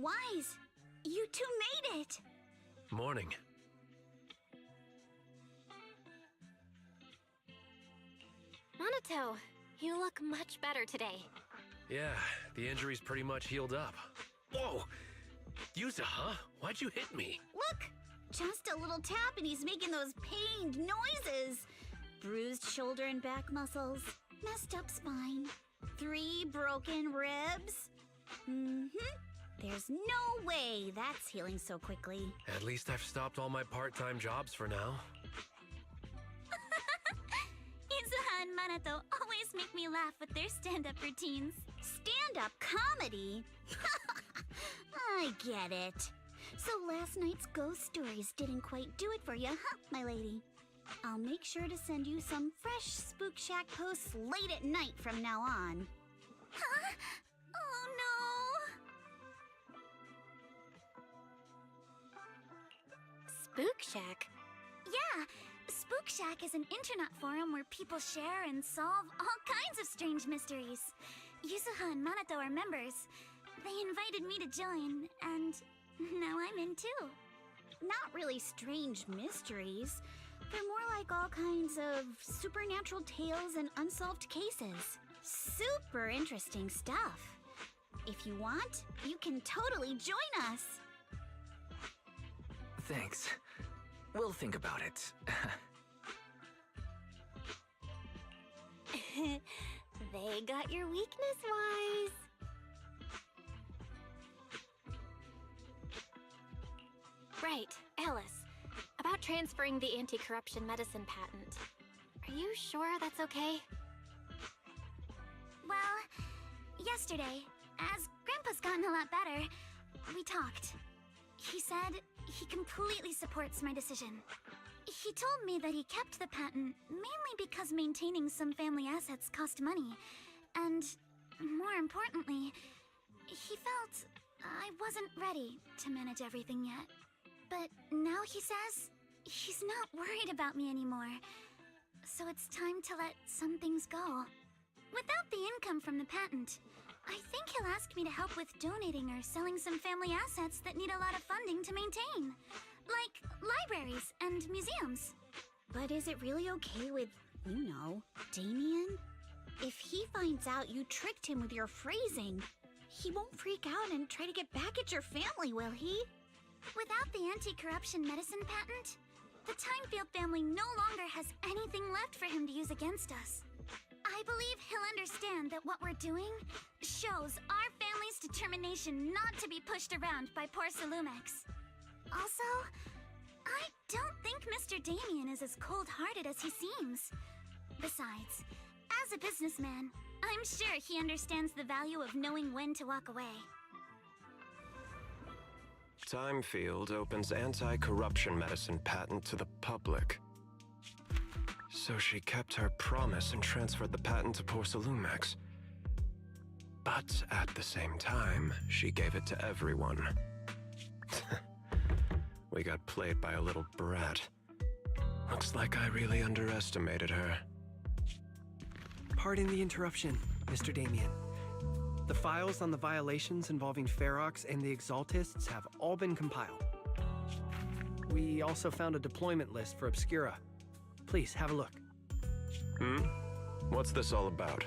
Speaker 18: Wise, you two made it!
Speaker 17: Morning.
Speaker 6: Minato, you look much better today.
Speaker 17: Yeah, the injury's pretty much healed up. Whoa! Yuza, huh? Why'd you hit me?
Speaker 18: Look! Just a little tap and he's making those pained noises. Bruised shoulder and back muscles, messed up spine, 3 broken ribs. There's no way that's healing so quickly.
Speaker 17: At least I've stopped all my part-time jobs for now.
Speaker 3: Yuzuha and Minato always make me laugh with their stand-up routines.
Speaker 18: Stand-up comedy? I get it. So last night's ghost stories didn't quite do it for you, huh, my lady? I'll make sure to send you some fresh Spook Shack posts late at night from now on.
Speaker 3: Huh? Oh no!
Speaker 6: Spook Shack?
Speaker 3: Yeah, Spook Shack is an internet forum where people share and solve all kinds of strange mysteries. Yuzuha and Minato are members. They invited me to join, and now I'm in too.
Speaker 18: Not really strange mysteries. They're more like all kinds of supernatural tales and unsolved cases. Super interesting stuff. If you want, you can totally join us.
Speaker 8: Thanks. We'll think about it.
Speaker 6: They got your weakness, Wise. Right, Alice. About transferring the anti-corruption medicine patent. Are you sure that's okay?
Speaker 3: Well, yesterday, as Grandpa's gotten a lot better, we talked. He said he completely supports my decision. He told me that he kept the patent mainly because maintaining some family assets cost money. And, more importantly, he felt I wasn't ready to manage everything yet. But now he says he's not worried about me anymore. So it's time to let some things go. Without the income from the patent, I think he'll ask me to help with donating or selling some family assets that need a lot of funding to maintain. Like libraries and museums.
Speaker 18: But is it really okay with, you know, Damien? If he finds out you tricked him with your phrasing, he won't freak out and try to get back at your family, will he?
Speaker 3: Without the anti-corruption medicine patent, the Timefield family no longer has anything left for him to use against us. I believe he'll understand that what we're doing shows our family's determination not to be pushed around by poor Salumex. Also, I don't think Mr. Damien is as cold-hearted as he seems. Besides, as a businessman, I'm sure he understands the value of knowing when to walk away.
Speaker 2: Timefield opens anti-corruption medicine patent to the public. So she kept her promise and transferred the patent to Porcelumex. But at the same time, she gave it to everyone. We got played by a little brat. Looks like I really underestimated her.
Speaker 12: Pardon the interruption, Mr. Damien. The files on the violations involving Ferox and the Exaltists have all been compiled. We also found a deployment list for Obscura. Please, have a look.
Speaker 2: What's this all about?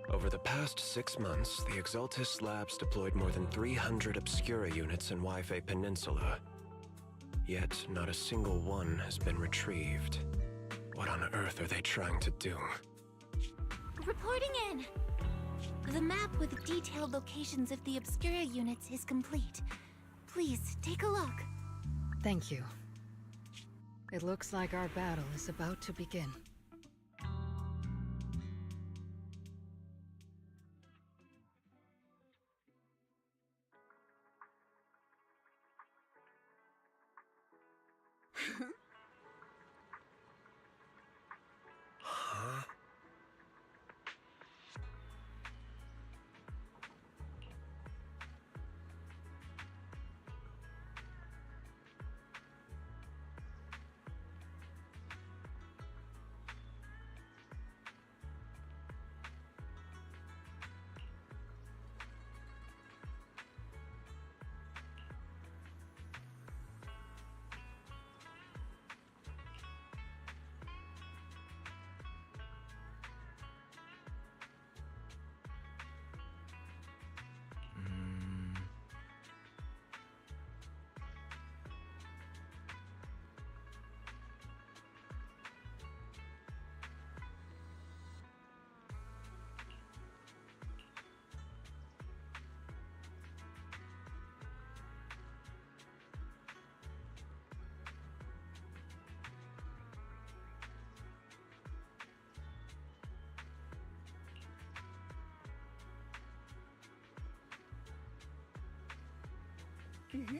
Speaker 2: Over the past 6 months, the Exaltist Labs deployed more than 300 Obscura units in Wi-Fi Peninsula. Yet, not a single one has been retrieved. What on earth are they trying to do?
Speaker 3: Reporting in! The map with detailed locations of the Obscura units is complete. Please, take a look.
Speaker 15: Thank you. It looks like our battle is about to begin.
Speaker 2: Huh?
Speaker 18: Mm-hmm.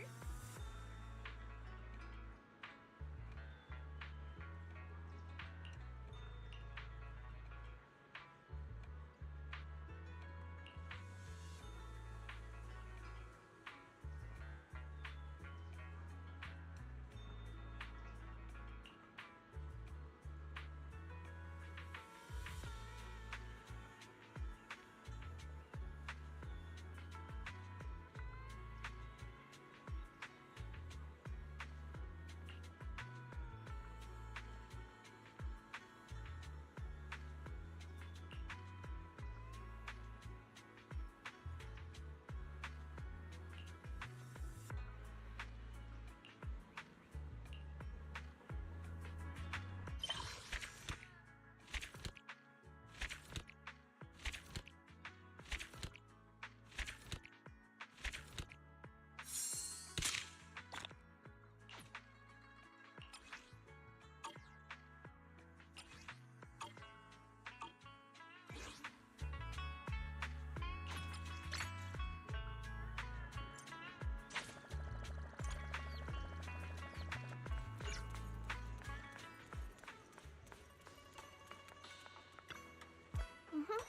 Speaker 18: Mm-hmm.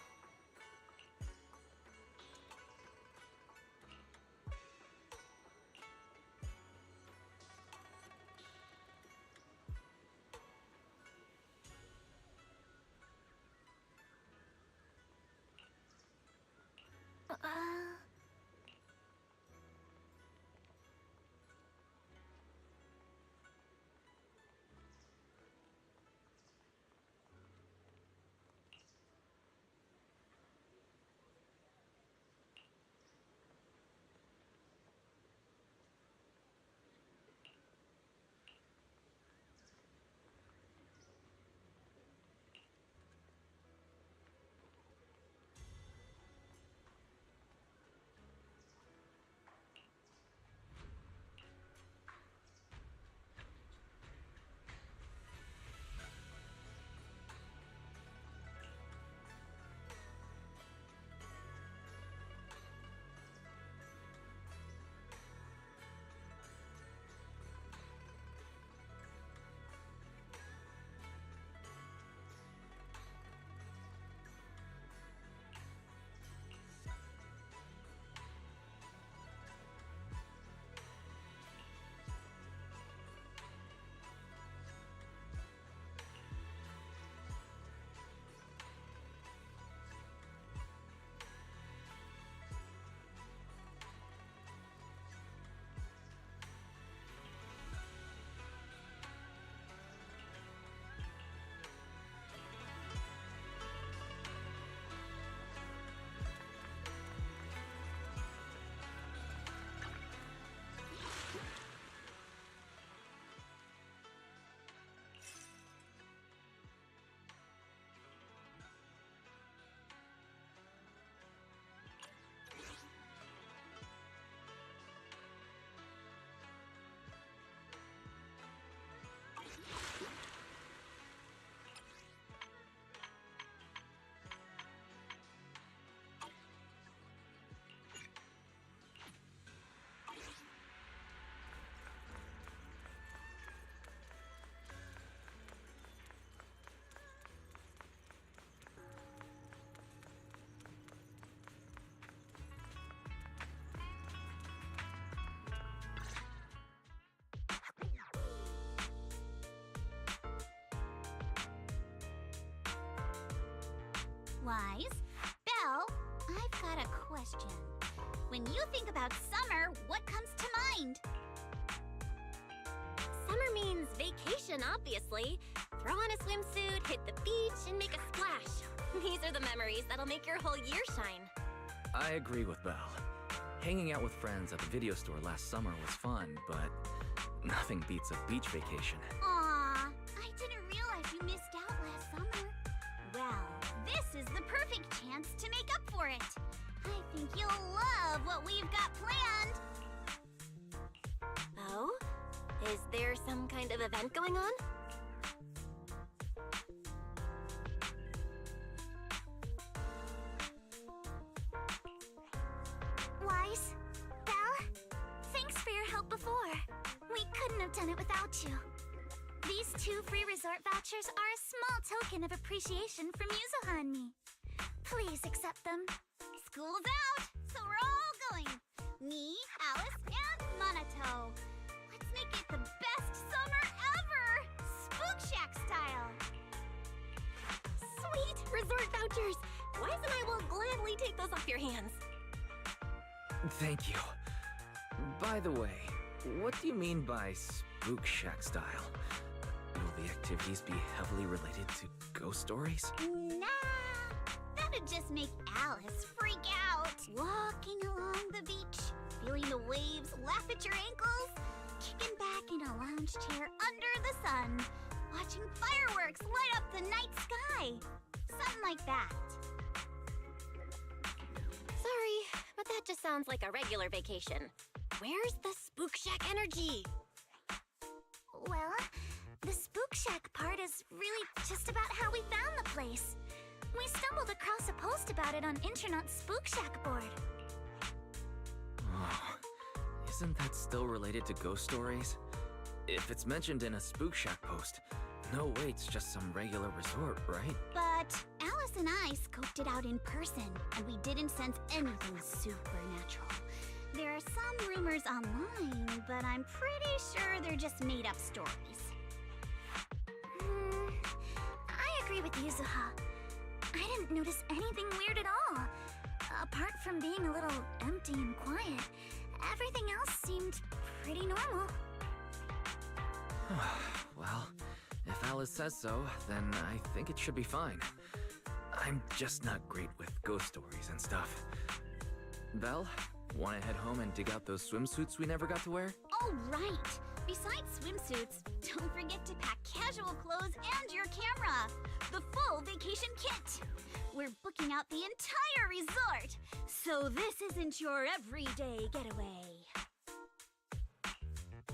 Speaker 18: Wise? Belle, I've got a question. When you think about summer, what comes to mind?
Speaker 6: Summer means vacation, obviously. Throw on a swimsuit, hit the beach, and make a splash. These are the memories that'll make your whole year shine.
Speaker 8: I agree with Belle. Hanging out with friends at the video store last summer was fun, but nothing beats a beach vacation.
Speaker 18: Aw, I didn't realize you missed out last summer. Well, this is the perfect chance to make up for it. I think you'll love what we've got planned.
Speaker 6: Oh? Is there some kind of event going on?
Speaker 18: Wise, Belle, thanks for your
Speaker 3: couldn't have done it without you. These 2 free resort vouchers are a small token of appreciation from Yuzuha and me. Please accept them.
Speaker 18: School's out, so we're all going. Me, Alice, and Monato. Let's make it the best summer ever! Spook Shack style!
Speaker 6: Sweet! Resort vouchers! Wise and I will gladly take those off your hands.
Speaker 8: Thank you. By the way, what do you mean by Spook Shack style? Will the activities be heavily related to ghost stories?
Speaker 18: Nah, that'd just make Alice freak out. Walking along the beach, feeling the waves lap at your ankles, kicking back in a lounge chair under the sun, watching fireworks light up the night sky. Something like that.
Speaker 6: Sorry, but that just sounds like a regular vacation. Where's the Spook Shack energy?
Speaker 3: Well, the Spook Shack part is really just about how we found the place. We stumbled across a post about it on Internet's Spook Shack board.
Speaker 8: Oh, isn't that still related to ghost stories? If it's mentioned in a Spook Shack post, no way it's just some regular resort, right?
Speaker 18: But Alice and I scoped it out in person, and we didn't sense anything supernatural. There are some rumors online, but I'm pretty sure they're just made-up stories.
Speaker 3: I agree with Yuzuha. I didn't notice anything weird at all. Apart from being a little empty and quiet, everything else seemed pretty normal.
Speaker 8: Well, if Alice says so, then I think it should be fine. I'm just not great with ghost stories and stuff. Vel, wanna head home and dig out those swimsuits we never got to wear?
Speaker 18: Oh, right! Besides swimsuits, don't forget to pack casual clothes and your camera! The full vacation kit! We're booking out the entire resort, so this isn't your everyday getaway.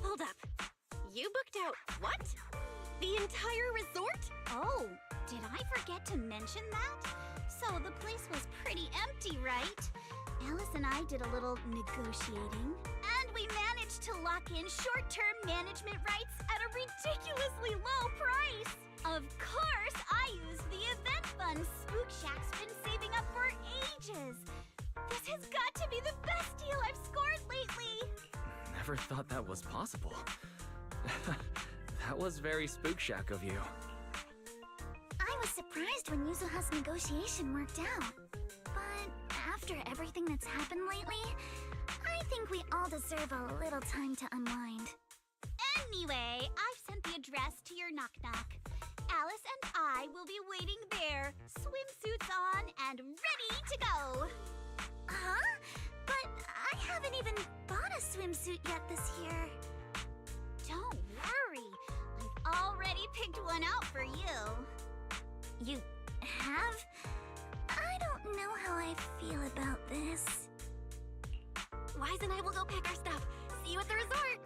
Speaker 6: Hold up. You booked out what? The entire resort?
Speaker 18: Oh, did I forget to mention that? So the place was pretty empty, right? Alice and I did a little negotiating, and we managed to lock in short-term management rights at a ridiculously low price. Of course, I used the event fund Spook Shack's been saving up for ages. This has got to be the best deal I've scored lately.
Speaker 8: Never thought that was possible. That was very Spook Shack of you.
Speaker 3: I was surprised when Yuzuha's negotiation worked out. But after everything that's happened lately, I think we all deserve a little time to unwind.
Speaker 18: Anyway, I've sent the address to your knock-knock. Alice and I will be waiting there, swimsuits on and ready to go.
Speaker 3: Huh? But I haven't even bought a swimsuit yet this year.
Speaker 18: Don't worry. I've already picked one out for you.
Speaker 3: You have? I don't know how I feel about this.
Speaker 6: Wise and I will go pack our stuff. See you at the resort!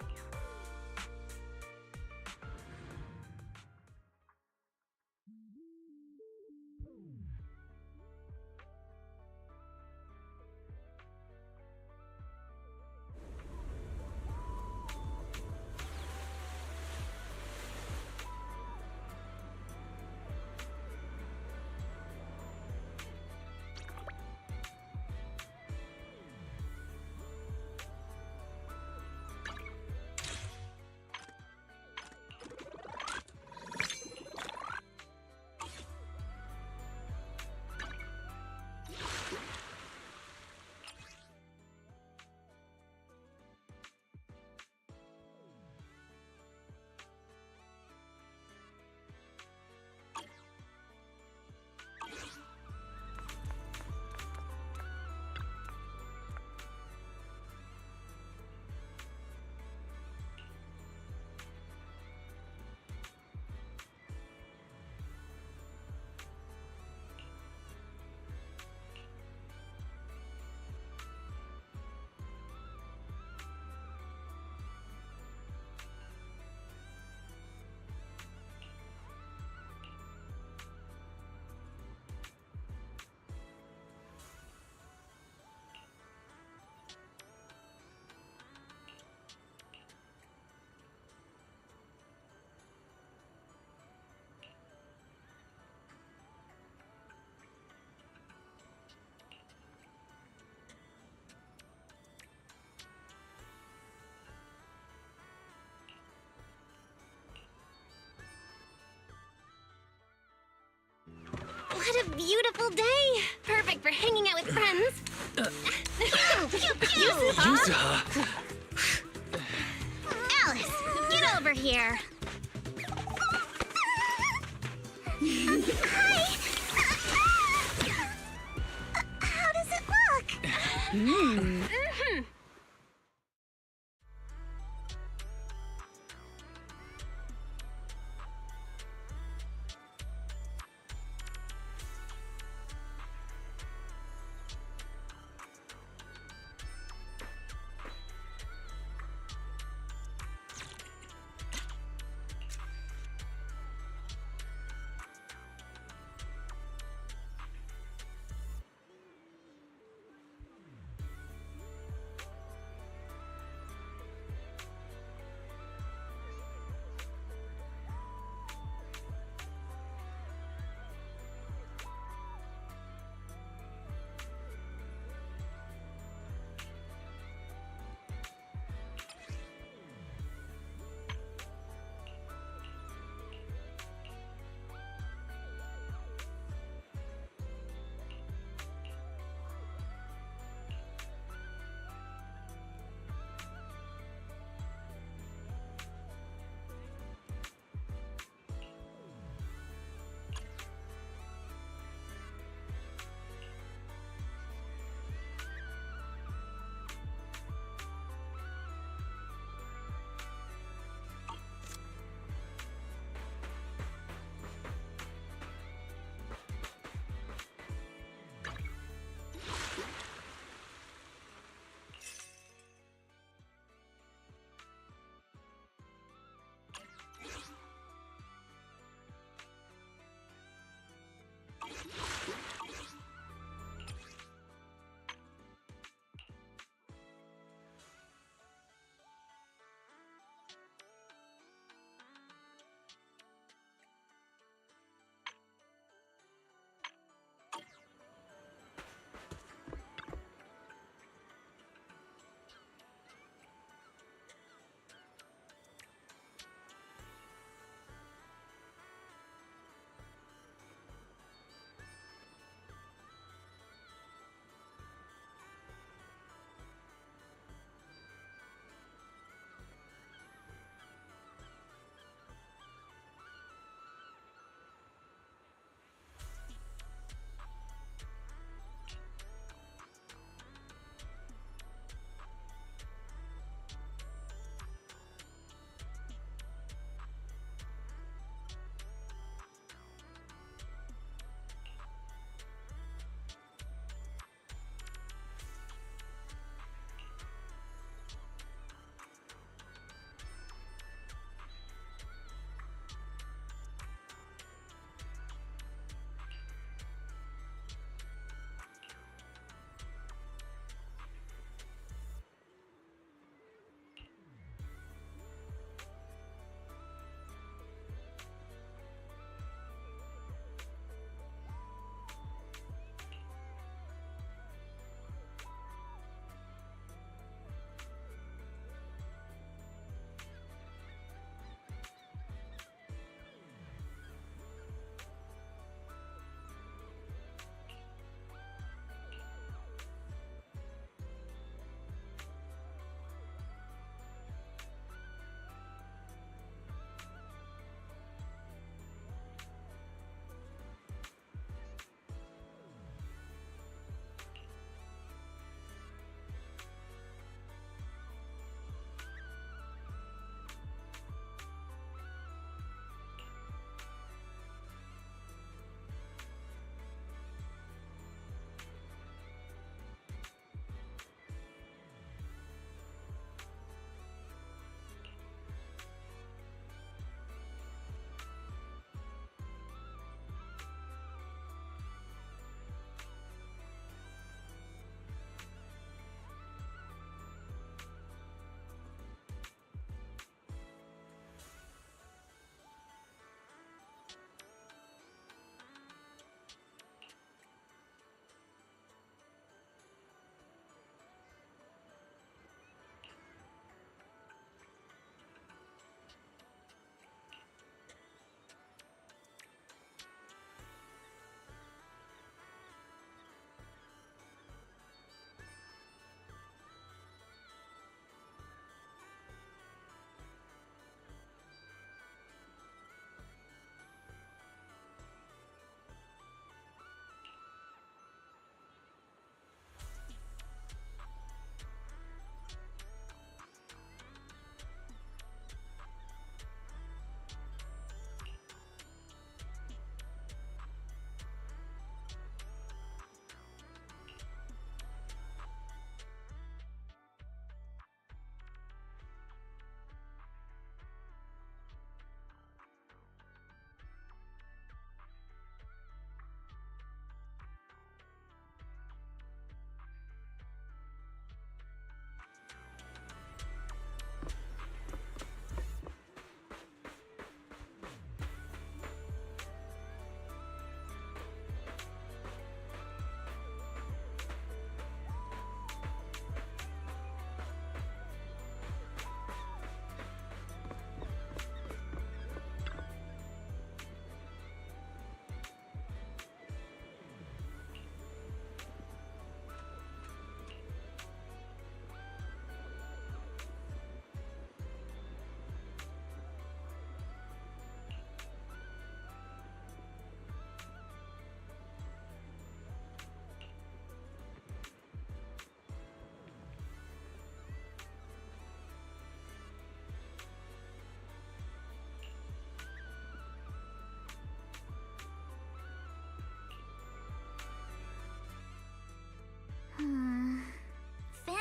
Speaker 6: What a beautiful day! Perfect for hanging out with friends.
Speaker 8: Yuzuha!
Speaker 18: Alice, get over here. Hi. How does it look?
Speaker 6: Mm-hmm.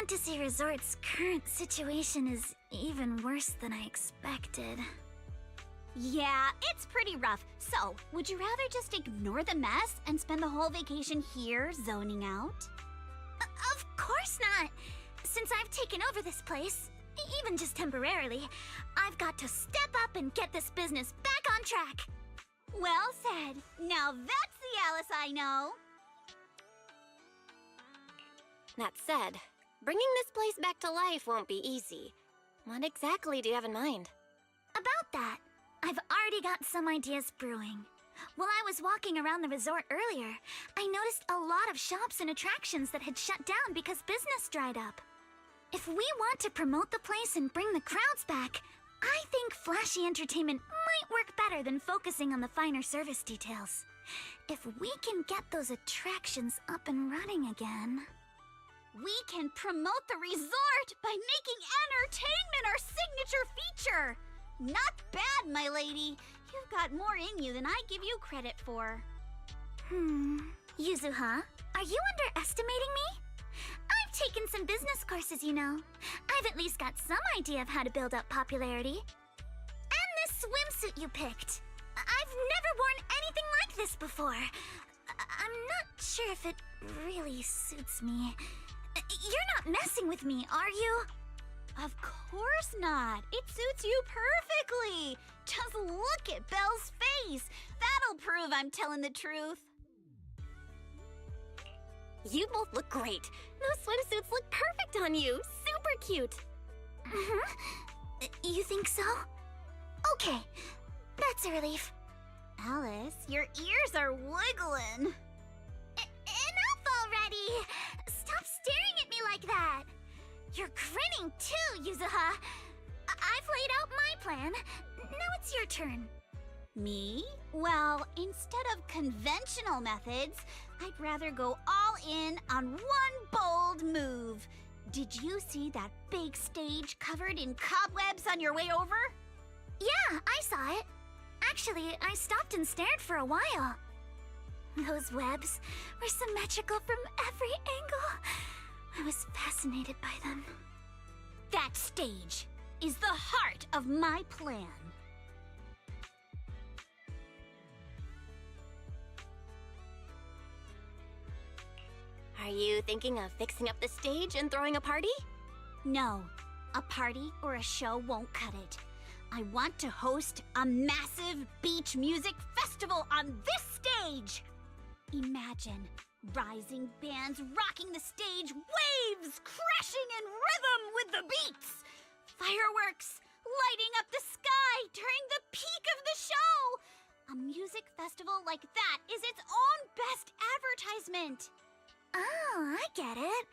Speaker 3: Fantasy Resort's current situation is even worse than I expected.
Speaker 18: Yeah, it's pretty rough. So, would you rather just ignore the mess and spend the whole vacation here zoning out?
Speaker 3: Of course not! Since I've taken over this place, even just temporarily, I've got to step up and get this business back on track.
Speaker 18: Well said. Now that's the Alice I know.
Speaker 6: That said, bringing this place back to life won't be easy. What exactly do you have in mind?
Speaker 3: About that, I've already got some ideas brewing. While I was walking around the resort earlier, I noticed a lot of shops and attractions that had shut down because business dried up. If we want to promote the place and bring the crowds back, I think flashy entertainment might work better than focusing on the finer service details. If we can get those attractions up and running again...
Speaker 18: We can promote the resort by making entertainment our signature feature! Not bad, my lady. You've got more in you than I give you credit for.
Speaker 3: Yuzuha, are you underestimating me? I've taken some business courses, you know. I've at least got some idea of how to build up popularity. And this swimsuit you picked. I've never worn anything like this before. I'm not sure if it really suits me. You're not messing with me, are you?
Speaker 18: Of course not. It suits you perfectly. Just look at Belle's face. That'll prove I'm telling the truth.
Speaker 6: You both look great. Those swimsuits look perfect on you. Super cute.
Speaker 3: You think so? Okay, that's a relief.
Speaker 18: Alice, your ears are wiggling.
Speaker 3: Enough already! Stop staring at me like that! You're grinning too, Yuzuha! I've laid out my plan. Now it's your turn.
Speaker 18: Me? Well, instead of conventional methods, I'd rather go all in on one bold move. Did you see that big stage covered in cobwebs on your way over?
Speaker 3: Yeah, I saw it. Actually, I stopped and stared for a while. Those webs were symmetrical from every angle. I was fascinated by them.
Speaker 18: That stage is the heart of my plan.
Speaker 6: Are you thinking of fixing up the stage and throwing a party?
Speaker 18: No, a party or a show won't cut it. I want to host a massive beach music festival on this stage. Imagine rising bands rocking the stage, waves crashing in rhythm with the beats, fireworks lighting up the sky during the peak of the show. A music festival like that is its own best advertisement.
Speaker 3: Oh, I get it.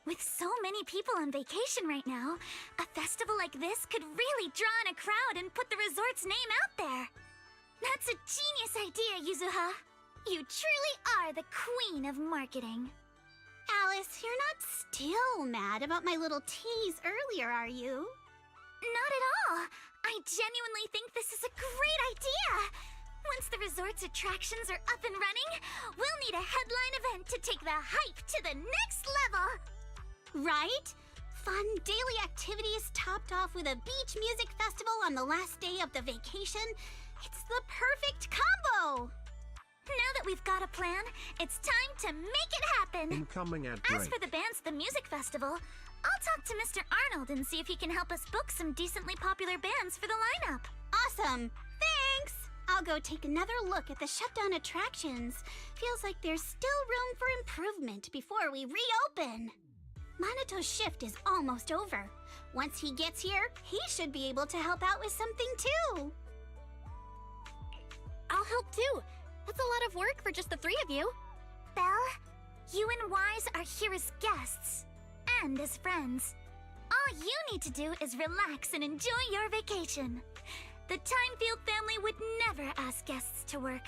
Speaker 3: With so many people on vacation right now, a festival like this could really draw in a crowd and put the resort's name out there. That's a genius idea, Yuzuha. You truly are the queen of marketing.
Speaker 18: Alice, you're not still mad about my little tease earlier, are you?
Speaker 3: Not at all. I genuinely think this is a great idea. Once the resort's attractions are up and running, we'll need a headline event to take the hype to the next level.
Speaker 18: Right? Fun daily activities topped off with a beach music festival on the last day of the vacation. It's the perfect combo!
Speaker 3: Now that we've got a plan, it's time to make it happen!
Speaker 1: Incoming ad break.
Speaker 3: As for the bands at the music festival, I'll talk to Mr. Arnold and see if he can help us book some decently popular bands for the lineup.
Speaker 18: Awesome! Thanks! I'll go take another look at the shutdown attractions. Feels like there's still room for improvement before we reopen. Maneto's shift is almost over. Once he gets here, he should be able to help out with something too.
Speaker 6: I'll help too. That's a lot of work for just the three of you.
Speaker 3: Belle, you and Wise are here as guests and as friends. All you need to do is relax and enjoy your vacation. The Timefield family would never ask guests to work.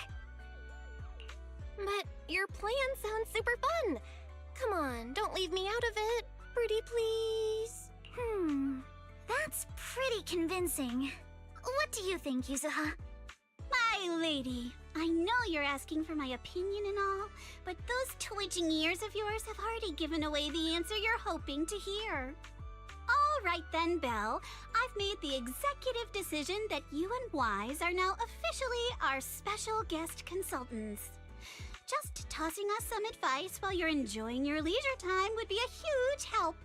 Speaker 6: But your plan sounds super fun. Come on, don't leave me out of it. Pretty please.
Speaker 3: That's pretty convincing. What do you think, Yuzuha?
Speaker 18: My lady, I know you're asking for my opinion and all, but those twitching ears of yours have already given away the answer you're hoping to hear. All right then, Belle. I've made the executive decision that you and Wise are now officially our special guest consultants. Just tossing us some advice while you're enjoying your leisure time would be a huge help.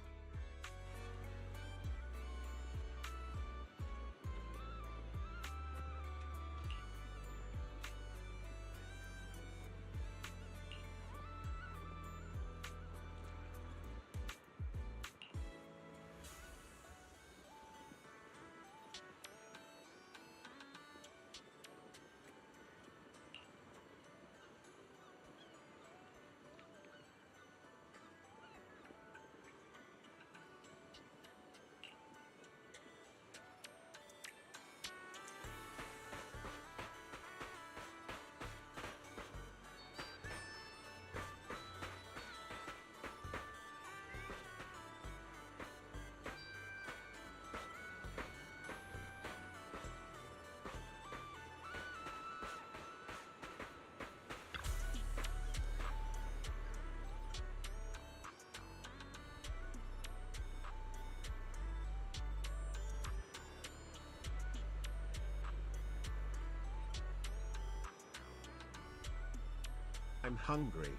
Speaker 1: I'm hungry.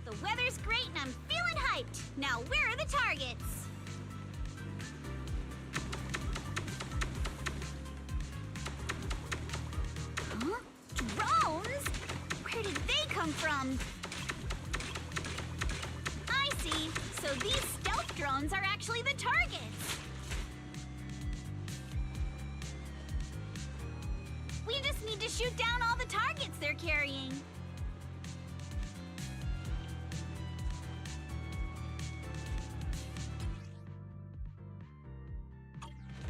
Speaker 18: The weather's great and I'm feeling hyped. Now, where are the targets? Huh? Drones? Where did they come from? I see. So these stealth drones are actually the targets. We just need to shoot down all the targets they're carrying.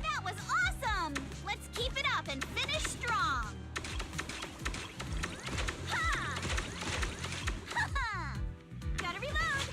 Speaker 18: That was awesome! Let's keep it up and finish strong. Ha! Ha ha! Gotta reload.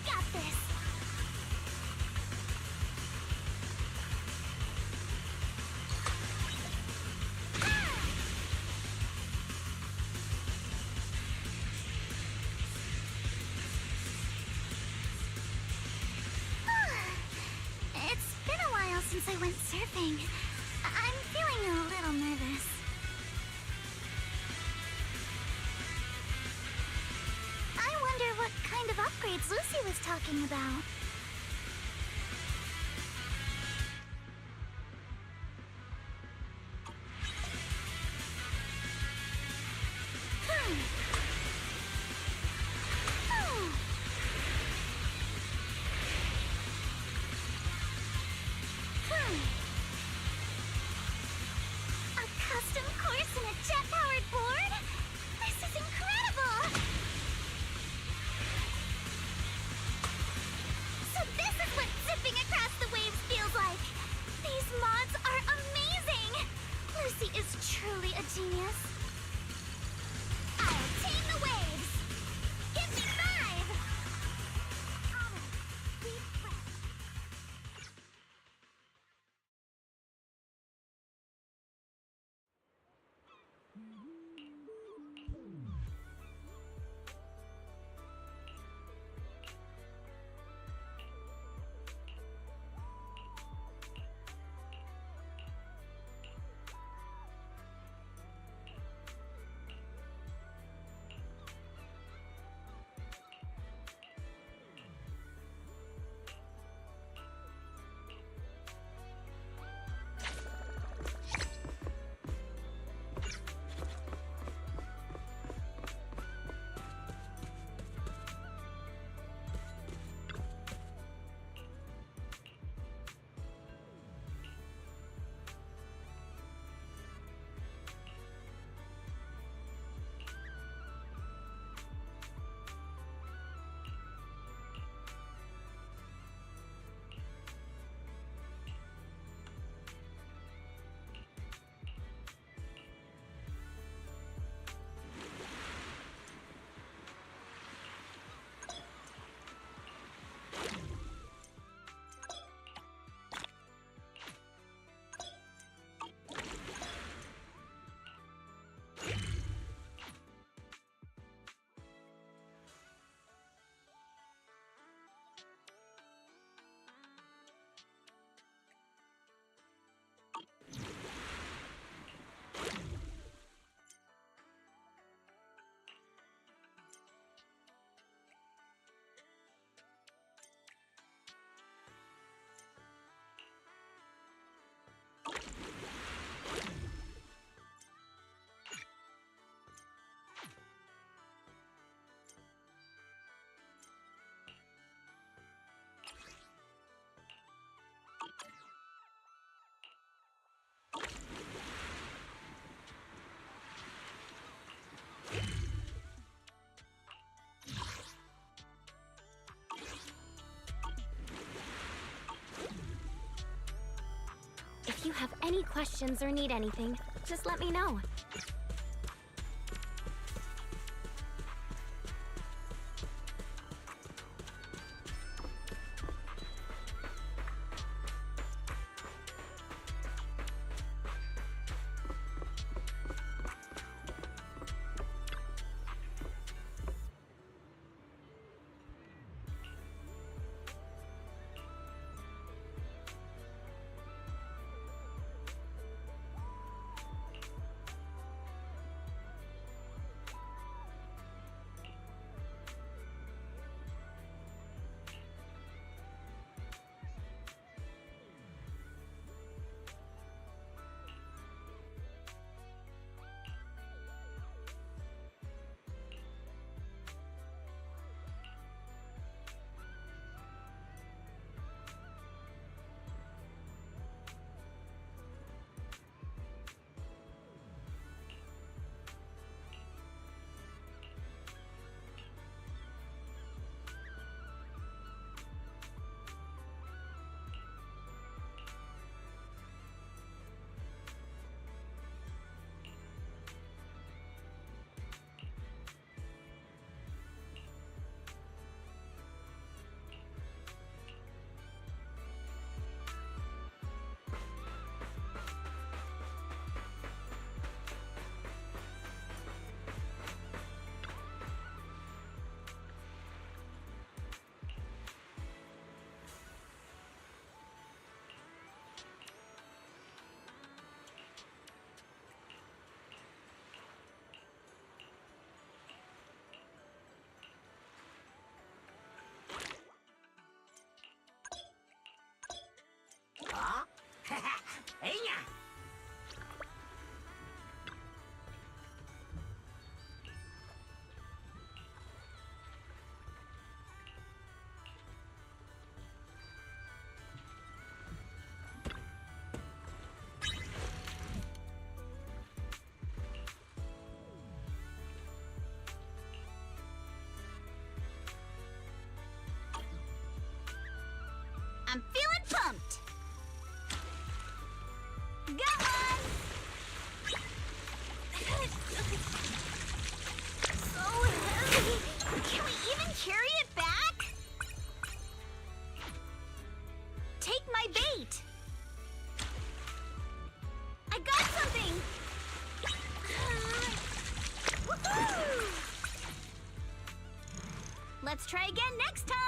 Speaker 18: got this!
Speaker 3: It's been a while since I went surfing. I'm feeling a little nervous. I wonder what kind of upgrades Lucy was talking about. A custom course and a jet-powered board? This is incredible! So this is what zipping across the waves feels like! These mods are amazing! Lucy is truly a genius. I'll tame the waves! Give me 5! Alright, deep breath.
Speaker 6: If you have any questions or need anything, just let me know.
Speaker 18: I'm feeling pumped! Go on! So heavy! Can we even carry it back? Take my bait! I got something! Woohoo! Let's try again next time!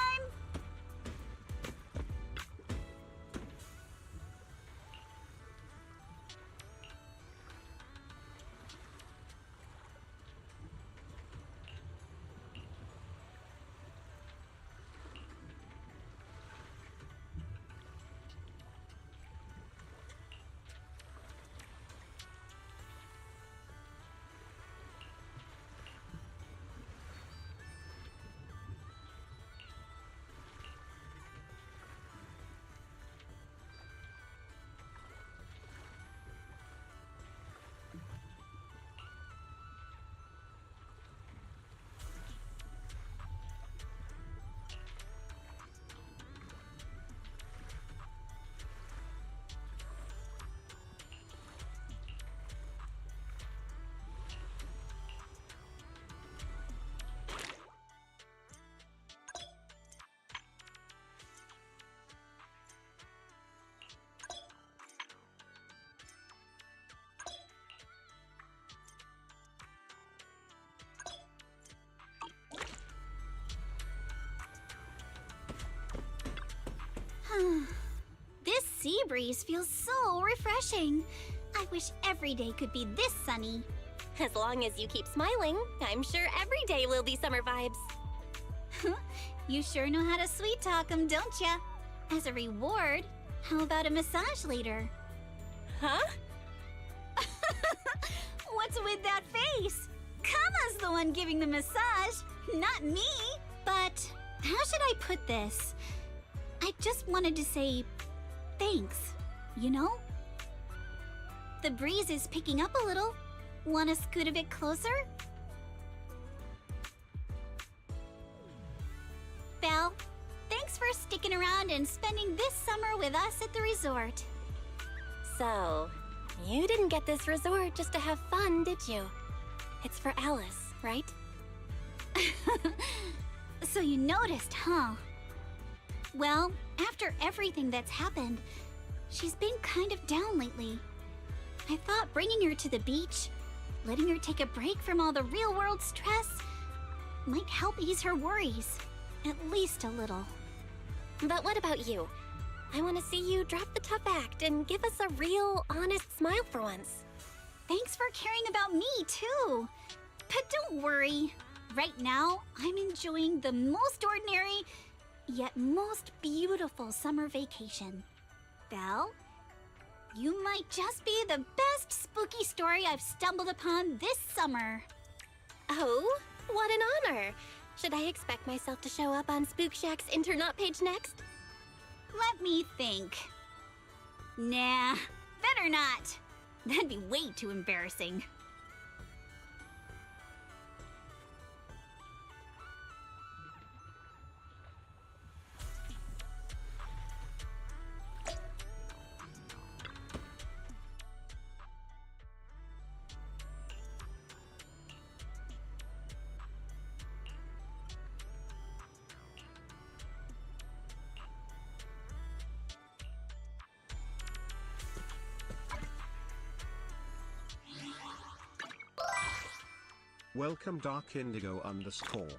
Speaker 18: This sea breeze feels so refreshing. I wish every day could be this sunny.
Speaker 6: As long as you keep smiling, I'm sure every day will be summer vibes.
Speaker 18: You sure know how to sweet talk 'em, don't ya? As a reward, how about a massage later?
Speaker 6: Huh?
Speaker 18: What's with that face? Kama's the one giving the massage, not me. But how should I put this? I just wanted to say thanks, you know? The breeze is picking up a little. Wanna scoot a bit closer? Belle, thanks for sticking around and spending this summer with us at the resort.
Speaker 6: So, you didn't get this resort just to have fun, did you? It's for Alice, right?
Speaker 18: So you noticed, huh? Well, after everything that's happened, she's been kind of down lately. I thought bringing her to the beach, letting her take a break from all the real-world stress, might help ease her worries, at least a little.
Speaker 6: But what about you? I want to see you drop the tough act and give us a real, honest smile for once.
Speaker 18: Thanks for caring about me, too. But don't worry. Right now, I'm enjoying the most ordinary, yet most beautiful summer vacation. Belle, you might just be the best spooky story I've stumbled upon this summer.
Speaker 6: Oh, what an honor! Should I expect myself to show up on Spook Shack's Internaut page next?
Speaker 18: Let me think. Nah, better not. That'd be way too embarrassing.
Speaker 1: Welcome Dark Indigo _.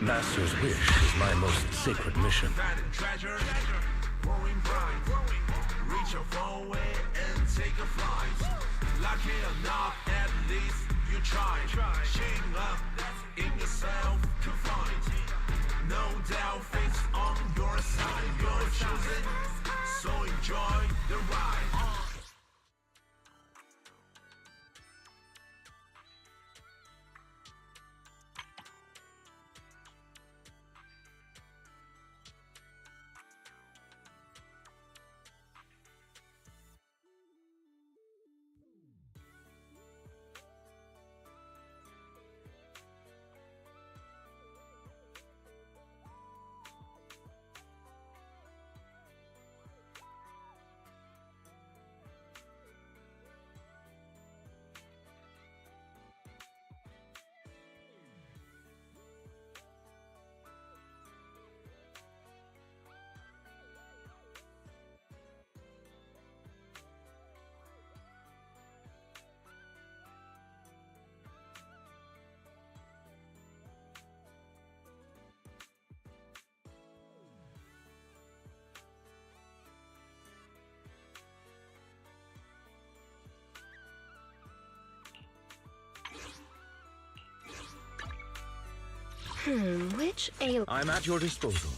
Speaker 17: Master's wish is my most sacred mission.
Speaker 4: Treasure, growing bright. Reach your phone way and take a flight. Lucky enough, at least you tried. Shing up in yourself to find. No doubt fate's on your side. You're choosing, so enjoy the ride.
Speaker 21: Which ale?
Speaker 23: I'm at your disposal.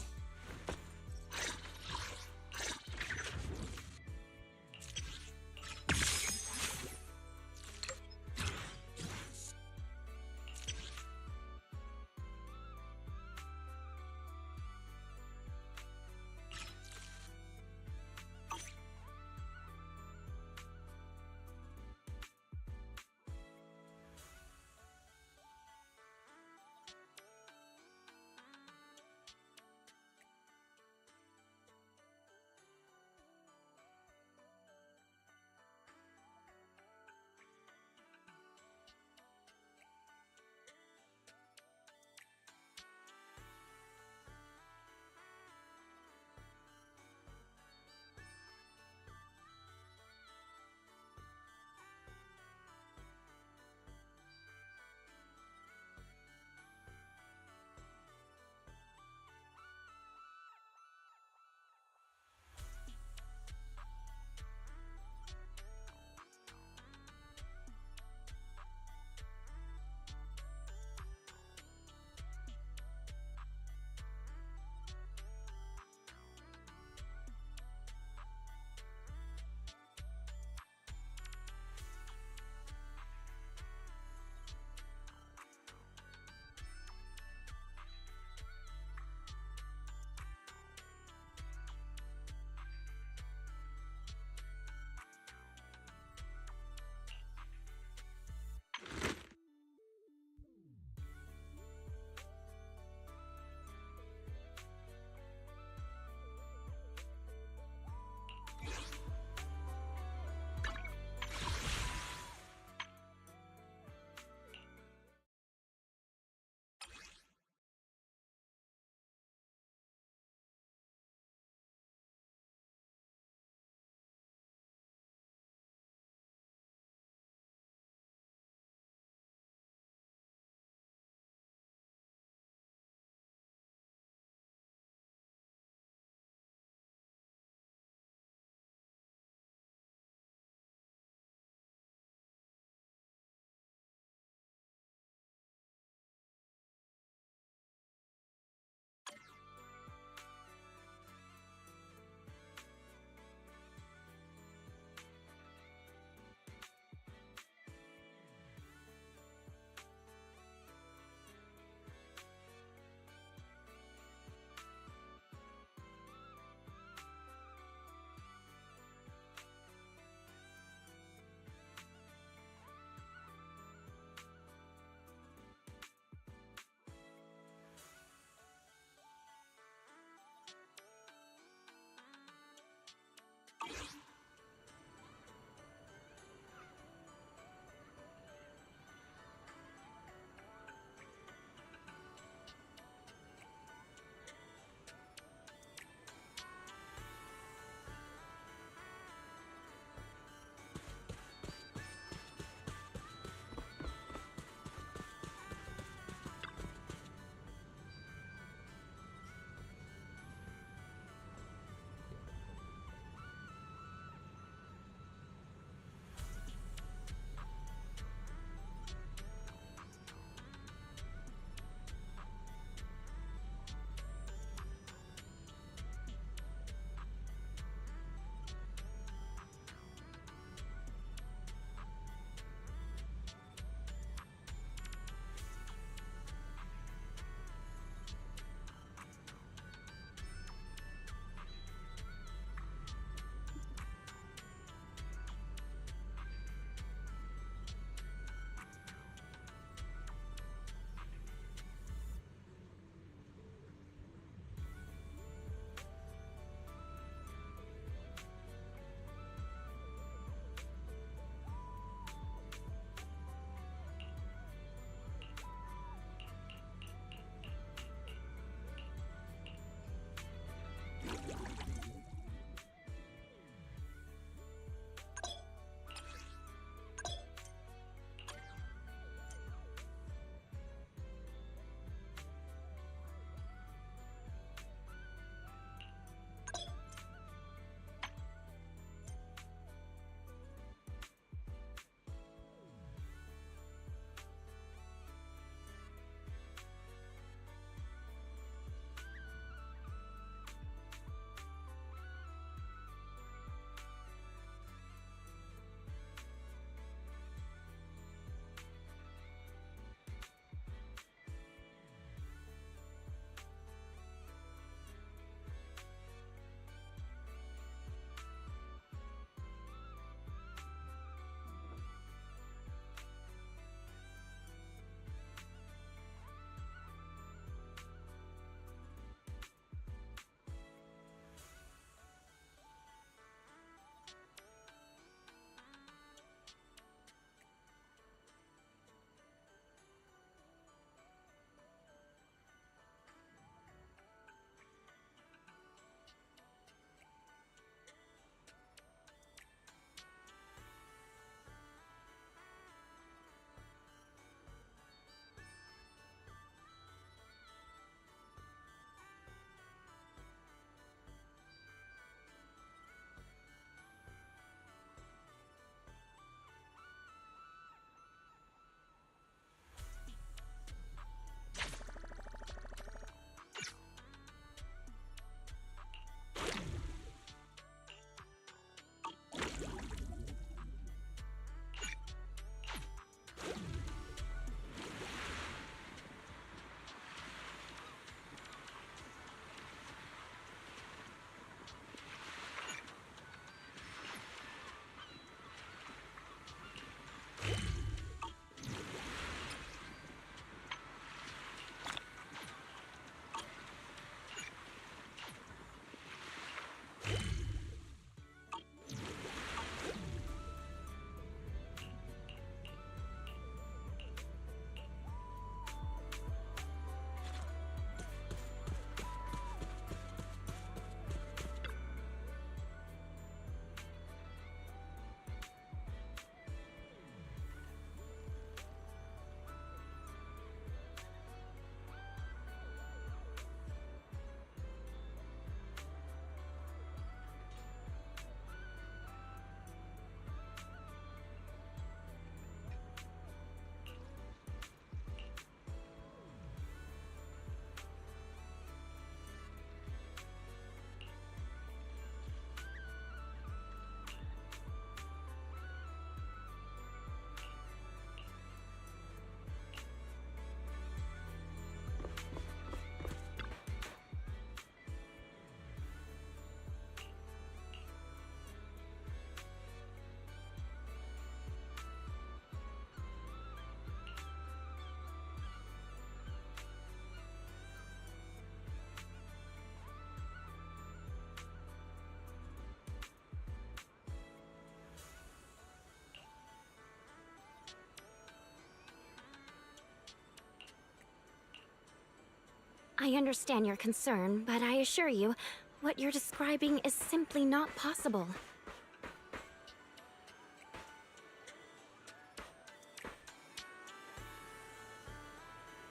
Speaker 6: I understand your concern, but I assure you, what you're describing is simply not possible.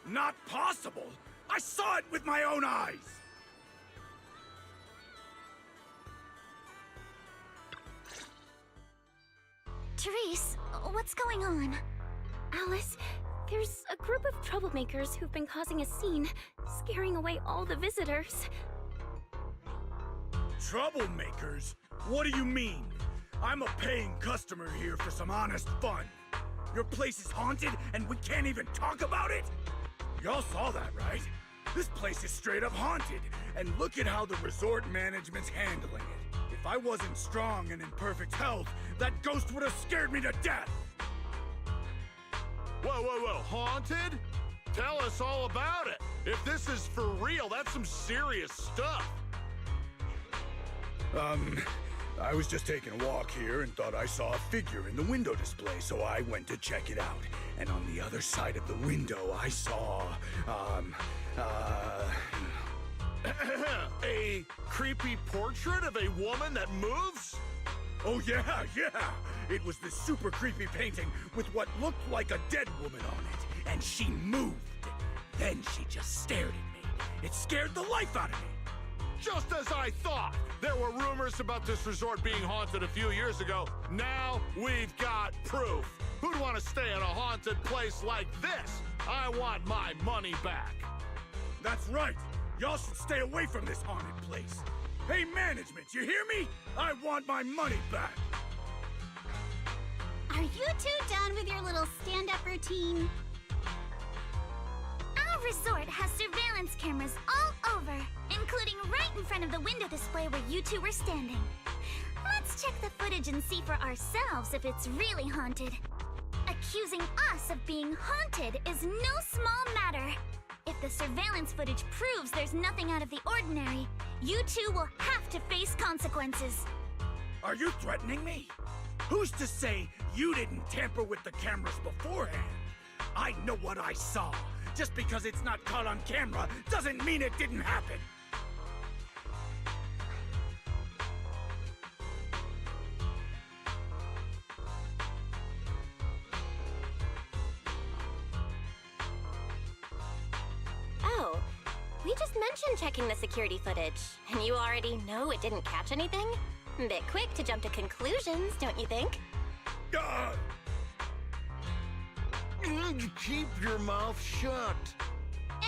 Speaker 11: Not possible? I saw it with my own eyes!
Speaker 3: Therese, what's going on?
Speaker 6: Alice, there's a group of troublemakers who've been causing a scene, scaring away all the visitors.
Speaker 11: Troublemakers? What do you mean? I'm a paying customer here for some honest fun. Your place is haunted and we can't even talk about it? Y'all saw that, right? This place is straight up haunted, and look at how the resort management's handling it. If I wasn't strong and in perfect health, that ghost would have scared me to death!
Speaker 22: Whoa, haunted? Tell us all about it. If this is for real, that's some serious stuff.
Speaker 11: I was just taking a walk here and thought I saw a figure in the window display, so I went to check it out. And on the other side of the window, I saw,
Speaker 22: a creepy portrait of a woman that moves?
Speaker 11: Oh yeah! It was this super creepy painting with what looked like a dead woman on it, and she moved. Then she just stared at me. It scared the life out of me.
Speaker 22: Just as I thought! There were rumors about this resort being haunted a few years ago. Now we've got proof. Who'd want to stay in a haunted place like this? I want my money back.
Speaker 11: That's right. Y'all should stay away from this haunted place. Hey, management, you hear me? I want my money back.
Speaker 18: Are you two done with your little stand-up routine?
Speaker 3: Our resort has surveillance cameras all over, including right in front of the window display where you two were standing. Let's check the footage and see for ourselves if it's really haunted. Accusing us of being haunted is no small matter. If the surveillance footage proves there's nothing out of the ordinary, you two will have to face consequences.
Speaker 11: Are you threatening me? Who's to say you didn't tamper with the cameras beforehand? I know what I saw. Just because it's not caught on camera doesn't mean it didn't happen.
Speaker 6: Oh, we just mentioned checking the security footage, and you already know it didn't catch anything? Bit quick to jump to conclusions, don't you think?
Speaker 22: Keep your mouth shut.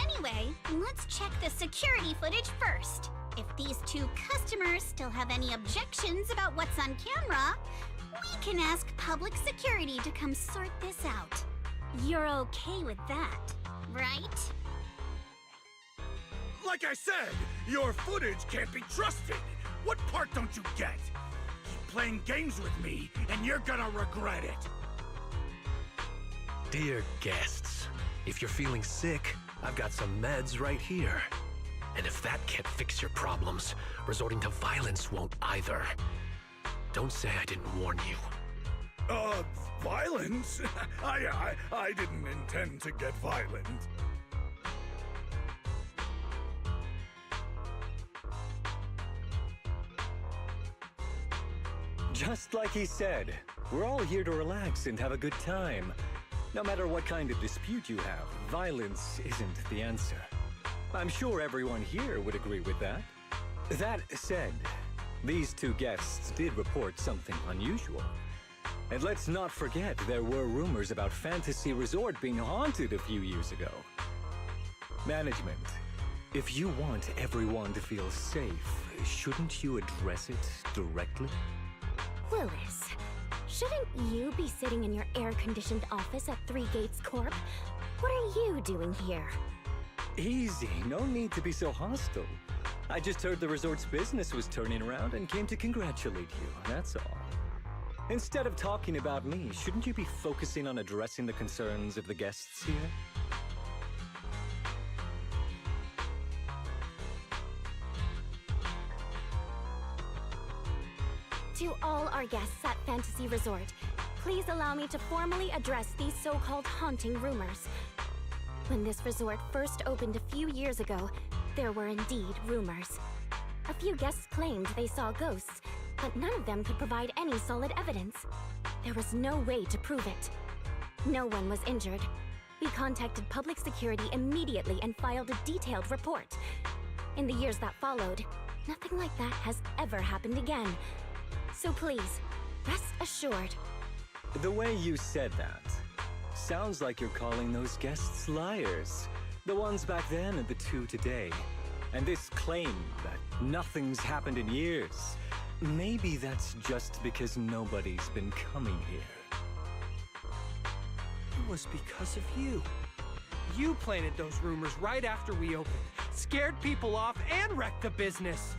Speaker 18: Anyway, let's check the security footage first. If these two customers still have any objections about what's on camera, we can ask public security to come sort this out. You're okay with that, right?
Speaker 11: Like I said, your footage can't be trusted. What part don't you get? Keep playing games with me, and you're gonna regret it.
Speaker 17: Dear guests, if you're feeling sick, I've got some meds right here. And if that can't fix your problems, resorting to violence won't either. Don't say I didn't warn you.
Speaker 11: Violence? I didn't intend to get violent.
Speaker 21: Just like he said, we're all here to relax and have a good time. No matter what kind of dispute you have, violence isn't the answer. I'm sure everyone here would agree with that. That said, these two guests did report something unusual. And let's not forget there were rumors about Fantasy Resort being haunted a few years ago. Management, if you want everyone to feel safe, shouldn't you address it directly?
Speaker 6: Willis, shouldn't you be sitting in your air-conditioned office at Three Gates Corp? What are you doing here?
Speaker 21: Easy, no need to be so hostile. I just heard the resort's business was turning around and came to congratulate you, that's all. Instead of talking about me, shouldn't you be focusing on addressing the concerns of the guests here?
Speaker 6: To all our guests at Fantasy Resort, please allow me to formally address these so-called haunting rumors. When this resort first opened a few years ago, there were indeed rumors. A few guests claimed they saw ghosts, but none of them could provide any solid evidence. There was no way to prove it. No one was injured. We contacted public security immediately and filed a detailed report. In the years that followed, nothing like that has ever happened again. So please, rest assured.
Speaker 21: The way you said that sounds like you're calling those guests liars. The ones back then and the two today. And this claim that nothing's happened in years. Maybe that's just because nobody's been coming here.
Speaker 12: It was because of you. You planted those rumors right after we opened, scared people off, and wrecked the business.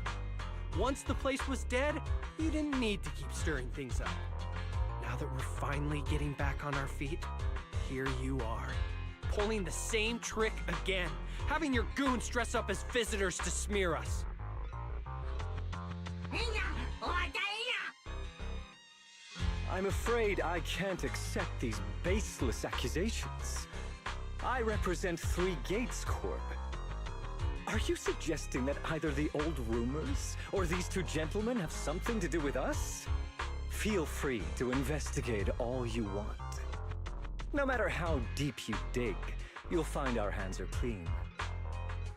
Speaker 12: Once the place was dead, you didn't need to keep stirring things up. Now that we're finally getting back on our feet, here you are, pulling the same trick again, having your goons dress up as visitors to smear us.
Speaker 21: I'm afraid I can't accept these baseless accusations. I represent Three Gates Corp. Are you suggesting that either the old rumors or these two gentlemen have something to do with us? Feel free to investigate all you want. No matter how deep you dig, you'll find our hands are clean.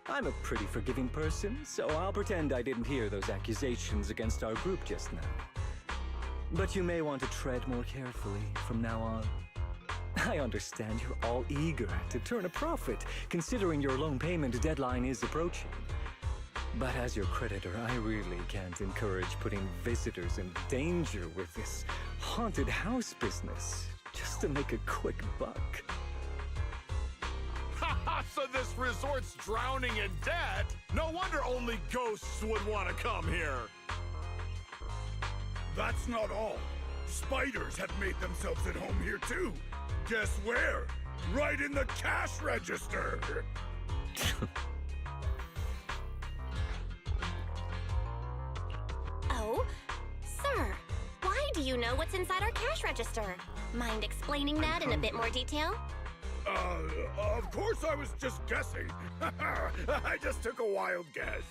Speaker 21: I'm a pretty forgiving person, so I'll pretend I didn't hear those accusations against our group just now. But you may want to tread more carefully from now on. I understand you're all eager to turn a profit, considering your loan payment deadline is approaching. But as your creditor, I really can't encourage putting visitors in danger with this haunted house business, just to make a quick buck.
Speaker 22: So this resort's drowning in debt? No wonder only ghosts would want to come here.
Speaker 11: That's not all. Spiders have made themselves at home here too. Guess where? Right in the cash register.
Speaker 6: Oh, sir, why do you know what's inside our cash register? Mind explaining that in a bit more detail?
Speaker 11: Of course I was just guessing. I just took a wild guess.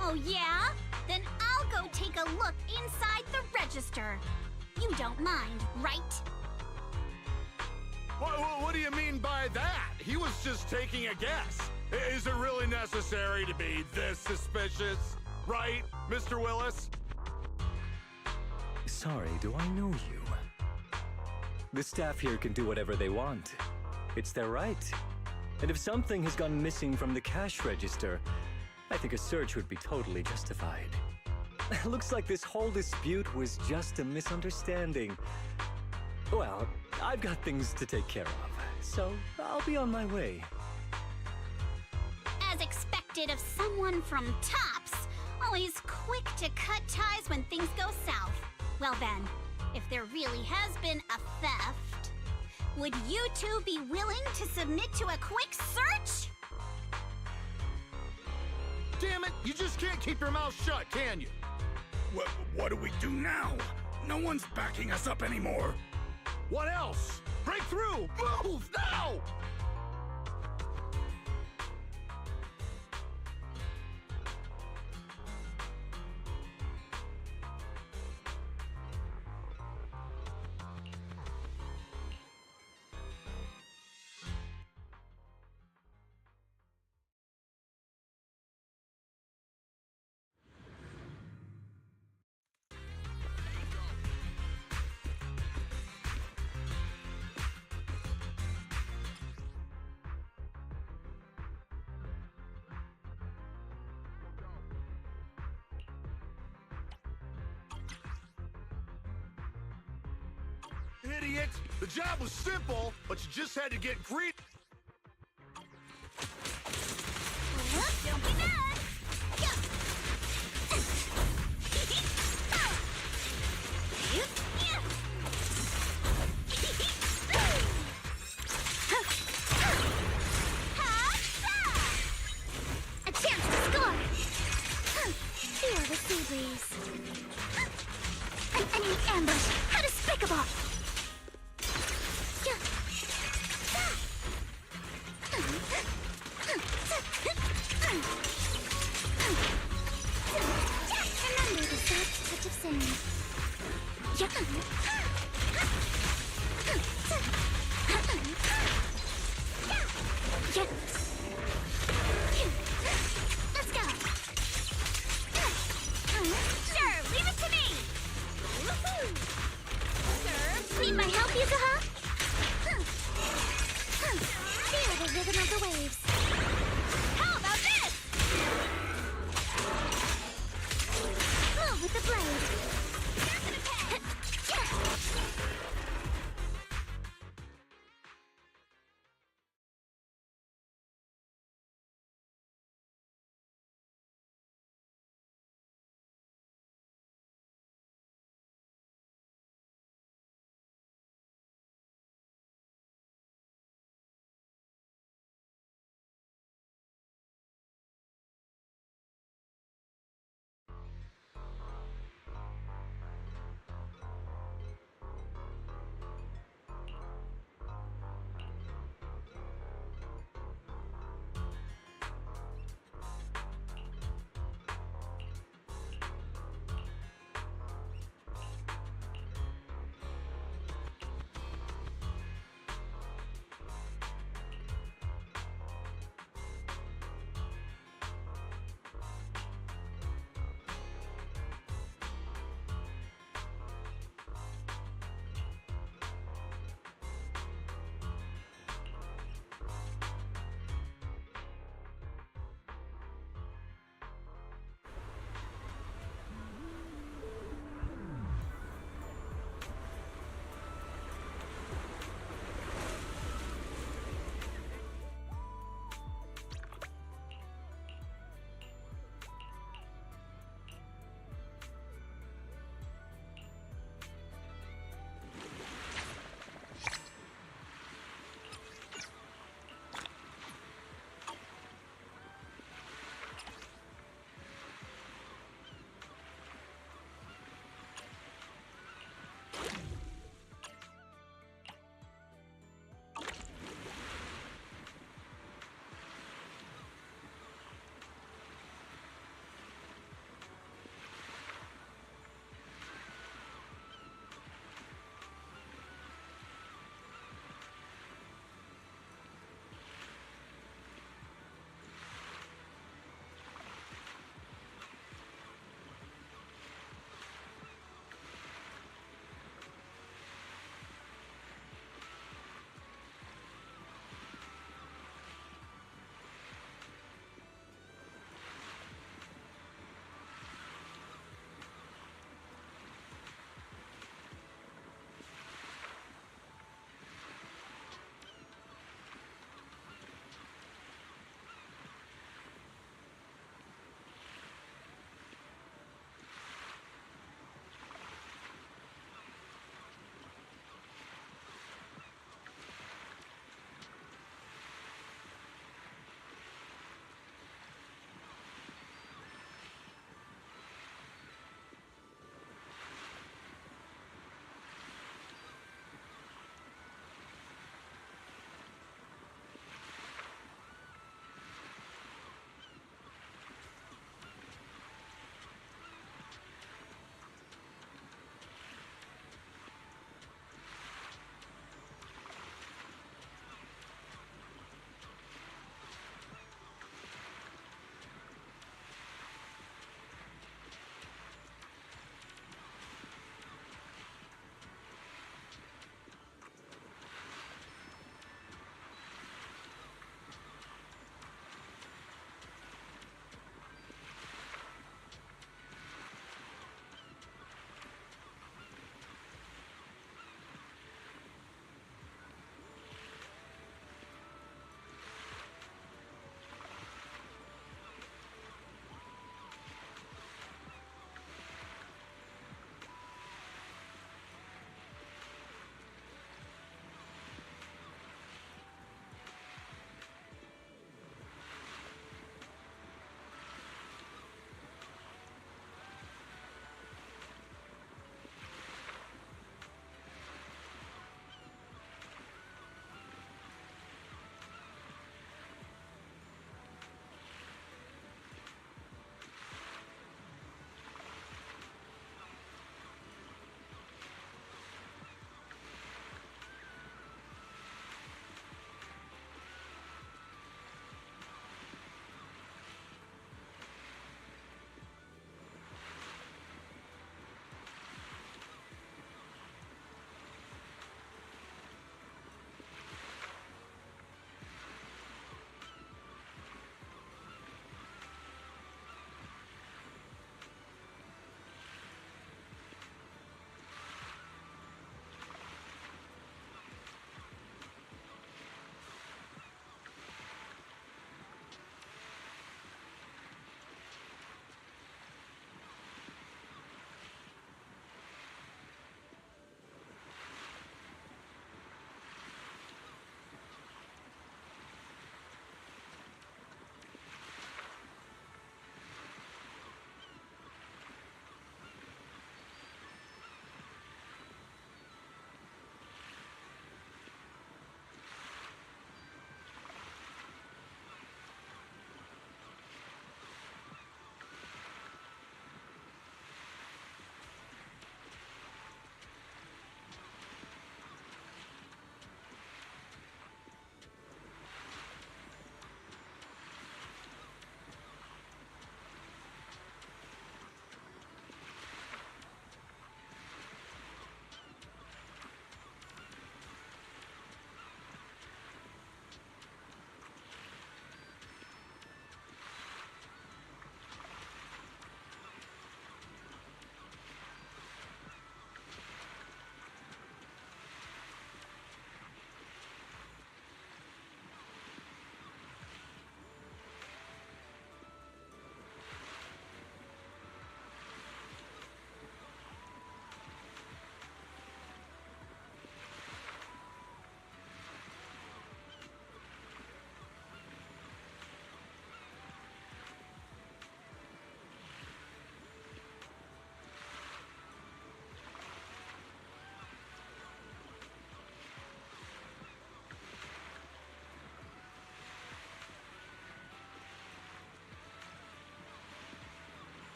Speaker 18: Oh yeah? Then I'll go take a look inside the register. You don't mind, right?
Speaker 22: What do you mean by that? He was just taking a guess. Is it really necessary to be this suspicious? Right, Mr. Willis?
Speaker 21: Sorry, do I know you? The staff here can do whatever they want. It's their right. And if something has gone missing from the cash register, I think a search would be totally justified. Looks like this whole dispute was just a misunderstanding. Well, I've got things to take care of, so I'll be on my way.
Speaker 18: As expected of someone from Tops, always quick to cut ties when things go south. Well then, if there really has been a theft, would you two be willing to submit to a quick search?
Speaker 22: Damn it, you just can't keep your mouth shut, can you?
Speaker 11: What do we do now? No one's backing us up anymore.
Speaker 22: What else? Break through! Move now! Idiot! The job was simple, but you just had to get greedy.
Speaker 18: Don't be mad! A chance to score! Feel the sea breeze. An enemy ambush! How despicable! Let's go. Sure, leave it to me. Woohoo! Sir, need my help, Yuzuha? Feel the rhythm of the waves. How about this? Move with the blade.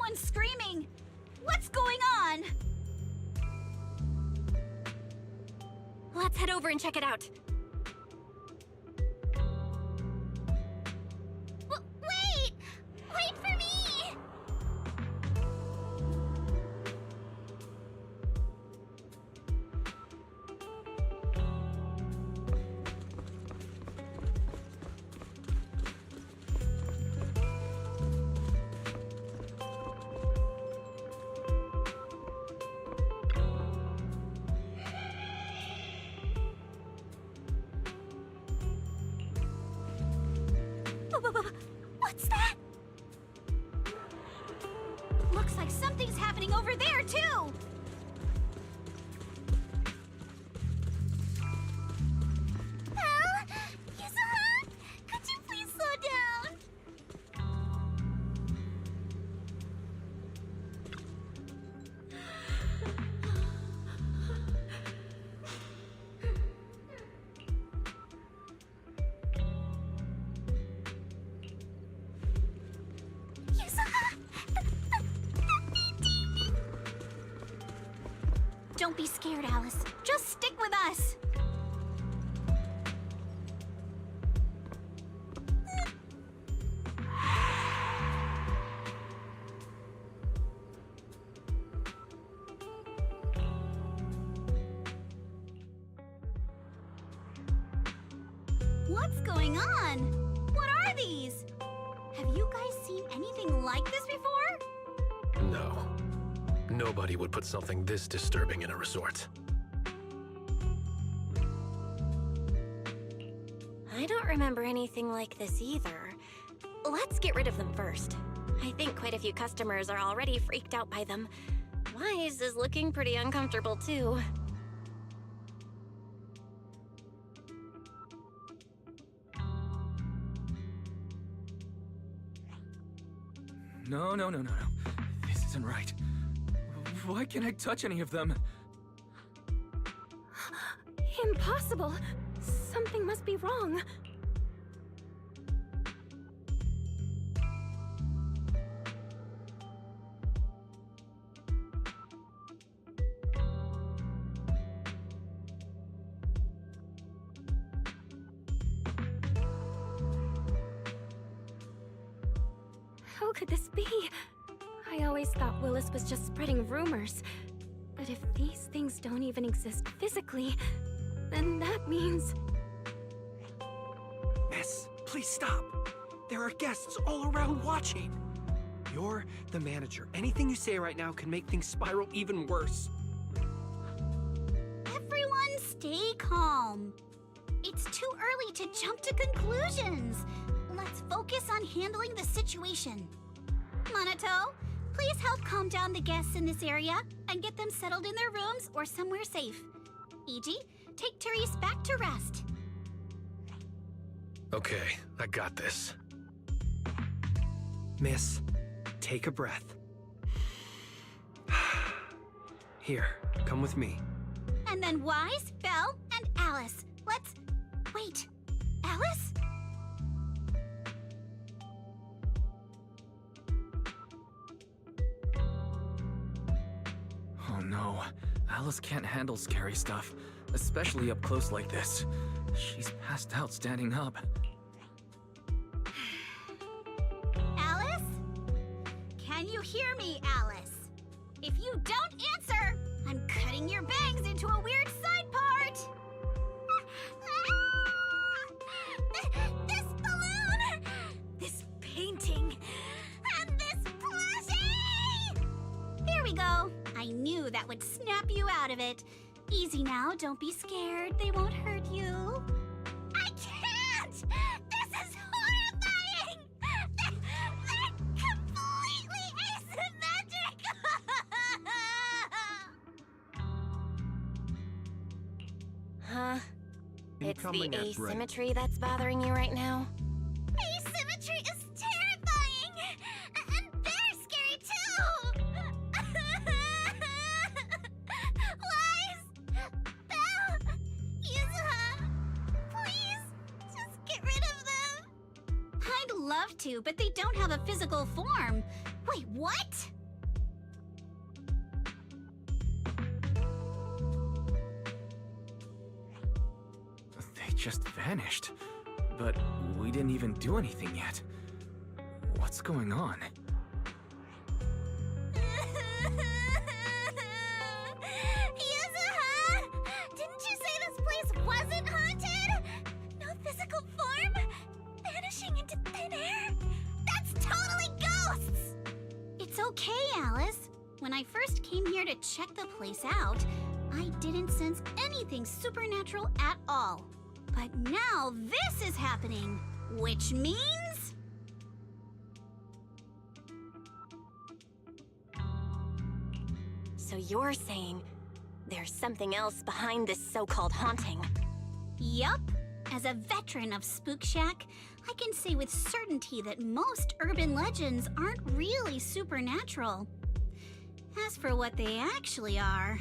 Speaker 18: Everyone's screaming! What's going on?
Speaker 6: Let's head over and check it out.
Speaker 18: Wait! Wait for me! What's that? Looks like something's happening over there, too! Yuzuha? Could you please slow down? Don't be scared, Alice. Just stick with us. What's going on? What are these? Have you guys seen anything like this before?
Speaker 17: No. Nobody would put something this disturbing in a resort.
Speaker 6: I don't remember anything like this either. Let's get rid of them first. I think quite a few customers are already freaked out by them. Wise is looking pretty uncomfortable too.
Speaker 8: No. This isn't right. Why can't I touch any of them?
Speaker 6: Impossible! Something must be wrong. How could this be? I always thought Willis was just spreading rumors. But if these things don't even exist physically, then that means...
Speaker 12: Miss, please stop. There are guests all around watching. You're the manager. Anything you say right now can make things spiral even worse.
Speaker 18: Everyone stay calm. It's too early to jump to conclusions. Let's focus on handling the situation. Monato, please help calm down the guests in this area and get them settled in their rooms or somewhere safe. Iji, take Therese back to rest.
Speaker 17: Okay, I got this.
Speaker 12: Miss, take a breath. Here, come with me.
Speaker 18: And then Wise, Belle, and Alice. Let's... Wait, Alice?
Speaker 8: Oh no, Alice can't handle scary stuff, especially up close like this. She's passed out standing up.
Speaker 18: Alice? Can you hear me, Alice? If you don't answer, I'm cutting your bangs into a weird side part! This balloon! This painting! And this plushie! There we go. I knew that would snap you out of it. Easy now, don't be scared. They won't hurt you. I can't! This is horrifying! They're completely asymmetric!
Speaker 6: Huh? It's the
Speaker 1: Incoming at break.
Speaker 6: asymmetry that's bothering you right now?
Speaker 18: Asymmetry is terrifying! And they're scary too! Wise! Belle! Yuzuha! Please, just get rid of them! I'd love to, but they don't have a physical form. Wait, what?
Speaker 8: just vanished. But we didn't even do anything yet. What's going on?
Speaker 18: Yuzuha! Didn't you say this place wasn't haunted? No physical form? Vanishing into thin air? That's totally ghosts! It's okay, Alice. When I first came here to check the place out, I didn't sense anything supernatural at all. But now this is happening, which means...
Speaker 6: So you're saying there's something else behind this so-called haunting?
Speaker 18: Yup. As a veteran of Spook Shack, I can say with certainty that most urban legends aren't really supernatural. As for what they actually are,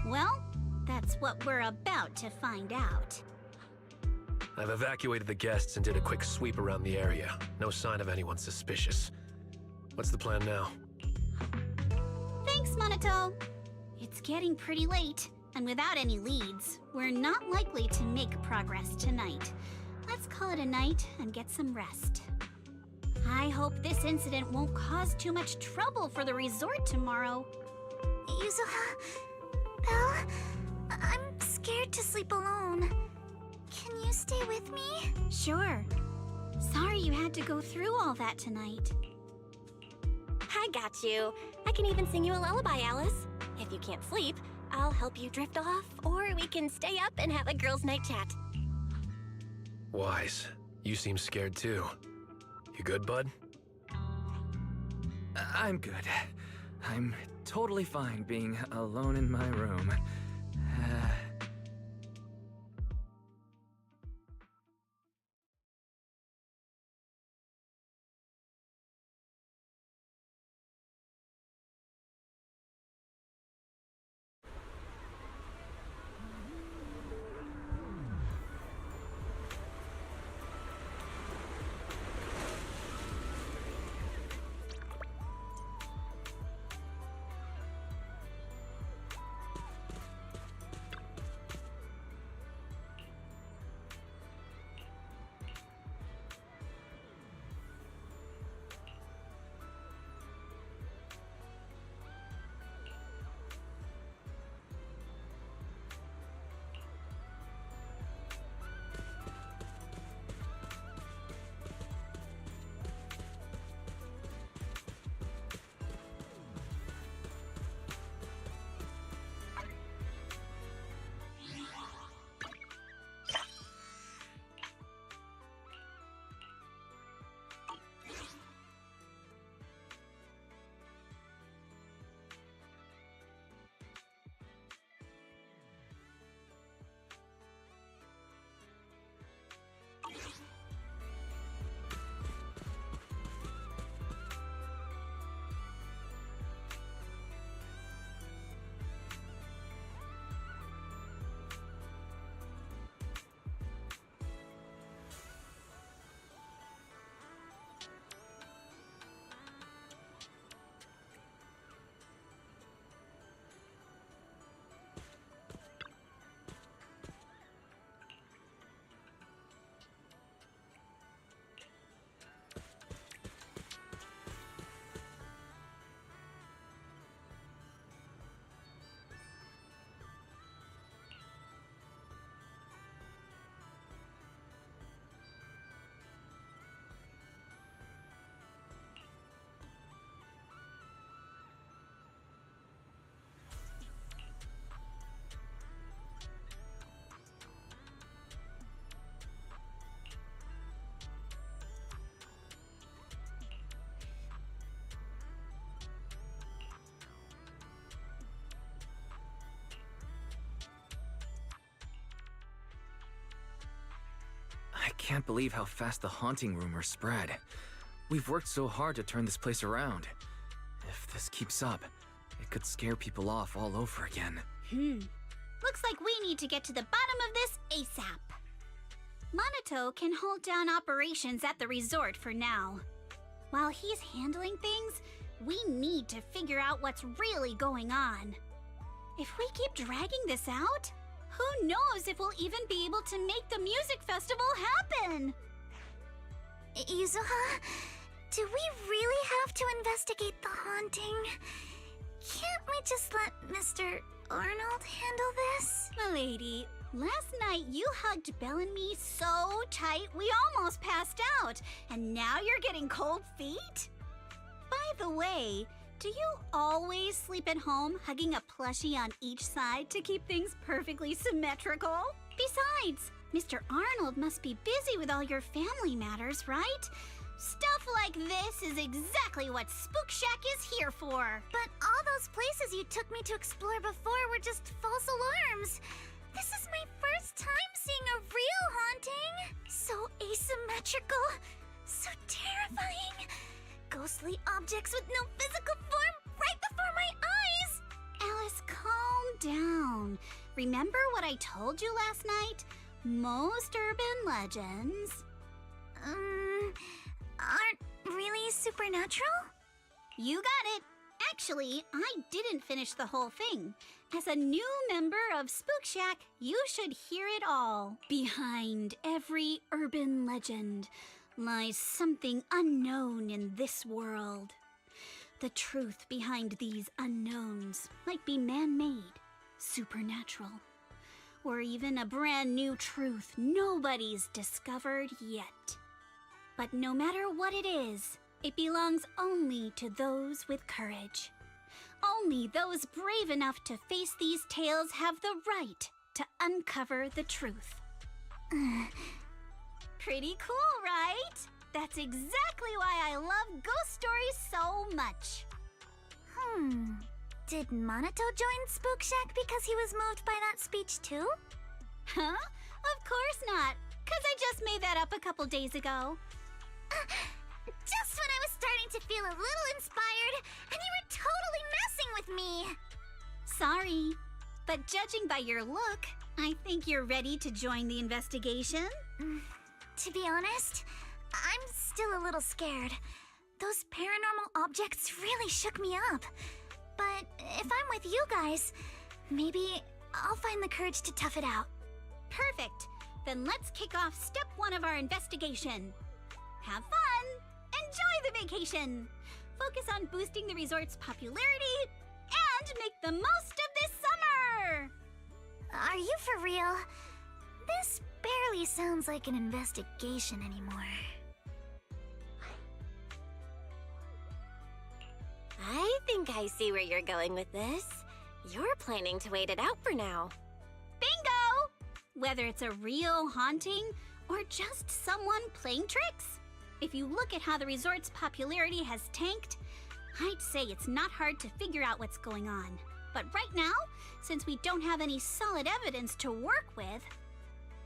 Speaker 18: well, that's what we're about to find out.
Speaker 17: I've evacuated the guests and did a quick sweep around the area. No sign of anyone suspicious. What's the plan now?
Speaker 18: Thanks, Monato. It's getting pretty late, and without any leads, we're not likely to make progress tonight. Let's call it a night and get some rest. I hope this incident won't cause too much trouble for the resort tomorrow.
Speaker 3: Yuzuha, Belle, I'm scared to sleep alone. Can you stay with me?
Speaker 18: Sure. Sorry you had to go through all that tonight.
Speaker 6: I got you. I can even sing you a lullaby, Alice. If you can't sleep, I'll help you drift off, or we can stay up and have a girls' night chat.
Speaker 17: Wise, you seem scared too. You good, bud?
Speaker 8: I'm good. I'm totally fine being alone in my room. I can't believe how fast the haunting rumors spread. We've worked so hard to turn this place around. If this keeps up, it could scare people off all over again.
Speaker 18: Looks like we need to get to the bottom of this ASAP. Monato can hold down operations at the resort for now. While he's handling things, we need to figure out what's really going on. If we keep dragging this out, Who knows if we'll even be able to make the music festival happen?
Speaker 3: Yuzuha, do we really have to investigate the haunting? Can't we just let Mr. Arnold handle this?
Speaker 18: Milady, last night you hugged Belle and me so tight we almost passed out, and now you're getting cold feet? By the way, do you always sleep at home hugging a plushie on each side to keep things perfectly symmetrical? Besides, Mr. Arnold must be busy with all your family matters, right? Stuff like this is exactly what Spook Shack is here for.
Speaker 3: But all those places you took me to explore before were just false alarms. This is my first time seeing a real haunting. So asymmetrical, so terrifying. Ghostly objects with no physical form right before my eyes.
Speaker 18: Alice, calm down. Remember what I told you last night? Most urban legends
Speaker 3: aren't really supernatural?
Speaker 18: You got it. Actually, I didn't finish the whole thing. As a new member of Spook Shack, you should hear it all. Behind every urban legend lies something unknown in this world. The truth behind these unknowns might be man-made, supernatural, or even a brand new truth nobody's discovered yet. But no matter what it is, it belongs only to those with courage. Only those brave enough to face these tales have the right to uncover the truth. Pretty cool, right? That's exactly why I love ghost stories so much.
Speaker 3: Did Monato join Spook Shack because he was moved by that speech too?
Speaker 18: Huh? Of course not, 'cause I just made that up a couple days ago.
Speaker 3: Just when I was starting to feel a little inspired, and you were totally messing with me.
Speaker 18: Sorry, but judging by your look, I think you're ready to join the investigation.
Speaker 3: To be honest, I'm still a little scared. Those paranormal objects really shook me up. But if I'm with you guys, maybe I'll find the courage to tough it out.
Speaker 18: Perfect. Then let's kick off step 1 of our investigation. Have fun! Enjoy the vacation! Focus on boosting the resort's popularity and make the most of this summer!
Speaker 3: Are you for real? This barely sounds like an investigation anymore.
Speaker 6: I think I see where you're going with this. You're planning to wait it out for now.
Speaker 18: Bingo! Whether it's a real haunting or just someone playing tricks. If you look at how the resort's popularity has tanked, I'd say it's not hard to figure out what's going on. But right now, since we don't have any solid evidence to work with,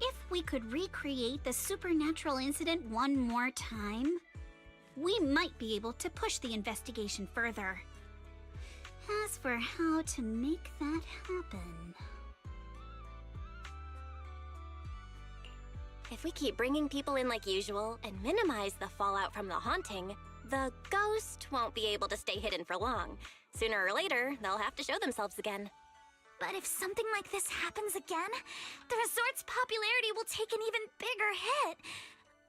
Speaker 18: if we could recreate the supernatural incident one more time, we might be able to push the investigation further. As for how to make that happen...
Speaker 6: If we keep bringing people in like usual and minimize the fallout from the haunting, the ghost won't be able to stay hidden for long. Sooner or later, they'll have to show themselves again.
Speaker 3: But if something like this happens again, the resort's popularity will take an even bigger hit.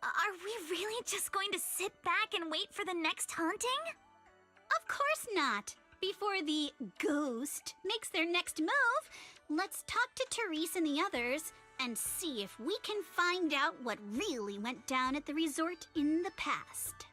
Speaker 3: Are we really just going to sit back and wait for the next haunting?
Speaker 18: Of course not. Before the ghost makes their next move, let's talk to Therese and the others and see if we can find out what really went down at the resort in the past.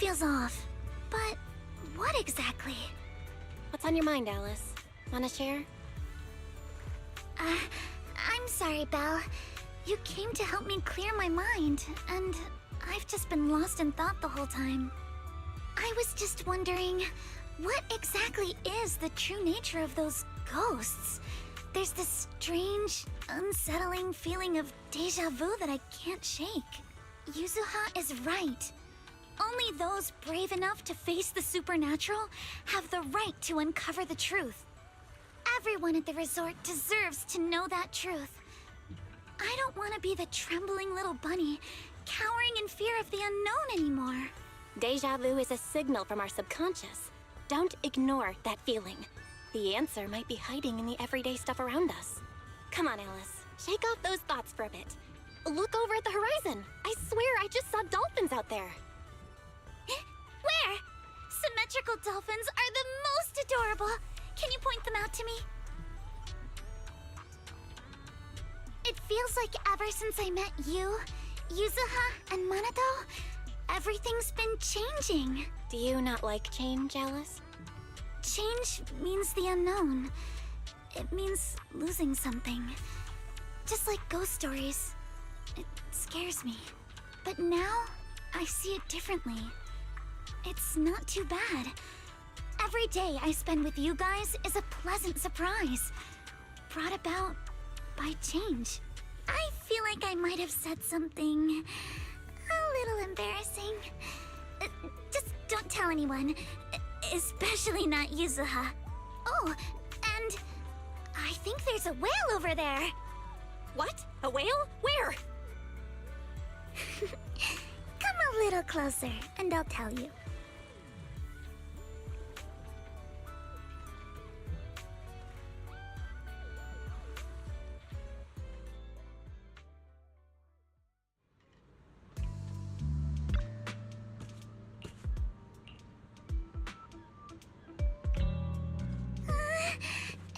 Speaker 3: feels off. But what exactly?
Speaker 6: What's on your mind, Alice? Wanna share?
Speaker 3: I'm sorry, Belle. You came to help me clear my mind, and I've just been lost in thought the whole time. I was just wondering, what exactly is the true nature of those ghosts? There's this strange, unsettling feeling of déjà vu that I can't shake. Yuzuha is right. Only those brave enough to face the supernatural have the right to uncover the truth. Everyone at the resort deserves to know that truth. I don't want to be the trembling little bunny, cowering in fear of the unknown anymore.
Speaker 6: Deja vu is a signal from our subconscious. Don't ignore that feeling. The answer might be hiding in the everyday stuff around us. Come on, Alice. Shake off those thoughts for a bit. Look over at the horizon. I swear I just saw dolphins out there.
Speaker 3: Where? Symmetrical dolphins are the most adorable. Can you point them out to me? It feels like ever since I met you, Yuzuha, and Manato, everything's been changing.
Speaker 6: Do you not like change, Alice?
Speaker 3: Change means the unknown. It means losing something. Just like ghost stories. It scares me. But now, I see it differently. It's not too bad. Every day I spend with you guys is a pleasant surprise, brought about by change. I feel like I might have said something a little embarrassing. Just don't tell anyone, especially not Yuzuha. Oh, and I think there's a whale over there.
Speaker 6: What? A whale? Where?
Speaker 3: Come a little closer, and I'll tell you.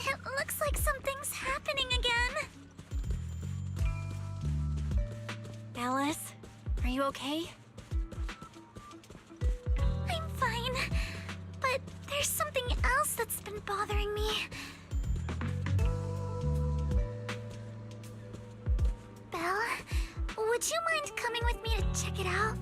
Speaker 3: It looks like something's happening again.
Speaker 6: Alice, are you okay?
Speaker 3: I'm fine, but there's something else that's been bothering me. Belle, would you mind coming with me to check it out?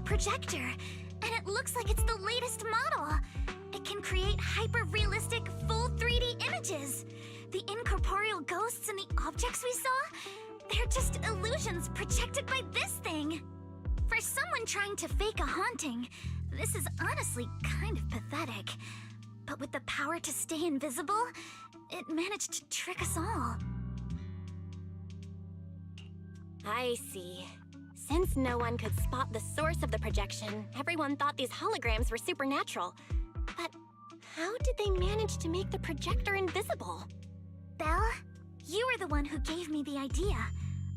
Speaker 3: Projector, and it looks like it's the latest model. It can create hyper-realistic, full 3D images. The incorporeal ghosts and the objects we saw, they're just illusions projected by this thing. For someone trying to fake a haunting, this is honestly kind of pathetic. But with the power to stay invisible, it managed to trick us all.
Speaker 6: I see. Since no one could spot the source of the projection, everyone thought these holograms were supernatural. But how did they manage to make the projector invisible?
Speaker 3: Belle, you were the one who gave me the idea.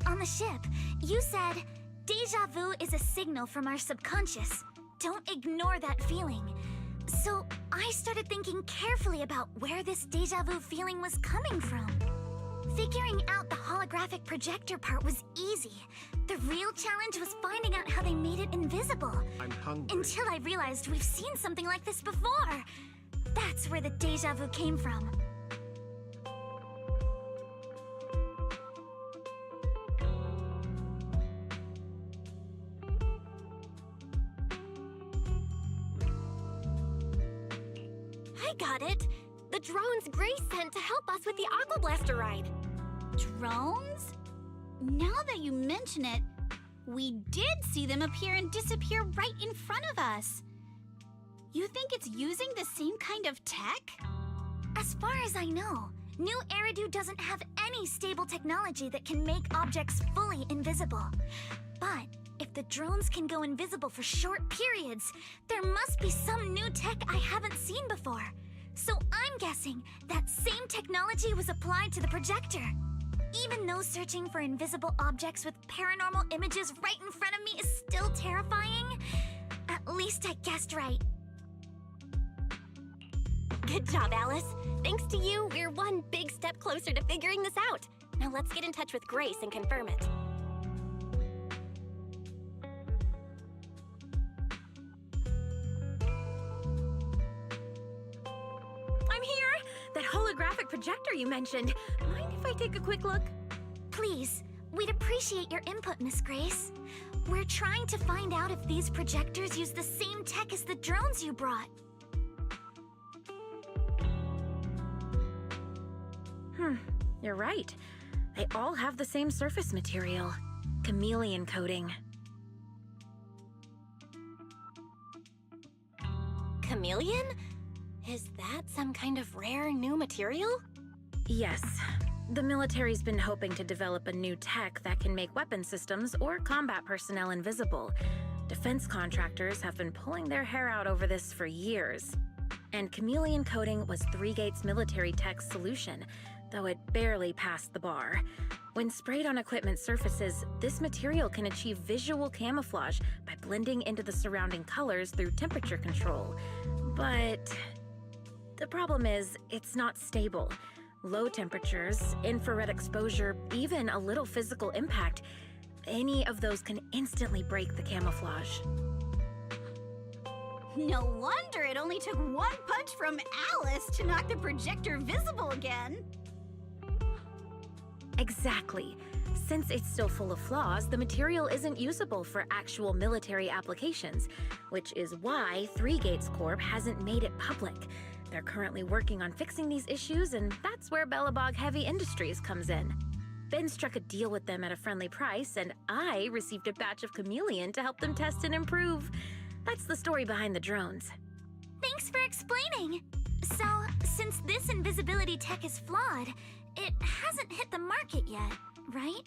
Speaker 3: On the ship, you said, "Deja vu is a signal from our subconscious. Don't ignore that feeling." So I started thinking carefully about where this deja vu feeling was coming from. Figuring out the holographic projector part was easy. The real challenge was finding out how they made it invisible.
Speaker 1: I'm hungry.
Speaker 3: Until I realized we've seen something like this before. That's where the deja vu came from.
Speaker 6: I got it! The drones Grace sent to help us with the Aqua Blaster ride.
Speaker 18: Drones? Now that you mention it, we did see them appear and disappear right in front of us. You think it's using the same kind of tech?
Speaker 3: As far as I know, New Eridu doesn't have any stable technology that can make objects fully invisible. But if the drones can go invisible for short periods, there must be some new tech I haven't seen before. So I'm guessing that same technology was applied to the projector. Even though searching for invisible objects with paranormal images right in front of me is still terrifying, at least I guessed right.
Speaker 6: Good job, Alice. Thanks to you, we're one big step closer to figuring this out. Now let's get in touch with Grace and confirm it.
Speaker 19: I'm here! That holographic projector you mentioned. Mind if I take a quick look?
Speaker 3: Please, we'd appreciate your input, Miss Grace. We're trying to find out if these projectors use the same tech as the drones you brought.
Speaker 19: You're right. They all have the same surface material. Chameleon coating.
Speaker 6: Chameleon? Is that some kind of rare new material?
Speaker 19: Yes. The military's been hoping to develop a new tech that can make weapon systems or combat personnel invisible. Defense contractors have been pulling their hair out over this for years. And chameleon coating was 3-Gate's military tech's solution, though it barely passed the bar. When sprayed on equipment surfaces, this material can achieve visual camouflage by blending into the surrounding colors through temperature control. But the problem is, it's not stable. Low temperatures, infrared exposure, even a little physical impact, any of those can instantly break the camouflage.
Speaker 18: No wonder it only took one punch from Alice to knock the projector visible again.
Speaker 19: Exactly. Since it's still full of flaws, the material isn't usable for actual military applications, which is why 3-Gates Corp hasn't made it public. They're currently working on fixing these issues, and that's where Bellabog Heavy Industries comes in. Ben struck a deal with them at a friendly price, and I received a batch of chameleon to help them test and improve. That's the story behind the drones.
Speaker 3: Thanks for explaining. So, since this invisibility tech is flawed, it hasn't hit the market yet, right?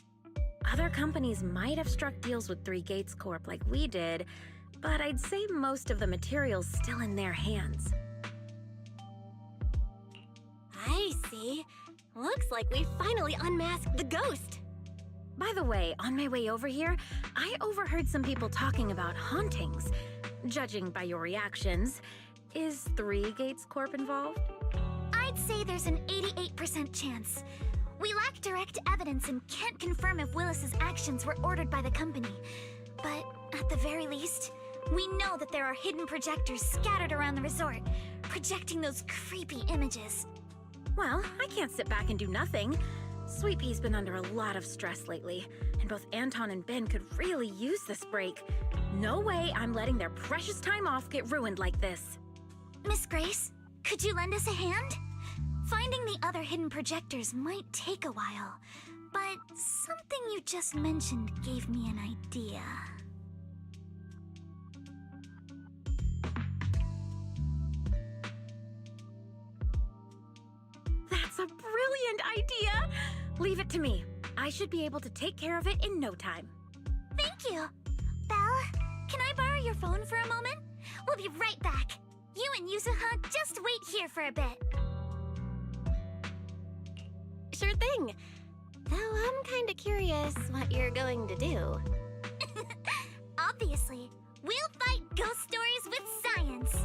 Speaker 19: Other companies might have struck deals with 3-Gates Corp like we did, but I'd say most of the material's still in their hands.
Speaker 6: I see. Looks like we finally unmasked the ghost.
Speaker 19: By the way, on my way over here, I overheard some people talking about hauntings. Judging by your reactions, is 3-Gates Corp involved?
Speaker 3: I'd say there's an 88% chance. We lack direct evidence and can't confirm if Willis's actions were ordered by the company. But at the very least, we know that there are hidden projectors scattered around the resort, projecting those creepy images.
Speaker 19: Well, I can't sit back and do nothing. Sweet Pea's been under a lot of stress lately, and both Anton and Ben could really use this break. No way I'm letting their precious time off get ruined like this.
Speaker 3: Miss Grace, could you lend us a hand? Finding the other hidden projectors might take a while, but something you just mentioned gave me an idea.
Speaker 19: That's a brilliant idea! Leave it to me. I should be able to take care of it in no time.
Speaker 3: Thank you. Belle, can I borrow your phone for a moment? We'll be right back. You and Yuzuha just wait here for a bit.
Speaker 6: Sure thing. Though I'm kinda curious what you're going to do.
Speaker 3: Obviously, we'll fight ghost stories with science.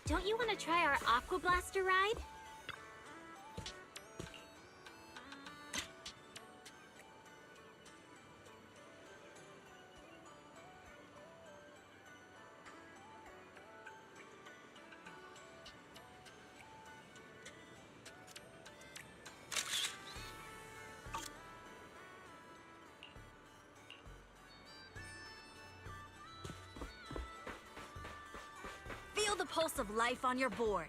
Speaker 18: Don't you want to try our Aqua Blaster ride?
Speaker 5: Feel the pulse of life on your board.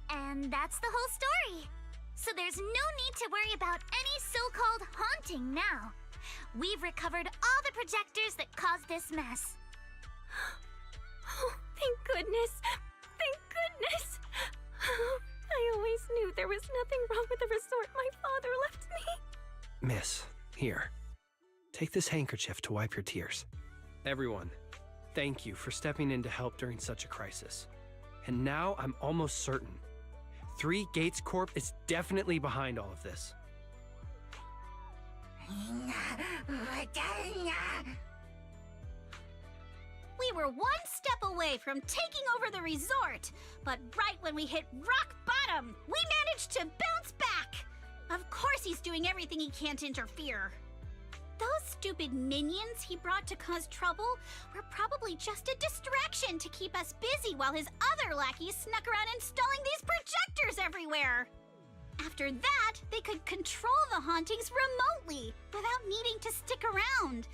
Speaker 3: And that's the whole story. So there's no need to worry about any so-called haunting now. We've recovered all the projectors that caused this mess.
Speaker 6: Oh, thank goodness. Thank goodness. I always knew there was nothing wrong with the resort my father left me.
Speaker 13: Miss, here. Take this handkerchief to wipe your tears.
Speaker 12: Everyone, thank you for stepping in to help during such a crisis. And now I'm almost certain 3 Gates Corp is definitely behind all of this.
Speaker 18: We were one step away from taking over the resort, but right when we hit rock bottom, we managed to bounce back. Of course he's doing everything he can to interfere. Those stupid minions he brought to cause trouble were probably just a distraction to keep us busy while his other lackeys snuck around installing these projectors everywhere. After that, they could control the hauntings remotely without needing to stick around.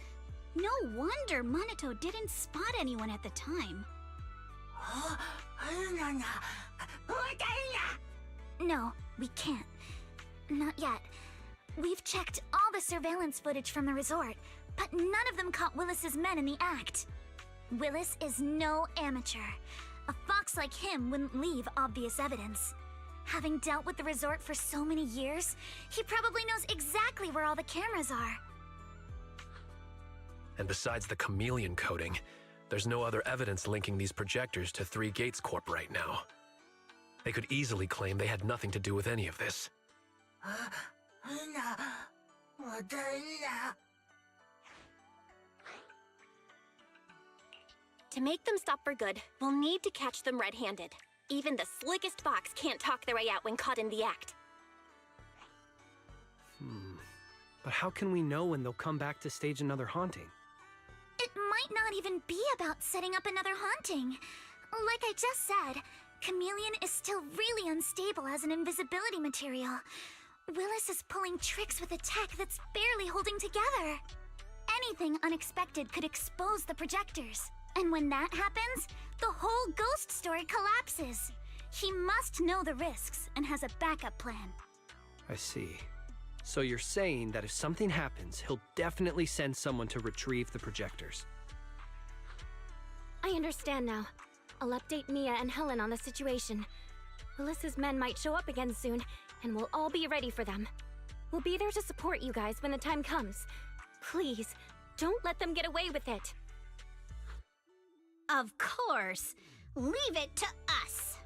Speaker 18: No wonder Monato didn't spot anyone at the time.
Speaker 3: No, we can't. Not yet. We've checked all the surveillance footage from the resort, but none of them caught Willis's men in the act. Willis is no amateur. A fox like him wouldn't leave obvious evidence. Having dealt with the resort for so many years, he probably knows exactly where all the cameras are.
Speaker 17: And besides the chameleon coating, there's no other evidence linking these projectors to 3 Gates Corp right now. They could easily claim they had nothing to do with any of this.
Speaker 6: To make them stop for good, we'll need to catch them red-handed. Even the slickest fox can't talk their way out when caught in the act.
Speaker 12: But how can we know when they'll come back to stage another haunting?
Speaker 3: It might not even be about setting up another haunting. Like I just said, Chameleon is still really unstable as an invisibility material. Willis is pulling tricks with a tech that's barely holding together. Anything unexpected could expose the projectors. And when that happens, the whole ghost story collapses. He must know the risks and has a backup plan.
Speaker 12: I see. So you're saying that if something happens, he'll definitely send someone to retrieve the projectors.
Speaker 6: I understand now. I'll update Mia and Helen on the situation. Willis's men might show up again soon, and we'll all be ready for them. We'll be there to support you guys when the time comes. Please, don't let them get away with it.
Speaker 18: Of course. Leave it to us.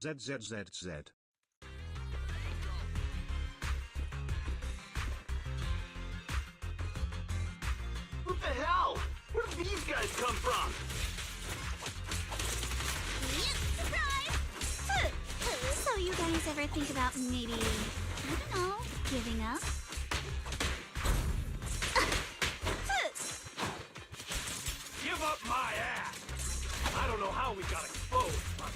Speaker 1: ZZZZ.
Speaker 11: What the hell? Where did these guys come from?
Speaker 18: Surprise! So you guys ever think about maybe, I don't know, giving up?
Speaker 11: Give up my ass! I don't know how we got exposed, but...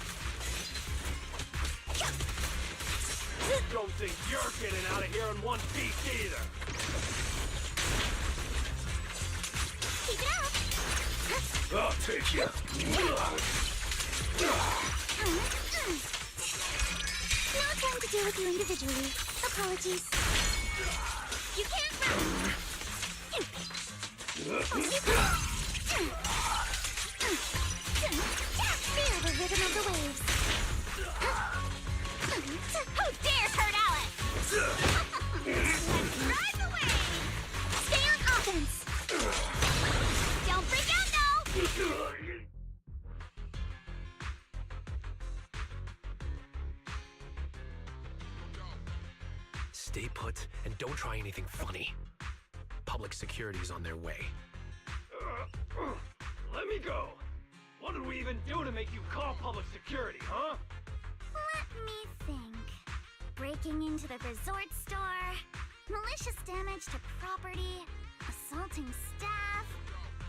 Speaker 11: Don't think you're getting out of here in one piece either!
Speaker 18: Keep it up!
Speaker 11: I'll take you!
Speaker 18: No time to deal with you individually. Apologies. You can't run! Feel the rhythm of the waves. Who dares hurt Alice? Let's ride the wave! Stay on offense! Don't freak out now!
Speaker 17: Stay put and don't try anything funny. Public security's on their way.
Speaker 11: Let me go! What did we even do to make you call public security, huh?
Speaker 18: Let me think. Breaking into the resort store, malicious damage to property, assaulting staff,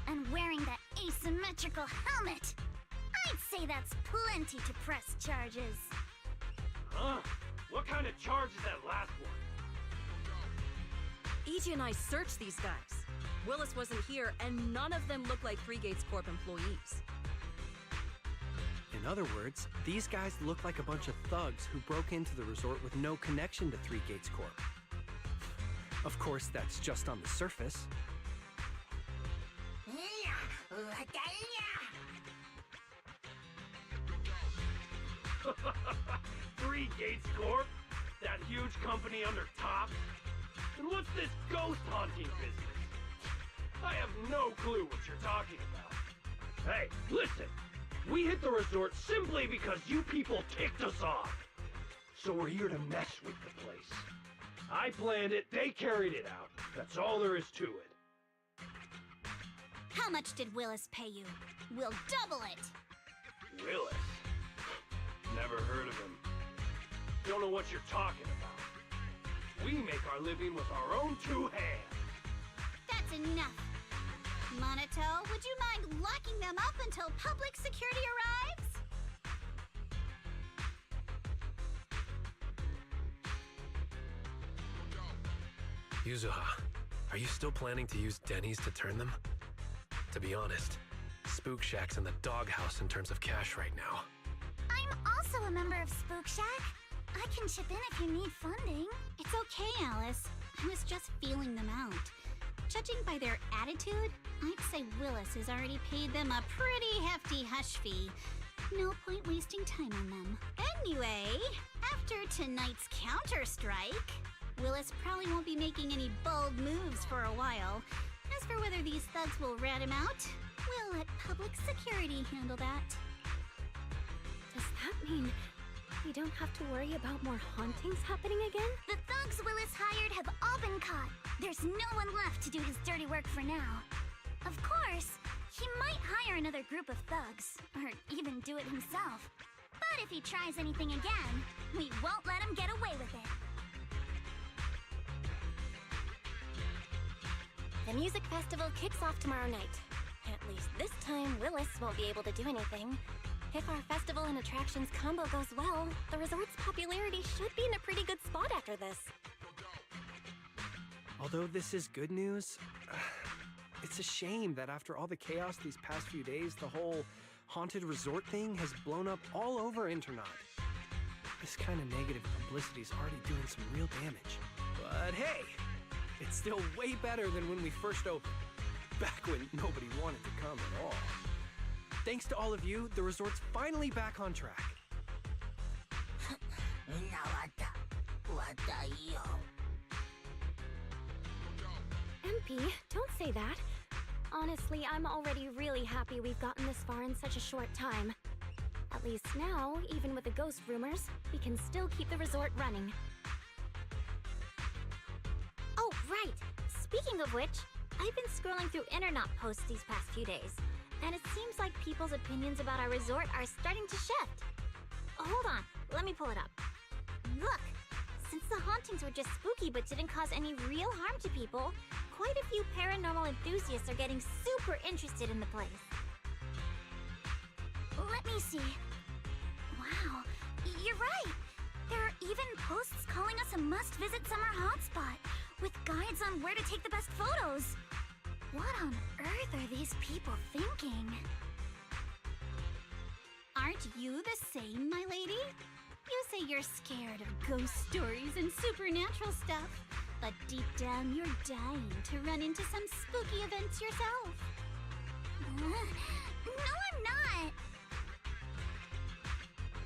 Speaker 18: and wearing that asymmetrical helmet. I'd say that's plenty to press charges.
Speaker 11: Huh? What kind of charge is that last one?
Speaker 5: EJ and I searched these guys. Willis wasn't here, and none of them look like Three Gates Corp employees.
Speaker 13: In other words, these guys look like a bunch of thugs who broke into the resort with no connection to Three Gates Corp. Of course, that's just on the surface.
Speaker 11: Three Gates Corp? That huge company under top? And what's this ghost haunting business? I have no clue what you're talking about. Hey, listen! We hit the resort simply because you people ticked us off. So we're here to mess with the place. I planned it, they carried it out. That's all there is to it.
Speaker 18: How much did Willis pay you? We'll double it!
Speaker 11: Willis? Never heard of him. Don't know what you're talking about. We make our living with our own two hands.
Speaker 18: That's enough. Monato, would you mind locking them up until public security arrives?
Speaker 17: Yuzuha, are you still planning to use Denny's to turn them? To be honest, Spook Shack's in the doghouse in terms of cash right now.
Speaker 18: I'm also a member of Spook Shack. I can chip in if you need funding. It's okay, Alice. I was just feeling them out. Judging by their attitude, I'd say Willis has already paid them a pretty hefty hush fee. No point wasting time on them. Anyway, after tonight's counter-strike, Willis probably won't be making any bold moves for a while. As for whether these thugs will rat him out, we'll let public security handle that.
Speaker 6: Does that mean we don't have to worry about more hauntings happening again?
Speaker 18: The thugs Willis hired have all been caught. There's no one left to do his dirty work for now. Of course, he might hire another group of thugs, or even do it himself. But if he tries anything again, we won't let him get away with it.
Speaker 6: The music festival kicks off tomorrow night. At least this time, Willis won't be able to do anything. If our festival and attractions combo goes well, the resort's popularity should be in a pretty good spot after this.
Speaker 13: Although this is good news, it's a shame that after all the chaos these past few days, the whole haunted resort thing has blown up all over Internet. This kind of negative publicity is already doing some real damage. But hey, it's still way better than when we first opened, back when nobody wanted to come at all. Thanks to all of you, the resort's finally back on track.
Speaker 6: MP, don't say that. Honestly, I'm already really happy we've gotten this far in such a short time. At least now, even with the ghost rumors, we can still keep the resort running.
Speaker 18: Oh, right! Speaking of which, I've been scrolling through internet posts these past few days, and it seems like people's opinions about our resort are starting to shift. Hold on, let me pull it up. Look! Since the hauntings were just spooky but didn't cause any real harm to people, quite a few paranormal enthusiasts are getting super interested in the place. Let me see. Wow, you're right! There are even posts calling us a must-visit summer hotspot, with guides on where to take the best photos. What on earth are these people thinking? Aren't you the same, my lady? You say you're scared of ghost stories and supernatural stuff, but deep down you're dying to run into some spooky events yourself. No, I'm not.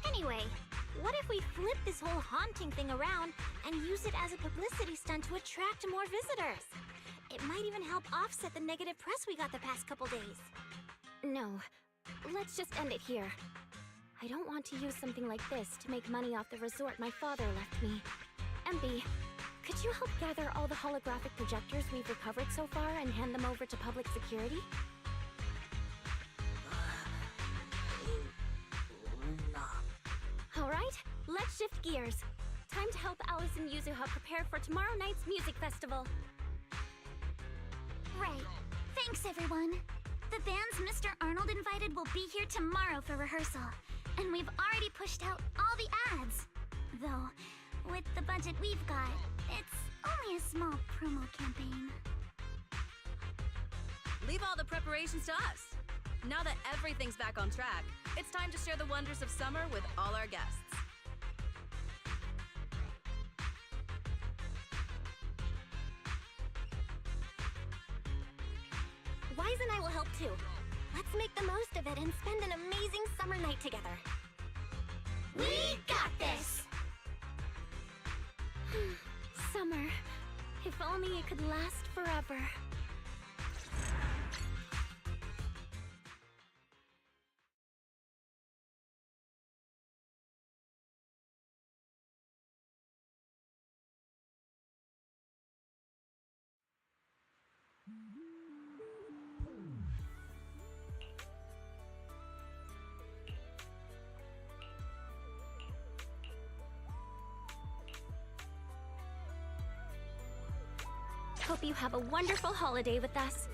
Speaker 18: Anyway, what if we flip this whole haunting thing around and use it as a publicity stunt to attract more visitors? It might even help offset the negative press we got the past couple days.
Speaker 6: No, let's just end it here. I don't want to use something like this to make money off the resort my father left me. MB, could you help gather all the holographic projectors we've recovered so far and hand them over to public security? Alright, let's shift gears. Time to help Alice and Yuzuha prepare for tomorrow night's music festival.
Speaker 18: Right. Thanks, everyone. The bands Mr. Arnold invited will be here tomorrow for rehearsal, and we've already pushed out all the ads. Though, with the budget we've got, it's only a small promo campaign.
Speaker 5: Leave all the preparations to us. Now that everything's back on track, it's time to share the wonders of summer with all our guests.
Speaker 6: Wise and I will help too. Let's make the most of it and spend an amazing summer night together.
Speaker 18: We got this!
Speaker 6: Summer. If only it could last forever. Hope you have a wonderful holiday with us.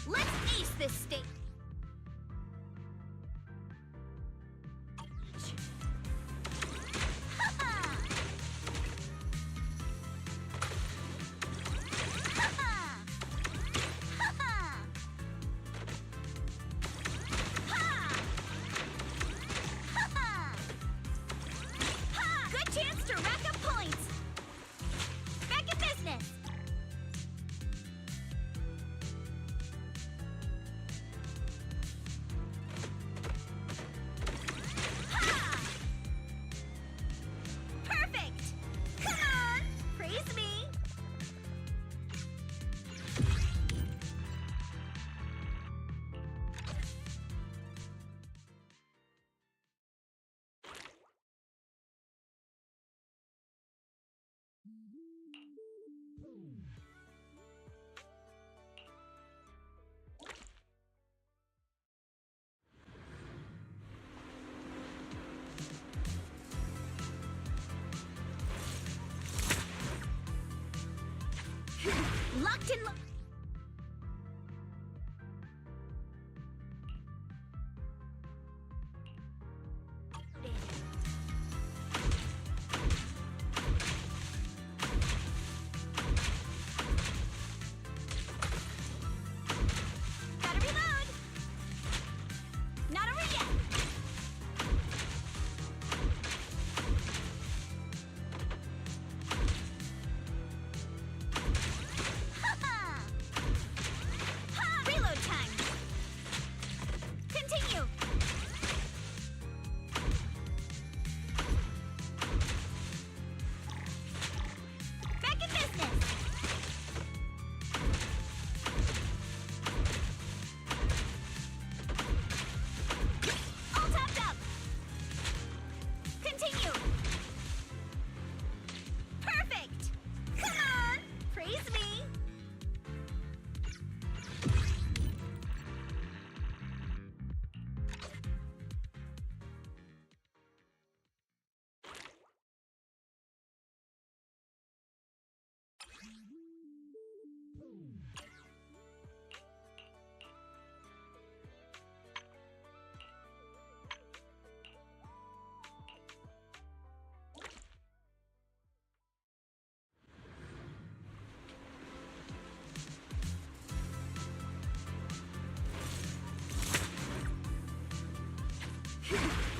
Speaker 18: Let's ace this state! Good chance to rack up points! Back in business! Locked and Gotta reload! Not over yet! Reload time! Continue! Back in business! All topped up! Continue! Perfect! Come on! Praise me!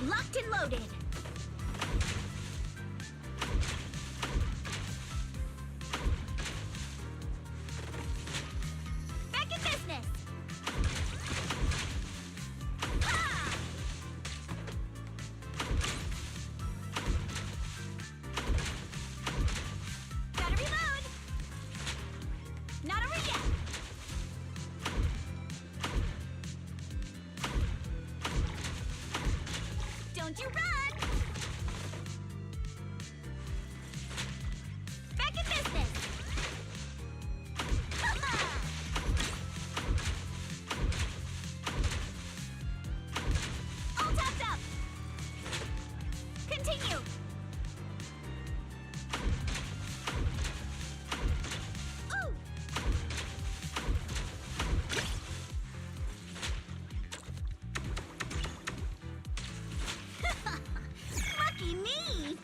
Speaker 18: Locked and loaded. Back in business. Ha! Gotta reload. Not over yet. Don't you run! Back in business! Come on! All topped up! Continue! Ooh! Lucky me!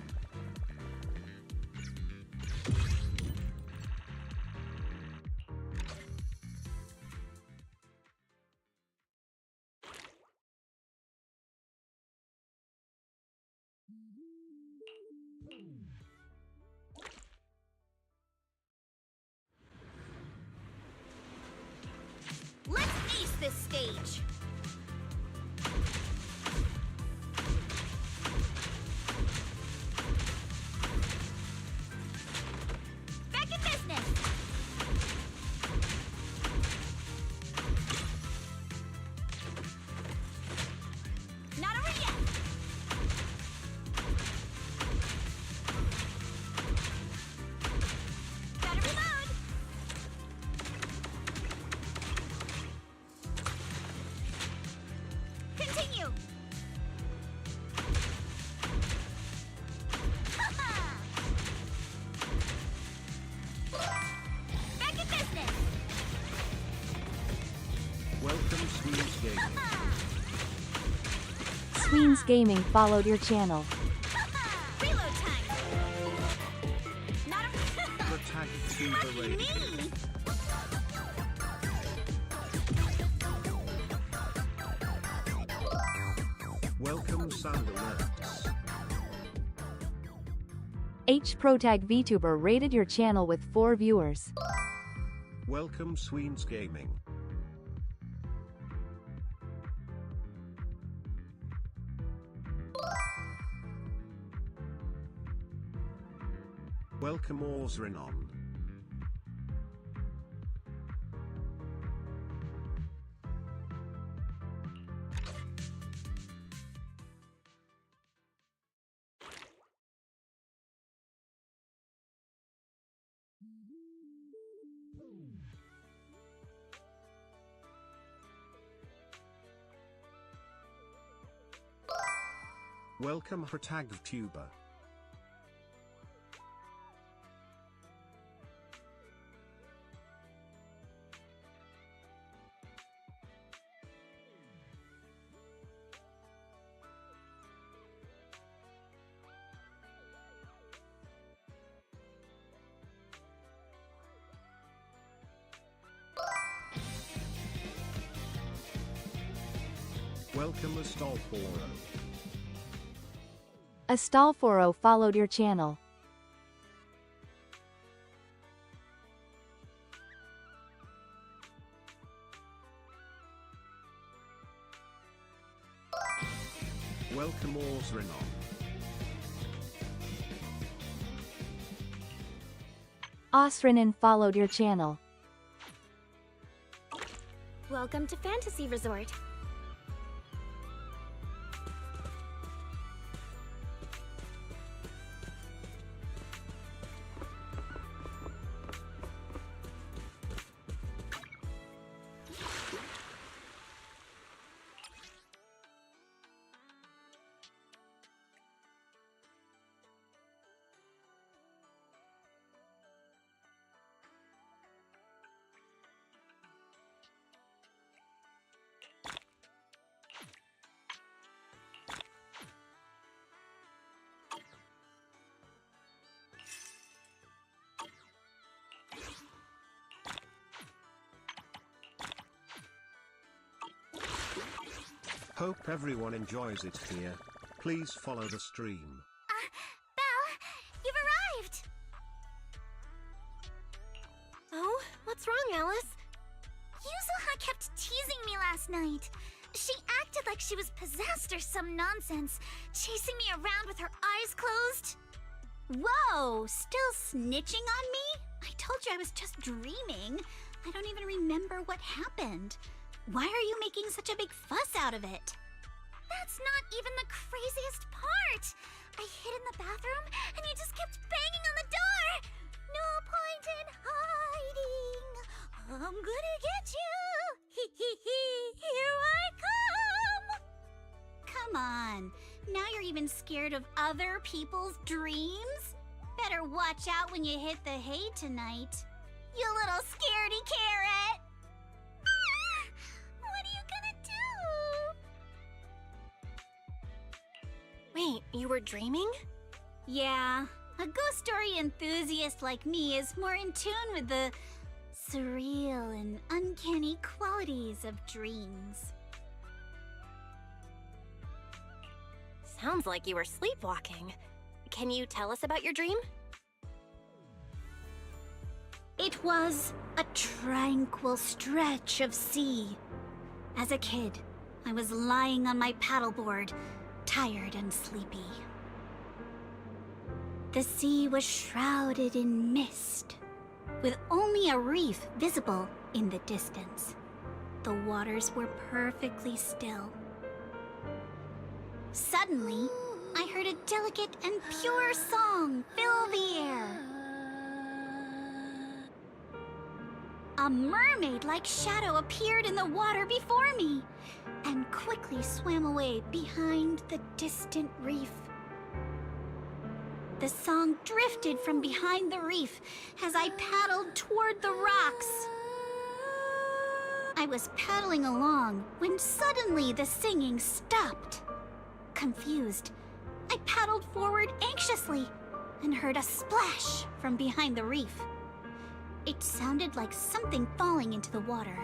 Speaker 18: Let's ace this stage! Back in business! Not over yet! Gotta reload! Continue! Ha-ha! Back in business!
Speaker 1: Welcome, Sweens Gaming.
Speaker 7: Sweens Gaming followed your channel.
Speaker 18: Reload time! Not a
Speaker 1: Protag Tuber
Speaker 18: Lucky
Speaker 1: Radio.
Speaker 18: me!
Speaker 1: Welcome, Sound Alerts.
Speaker 7: HProtag VTuber rated your channel with 4 viewers.
Speaker 1: Welcome, Sweens Gaming. Welcome, Orzrinon. Welcome, Protag Tuber. Welcome Astolforo.
Speaker 7: Astolforo followed your channel.
Speaker 1: Welcome Orsrinon.
Speaker 7: Osrinin followed your channel.
Speaker 6: Welcome to Fantasy Resort.
Speaker 1: Hope everyone enjoys it here. Please follow the stream.
Speaker 18: Belle, you've arrived!
Speaker 6: Oh, what's wrong, Alice?
Speaker 18: Yuzuha kept teasing me last night. She acted like she was possessed or some nonsense, chasing me around with her eyes closed. Whoa, still snitching on me? I told you I was just dreaming. I don't even remember what happened. Why are you making such a big fuss out of it? That's not even the craziest part. I hid in the bathroom and you just kept banging on the door. No point in hiding. I'm gonna get you. Here I come. Come on. Now you're even scared of other people's dreams? Better watch out when you hit the hay tonight. You little scaredy carrot. What are you gonna do?
Speaker 6: Wait, you were dreaming?
Speaker 18: Yeah, a ghost story enthusiast like me is more in tune with the surreal and uncanny qualities of dreams.
Speaker 6: Sounds like you were sleepwalking. Can you tell us about your dream?
Speaker 18: It was a tranquil stretch of sea. As a kid, I was lying on my paddleboard, tired and sleepy. The sea was shrouded in mist, with only a reef visible in the distance. The waters were perfectly still. Suddenly, I heard a delicate and pure song fill the air. A mermaid-like shadow appeared in the water before me and quickly swam away behind the distant reef. The song drifted from behind the reef as I paddled toward the rocks. I was paddling along when suddenly the singing stopped. Confused, I paddled forward anxiously and heard a splash from behind the reef. It sounded like something falling into the water.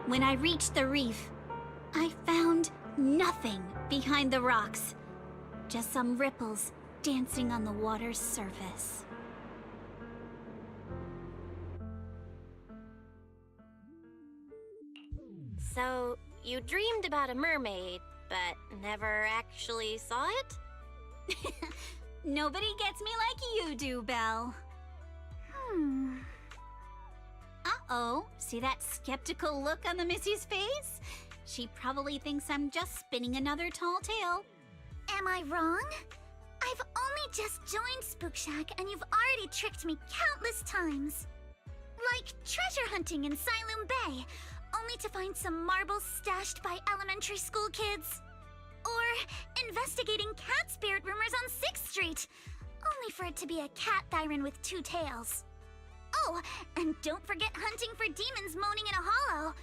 Speaker 18: When I reached the reef, I found nothing behind the rocks, just some ripples dancing on the water's surface.
Speaker 6: So, you dreamed about a mermaid, but never actually saw it?
Speaker 18: Nobody gets me like you do, Belle. Uh-oh, see that skeptical look on the Missy's face? She probably thinks I'm just spinning another tall tale. Am I wrong? I've only just joined Spook Shack and you've already tricked me countless times. Like treasure hunting in Siloam Bay, only to find some marbles stashed by elementary school kids. Or investigating cat spirit rumors on 6th Street, only for it to be a cat siren with 2 tails. Oh, and don't forget hunting for demons moaning in a hollow,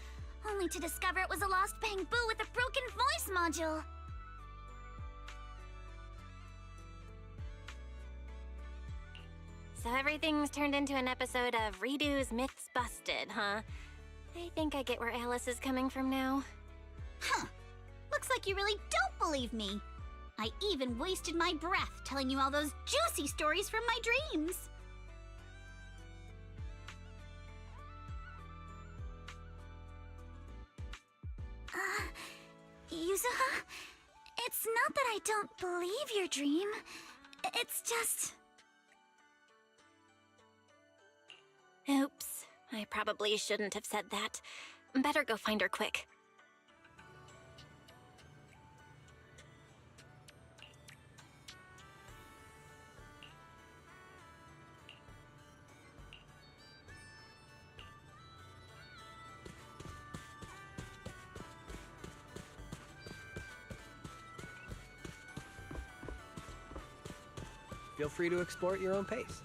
Speaker 18: only to discover it was a lost bamboo with a broken voice module.
Speaker 6: So everything's turned into an episode of Redo's Myths Busted, huh? I think I get where Alice is coming from now.
Speaker 18: Looks like you really don't believe me. I even wasted my breath telling you all those juicy stories from my dreams.
Speaker 3: Yuzuha? It's not that I don't believe your dream. It's just...
Speaker 6: Oops, I probably shouldn't have said that. Better go find her quick.
Speaker 13: Feel free to explore at your own pace.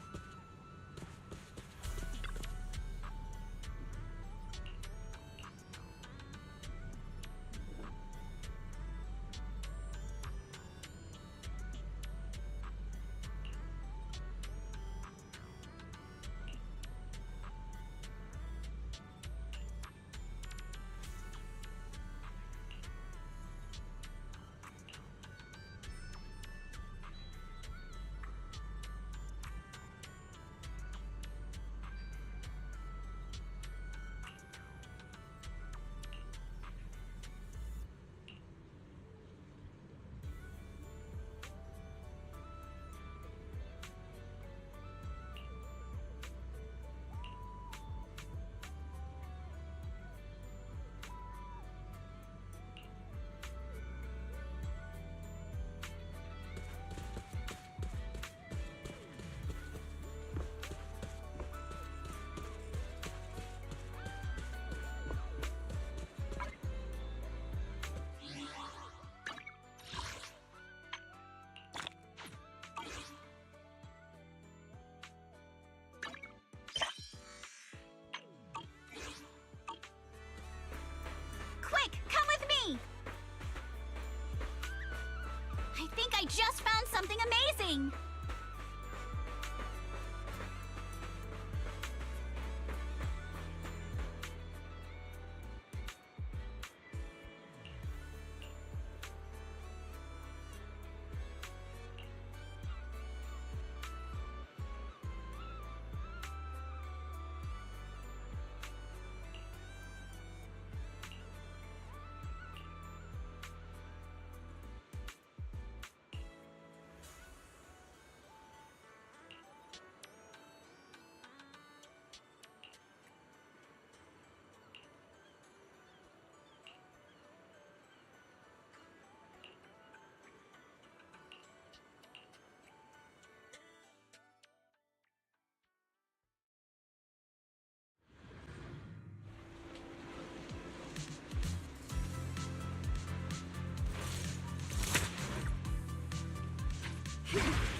Speaker 18: Quick, come with me! I think I just found something amazing!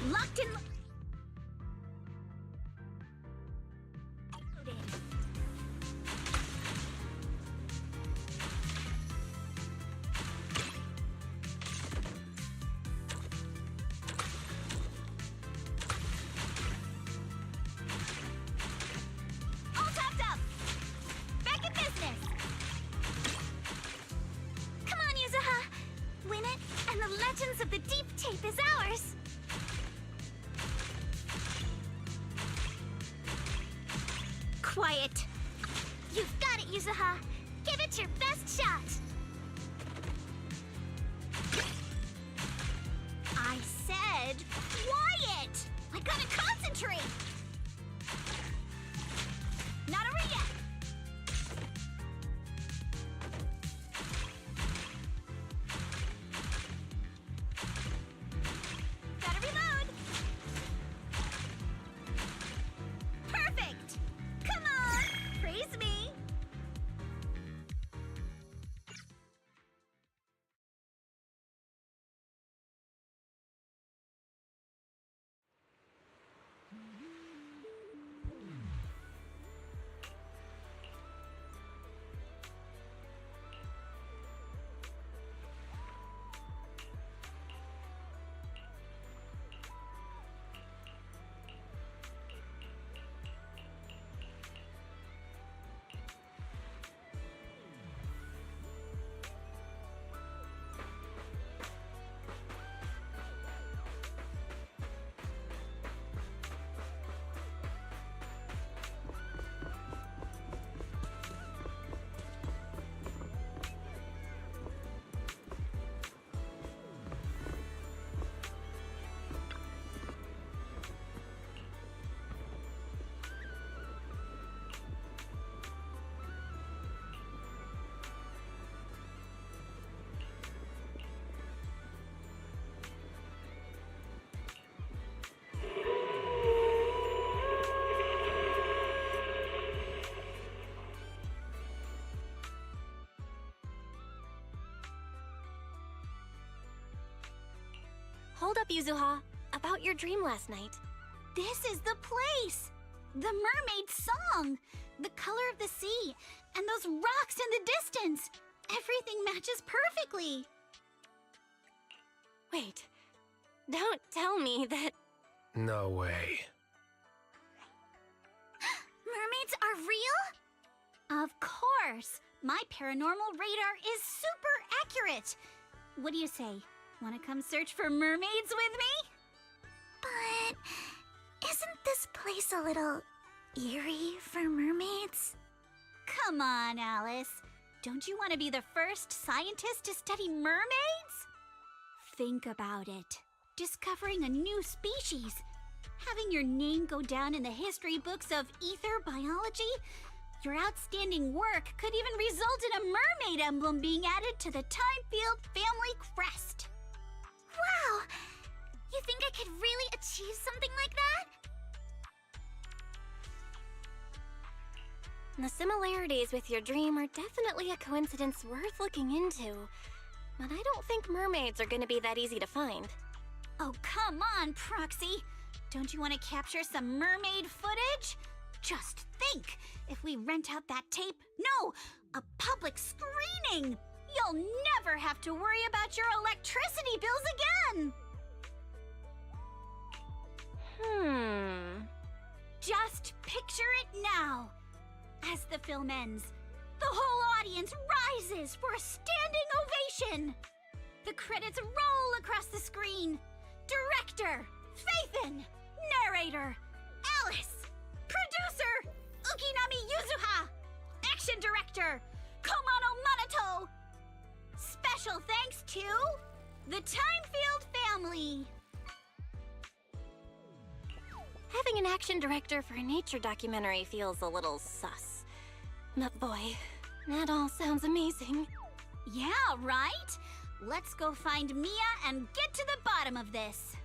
Speaker 18: Locked in. All topped up. Back in business. Come on, Yuzuha. Win it, and the legends of the Deep Tape is ours. Quiet. You've got it, Yuzuha. Give it your best shot. I said quiet. I gotta concentrate. Not over yet. Gotta reload. Perfect. Come on, praise me.
Speaker 6: hold up, Yuzuha. About your dream last night.
Speaker 18: This is the place! The mermaid song! The color of the sea, and those rocks in the distance! Everything matches perfectly!
Speaker 6: Wait, don't tell me that...
Speaker 17: No way.
Speaker 18: Mermaids are real? Of course! My paranormal radar is super accurate! What do you say? Want to come search for mermaids with me?
Speaker 3: But isn't this place a little eerie for mermaids?
Speaker 18: Come on, Alice. Don't you want to be the first scientist to study mermaids? Think about it. Discovering a new species. Having your name go down in the history books of ether biology. Your outstanding work could even result in a mermaid emblem being added to the Timefield family crest.
Speaker 3: Wow! You think I could really achieve something like that?
Speaker 6: The similarities with your dream are definitely a coincidence worth looking into. But I don't think mermaids are gonna be that easy to find.
Speaker 18: Oh, come on, Proxy! Don't you want to capture some mermaid footage? Just think, if we rent out that tape, no, a public screening, you'll never have to worry about your electricity bills again! Just picture it now. As the film ends, the whole audience rises for a standing ovation. The credits roll across the screen. Director, Faithin, narrator, Alice, producer, Ukinami Yuzuha, action director, Komano Manato. Special thanks to the Timefield family.
Speaker 6: Having an action director for a nature documentary feels a little sus. But boy, that all sounds amazing.
Speaker 18: Yeah, right? Let's go find Mia and get to the bottom of this.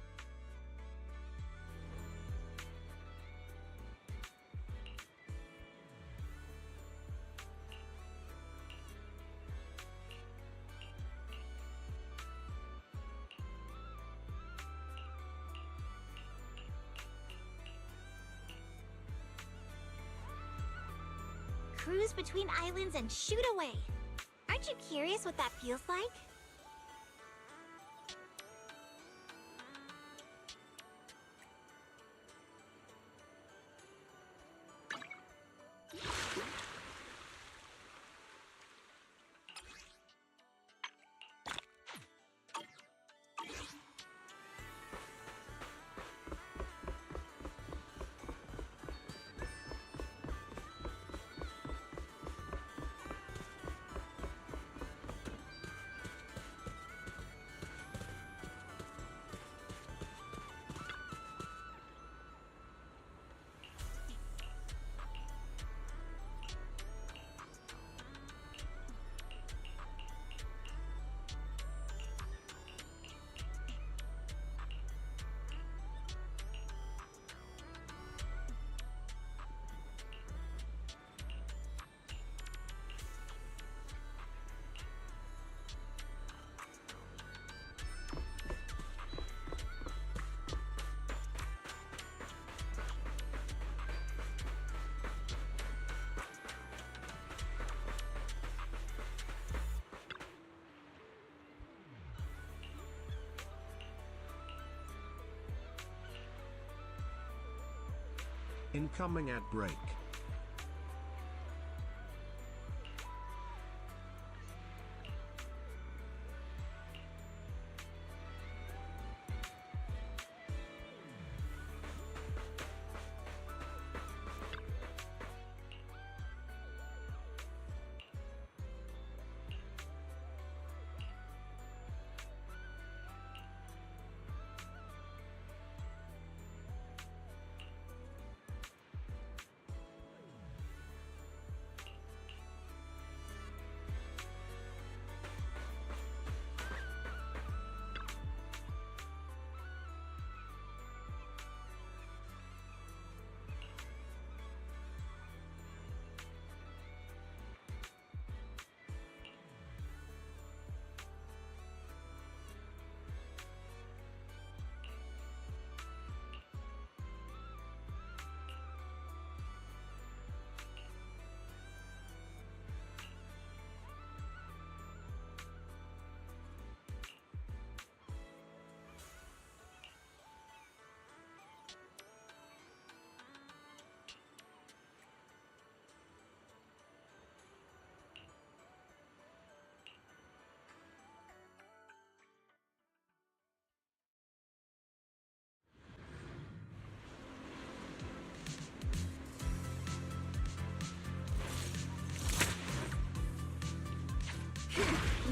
Speaker 18: Cruise between islands and shoot away.
Speaker 6: Aren't you curious what that feels like?
Speaker 1: Incoming ad break.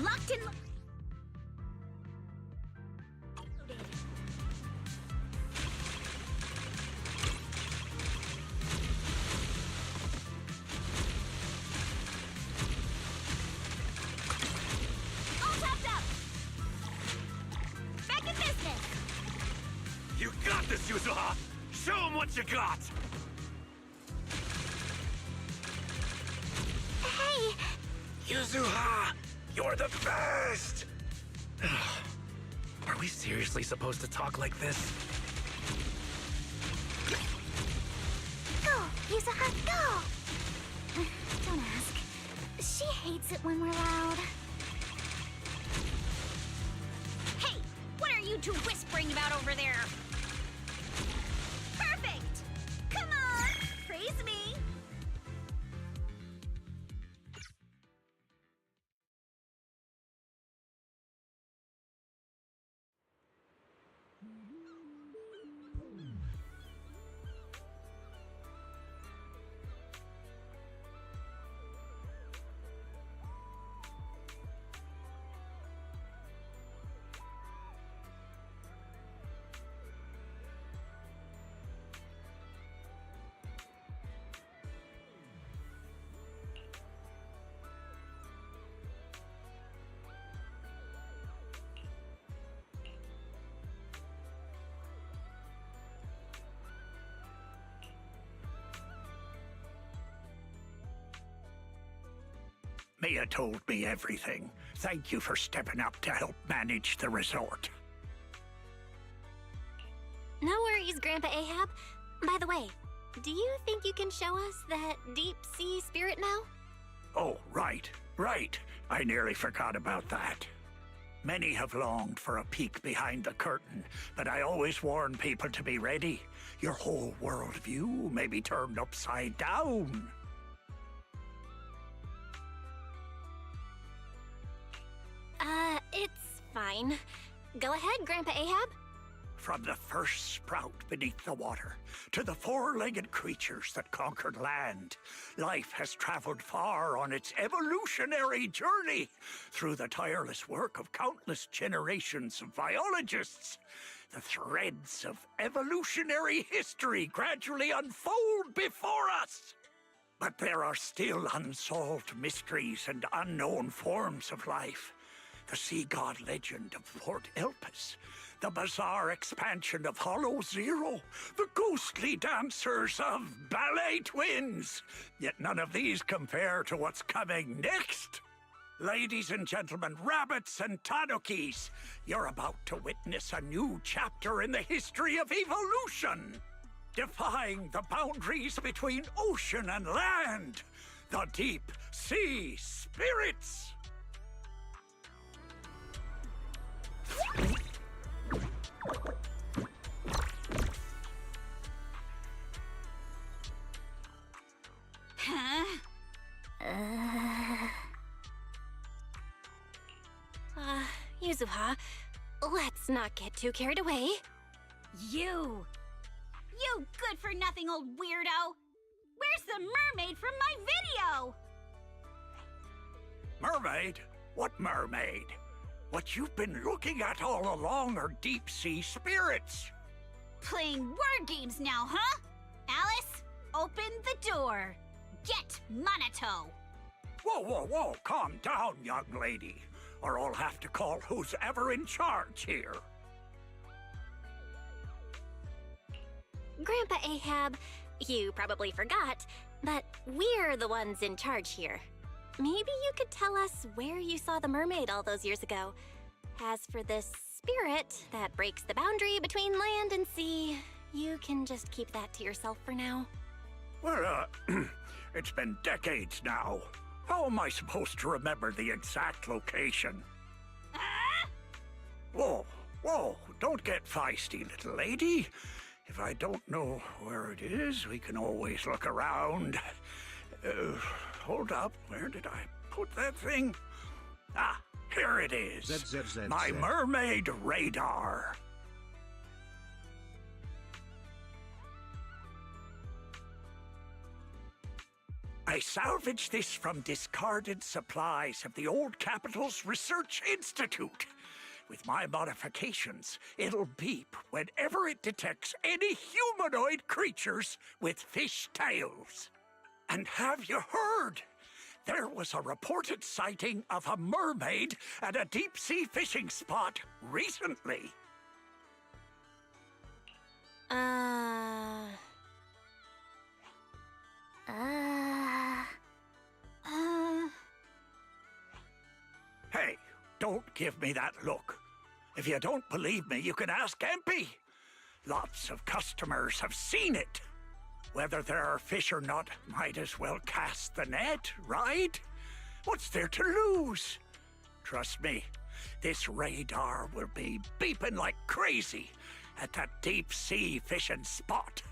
Speaker 18: Locked in. All tapped up. Back in business.
Speaker 11: You got this, Yuzuha! Show him what you got!
Speaker 18: Hey!
Speaker 17: Yuzuha! You're the best! Are we seriously supposed to talk like this?
Speaker 3: Go, Yuzuha, go! Don't ask. She hates it when we're loud.
Speaker 18: Hey! What are you two whispering about over there? Perfect! Come on! Praise me!
Speaker 11: Mia told me everything. Thank you for stepping up to help manage the resort.
Speaker 6: No worries, Grandpa Ahab. By the way, do you think you can show us that deep sea spirit now?
Speaker 11: Oh, right. I nearly forgot about that. Many have longed for a peek behind the curtain, but I always warn people to be ready. Your whole worldview may be turned upside down.
Speaker 6: It's fine. Go ahead, Grandpa Ahab.
Speaker 11: From the first sprout beneath the water to the four-legged creatures that conquered land, life has traveled far on its evolutionary journey through the tireless work of countless generations of biologists. The threads of evolutionary history gradually unfold before us. But there are still unsolved mysteries and unknown forms of life. The sea god legend of Port Elpis, the bizarre expansion of Hollow Zero, the ghostly dancers of Ballet Twins. Yet none of these compare to what's coming next. Ladies and gentlemen, rabbits and tanukis, you're about to witness a new chapter in the history of evolution. Defying the boundaries between ocean and land, the deep sea spirits.
Speaker 18: Huh?
Speaker 6: Yuzuha, let's not get too carried away.
Speaker 18: You good-for-nothing old weirdo! Where's the mermaid from my video?
Speaker 11: Mermaid? What mermaid? What you've been looking at all along are deep-sea spirits.
Speaker 18: Playing word games now, huh? Alice, open the door. Get Monato.
Speaker 11: Whoa, calm down, young lady, or I'll have to call who's ever in charge here.
Speaker 6: Grandpa Ahab, you probably forgot, but we're the ones in charge here. Maybe you could tell us where you saw the mermaid all those years ago. As for this spirit that breaks the boundary between land and sea, you can just keep that to yourself for now.
Speaker 11: Well, it's been decades now. How am I supposed to remember the exact location? Whoa, don't get feisty, little lady. If I don't know where it is, we can always look around. Hold up, where did I put that thing? Ah, here it is. My mermaid radar. I salvaged this from discarded supplies of the Old Capital's Research Institute. With my modifications, it'll beep whenever it detects any humanoid creatures with fish tails. And have you heard? There was a reported sighting of a mermaid at a deep-sea fishing spot recently. Hey, don't give me that look. If you don't believe me, you can ask MP. Lots of customers have seen it. Whether there are fish or not, might as well cast the net, right? What's there to lose? Trust me, this radar will be beeping like crazy at that deep-sea fishing spot.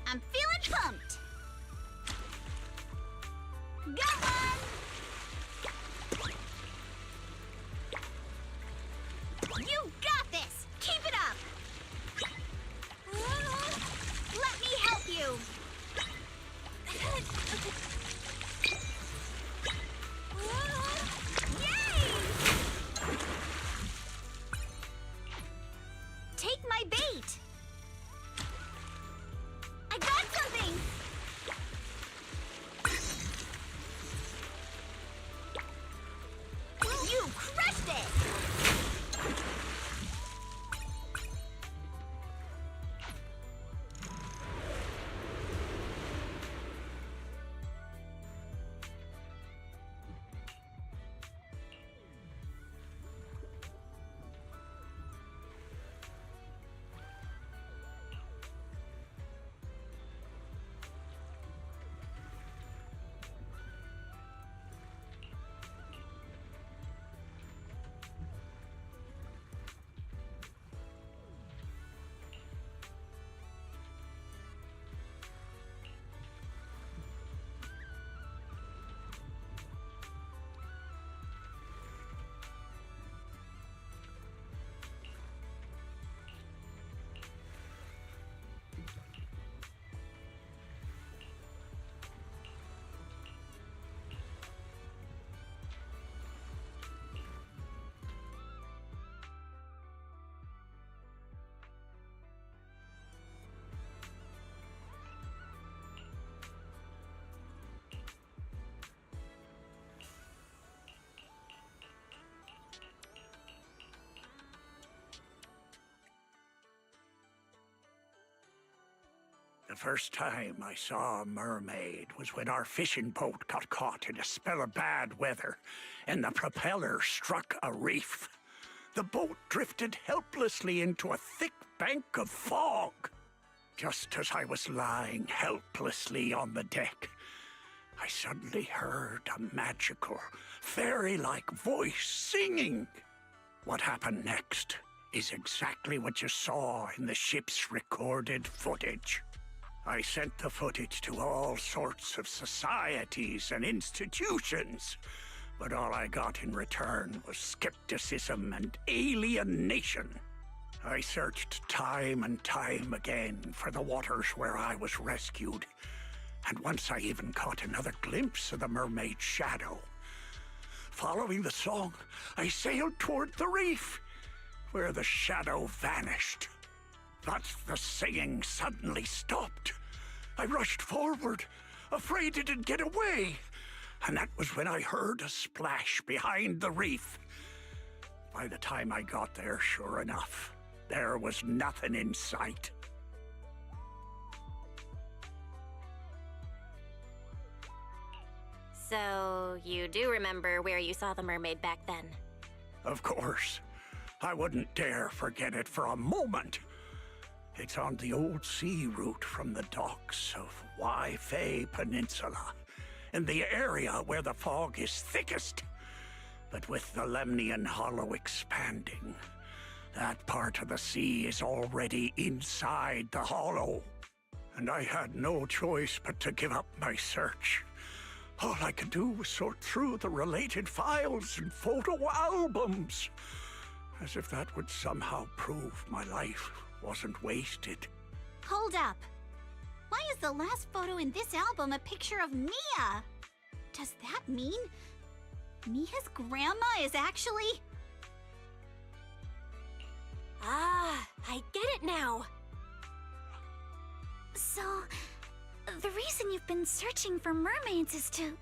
Speaker 18: I'm feeling pumped. Go on! You got this! Keep it up! Let me help you! Yay! Take my bait! I got something! You crushed it!
Speaker 11: The first time I saw a mermaid was when our fishing boat got caught in a spell of bad weather and the propeller struck a reef. The boat drifted helplessly into a thick bank of fog. Just as I was lying helplessly on the deck, I suddenly heard a magical, fairy-like voice singing. What happened next is exactly what you saw in the ship's recorded footage. I sent the footage to all sorts of societies and institutions, but all I got in return was skepticism and alienation. I searched time and time again for the waters where I was rescued, and once I even caught another glimpse of the mermaid's shadow. Following the song, I sailed toward the reef, where the shadow vanished. But the singing suddenly stopped. I rushed forward, afraid it would get away, and that was when I heard a splash behind the reef. By the time I got there, sure enough, there was nothing in sight.
Speaker 6: So, you do remember where you saw the mermaid back then?
Speaker 11: Of course. I wouldn't dare forget it for a moment. It's on the old sea route from the docks of Waifei Peninsula, in the area where the fog is thickest. But with the Lemnian Hollow expanding, that part of the sea is already inside the hollow. And I had no choice but to give up my search. All I could do was sort through the related files and photo albums, as if that would somehow prove my life wasn't wasted.
Speaker 18: Hold up. Why is the last photo in this album a picture of Mia? Does that mean Mia's grandma is actually...
Speaker 6: Ah, I get it now.
Speaker 3: So, the reason you've been searching for mermaids is to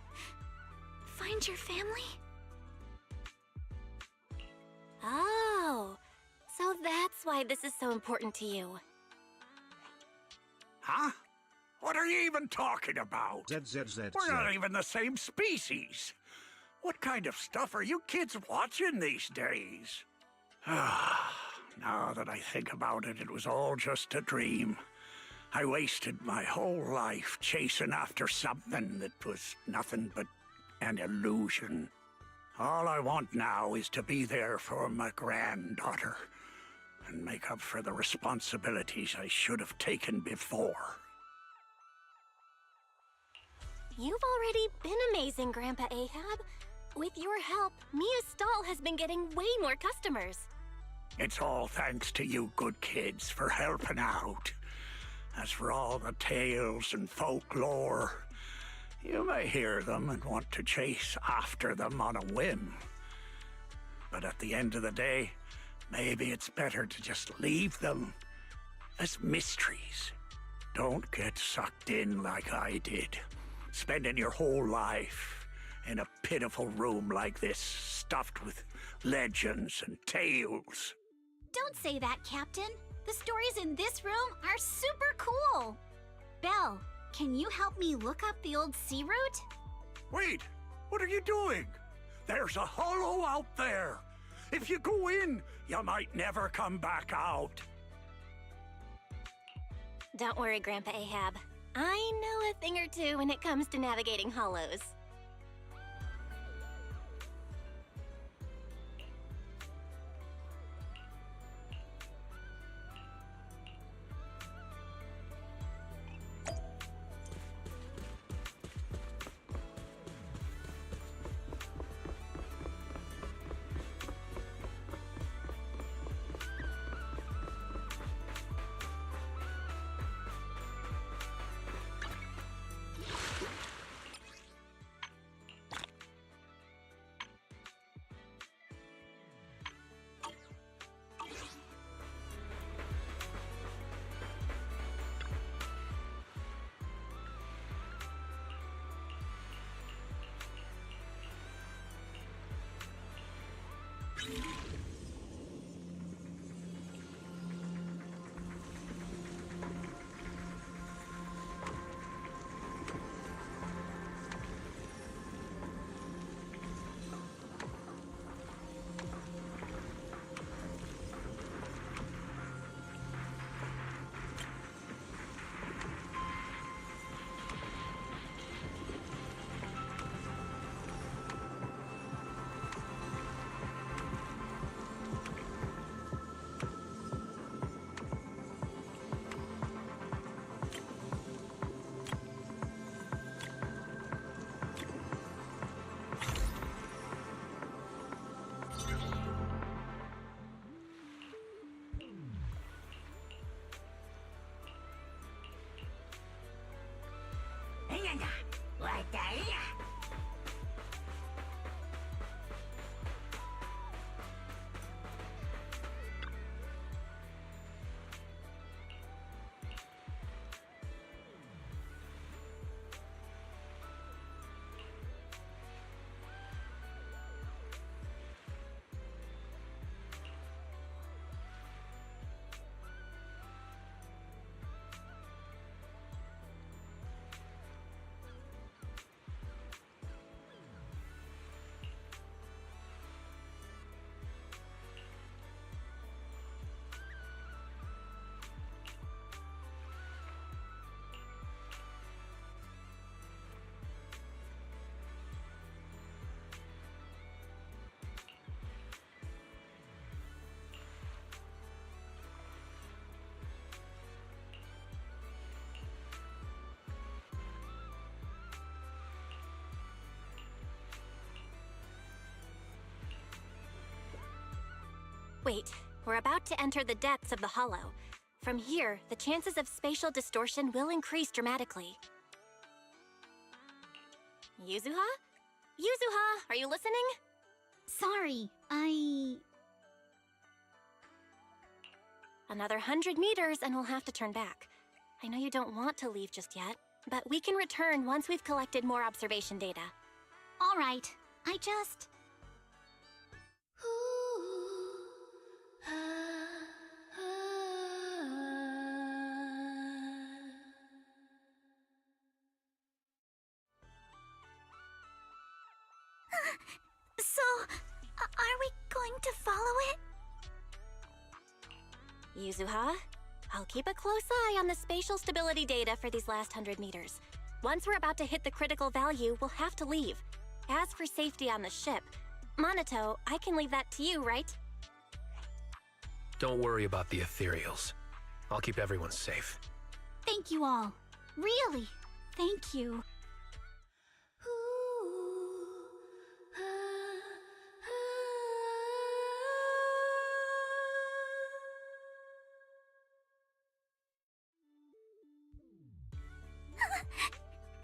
Speaker 3: find your family?
Speaker 6: Oh, so that's why this is so important to you.
Speaker 11: Huh? What are you even talking about? We're not even the same species. What kind of stuff are you kids watching these days? Now that I think about it, it was all just a dream. I wasted my whole life chasing after something that was nothing but an illusion. All I want now is to be there for my granddaughter and make up for the responsibilities I should have taken before.
Speaker 6: You've already been amazing, Grandpa Ahab. With your help, Mia's stall has been getting way more customers.
Speaker 11: It's all thanks to you good kids for helping out. As for all the tales and folklore, you may hear them and want to chase after them on a whim. But at the end of the day, maybe it's better to just leave them as mysteries. Don't get sucked in like I did, spending your whole life in a pitiful room like this, stuffed with legends and tales.
Speaker 18: Don't say that, Captain. The stories in this room are super cool. Belle, can you help me look up the old sea route?
Speaker 11: Wait, what are you doing? There's a hollow out there. If you go in, you might never come back out.
Speaker 6: Don't worry, Grandpa Ahab. I know a thing or two when it comes to navigating hollows. Wait, we're about to enter the depths of the hollow. From here, the chances of spatial distortion will increase dramatically. Yuzuha? Yuzuha, are you listening?
Speaker 18: Sorry,
Speaker 6: Another 100 meters and we'll have to turn back. I know you don't want to leave just yet, but we can return once we've collected more observation data.
Speaker 18: All right. I just...
Speaker 3: So, are we going to follow it?
Speaker 6: Yuzuha, I'll keep a close eye on the spatial stability data for these last 100 meters. Once we're about to hit the critical value, we'll have to leave. As for safety on the ship, Monato, I can leave that to you, right?
Speaker 17: Don't worry about the ethereals. I'll keep everyone safe.
Speaker 18: Thank you all. Really, thank you.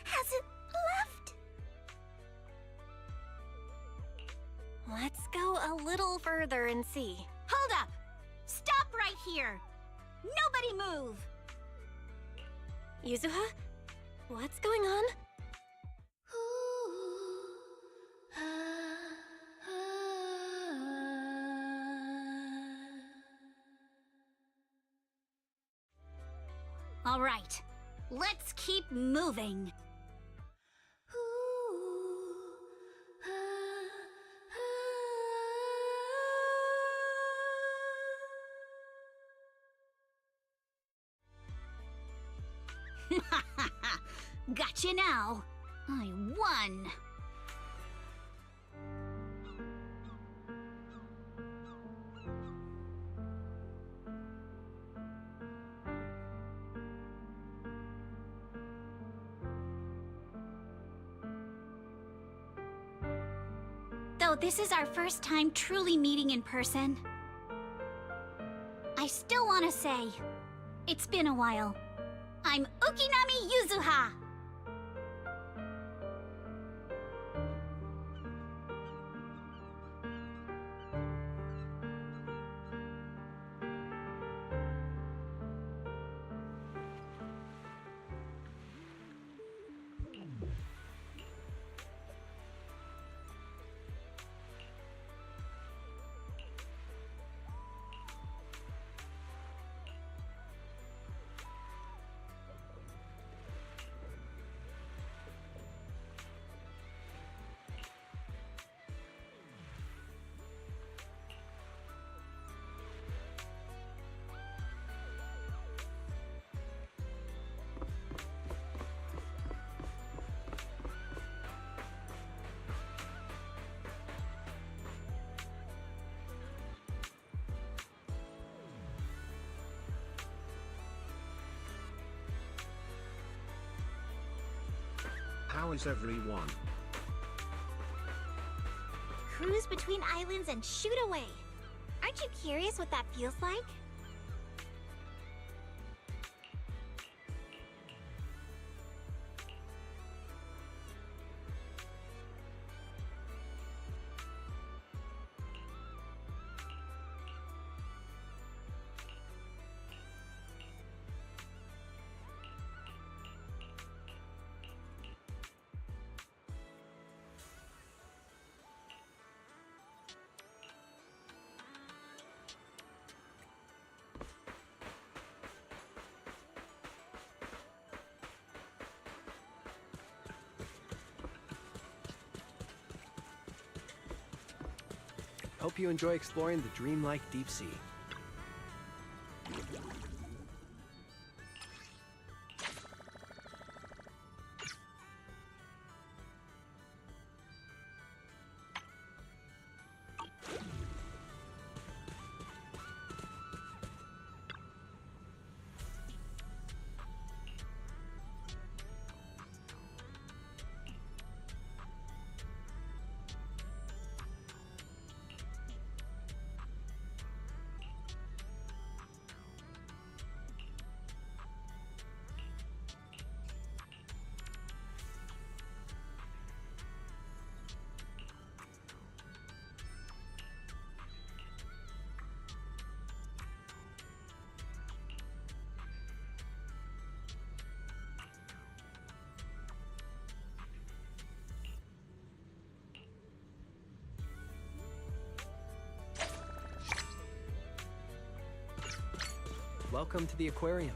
Speaker 3: Has it left?
Speaker 6: Let's go a little further and see.
Speaker 18: Hold up! Stop right here! Nobody move!
Speaker 6: Yuzuha? What's going on?
Speaker 18: All right, let's keep moving. Gotcha now. I won. Though this is our first time truly meeting in person, I still want to say, it's been a while. I'm Ukinami Yuzuha!
Speaker 1: How is everyone?
Speaker 18: Cruise between islands and shoot away. Aren't you curious what that feels like?
Speaker 13: Hope you enjoy exploring the dreamlike deep sea. Welcome to the aquarium.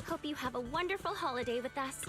Speaker 6: Hope you have a wonderful holiday with us.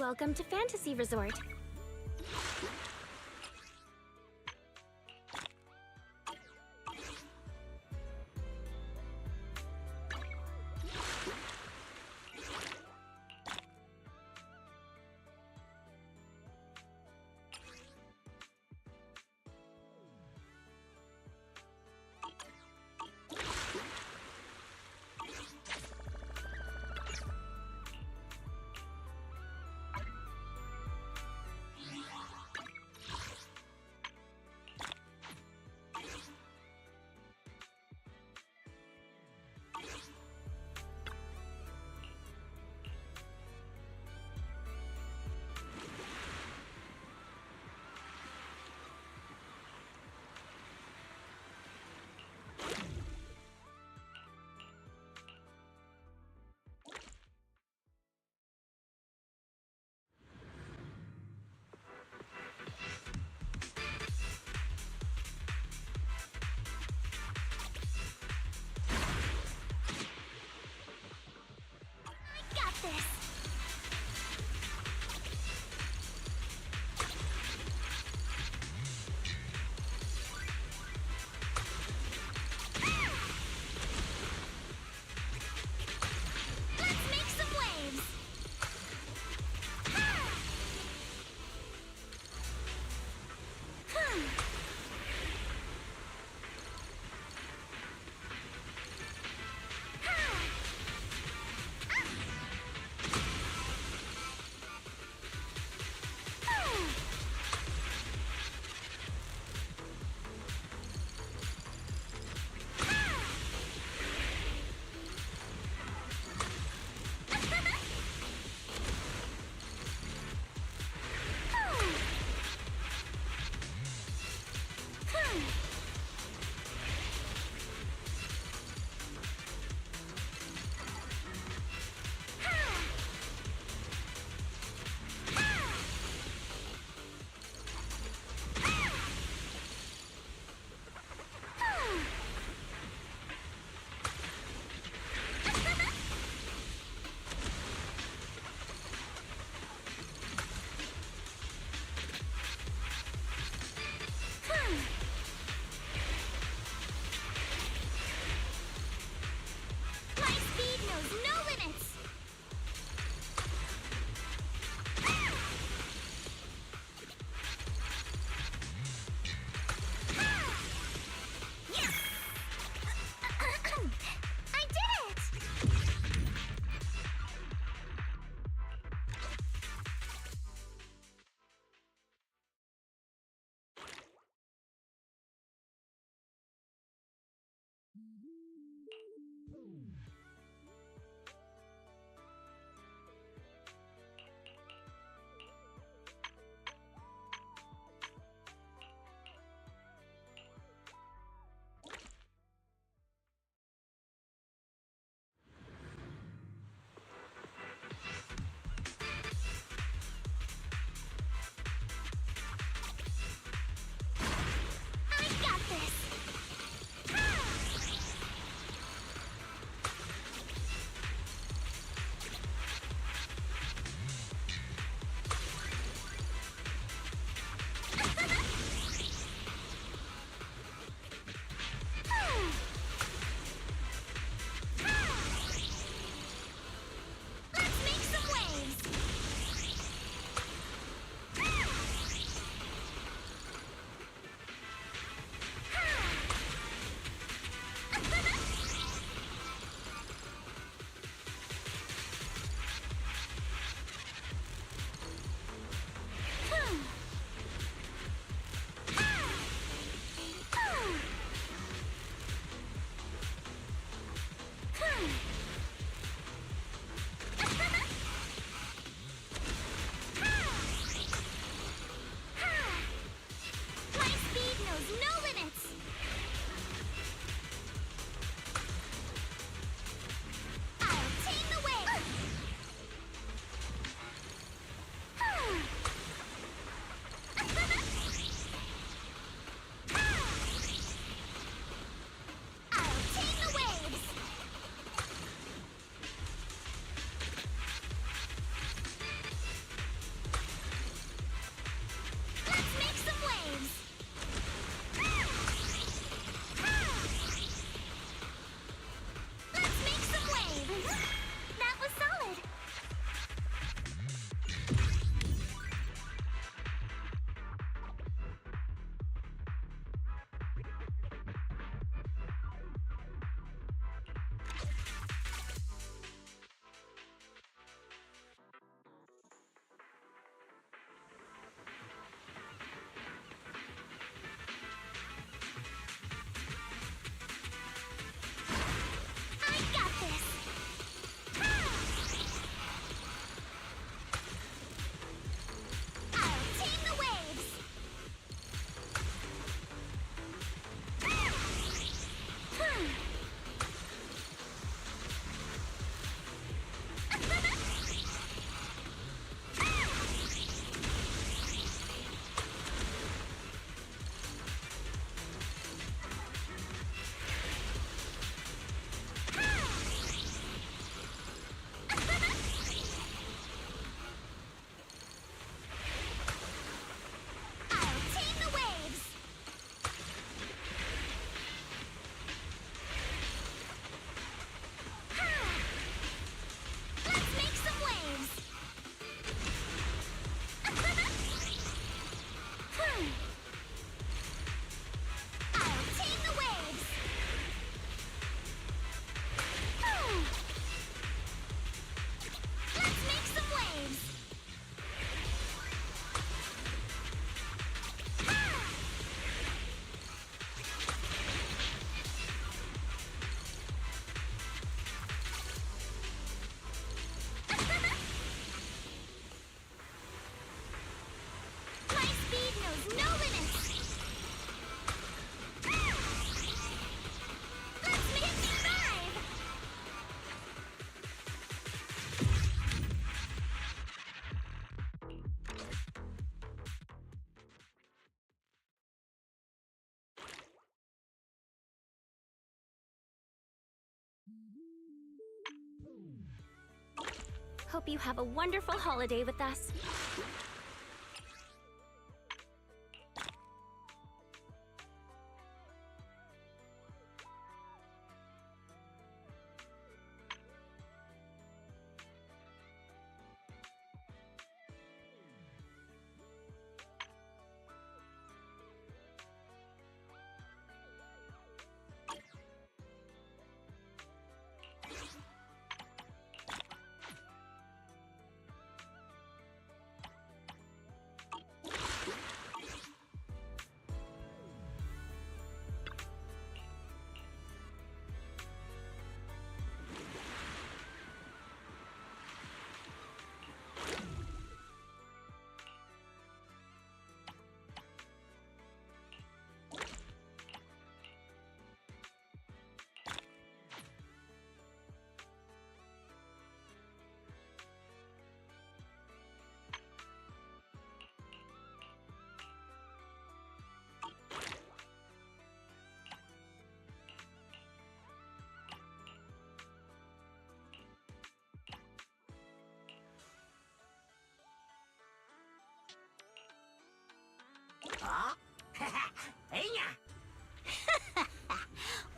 Speaker 18: Welcome to Fantasy Resort. This. Let's make some waves.
Speaker 6: Hope you have a wonderful holiday with us.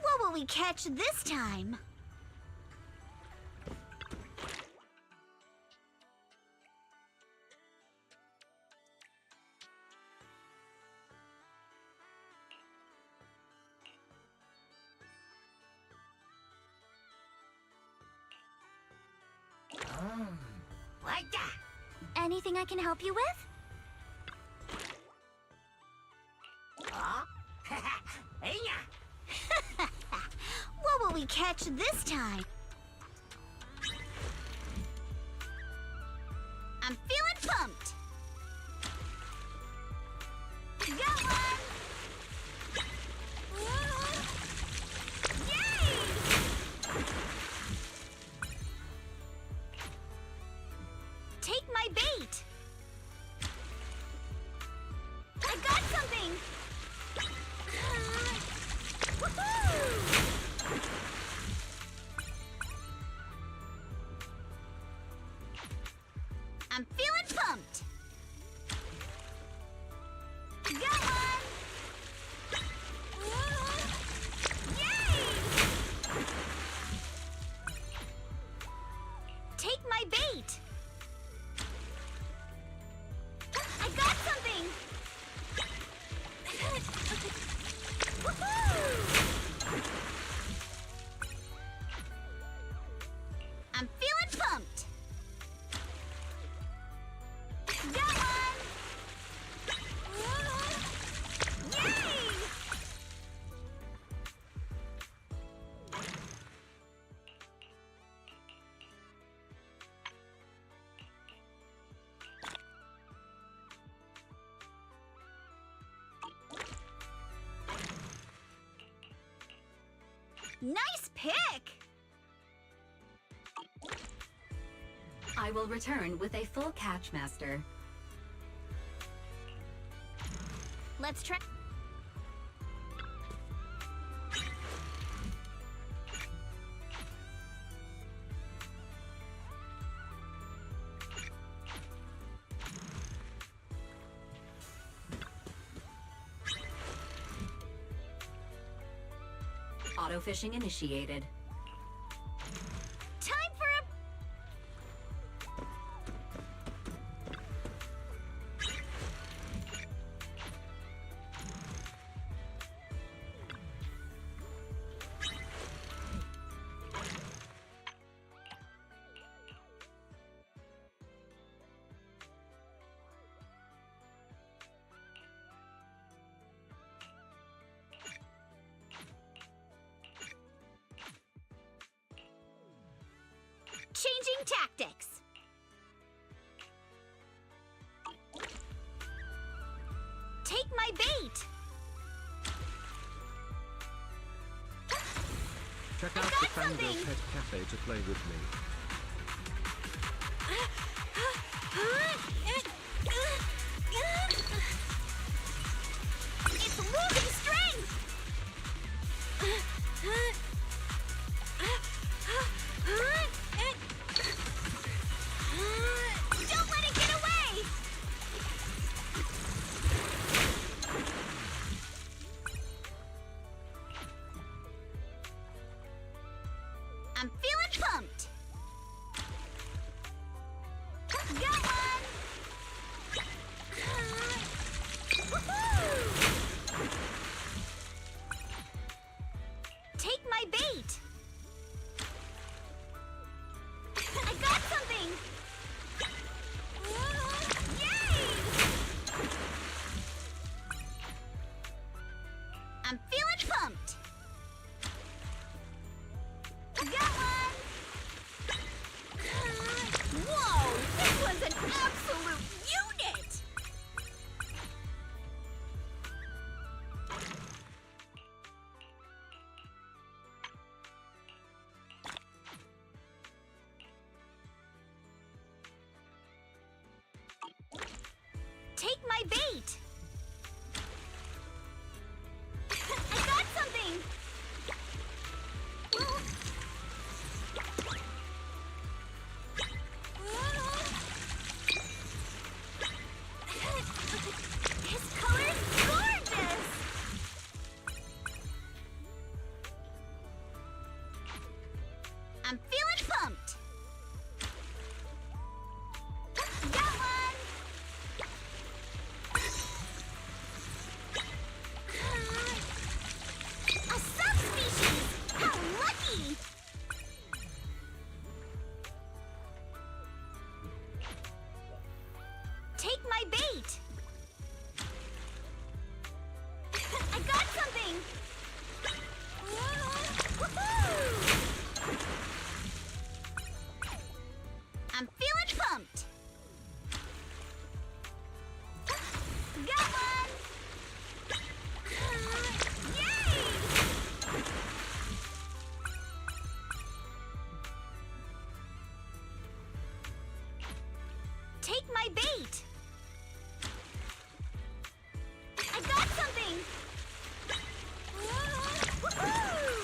Speaker 18: What will we catch this time?
Speaker 3: Anything I can help you with?
Speaker 18: What will we catch this time? I'm feeling pumped. Got one! Yay! Take my bait. I got something. Woohoo! I'm feeling pumped. Got one! Yay! Take my bait. I got something. Woohoo! I'm feeling pumped. Got one! Yay! Nice pick!
Speaker 16: I will return with a full catch, Master.
Speaker 18: Let's try.
Speaker 16: Auto fishing initiated.
Speaker 18: Time for a... Changing tactics. Take my bait.
Speaker 1: Check out the Fango Pet Cafe to play with me.
Speaker 18: It's losing strength. I'm feeling pumped. Got one. Woohoo! Take my bait. I got something. Yay! I'm feeling pumped. Got one. Whoa, this one's an absolute unit. Take my bait! I got something! His color's gorgeous! I'm feeling pumped! Got one! A subspecies! How lucky! Take my bait! I got something! Woohoo! I'm feeling pumped! Got one! Yay! Take my bait! I got something! Woohoo!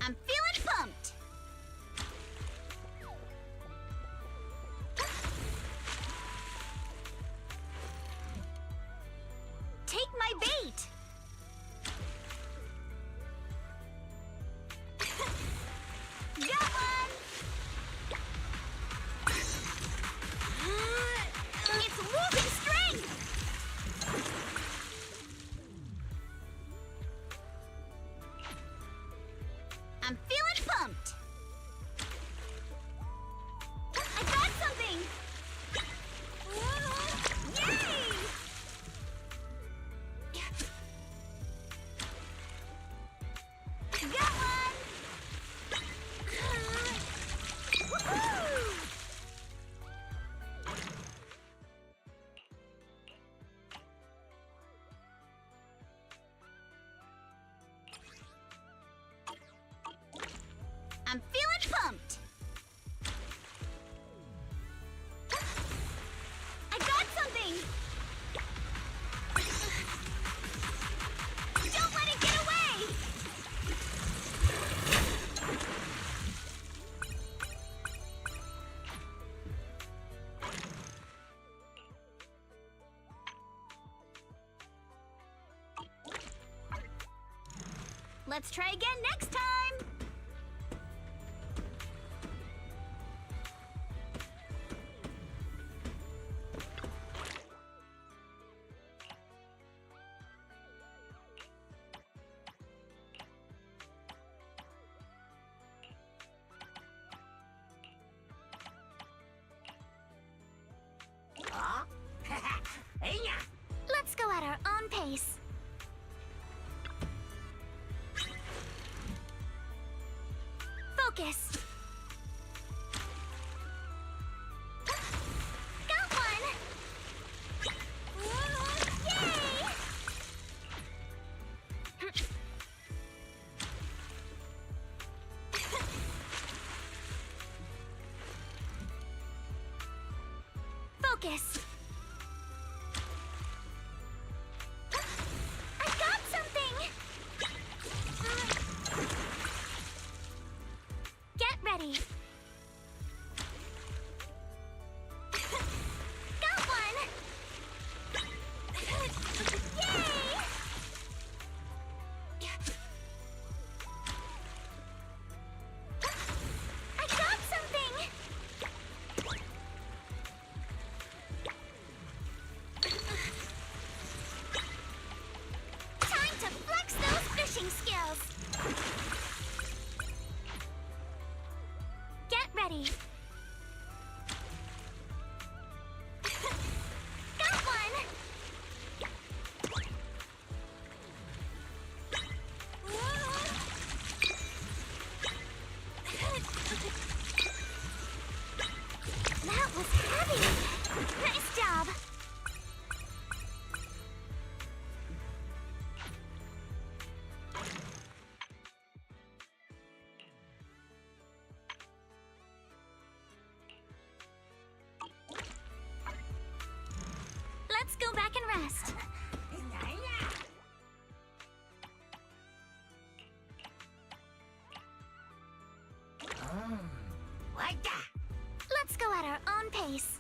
Speaker 18: I'm feeling pumped! Take my bait! Got one! It's losing strength! I'm feeling pumped! I got something! Yay! Got one! Woohoo! I'm feeling pumped! I got something! Don't let it get away! Let's try again next time! Let's go at our own pace. Focus. Got one. Yay! Focus. I got something. Get ready. Got one! That was heavy! Nice job! Let's go back and rest. Let's go at our own pace.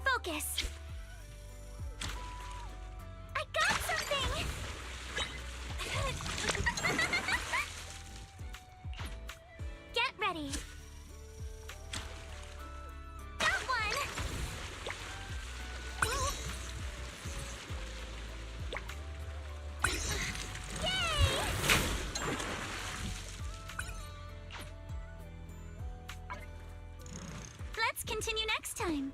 Speaker 18: Focus. I got something! Get ready. Got one! Yay! Let's continue next time.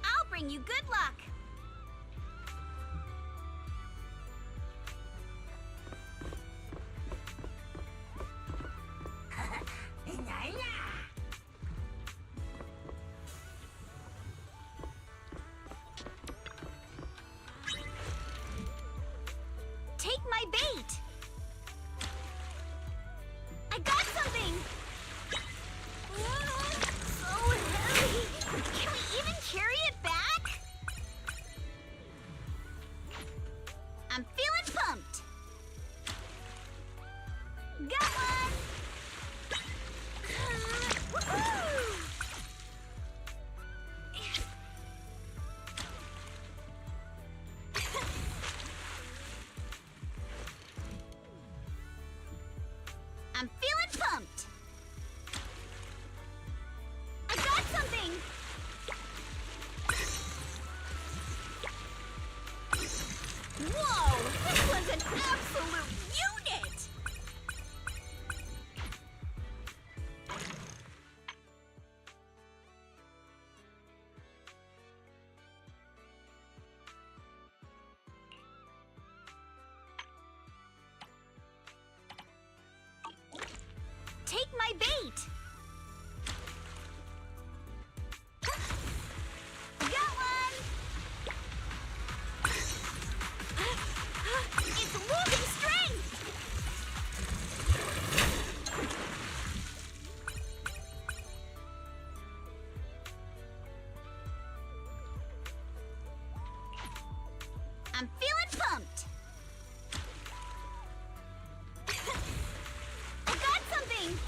Speaker 18: I'll bring you good luck. Take my bait. I got something. So heavy. Can we even carry it back? I'm feeling pumped. Got one. Woohoo! I'm feeling pumped. I got something. Whoa, this one's an absolute unit. Take my bait. Got one. It's losing strength. I'm feeling pumped. I got something.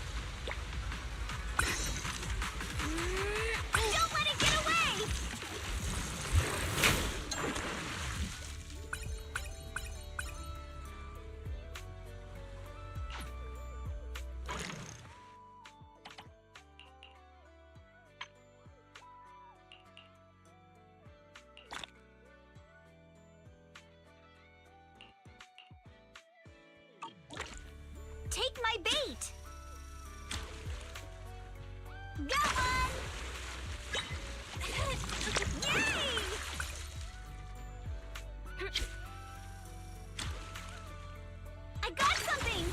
Speaker 18: Don't let it get away. Take my bait. Got one. Yay! I got something.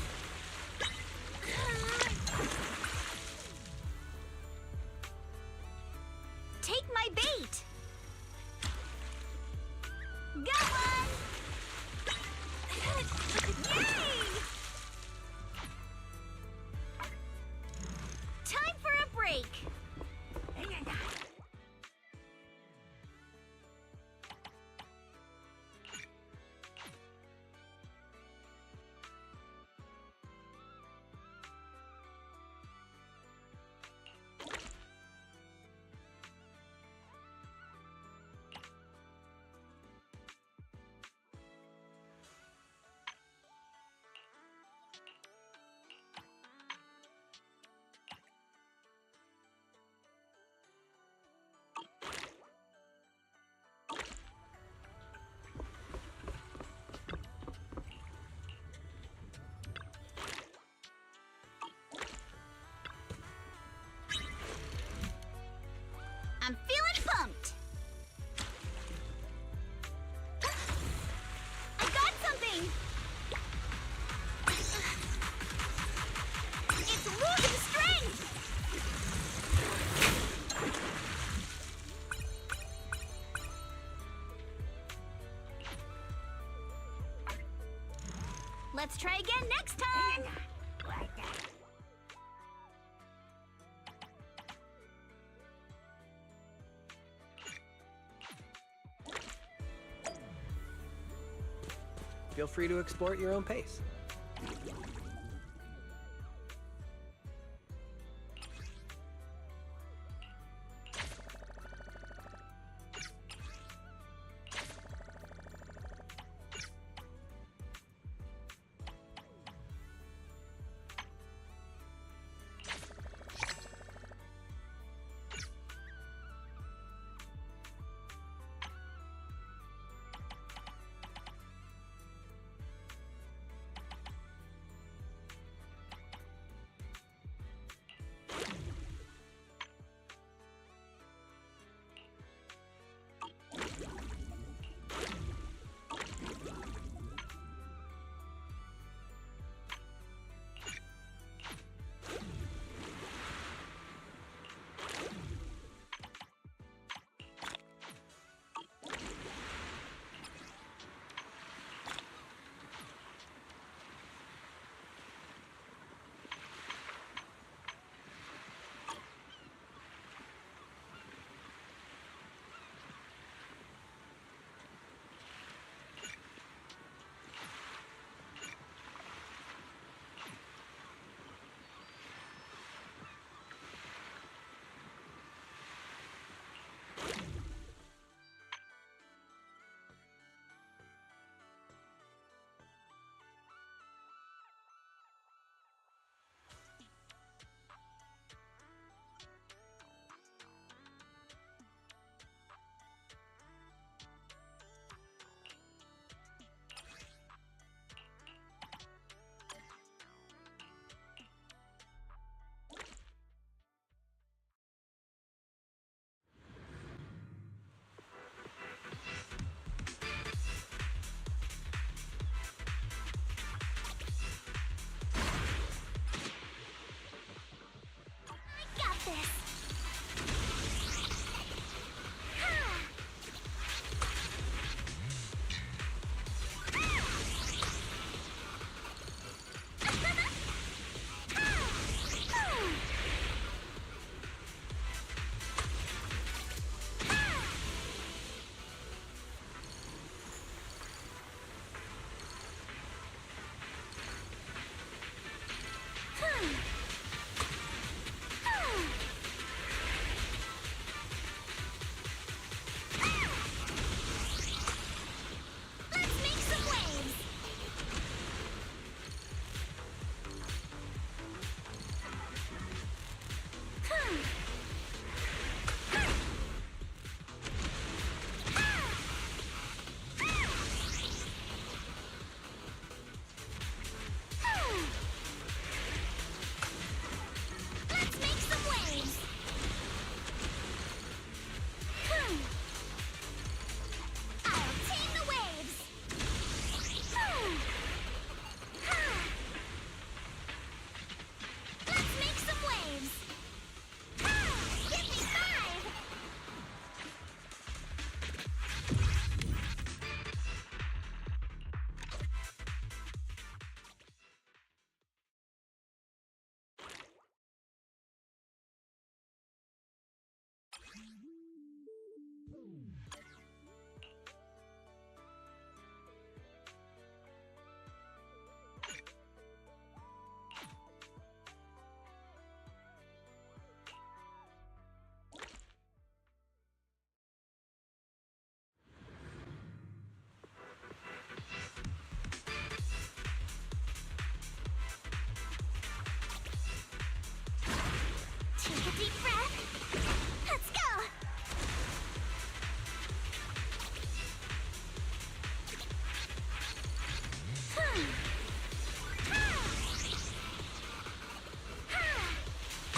Speaker 18: Take my bait. Got one. Yay! Time for a break. Let's try again next time!
Speaker 13: Feel free to explore at your own pace.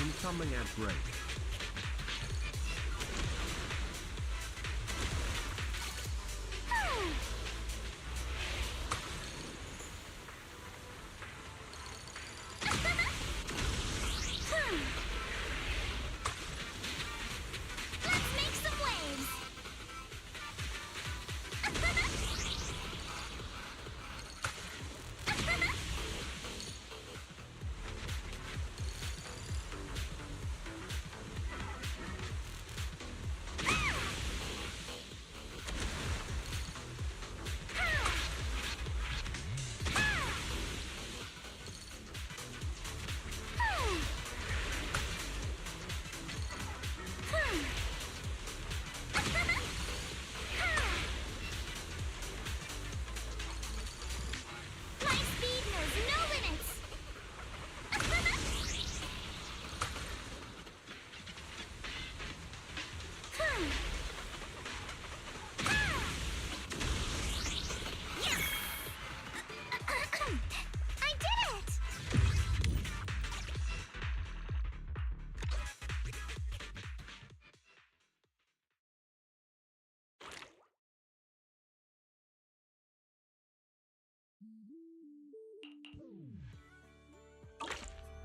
Speaker 1: Incoming ad break.
Speaker 18: Let's make some waves!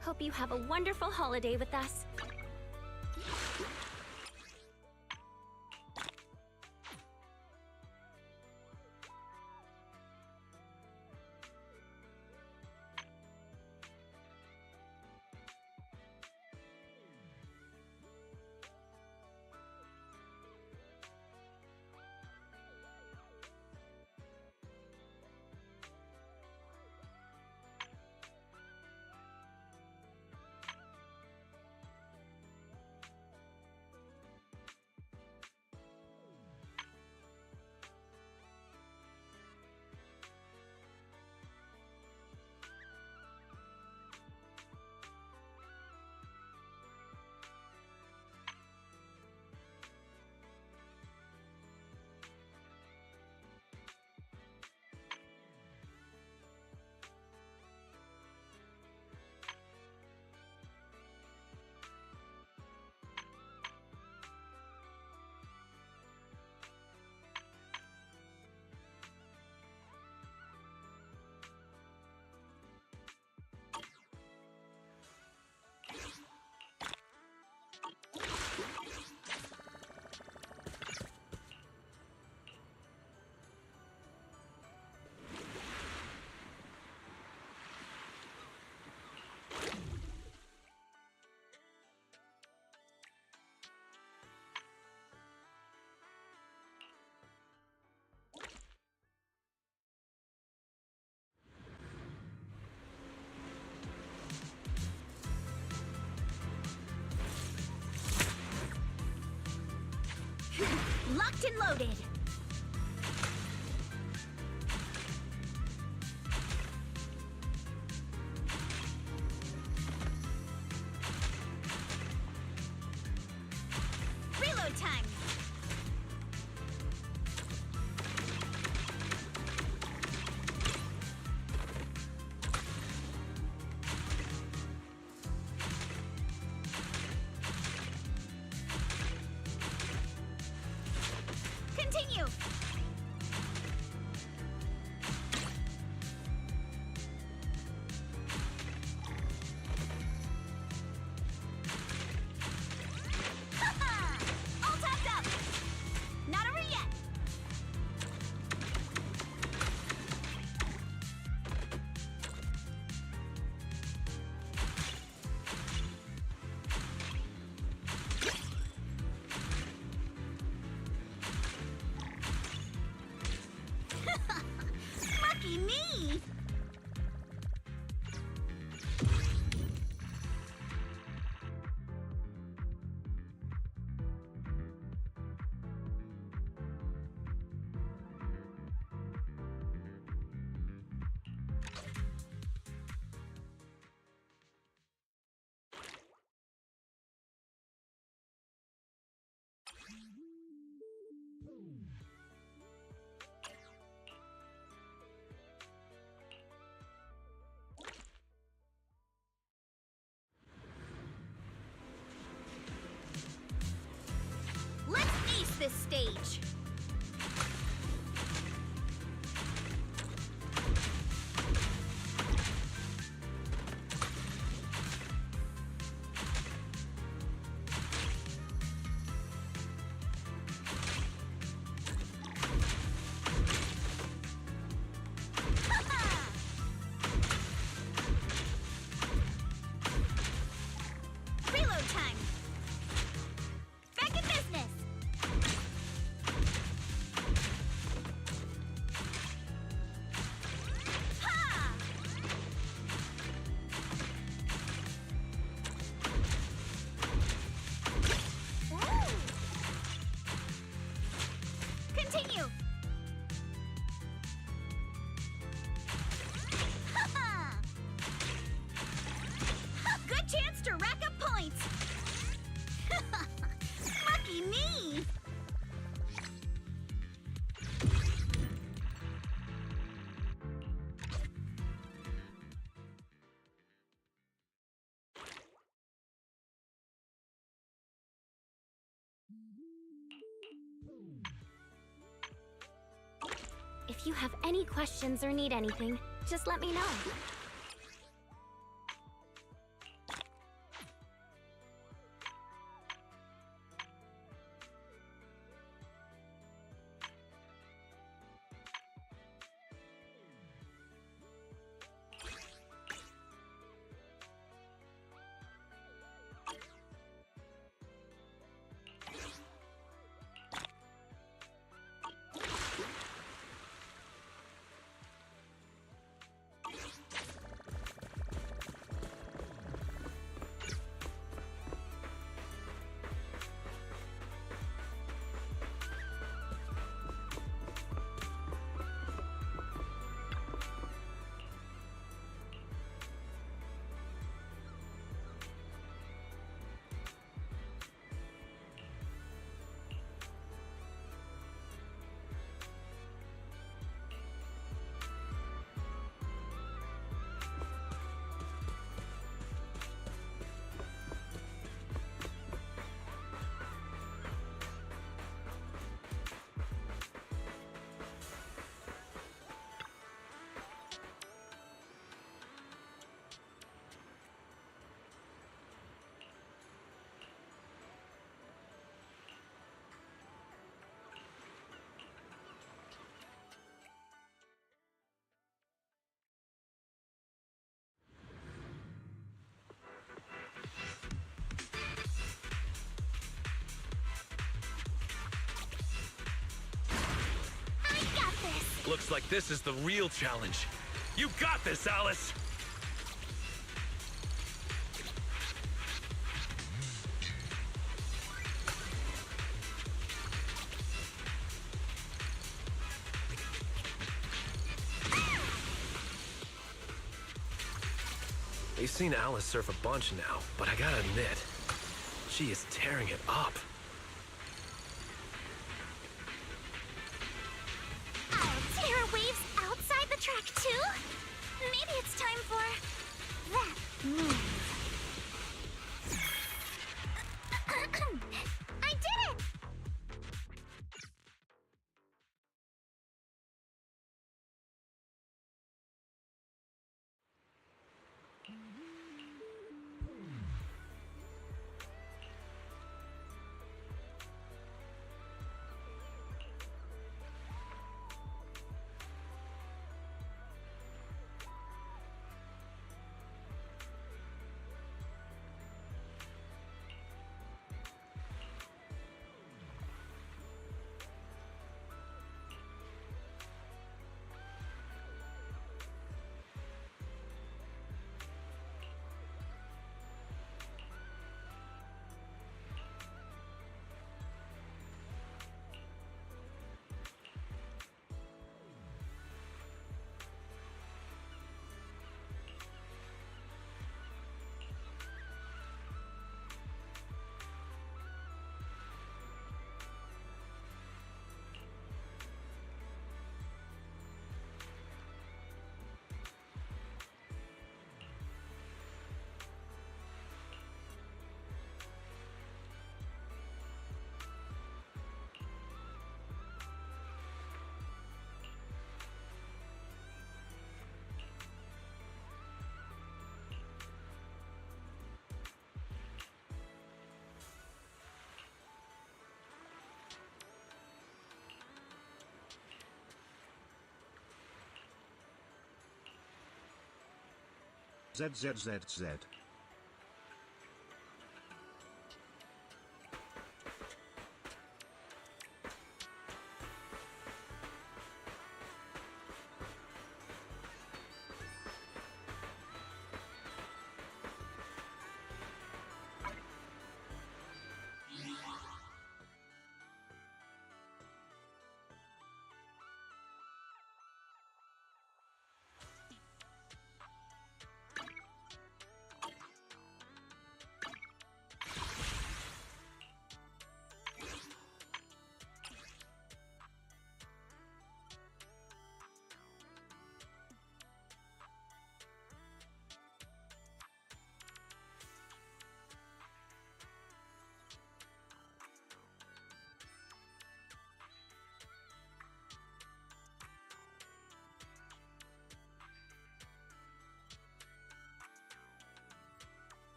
Speaker 6: Hope you have a wonderful holiday with us.
Speaker 18: Locked and loaded. Reload time. Continue. All tapped up. Not over yet. Lucky me! Let's ace this stage! Reload time! Back in business! Ha! Ooh. Continue! Ha-ha! Good chance to rack up points! Lucky me!
Speaker 6: If you have any questions or need anything, just let me know.
Speaker 17: Looks like this is the real challenge. You got this, Alice! We've seen Alice surf a bunch now, but I gotta admit, she is tearing it up.
Speaker 3: Oh, terror waves outside the track too? Maybe it's time for that move. I did it!
Speaker 1: ZZZZ.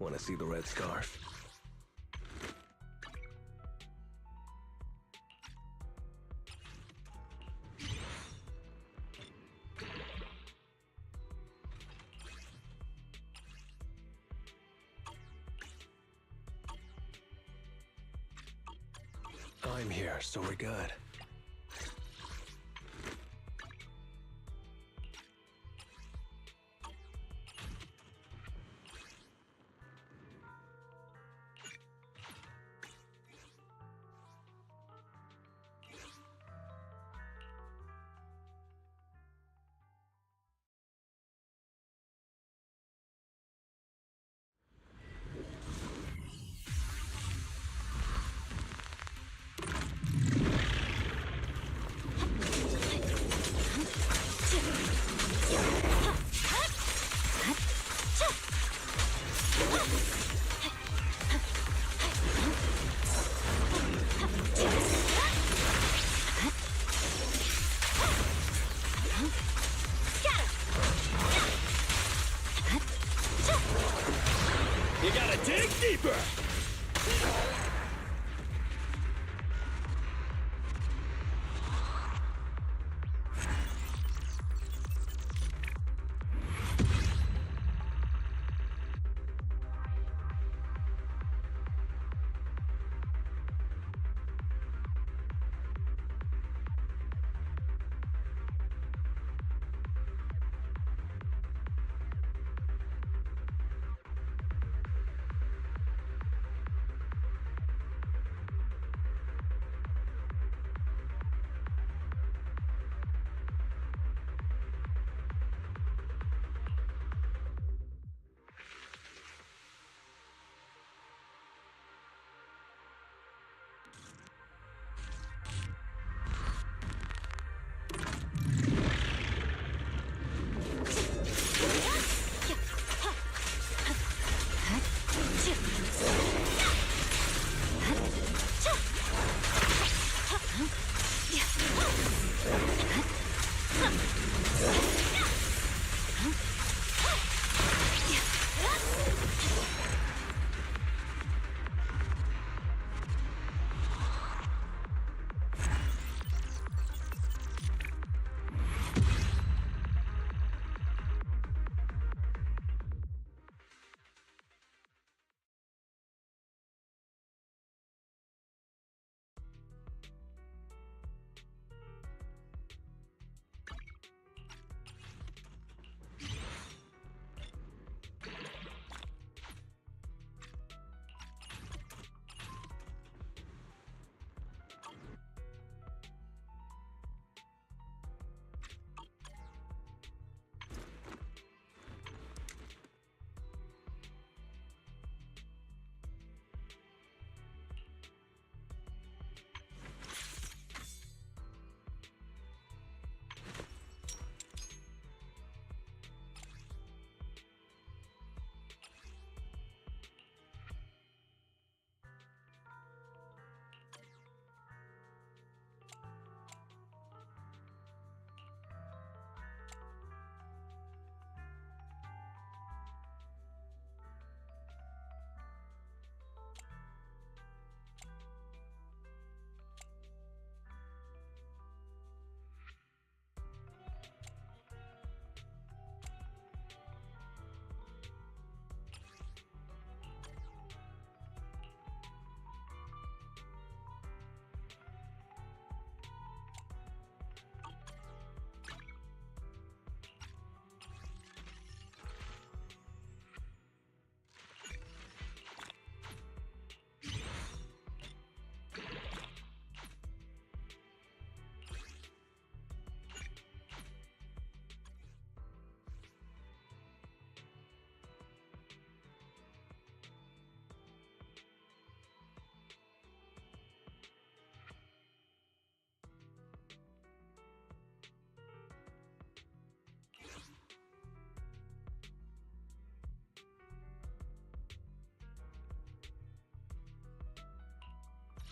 Speaker 17: Wanna see the red scarf? I'm here, so we're good.
Speaker 11: You gotta dig deeper!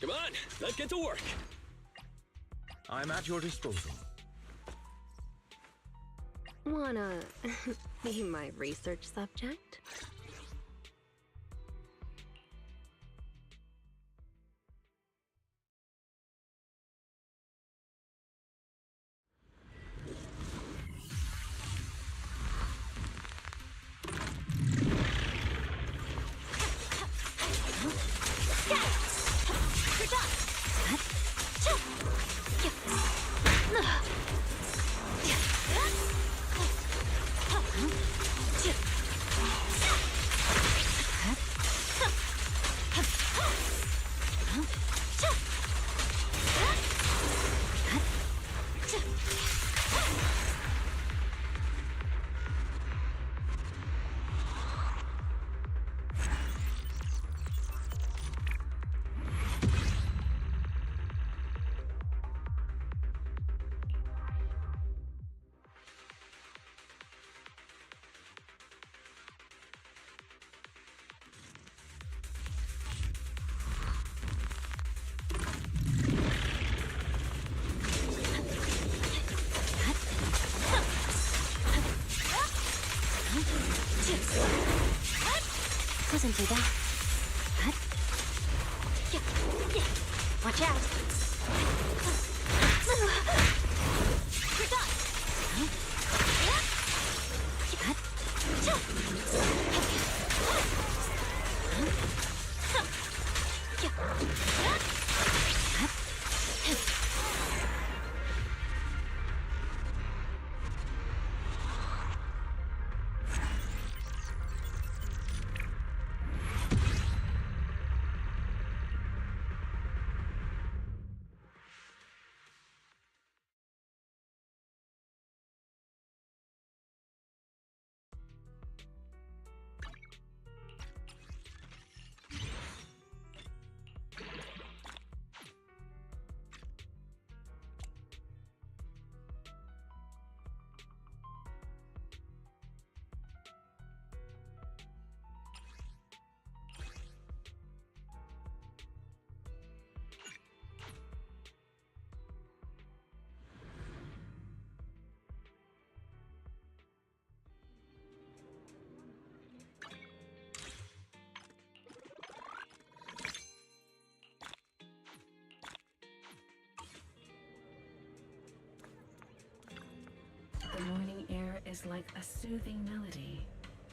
Speaker 14: Come on, let's get to work.
Speaker 20: I'm at your disposal.
Speaker 23: Wanna be my research subject? Wasn't too bad. Watch out.
Speaker 24: The morning air is like a soothing melody,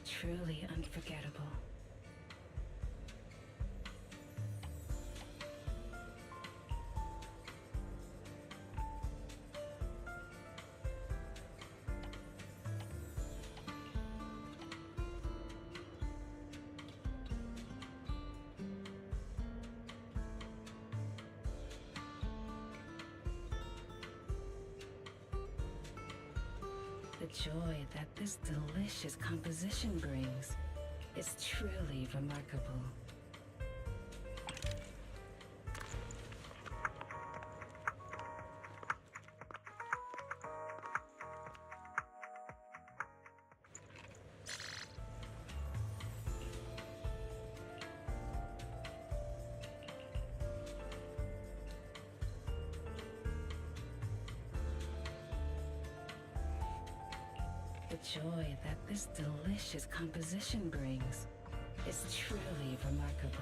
Speaker 24: truly unforgettable. The joy that this delicious composition brings is truly remarkable. The joy that this delicious composition brings is truly remarkable.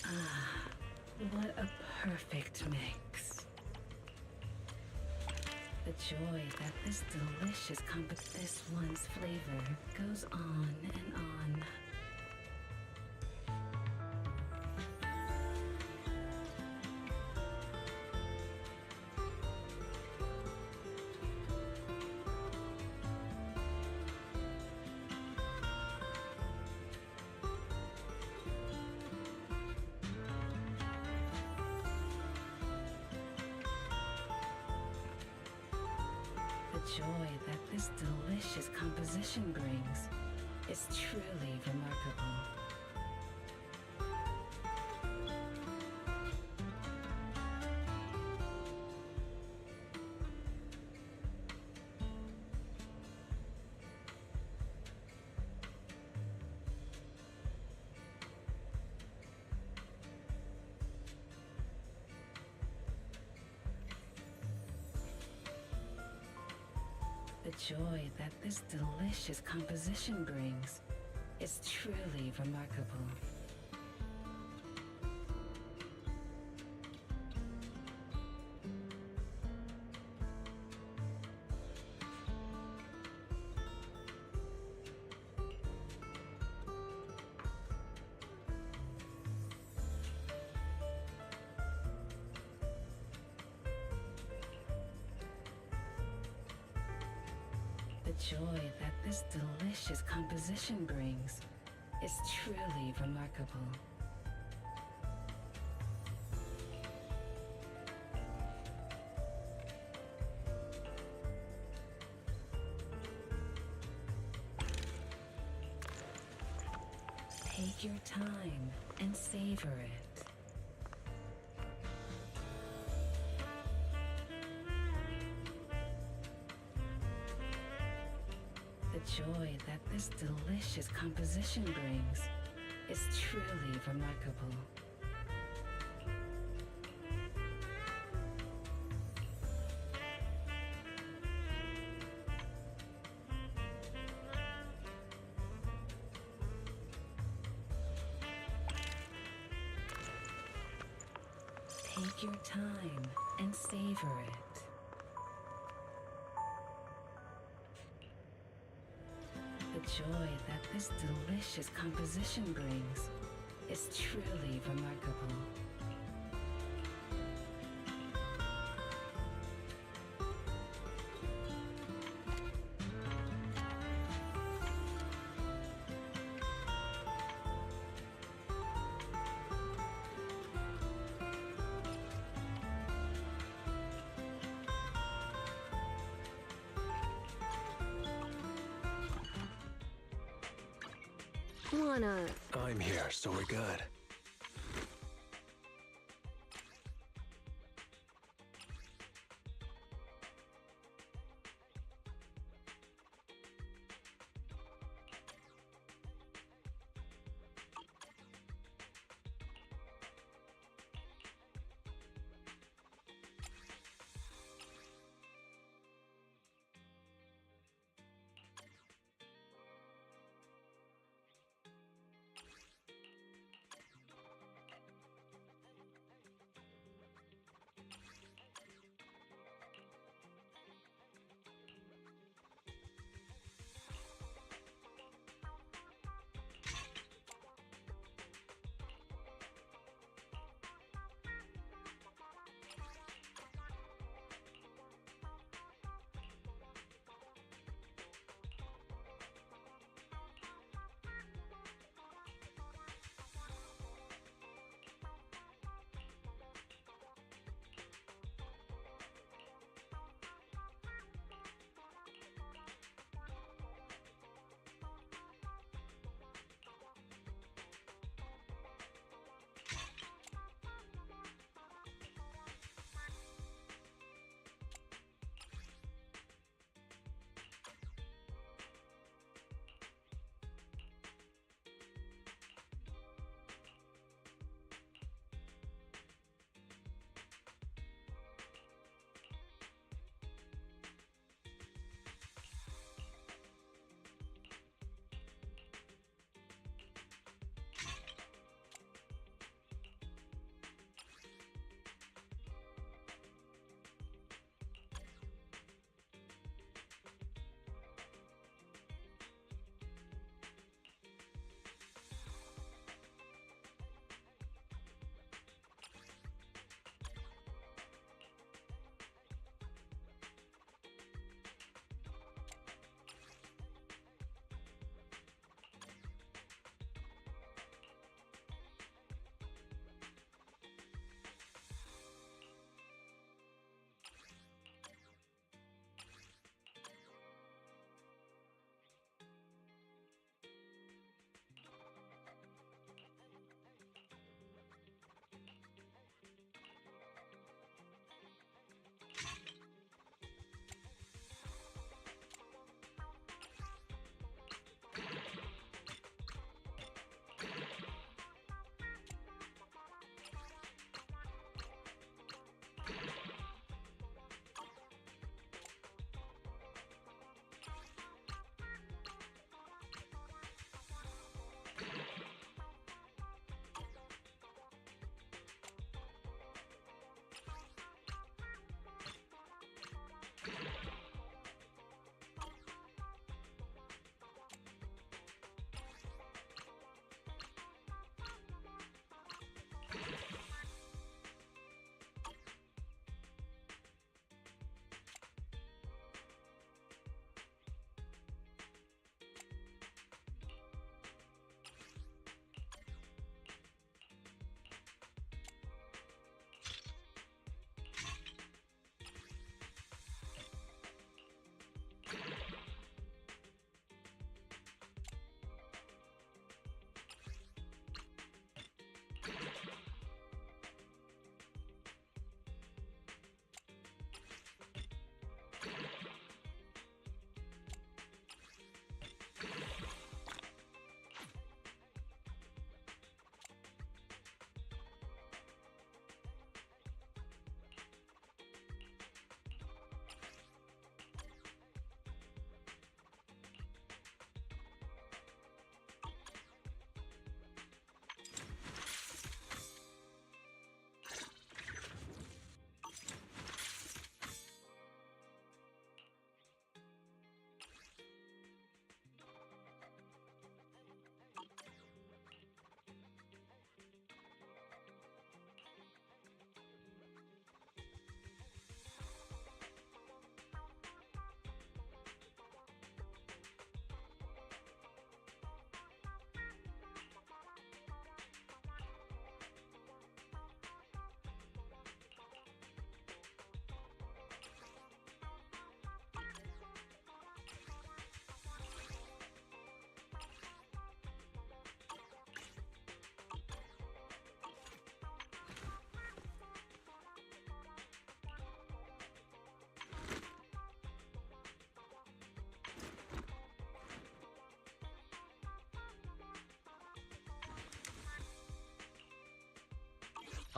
Speaker 24: Ah, what a perfect mix. The joy that this delicious this one's flavor goes on and on. The joy that this delicious composition brings is truly remarkable. The joy that this delicious composition brings is truly remarkable. The joy that this delicious composition brings is truly remarkable. Take your time and savor it. The joy that this delicious composition brings is truly remarkable. Take your time and savor it. The joy that this delicious composition brings is truly remarkable.
Speaker 17: I'm here, so we're good.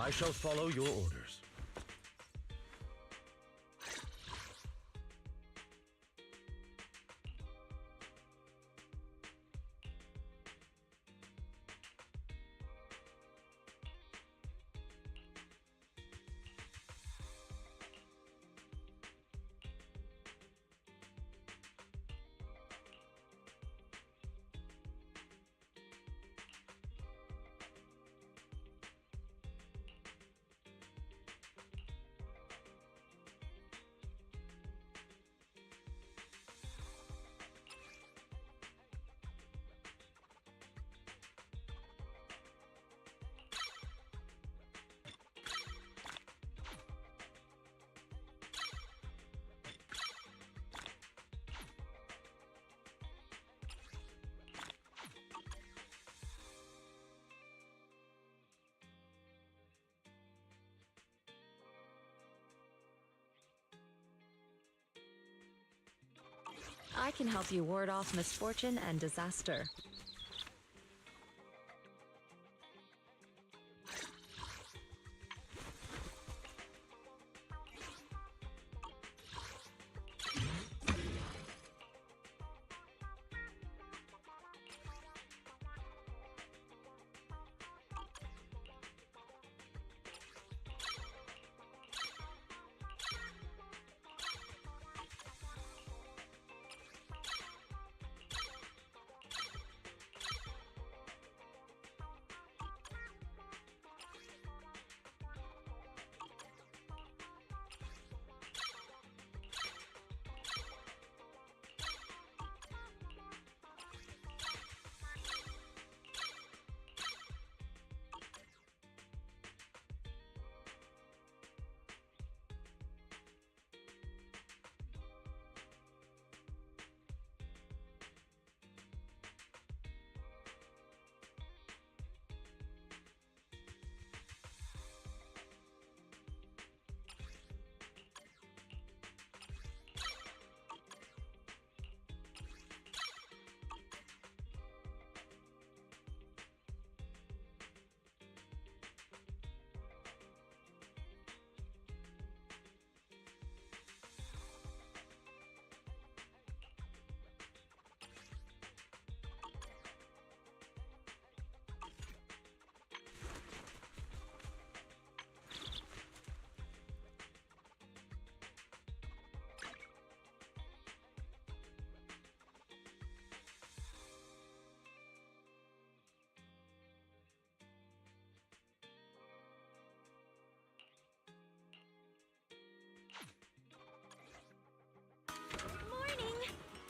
Speaker 20: I shall follow your orders.
Speaker 9: I can help you ward off misfortune and disaster.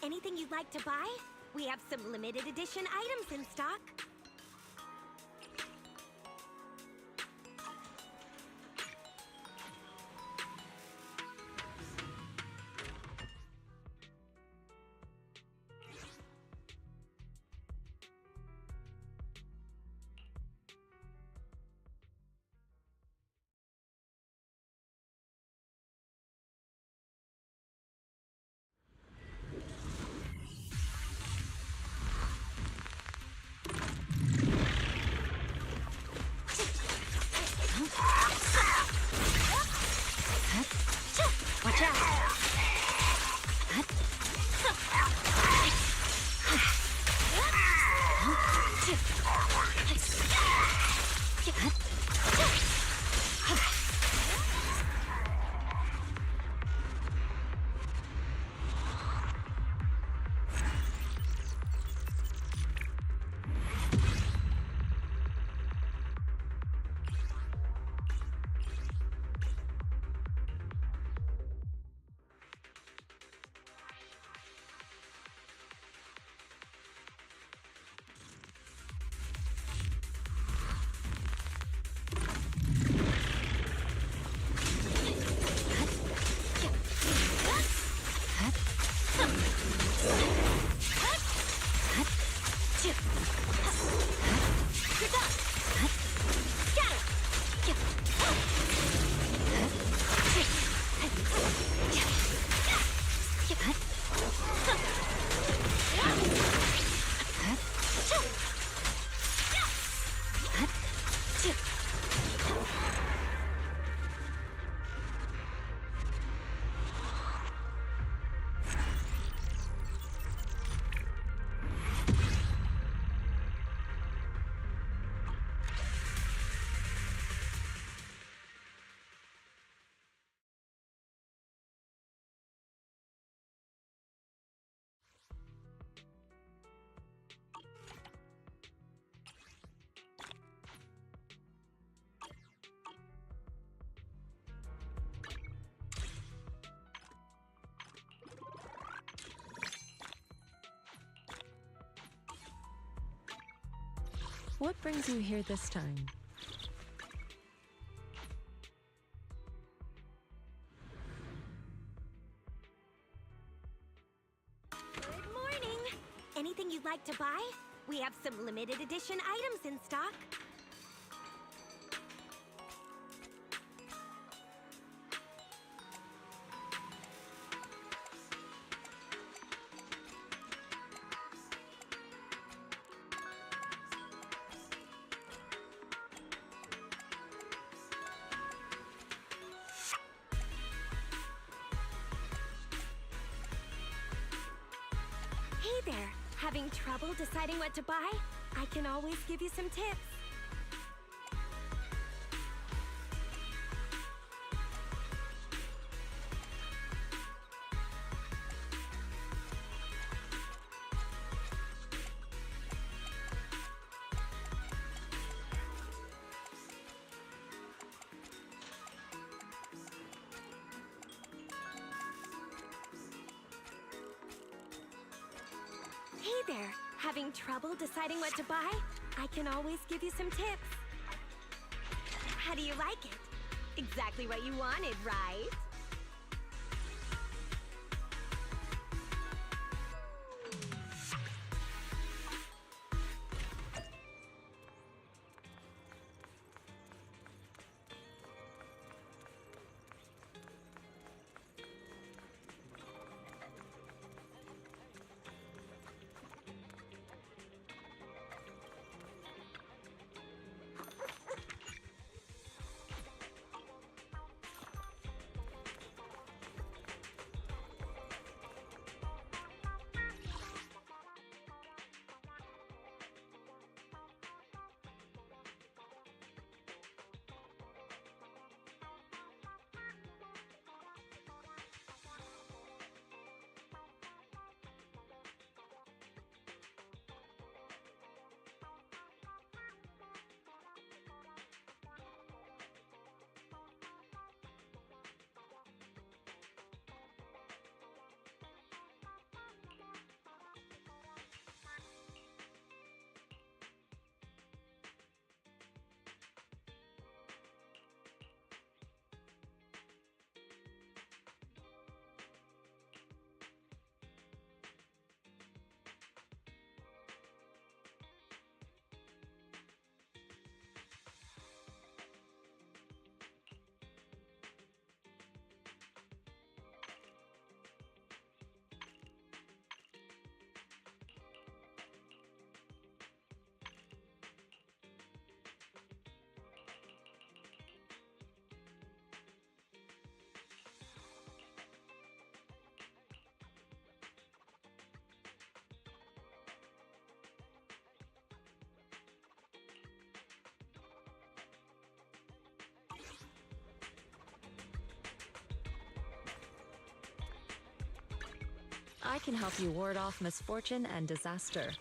Speaker 6: Anything you'd like to buy? We have some limited edition items in stock.
Speaker 9: What brings you here this time?
Speaker 6: Good morning! Anything you'd like to buy? We have some limited edition items in stock. Hey there! Having trouble deciding what to buy? I can always give you some tips. Hey there! Having trouble deciding what to buy? I can always give you some tips. How do you like it? Exactly what you wanted, right?
Speaker 9: I can help you ward off misfortune and disaster.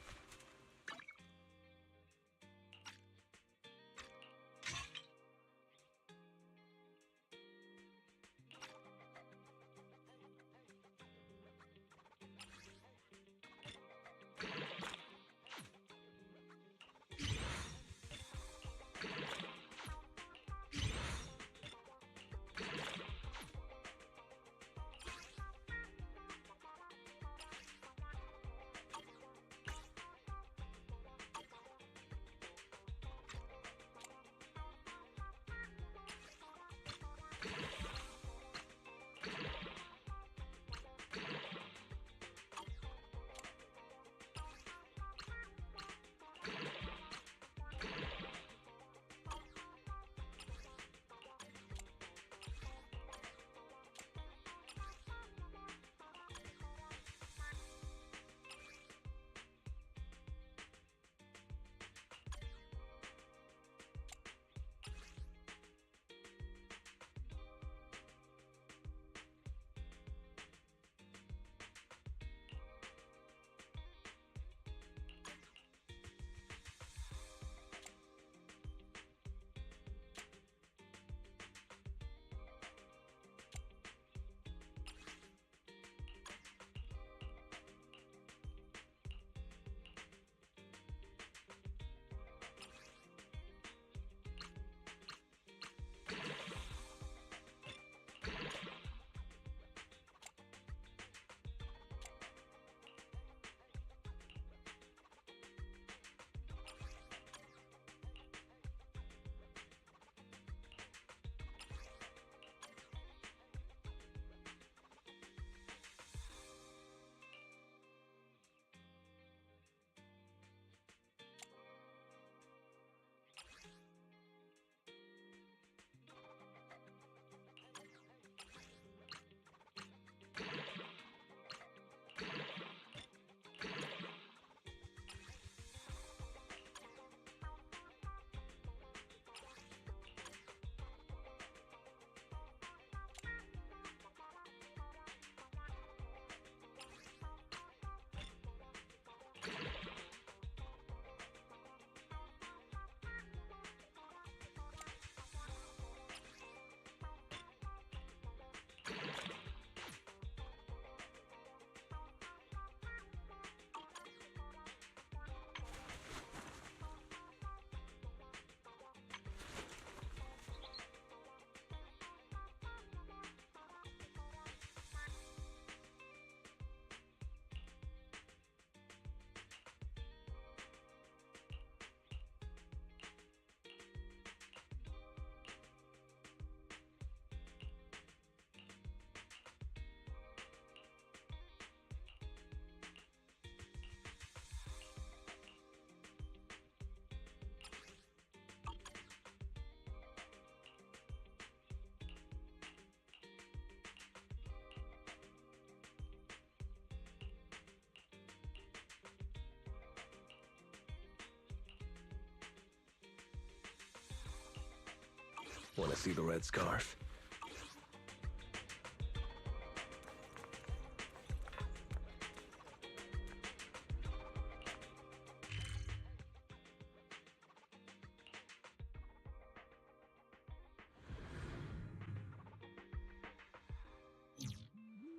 Speaker 17: Want to see the red scarf?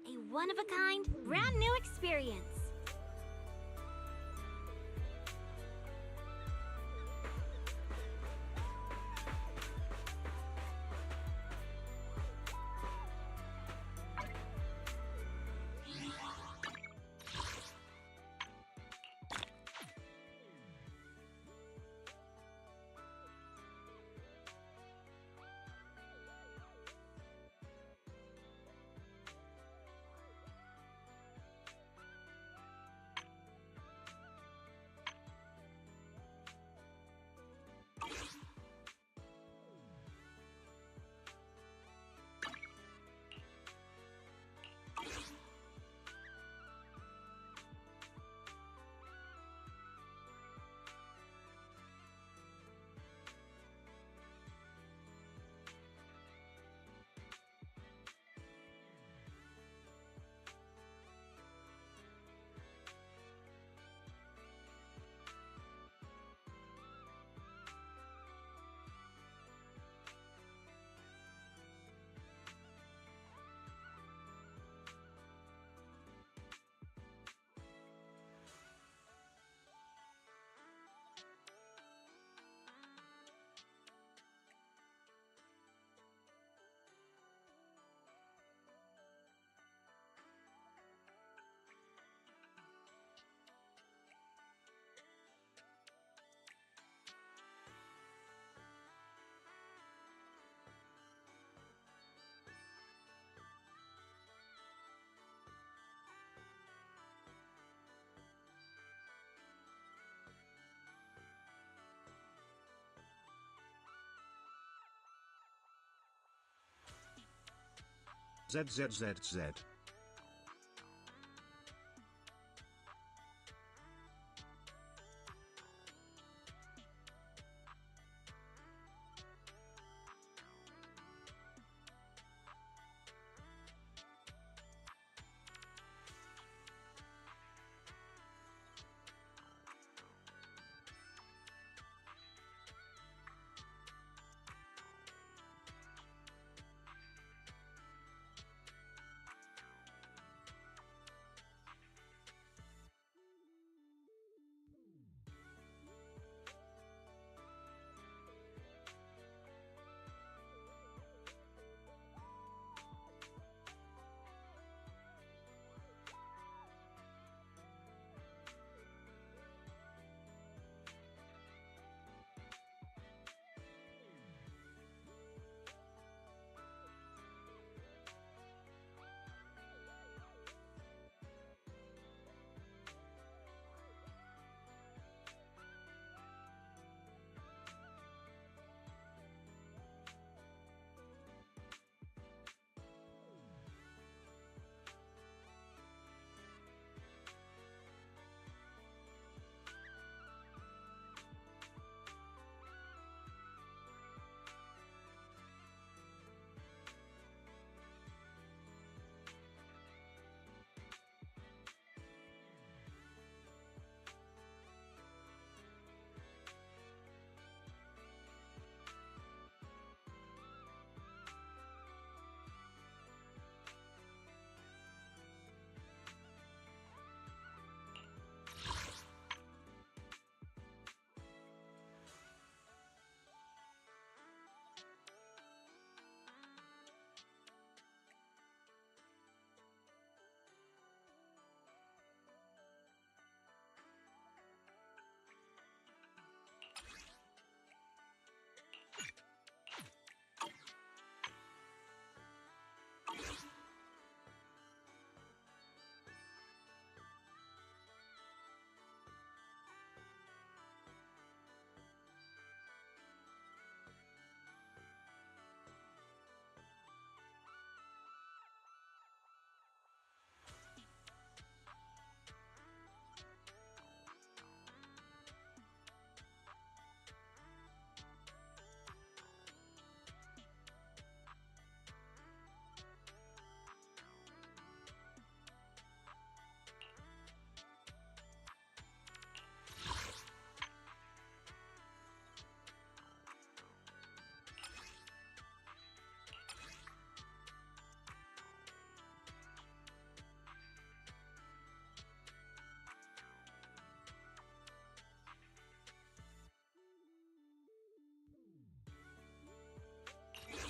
Speaker 18: A one-of-a-kind, brand new experience.
Speaker 1: ZZZZ.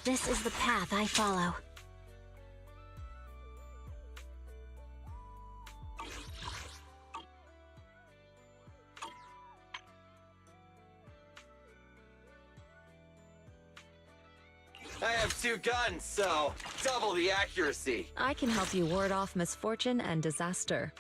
Speaker 23: This is the path I follow.
Speaker 2: I have 2 guns, so double the accuracy.
Speaker 9: I can help you ward off misfortune and disaster.